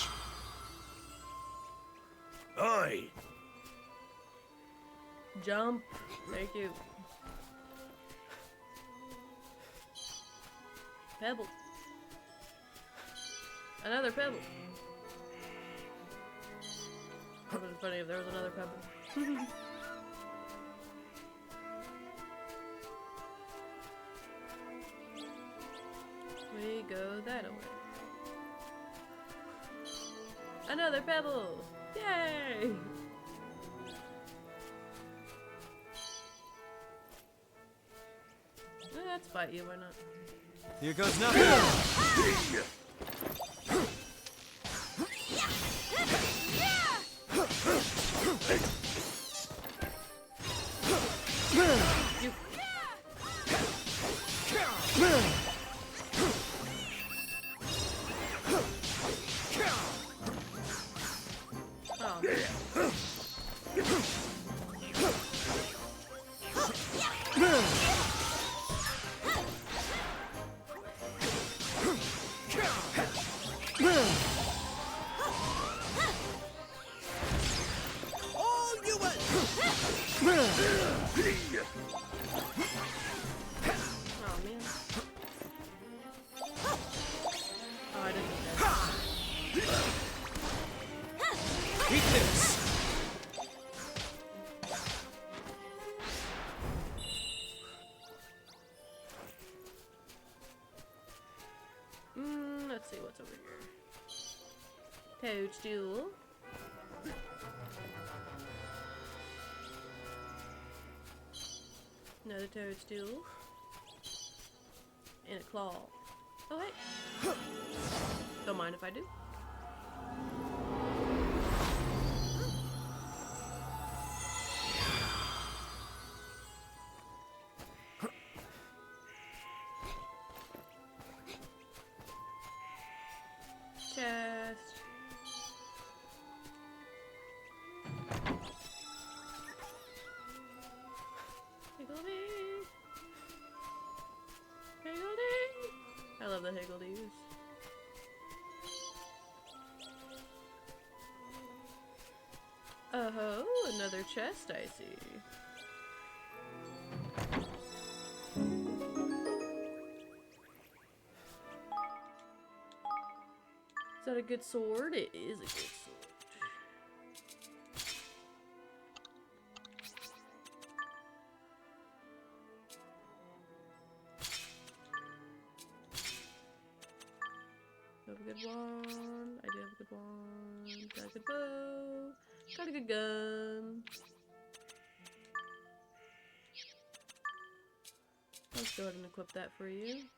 Oi! Jump. Thank you. Pebble. Another pebble. That would have been funny if there was another pebble. We go that way. Another pebble! Yay! Let's fight you, why not? Here goes nothing. You. All you want. Oh man. Oh, I didn't do that. Eat this! Let's see what's over here. Toadstool. Another toadstool. And a claw. Oh hey. Don't mind if I do. Chest. Higgledy. Higgledy. I love the higgledies. Oh, another chest I see. Is that a good sword? It is a good sword. I have a good wand. I do have a good wand. Got a good bow. Got a good gun. Let's go ahead and equip that for you.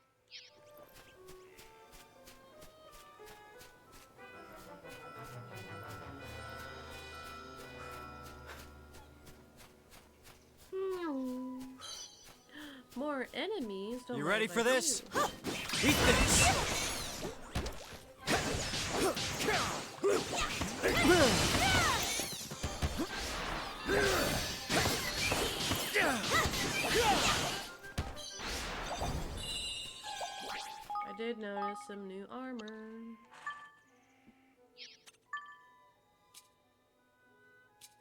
More enemies. Don't You mind ready if for I this? do. Eat this! I did notice some new armor.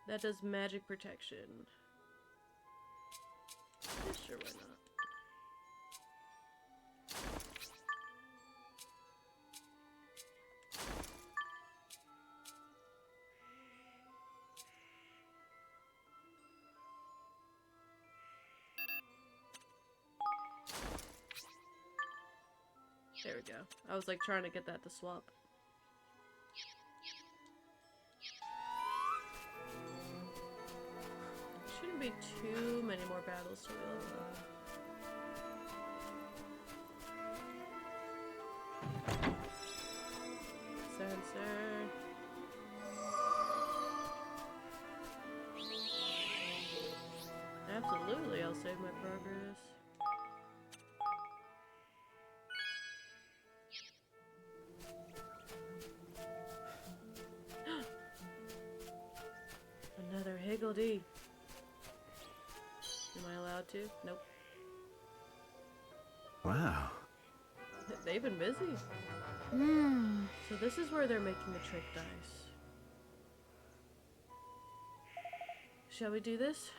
That does magic protection. Yeah, sure, why not? There we go. I was like trying to get that to swap. Shouldn't be too many more battles to level up. Sensor. Absolutely, I'll save my progress. Another higgledy. Am I allowed to? Nope. Wow. They've been busy. So this is where they're making the trick dice. Shall we do this?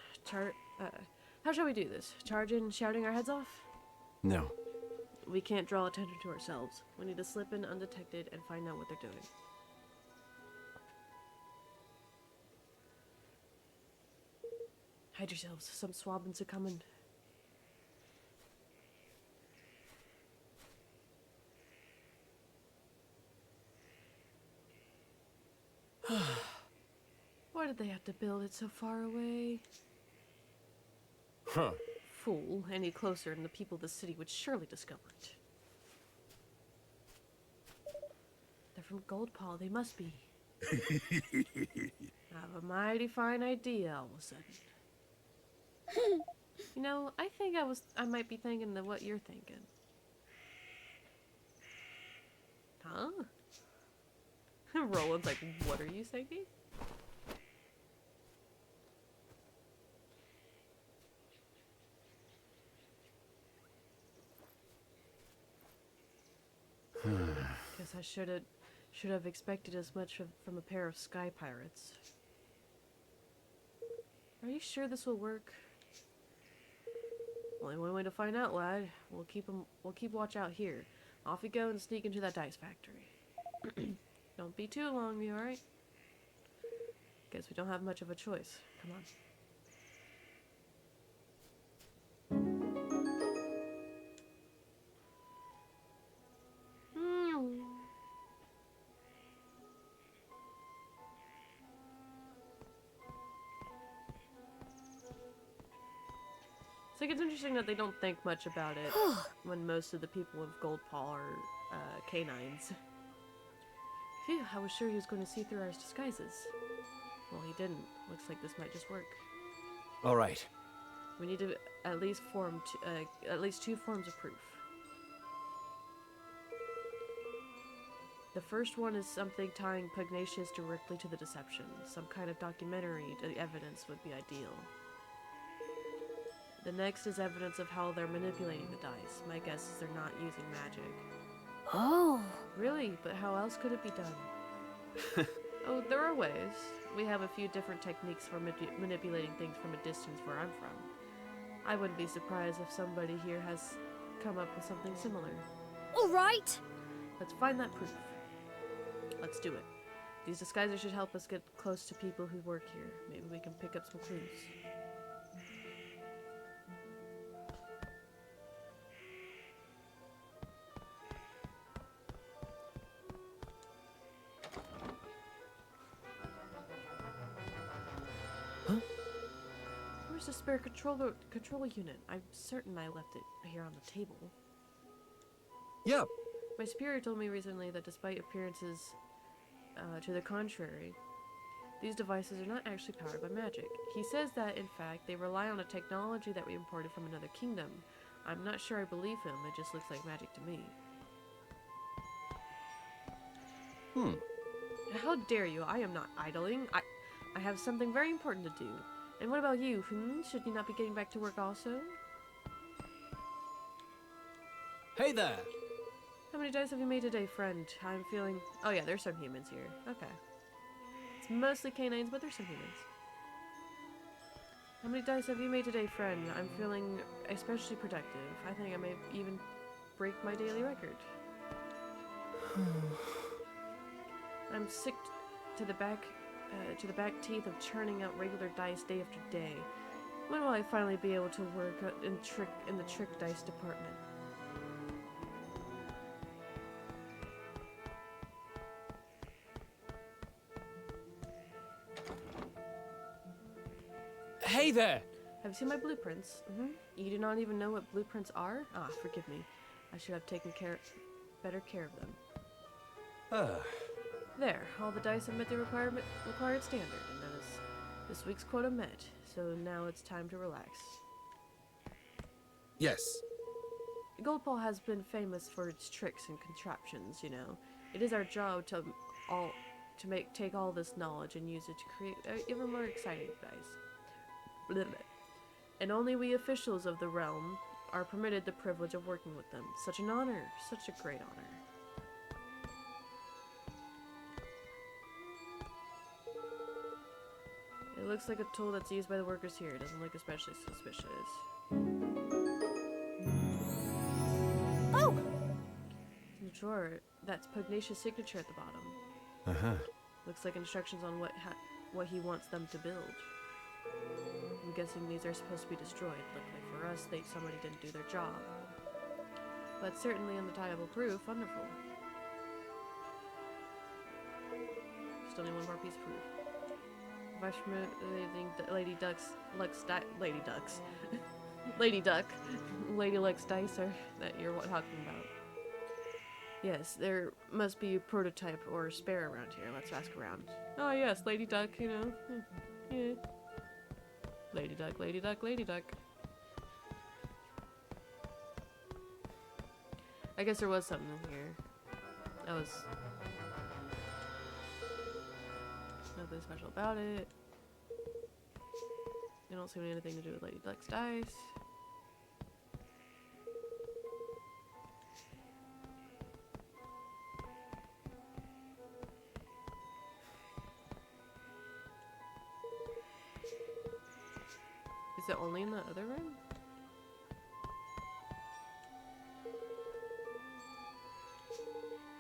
How shall we do this? Charge in, shouting our heads off? No. We can't draw attention to ourselves. We need to slip in undetected and find out what they're doing. Hide yourselves. Some swabbins are coming. Why did they have to build it so far away? Huh. Fool. Any closer and the people of the city would surely discover it. They're from Goldpaw. They must be. I have a mighty fine idea all of a sudden. You know, I think I might be thinking of what you're thinking. Huh? Roland's like, what are you thinking? Guess I should have expected as much from a pair of sky pirates. Are you sure this will work? Only one way to find out, lad. We'll keep watch out here. Off you go and sneak into that dice factory. Don't be too long, you alright? Guess we don't have much of a choice. Come on. So it's interesting that they don't think much about it when most of the people of Goldpaw are canines. Phew, I was sure he was going to see through our disguises. Well, he didn't. Looks like this might just work. All right. We need to at least form at least two forms of proof. The first one is something tying Pugnacious directly to the deception. Some kind of documentary evidence would be ideal. The next is evidence of how they're manipulating the dice. My guess is they're not using magic. Oh. Really? But how else could it be done? Oh, there are ways. We have a few different techniques for manipulating things from a distance where I'm from. I wouldn't be surprised if somebody here has come up with something similar. All right. Let's find that proof. Let's do it. These disguises should help us get close to people who work here. Maybe we can pick up some clues. Where's the spare control unit? I'm certain I left it here on the table. Yeah. My superior told me recently that despite appearances to the contrary, these devices are not actually powered by magic. He says that, in fact, they rely on a technology that we imported from another kingdom. I'm not sure I believe him. It just looks like magic to me. How dare you? I am not idling. I have something very important to do. And what about you? Should you not be getting back to work also? Hey there! How many dice have you made today, friend? I'm feeling... Oh yeah, there's some humans here. Okay. It's mostly canines, but there's some humans. How many dice have you made today, friend? I'm feeling especially productive. I think I may even break my daily record. I'm sick to the back teeth of churning out regular dice day after day. When will I finally be able to work in the trick dice department? Hey there! Have you seen my blueprints? You do not even know what blueprints are? Ah, forgive me. I should have taken better care of them. There, all the dice have met the required standard, and that is this week's quota met. So now it's time to relax. Yes. Goldpaw has been famous for its tricks and contraptions, you know. It is our job to take all this knowledge and use it to create even more exciting dice. Blah, blah. And only we officials of the realm are permitted the privilege of working with them. Such an honor, such a great honor. It looks like a tool that's used by the workers here. It doesn't look especially suspicious. Oh! In the drawer, that's Pugnacious' signature at the bottom. Looks like instructions on what he wants them to build. I'm guessing these are supposed to be destroyed. Luckily for us, somebody didn't do their job. But certainly undeniable proof. Wonderful. Still need one more piece of proof. Vice Lady Luck's dicer that you're talking about. Yes, there must be a prototype or a spare around here. Let's ask around. Oh yes, Lady Duck, you know. Yeah. Lady Duck, Lady Duck, Lady Duck. I guess there was something in here. That was nothing special about it. They don't seem to have anything to do with Lady Duck's dice. Is it only in the other room?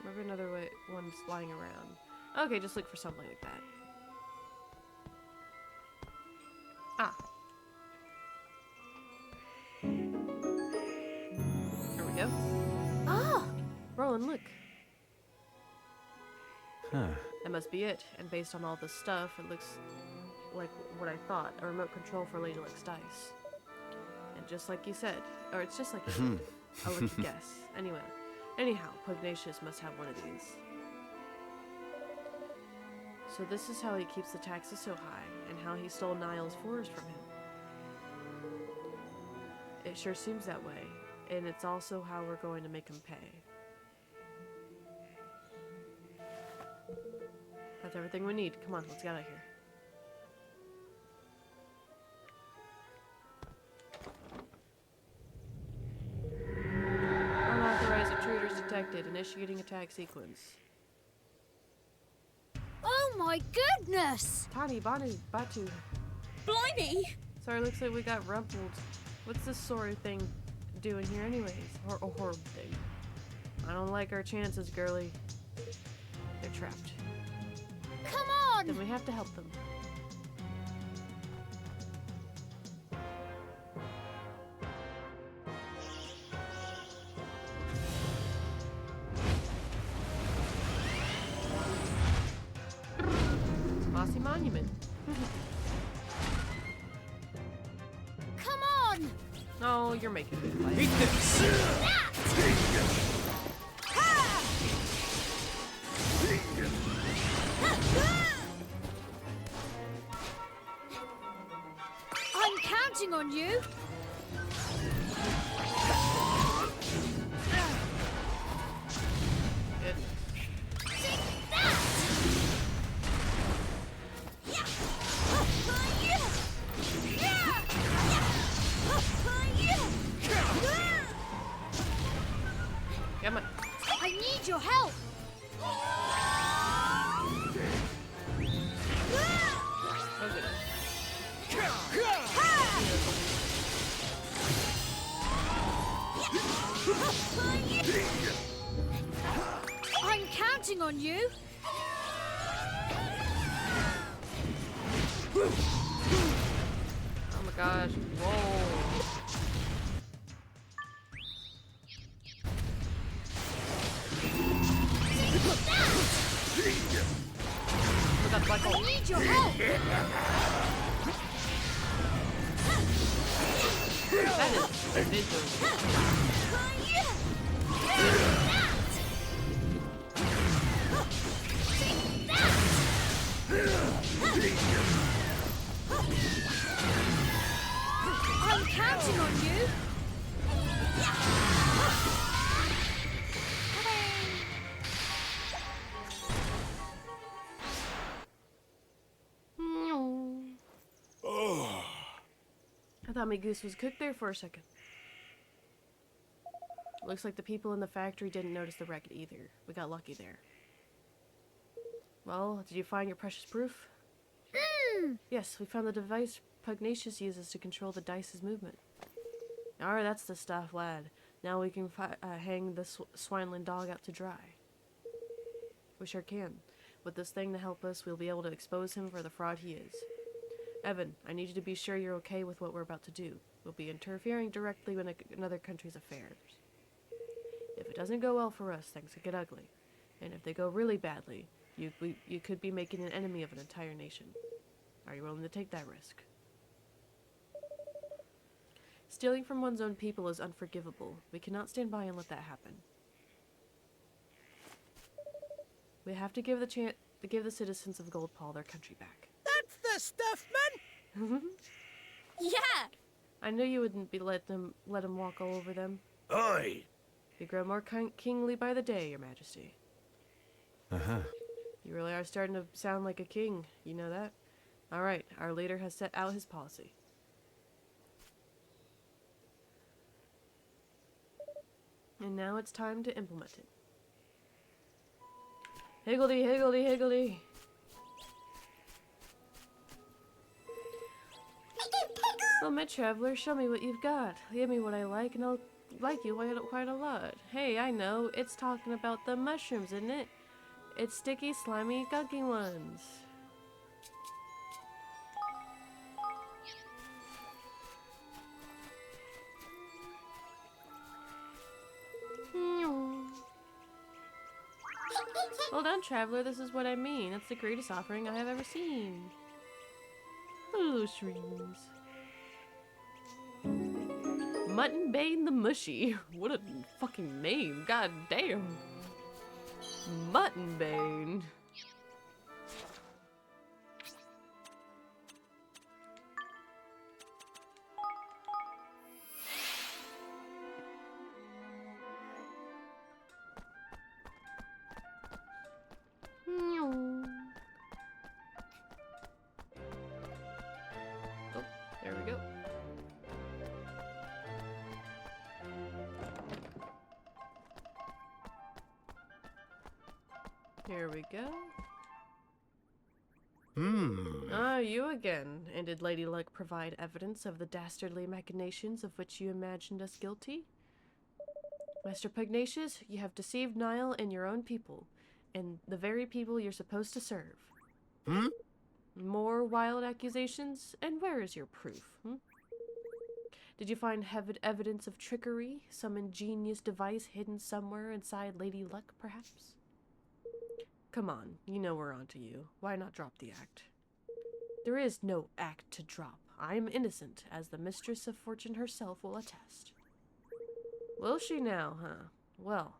Maybe another one's lying around. Okay, just look for something like that. Ah. Here we go. Ah! Roland, look. Huh. That must be it. And based on all this stuff, it looks like what I thought. A remote control for Lady Luck's dice. And just like you said. Or it's just like you said. I'll let you guess. Anyhow, Pugnacious must have one of these. So this is how he keeps the taxes so high, and how he stole Niall's forest from him. It sure seems that way, and it's also how we're going to make him pay. That's everything we need. Come on, let's get out of here. Unauthorized intruders detected. Initiating attack sequence. Oh my goodness! Tani, Batu. Blimey! Sorry, looks like we got rumpled. What's this sorry thing doing here anyways? Or horrible thing. I don't like our chances, girly. They're trapped. Come on! Then we have to help them. Mossy Monument. Come on! Oh, you're making me fight. Eat this! I'm counting on you! Come on. I need your help! I'm counting on you! Oh my gosh. Whoa. Look at Michael. I need your help! That is I'm counting on you. I thought my goose was cooked there for a second. Looks like the people in the factory didn't notice the wreck either. We got lucky there. Well, did you find your precious proof? Yes, we found the device Pugnacious uses to control the dice's movement. Alright, that's the stuff, lad. Now we can hang the swineland dog out to dry. We sure can. With this thing to help us, we'll be able to expose him for the fraud he is. Evan, I need you to be sure you're okay with what we're about to do. We'll be interfering directly in another country's affairs. If it doesn't go well for us, things could get ugly. And if they go really badly, you could be making an enemy of an entire nation. Are you willing to take that risk? Stealing from one's own people is unforgivable. We cannot stand by and let that happen. We have to give the citizens of Goldpaw their country back. That's the stuff, man! Yeah! I knew you wouldn't be let him walk all over them. Aye! You grow more kingly by the day, Your Majesty. You really are starting to sound like a king. You know that? Alright, our leader has set out his policy. And now it's time to implement it. Higgledy, higgledy, higgledy. Well, my traveler, show me what you've got. Give me what I like, and I'll like you quite a lot. Hey, I know. It's talking about the mushrooms, isn't it? It's sticky, slimy, gunky ones. Hold on, traveler. This is what I mean. It's the greatest offering I have ever seen. Hello, shrooms. Mutton Bane the Mushy. What a fucking name. God damn. Mutton Bane. Oh, there we go. Here we go. Ah, you again. And did Lady Luck provide evidence of the dastardly machinations of which you imagined us guilty? Master Pugnacious, you have deceived Nile and your own people, and the very people you're supposed to serve. More wild accusations? And where is your proof? Did you find evidence of trickery? Some ingenious device hidden somewhere inside Lady Luck, perhaps? Come on, you know we're onto you. Why not drop the act? There is no act to drop. I am innocent, as the Mistress of Fortune herself will attest. Will she now, huh? Well,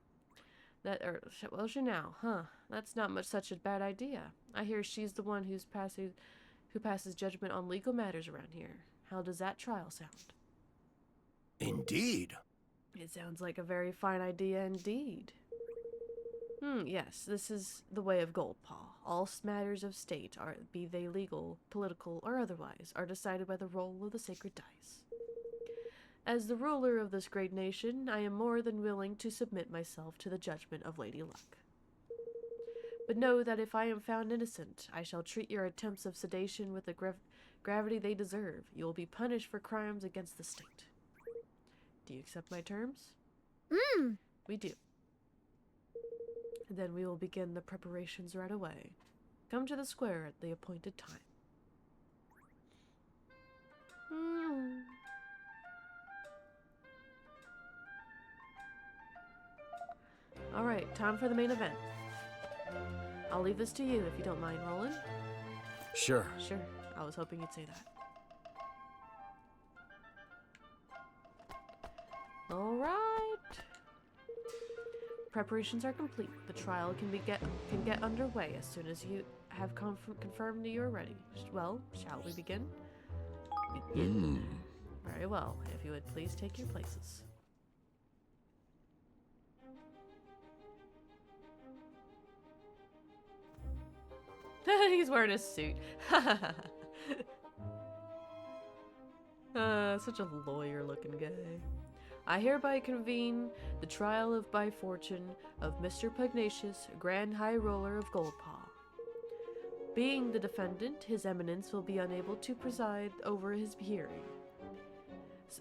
will she now, huh? That's not such a bad idea. I hear she's the one who passes judgment on legal matters around here. How does that trial sound? Indeed. It sounds like a very fine idea indeed. Yes, this is the way of Goldpaw. All matters of state, be they legal, political, or otherwise, are decided by the roll of the sacred dice. As the ruler of this great nation, I am more than willing to submit myself to the judgment of Lady Luck. But know that if I am found innocent, I shall treat your attempts of sedation with the gravity they deserve. You will be punished for crimes against the state. Do you accept my terms? We do. Then we will begin the preparations right away. Come to the square at the appointed time. Alright, time for the main event. I'll leave this to you if you don't mind, Roland. Sure. Sure. I was hoping you'd say that. All right. Preparations are complete. The trial can get underway as soon as you have confirmed that you are ready. Well, shall we begin? Begin. Very well. If you would please take your places. He's wearing a suit. Such a lawyer-looking guy. I hereby convene the trial of by fortune of Mr. Pugnacious, Grand High Roller of Goldpaw. Being the defendant, His Eminence will be unable to preside over his hearing.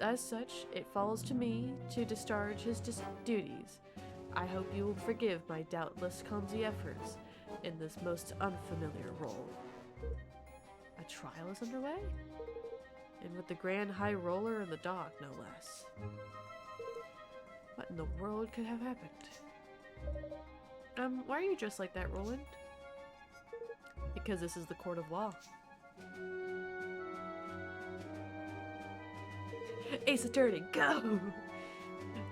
As such, it falls to me to discharge his duties. I hope you will forgive my doubtless clumsy efforts in this most unfamiliar role. A trial is underway? And with the Grand High Roller in the dock, no less. What in the world could have happened? Why are you dressed like that, Roland? Because this is the court of law. Ace Attorney, go!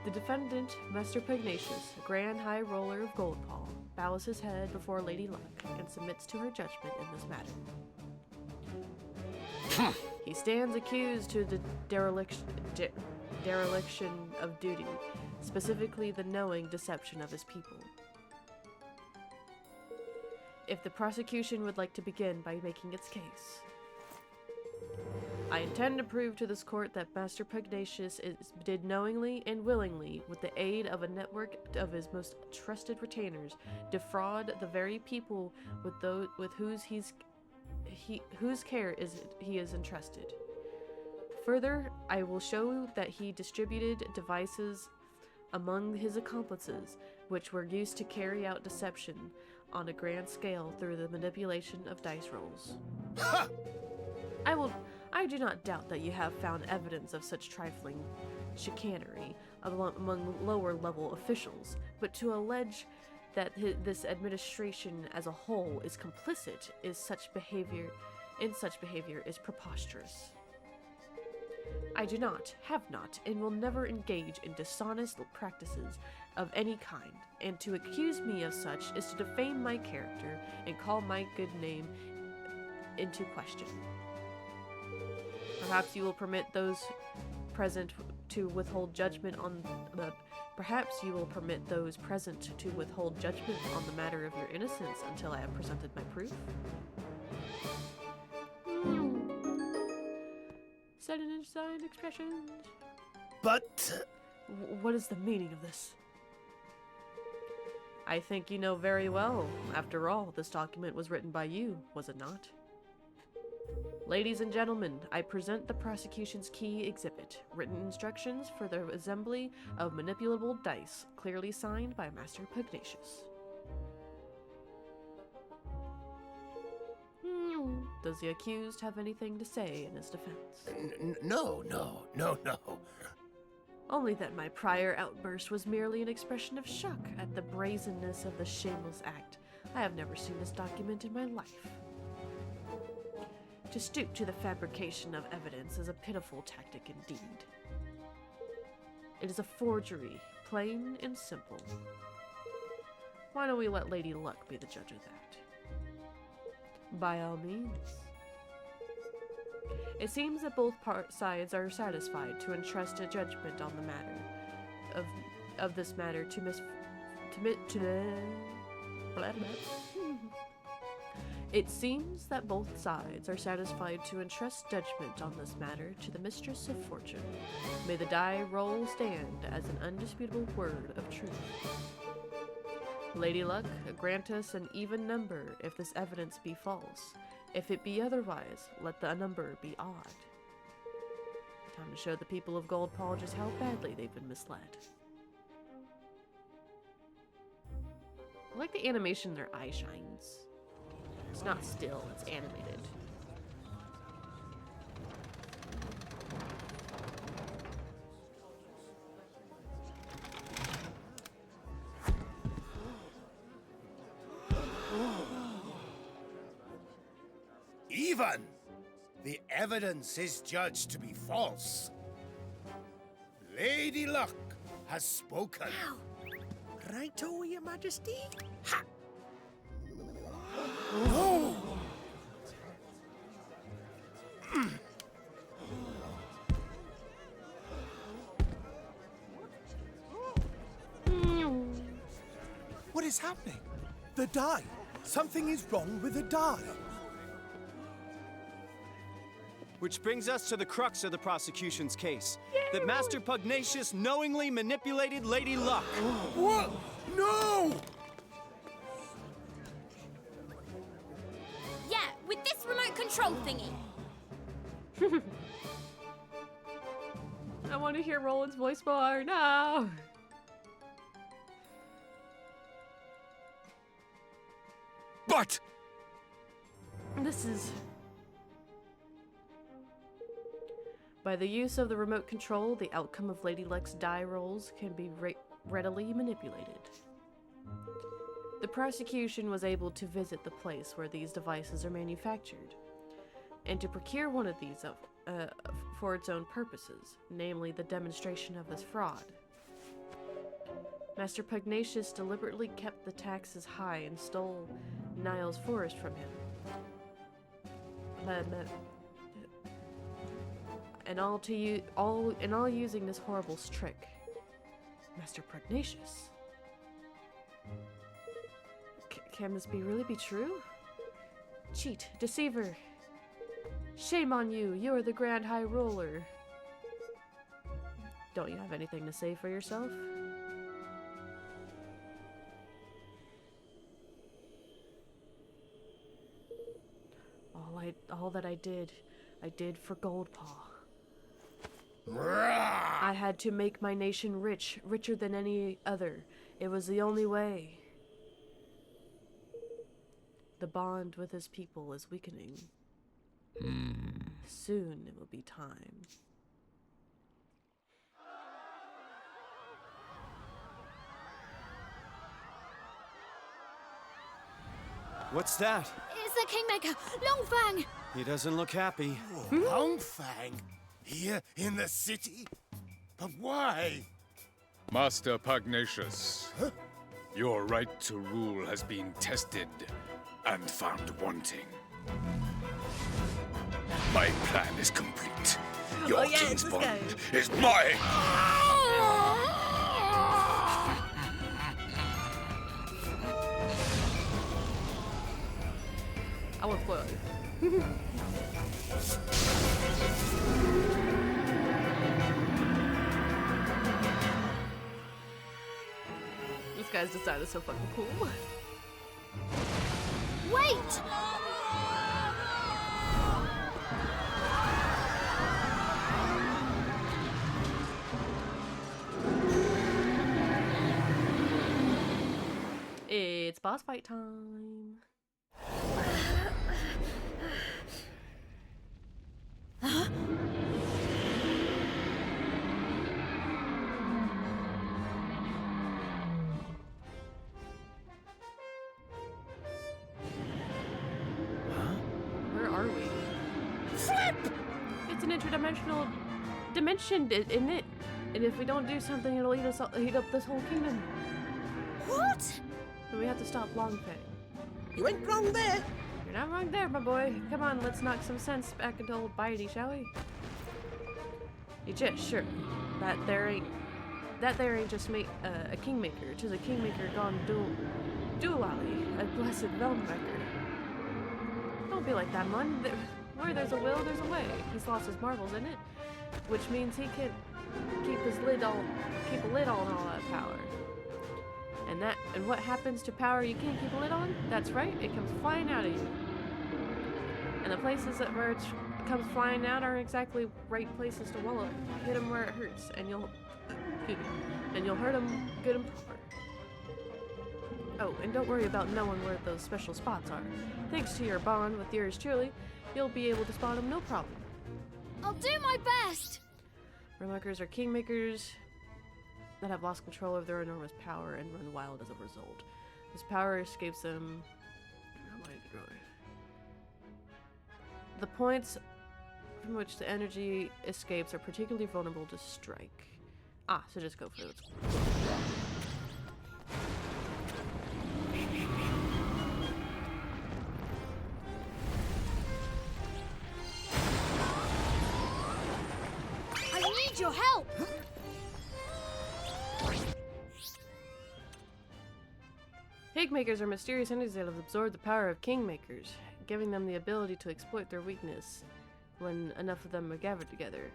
The defendant, Mr. Pugnacious, Grand High Roller of Goldpaw, bows his head before Lady Luck and submits to her judgment in this matter. He stands accused to the dereliction of duty, specifically the knowing deception of his people. If the prosecution would like to begin by making its case. I intend to prove to this court that Master Pugnacious did knowingly and willingly, with the aid of a network of his most trusted retainers, defraud the very people with whose care he is entrusted. Further, I will show that he distributed devices among his accomplices, which were used to carry out deception on a grand scale through the manipulation of dice rolls. I do not doubt that you have found evidence of such trifling chicanery among lower-level officials, but to allege that this administration as a whole is complicit in such behavior is preposterous. I do not, have not, and will never engage in dishonest practices of any kind, and to accuse me of such is to defame my character and call my good name into question. Perhaps you will permit those present to withhold judgment on the matter of your innocence until I have presented my proof. Sudden signed expressions. But... What is the meaning of this? I think you know very well. After all, this document was written by you, was it not? Ladies and gentlemen, I present the prosecution's key exhibit, written instructions for the assembly of manipulable dice, clearly signed by Master Pugnacious. Does the accused have anything to say in his defense? No. Only that my prior outburst was merely an expression of shock at the brazenness of the shameless act. I have never seen this document in my life. To stoop to the fabrication of evidence is a pitiful tactic indeed. It is a forgery, plain and simple. Why don't we let Lady Luck be the judge of that? By all means. It seems that both sides are satisfied to entrust a judgment on the matter of this matter to It seems that both sides are satisfied to entrust judgment on this matter to the Mistress of Fortune. May the die roll stand as an undisputable word of truth. Lady Luck, grant us an even number if this evidence be false. If it be otherwise, let the number be odd. Time to show the people of Goldpaw just how badly they've been misled. I like the animation their eye shines. It's not still, it's animated. Even the evidence is judged to be false. Lady Luck, has spoken. Righto, Your Majesty. Ha! Oh! What is happening? The die. Something is wrong with the die. Which brings us to the crux of the prosecution's case. That Master Pugnacious knowingly manipulated Lady Luck. What? No! Yeah, with this remote control thingy. I want to hear Roland's voice more. No. But This is... By the use of the remote control, the outcome of Lady Luck's die rolls can be readily manipulated. The prosecution was able to visit the place where these devices are manufactured, and to procure one of these for its own purposes, namely the demonstration of this fraud. Master Pugnacious deliberately kept the taxes high and stole Niall's forest from him. And all using this horrible trick. Master Pugnacious. Can this really be true? Cheat, deceiver. Shame on you, you're the Grand High Ruler. Don't you have anything to say for yourself? All that I did for Goldpaw. I had to make my nation rich, richer than any other. It was the only way. The bond with his people is weakening. Soon it will be time. What's that? It's the Kingmaker, Longfang! He doesn't look happy. Longfang? Here in the city? But why? Master Pugnacious, your right to rule has been tested and found wanting. My plan is complete. Your king's bond is mine! I won't spoil it. This guy's design is so fucking cool. Wait! It's boss fight time. Where are we? Flip! It's an interdimensional dimension, isn't it? And if we don't do something, it'll eat up this whole kingdom. What? And we have to stop Longfang. You ain't wrong there. You're not wrong there, my boy. Come on, let's knock some sense back into old Bitey, shall we? You just sure that there ain't just a kingmaker. 'Tis a kingmaker gone dual-ally, a blessed realm-wrecker. Don't be like that, man. Where there's a will, there's a way. He's lost his marbles, isn't it? Which means he can keep a lid on all that power. And what happens to power you can't keep a lid on? That's right, it comes flying out of you. And the places where it comes flying out are exactly right places to wallop. Hit them where it hurts, and you'll hurt them good and proper. Oh, and don't worry about knowing where those special spots are. Thanks to your bond with yours truly, you'll be able to spot them no problem. I'll do my best! Realmwreckers are kingmakers that have lost control of their enormous power and run wild as a result. This power escapes them. The points from which the energy escapes are particularly vulnerable to strike. Ah, so just go for it. I need your help! Kingmakers are mysterious entities that have absorbed the power of kingmakers, giving them the ability to exploit their weakness when enough of them are gathered together.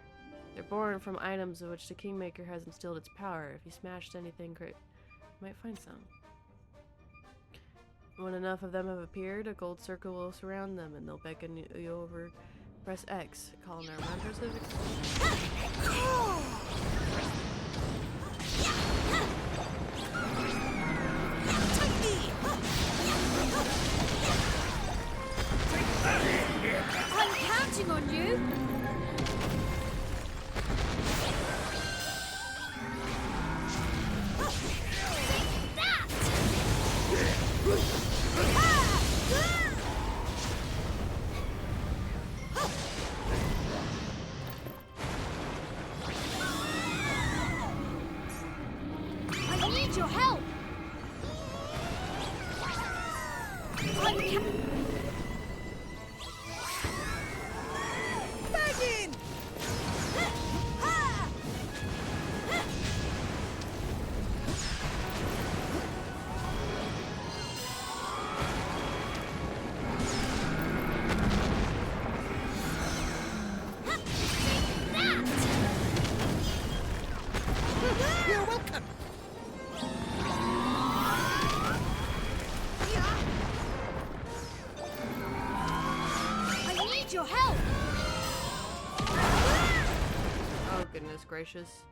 They're born from items of which the kingmaker has instilled its power. If you smashed anything great, you might find some. When enough of them have appeared, a gold circle will surround them and they'll beckon you over. Press X. Calling our members of I'm counting on you! I need your help! Vgen! You're welcome. I need your help! Oh, goodness gracious.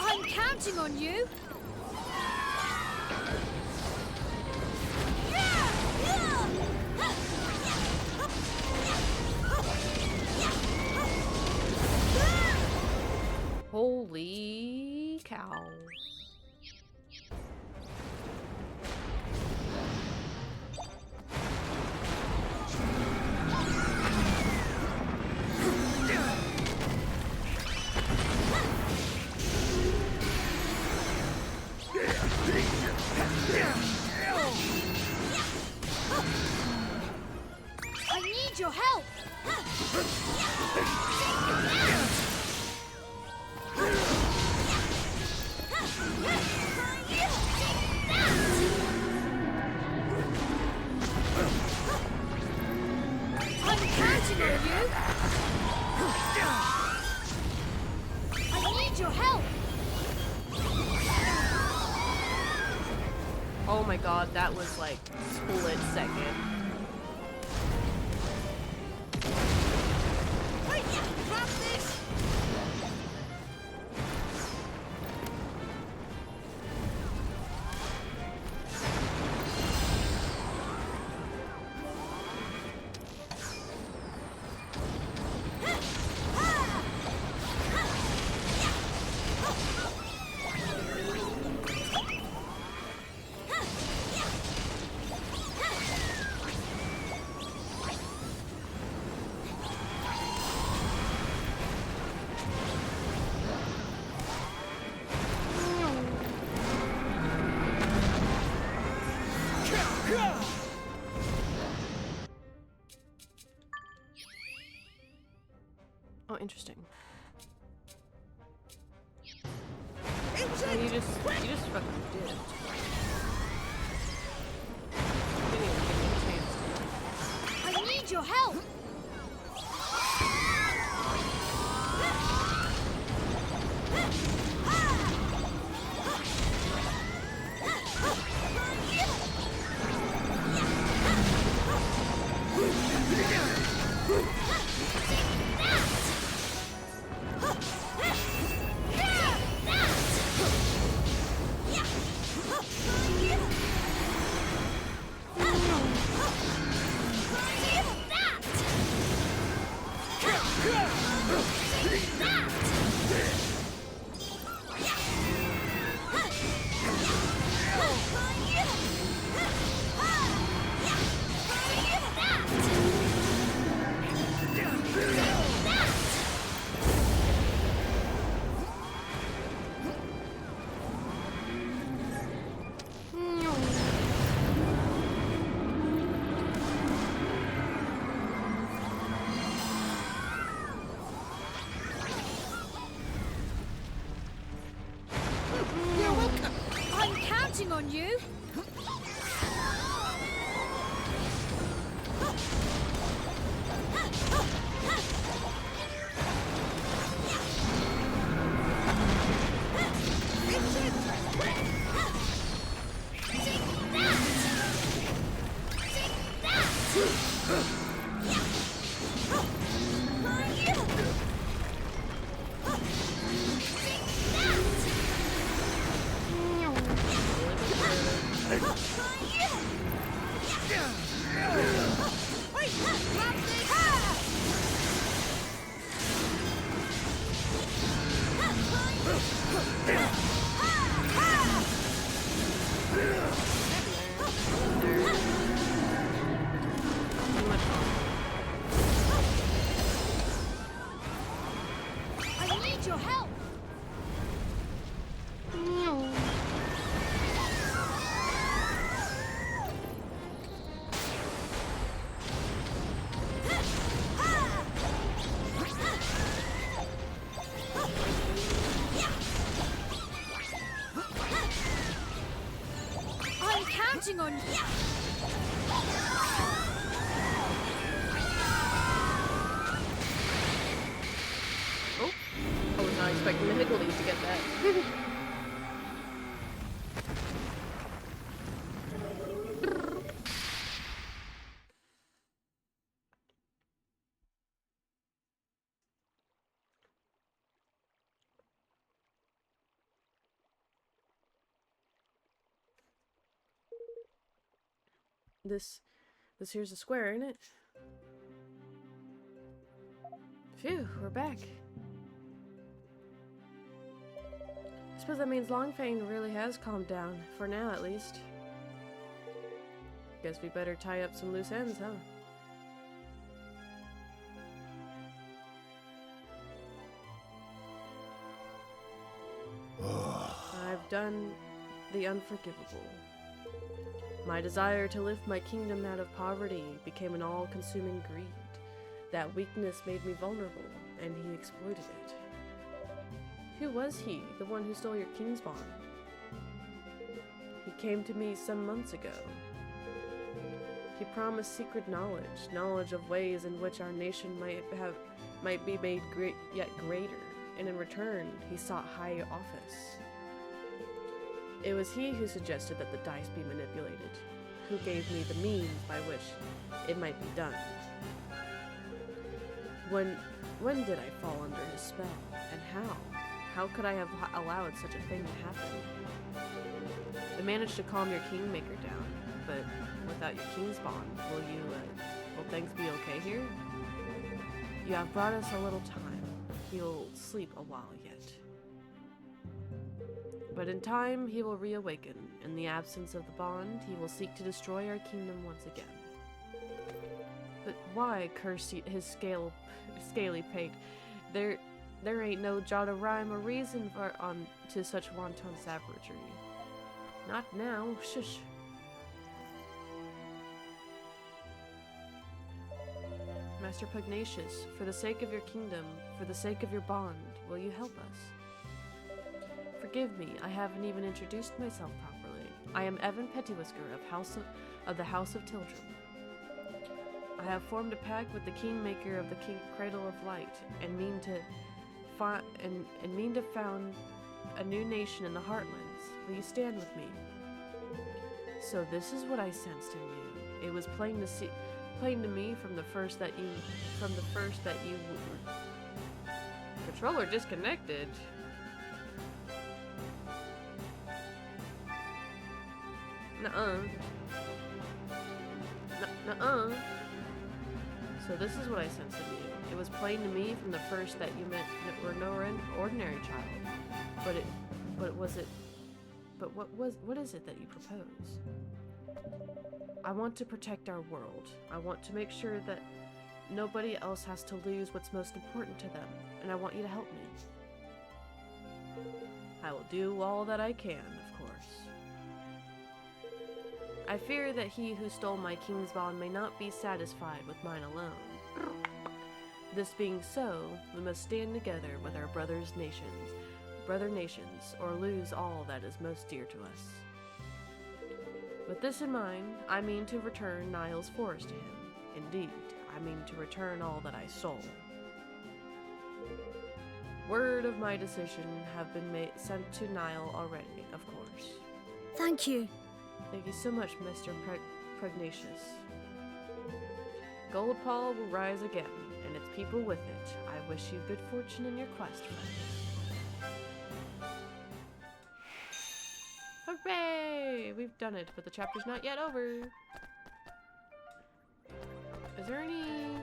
I'm counting on you! Holy cow. I need your help! I'm counting on you! I need your help! Oh my god, that was like split second. Wait, drop this! Oh, interesting. It was So you just fucking did. Didn't even give me a chance. I need your help! on you! I need your help! I'm counting on you! Oh, I was not expecting the Higgledies to get that. This here's a square, ain't it? Phew, we're back. I suppose that means Longfang really has calmed down, for now at least. Guess we better tie up some loose ends, huh? I've done the unforgivable. My desire to lift my kingdom out of poverty became an all-consuming greed. That weakness made me vulnerable, and he exploited it. Who was he, the one who stole your king's bond? He came to me some months ago. He promised secret knowledge of ways in which our nation might be made yet greater, and in return, he sought high office. It was he who suggested that the dice be manipulated, who gave me the means by which it might be done. When did I fall under his spell, and how? How could I have allowed such a thing to happen? I managed to calm your kingmaker down, but without your king's bond, will things be okay here? You have brought us a little time. He'll sleep a while yet. But in time, he will reawaken. In the absence of the bond, he will seek to destroy our kingdom once again. But why curse his scaly pate? There ain't no jot of rhyme or reason to such wanton savagery. Not now. Shush. Master Pugnacious, for the sake of your kingdom, for the sake of your bond, will you help us? Forgive me, I haven't even introduced myself properly. I am Evan Pettywhisker of the House of Tildrum. I have formed a pact with the Kingmaker of the Cradle of Light, and mean to found a new nation in the Heartlands. Will you stand with me? So this is what I sensed in you. It was plain to me from the first that you Controller disconnected. Nuh-uh. Nuh-uh. So this is what I sensed in you. It was plain to me from the first that you were no ordinary child. What is it that you propose? I want to protect our world. I want to make sure that nobody else has to lose what's most important to them, and I want you to help me. I will do all that I can, of course. I fear that he who stole my king's bond may not be satisfied with mine alone. This being so, we must stand together with our brother nations, or lose all that is most dear to us. With this in mind, I mean to return Niall's forest to him. Indeed, I mean to return all that I stole. Word of my decision have been sent to Niall already, of course. Thank you. Thank you so much, Mr. Pugnacious. Goldpaw will rise again, and its people with it. I wish you good fortune in your quest, friend. Hooray! We've done it, but the chapter's not yet over. Is there any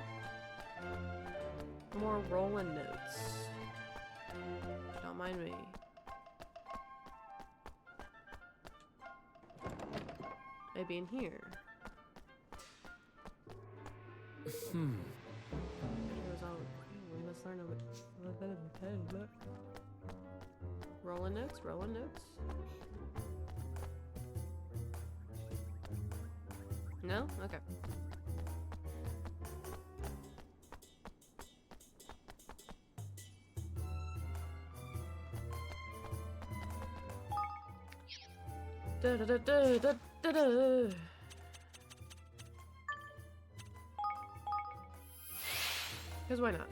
more rolling notes? Don't mind me. Maybe in here. We must learn a rolling notes, rolling notes. No? Okay. Da da da da da da da. Because why not?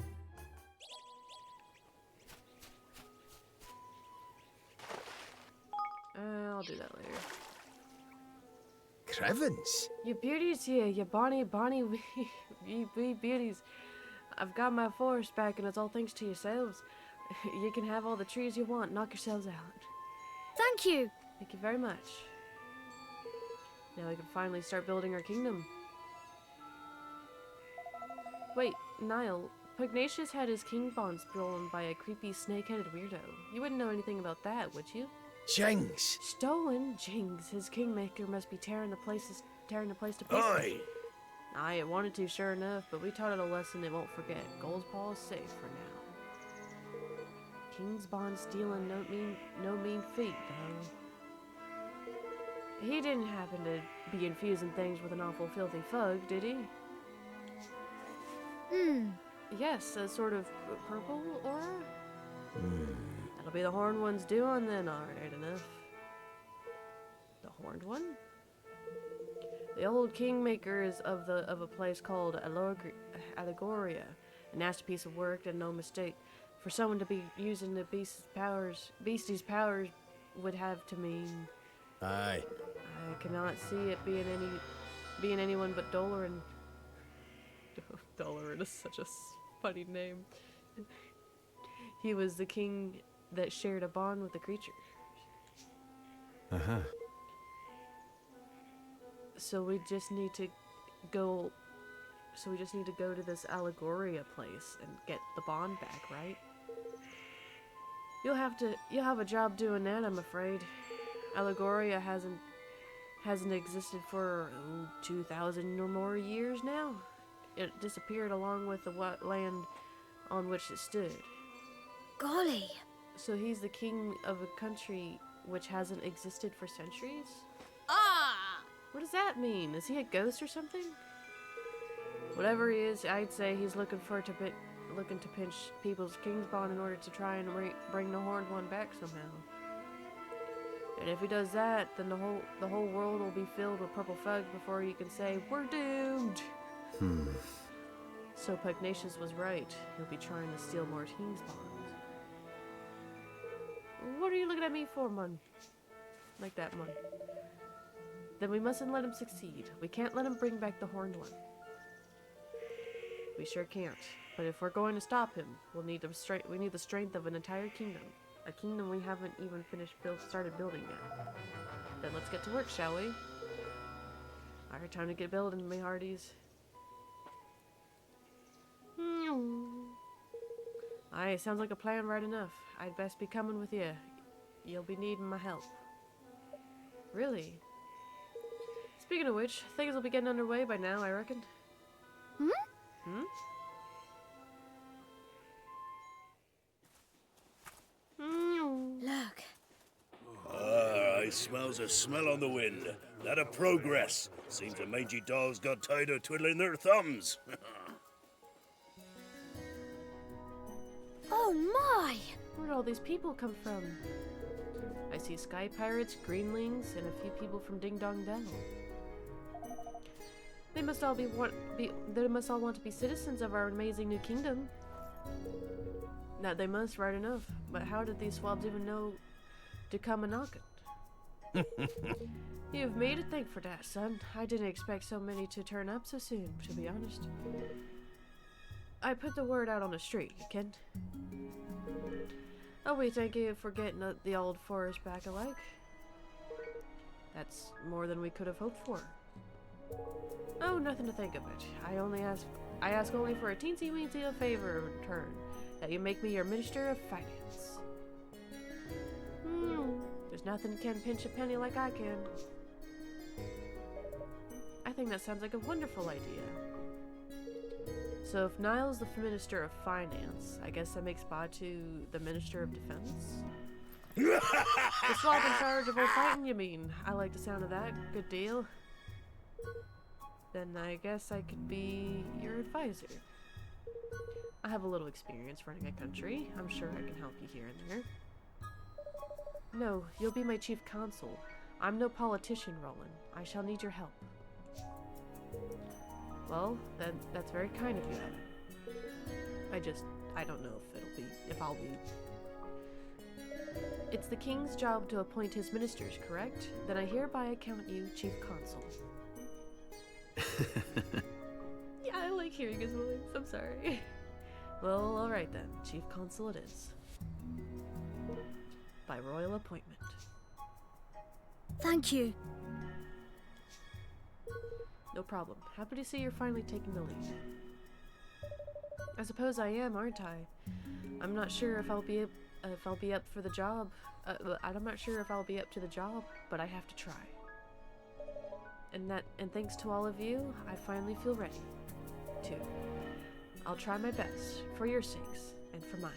I'll do that later. Crevens? You beauties here, you bonny wee beauties. I've got my forest back and it's all thanks to yourselves. You can have all the trees you want, knock yourselves out. Thank you. Thank you very much. Now we can finally start building our kingdom. Wait, Niall, Pugnacious had his king bond stolen by a creepy snake-headed weirdo. You wouldn't know anything about that, would you? Jings! Stolen? Jings, his kingmaker must be tearing the place to pieces. Aye! Aye, it wanted to, sure enough, but we taught it a lesson it won't forget. Goldpaw is safe for now. King's bond stealing no mean feat, though. He didn't happen to be infusing things with an awful filthy fug, did he? Yes, a sort of purple aura? That'll be the horned one's doing then, alright enough. The horned one? The old kingmaker is of a place called Allegoria. A nasty piece of work and no mistake. For someone to be using the beastie's powers would have to mean... Aye. I cannot see it being anyone but Doloran. Doloran is such a funny name. He was the king that shared a bond with the creature. So we just need to go to this Allegoria place and get the bond back, right? You'll have a job doing that, I'm afraid. Allegoria hasn't existed for 2,000 or more years now. It disappeared along with the land on which it stood. Golly. So he's the king of a country which hasn't existed for centuries? Ah! What does that mean? Is he a ghost or something? Whatever he is, I'd say he's looking to pinch people's king's bond in order to try and bring the horned one back somehow. And if he does that, then the whole world will be filled with purple fug before you can say, we're doomed! So Pugnacious was right. He'll be trying to steal more king's bonds. What are you looking at me for, man? Like that, man. Then we mustn't let him succeed. We can't let him bring back the horned one. We sure can't. But if we're going to stop him, we need the strength of an entire kingdom. A kingdom we haven't even started building yet. Then let's get to work, shall we? Alright, time to get building, me hearties. Aye, sounds like a plan right enough. I'd best be coming with you. You'll be needing my help. Really? Speaking of which, things will be getting underway by now, I reckon. Look. I smells a smell on the wind. That a progress. Seems the mangy dolls got tired of twiddling their thumbs. Oh my! Where'd all these people come from? I see sky pirates, greenlings, and a few people from Ding Dong Dell. They must all want to be citizens of our amazing new kingdom. Now they must, right enough. But how did these swabs even know to come a knockin'? You've made a thing for that, son. I didn't expect so many to turn up so soon, to be honest. I put the word out on the street, you can. Oh, we thank you for getting the old forest back alike. That's more than we could have hoped for. Oh, nothing to think of it. I ask only for a teensy-weensy favor in return, that you make me your Minister of Finance. There's nothing can pinch a penny like I can. I think that sounds like a wonderful idea. So if Niall's the Minister of Finance, I guess that makes Batu the Minister of Defense? The swab in charge of all fighting, you mean? I like the sound of that. Good deal. Then I guess I could be your advisor. I have a little experience running a country. I'm sure I can help you here and there. No, you'll be my chief consul. I'm no politician, Roland. I shall need your help. Well, then that's very kind of you, Evan. I don't know if I'll be. It's the king's job to appoint his ministers, correct? Then I hereby account you chief consul. Yeah, I like hearing his voice. I'm sorry. Well, alright then. Chief consul it is. By royal appointment. Thank you. No problem. Happy to see you're finally taking the lead. I suppose I am, aren't I? I'm not sure if I'll be up for the job. I'm not sure if I'll be up to the job, but I have to try. And thanks to all of you, I finally feel ready to. I'll try my best for your sakes and for mine.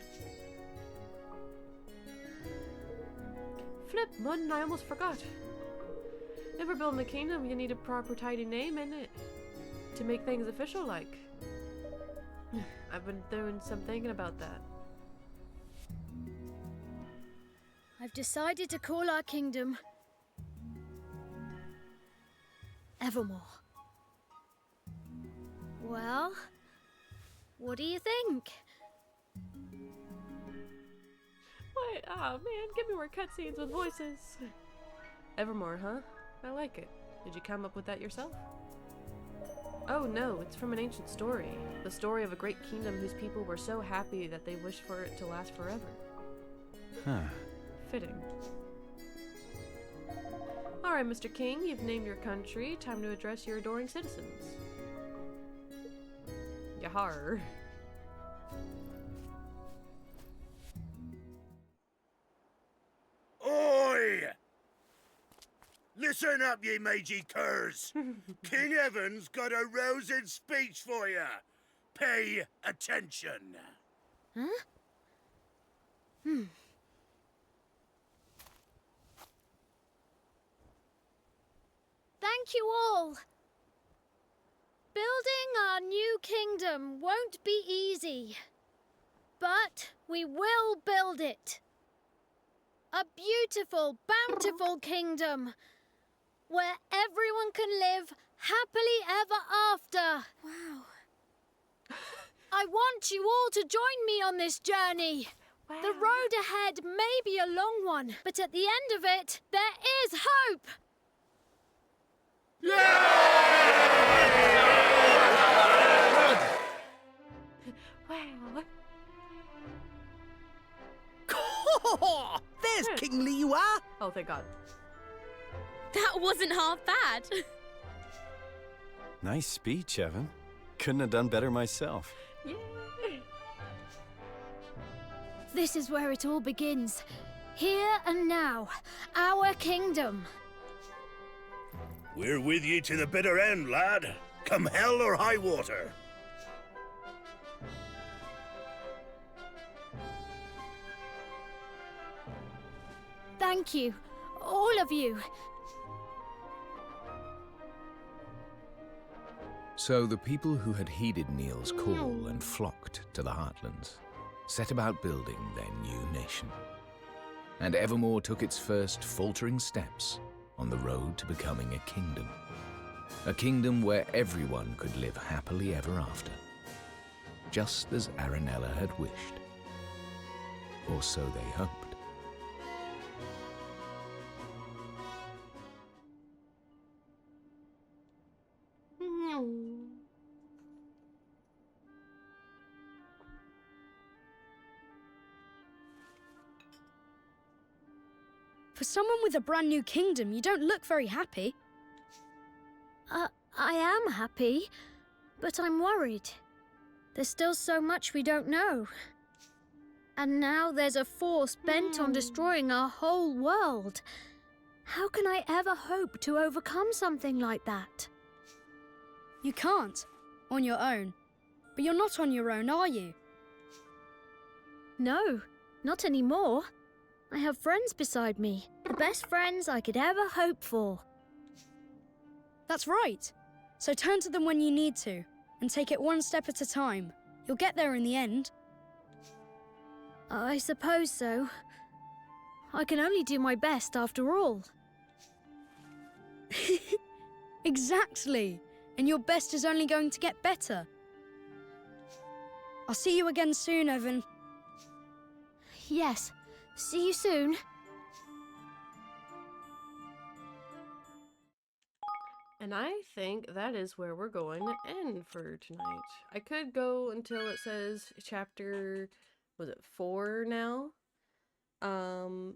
Flip, Mudden, I almost forgot. If we're building a kingdom, you need a proper tidy name, innit? To make things official like. I've been doing some thinking about that. I've decided to call our kingdom Evermore. Well, what do you think? What? Oh man, give me more cutscenes with voices. Evermore, huh? I like it. Did you come up with that yourself? Oh no, it's from an ancient story. The story of a great kingdom whose people were so happy that they wished for it to last forever. Huh. Fitting. Alright, Mr. King, you've named your country. Time to address your adoring citizens. Yahar. Oi! Listen up, ye mangy curs. King Evan's got a rousing speech for you. Pay attention. Huh? Thank you all. Building our new kingdom won't be easy, but we will build it. A beautiful, bountiful kingdom where everyone can live happily ever after. Wow. I want you all to join me on this journey. Wow. The road ahead may be a long one, but at the end of it, there is hope. Wow. There's King Liu. Oh, thank God. That wasn't half bad. Nice speech, Evan. Couldn't have done better myself. Yay. This is where it all begins. Here and now, our kingdom. We're with you to the bitter end, lad. Come hell or high water. Thank you, all of you. So the people who had heeded Neil's call and flocked to the Heartlands set about building their new nation. and Evermore took its first faltering steps on the road to becoming a kingdom. A kingdom where everyone could live happily ever after, just as Aranella had wished. Or so they hoped. For someone with a brand new kingdom, you don't look very happy. I am happy, but I'm worried. There's still so much we don't know. And now there's a force bent on destroying our whole world. How can I ever hope to overcome something like that? You can't, on your own. But you're not on your own, are you? No, not anymore. I have friends beside me. The best friends I could ever hope for. That's right. So turn to them when you need to, and take it one step at a time. You'll get there in the end. I suppose so. I can only do my best after all. Exactly. And your best is only going to get better. I'll see you again soon, Evan. Yes. See you soon. And I think that is where we're going to end for tonight. I could go until it says chapter, was it 4 now? Oh,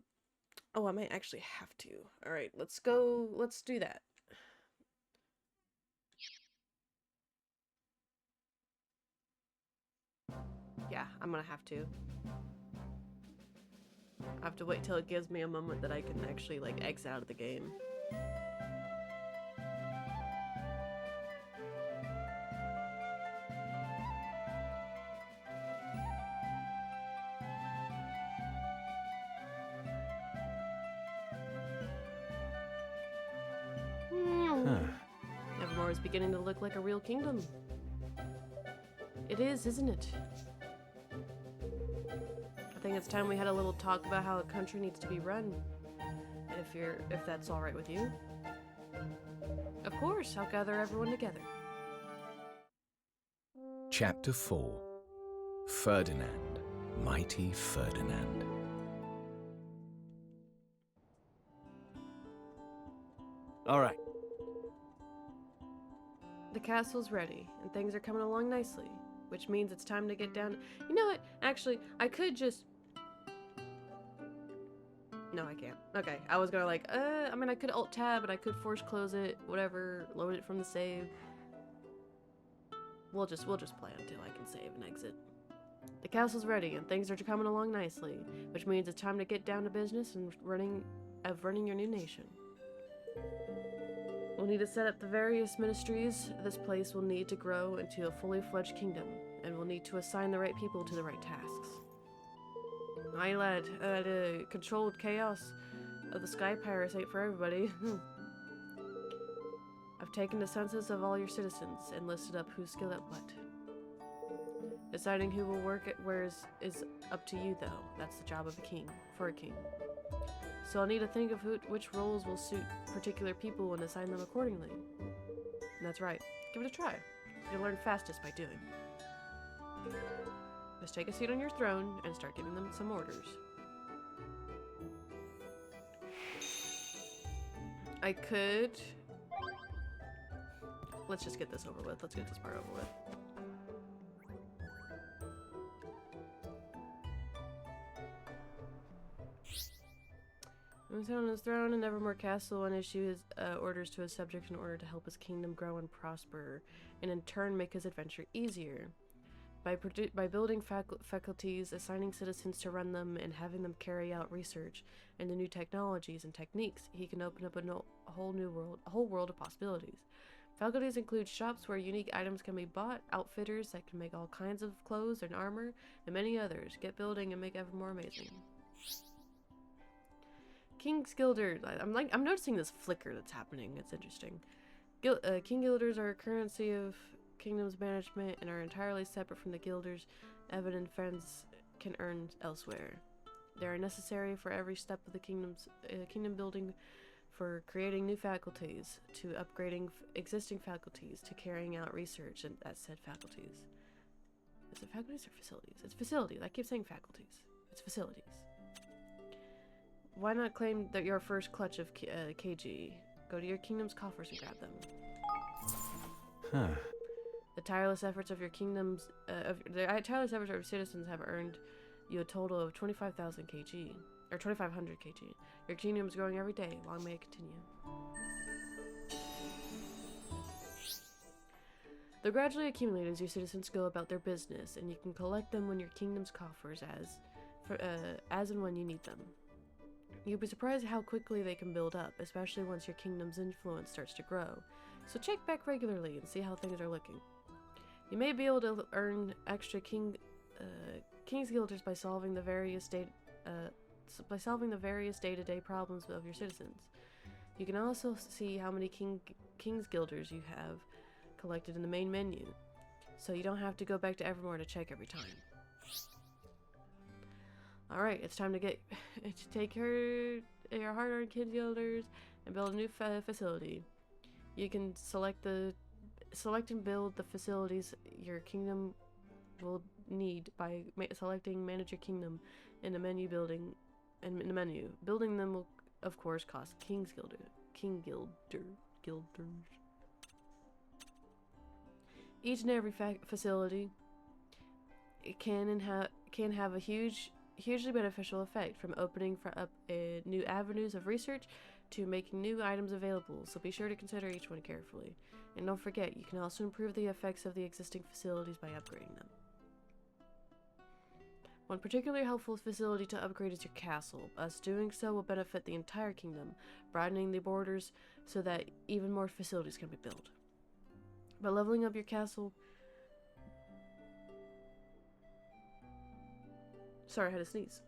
I might actually have to. All right, let's go. Let's do that. Yeah, I'm gonna have to. I have to wait till it gives me a moment that I can actually, like, exit out of the game. Evermore is beginning to look like a real kingdom. It is, isn't it? I think it's time we had a little talk about how a country needs to be run. And if that's all right with you. Of course, I'll gather everyone together. Chapter 4. Ferdinand, Mighty Ferdinand. All right. The castle's ready, and things are coming along nicely, which means it's time to get down. You know what? Actually, I could just... No, I can't. Okay, I was gonna I mean, I could Alt-Tab, and I could force close it, whatever, load it from the save. We'll just play until I can save and exit. The castle's ready, and things are coming along nicely, which means it's time to get down to business and running your new nation. We'll need to set up the various ministries this place will need to grow into a fully fledged kingdom, and we'll need to assign the right people to the right tasks. Aye, lad, controlled chaos of the Sky Pirates ain't for everybody. I've taken the census of all your citizens and listed up who's skilled at what. Deciding who will work at where is up to you, though. That's the job of a king, for a king. So I'll need to think of which roles will suit particular people and assign them accordingly. And that's right. Give it a try. You'll learn fastest by doing. Just take a seat on your throne and start giving them some orders. I could... Let's just get this over with. Let's get this part over with. Sit on his throne in Evermore Castle and issue his orders to his subjects in order to help his kingdom grow and prosper, and in turn make his adventure easier. By building faculties, assigning citizens to run them, and having them carry out research into new technologies and techniques, he can open up a whole world of possibilities. Faculties include shops where unique items can be bought, outfitters that can make all kinds of clothes and armor, and many others. Get building and make Evermore amazing. King's Guilders. I'm noticing this flicker that's happening. It's interesting. King Guilders are a currency of kingdom's management and are entirely separate from the guilders Evan and friends can earn elsewhere. They are necessary for every step of the kingdom building, for creating new faculties, to upgrading existing faculties, to carrying out research and at said faculties. Is it faculties or facilities? It's facilities. I keep saying faculties. It's facilities. Why not claim that your first clutch of KG? Go to your kingdom's coffers and grab them. Huh. The tireless efforts of your kingdoms, the tireless efforts of your citizens have earned you a total of 25,000 kg, or 2,500 kg. Your kingdom is growing every day. Long may it continue. They'll gradually accumulate as your citizens go about their business, and you can collect them when your kingdom's coffers as and when you need them. You'll be surprised how quickly they can build up, especially once your kingdom's influence starts to grow. So check back regularly and see how things are looking. You may be able to earn extra King's Guilders by solving the various day-to-day problems of your citizens. You can also see how many King's Guilders you have collected in the main menu, so you don't have to go back to Evermore to check every time. Alright, it's time to take your hard-earned King's Guilders and build a new facility. You can select and build the facilities your kingdom will need by selecting Manage Your Kingdom in the menu building. Building them will, of course, cost King Guilders. Each and every facility can have a hugely beneficial effect, from opening up new avenues of research to making new items available, so be sure to consider each one carefully. And don't forget, you can also improve the effects of the existing facilities by upgrading them. One particularly helpful facility to upgrade is your castle, as doing so will benefit the entire kingdom, broadening the borders so that even more facilities can be built. By leveling up your castle... Sorry, I had to sneeze.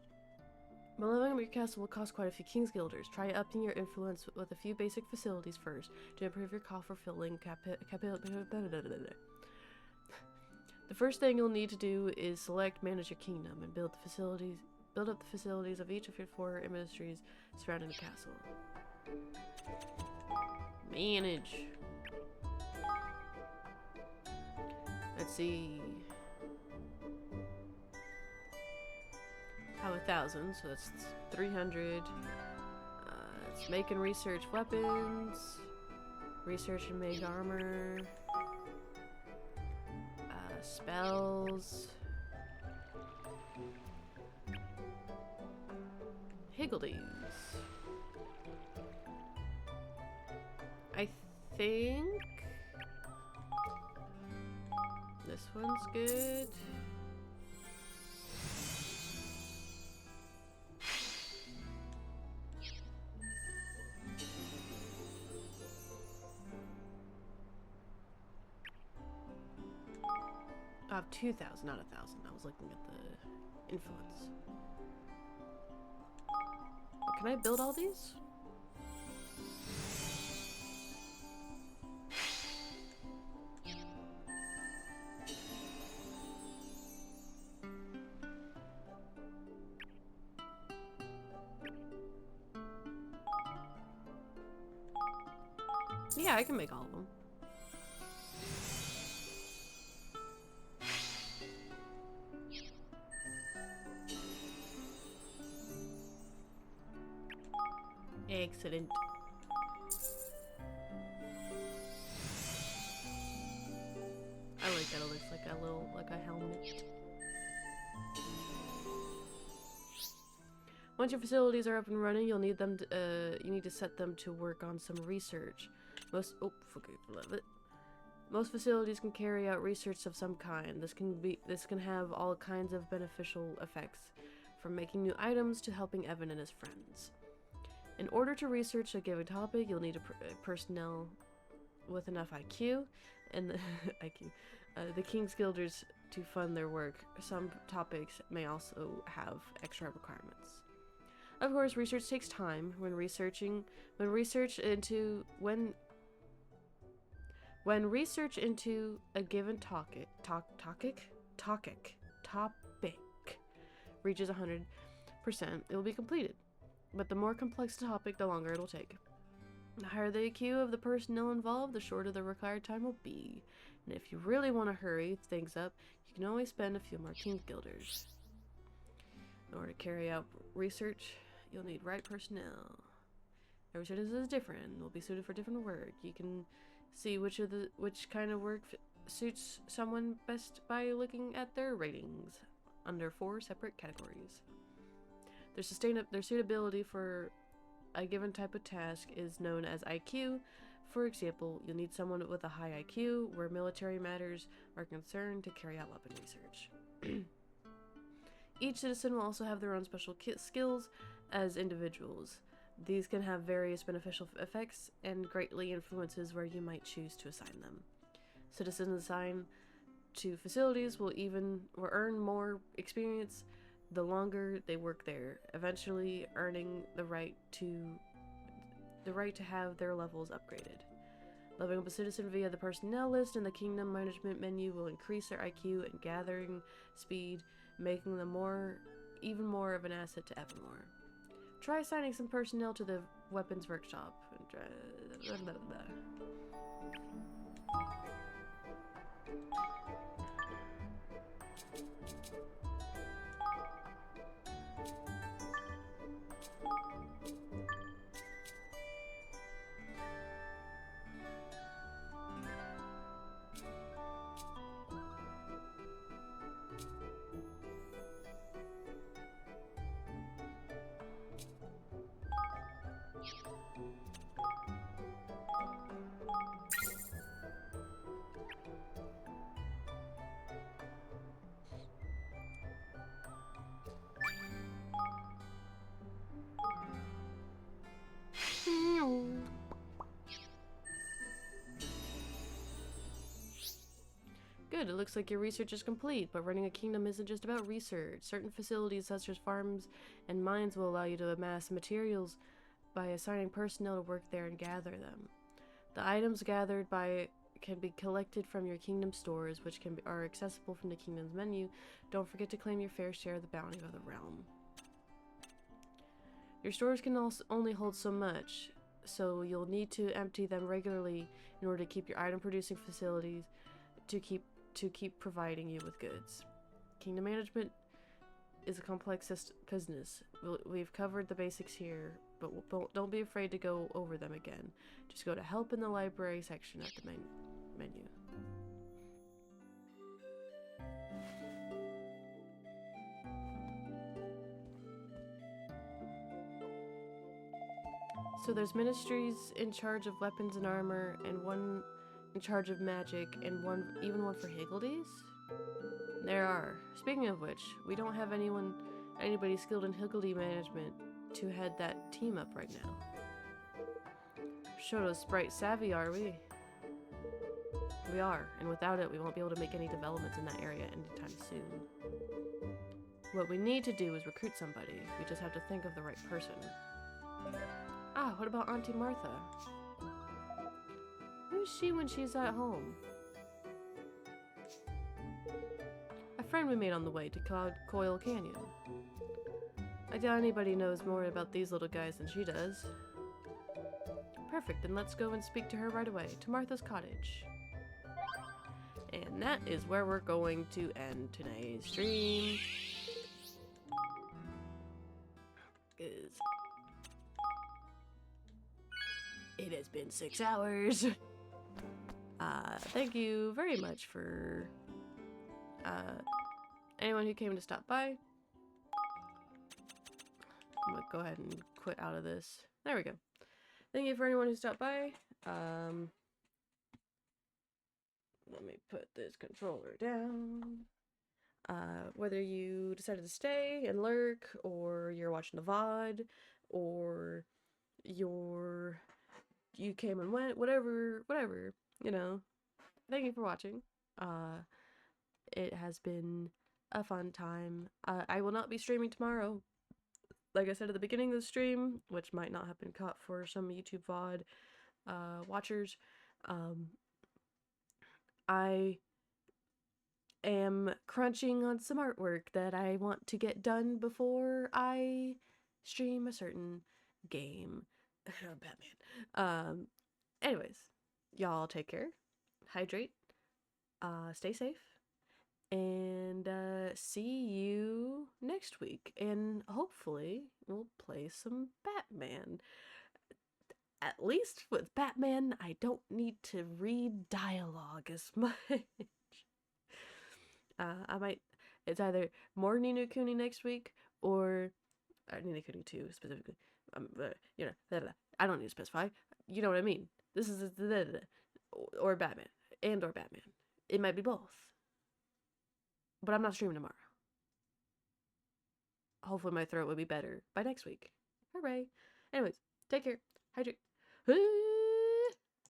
But leveling up your castle will cost quite a few King's Guilders. Try upping your influence with a few basic facilities first to improve your coffer filling The first thing you'll need to do is select Manage Your Kingdom and build up the facilities of each of your 4 ministries surrounding the castle. Manage. Let's see. Have 1,000, so that's 300. It's make and research weapons, research and make armor, spells, higgledies. I think this one's good. I have 2,000, not 1,000. I was looking at the influence. Can I build all these? Yeah, I can make all of them. Excellent. I like that. It looks like a helmet. Once your facilities are up and running, you'll need them to, you need to set them to work on some research. Most facilities can carry out research of some kind. This can have all kinds of beneficial effects, from making new items to helping Evan and his friends. In order to research a given topic, you'll need personnel with enough IQ and the King's Guilders to fund their work. Some topics may also have extra requirements. Of course, research takes time. When research into a given topic reaches 100, it will be completed. But the more complex the topic, the longer it'll take. The higher the IQ of the personnel involved, the shorter the required time will be. And if you really want to hurry things up, you can always spend a few more King Guilders. In order to carry out research, you'll need right personnel. Every citizen is different and will be suited for different work. You can see which kind of work suits someone best by looking at their ratings under 4 separate categories. Their suitability for a given type of task is known as IQ. For example, you'll need someone with a high IQ where military matters are concerned to carry out weapon research. Each citizen will also have their own special skills as individuals. These can have various beneficial effects and greatly influences where you might choose to assign them. Citizens assigned to facilities will earn more experience the longer they work there, eventually earning the right to have their levels upgraded. Leveling up a citizen via the personnel list in the kingdom management menu will increase their IQ and gathering speed, making them even more of an asset to Evermore. Try assigning some personnel to the weapons workshop. Good, it looks like your research is complete, but running a kingdom isn't just about research. Certain facilities such as farms and mines will allow you to amass materials by assigning personnel to work there and gather them. The items gathered can be collected from your kingdom stores, which are accessible from the kingdom's menu. Don't forget to claim your fair share of the bounty of the realm. Your stores can only hold so much, so you'll need to empty them regularly in order to keep your item producing facilities to keep providing you with goods. Kingdom management is a complex business. We've covered the basics here, but don't be afraid to go over them again. Just go to help in the library section at the menu. So there's ministries in charge of weapons and armor, and one in charge of magic, and even one for Higgledies? There are. Speaking of which, we don't have anybody skilled in Higgledy management to head that team up right now. Shoto sprite savvy, are we? We are, and without it, we won't be able to make any developments in that area anytime soon. What we need to do is recruit somebody. We just have to think of the right person. Ah, what about Auntie Martha? Who's she when she's at home? A friend we made on the way to Cloud Coil Canyon. I doubt anybody knows more about these little guys than she does. Perfect, then let's go and speak to her right away, to Martha's cottage. And that is where we're going to end today's stream. It has been 6 hours. Thank you very much for anyone who came to stop by. I'm gonna go ahead and quit out of this. There we go. Thank you for anyone who stopped by. Let me put this controller down. Whether you decided to stay and lurk, or you're watching the VOD, or you came and went, whatever, you know. Thank you for watching. It has been a fun time. I will not be streaming tomorrow. Like I said at the beginning of the stream, which might not have been caught for some YouTube VOD watchers, I am crunching on some artwork that I want to get done before I stream a certain game. Batman. Anyways, y'all take care, hydrate, stay safe, and see you next week. And hopefully we'll play some Batman. At least with Batman, I don't need to read dialogue as much. I might. It's either more Ni no Kuni next week or Ni no Kuni 2 specifically. You know, I don't need to specify. You know what I mean. This is or Batman or Batman. It might be both. But I'm not streaming tomorrow. Hopefully my throat will be better by next week. Hooray. Anyways, take care. Hydrate.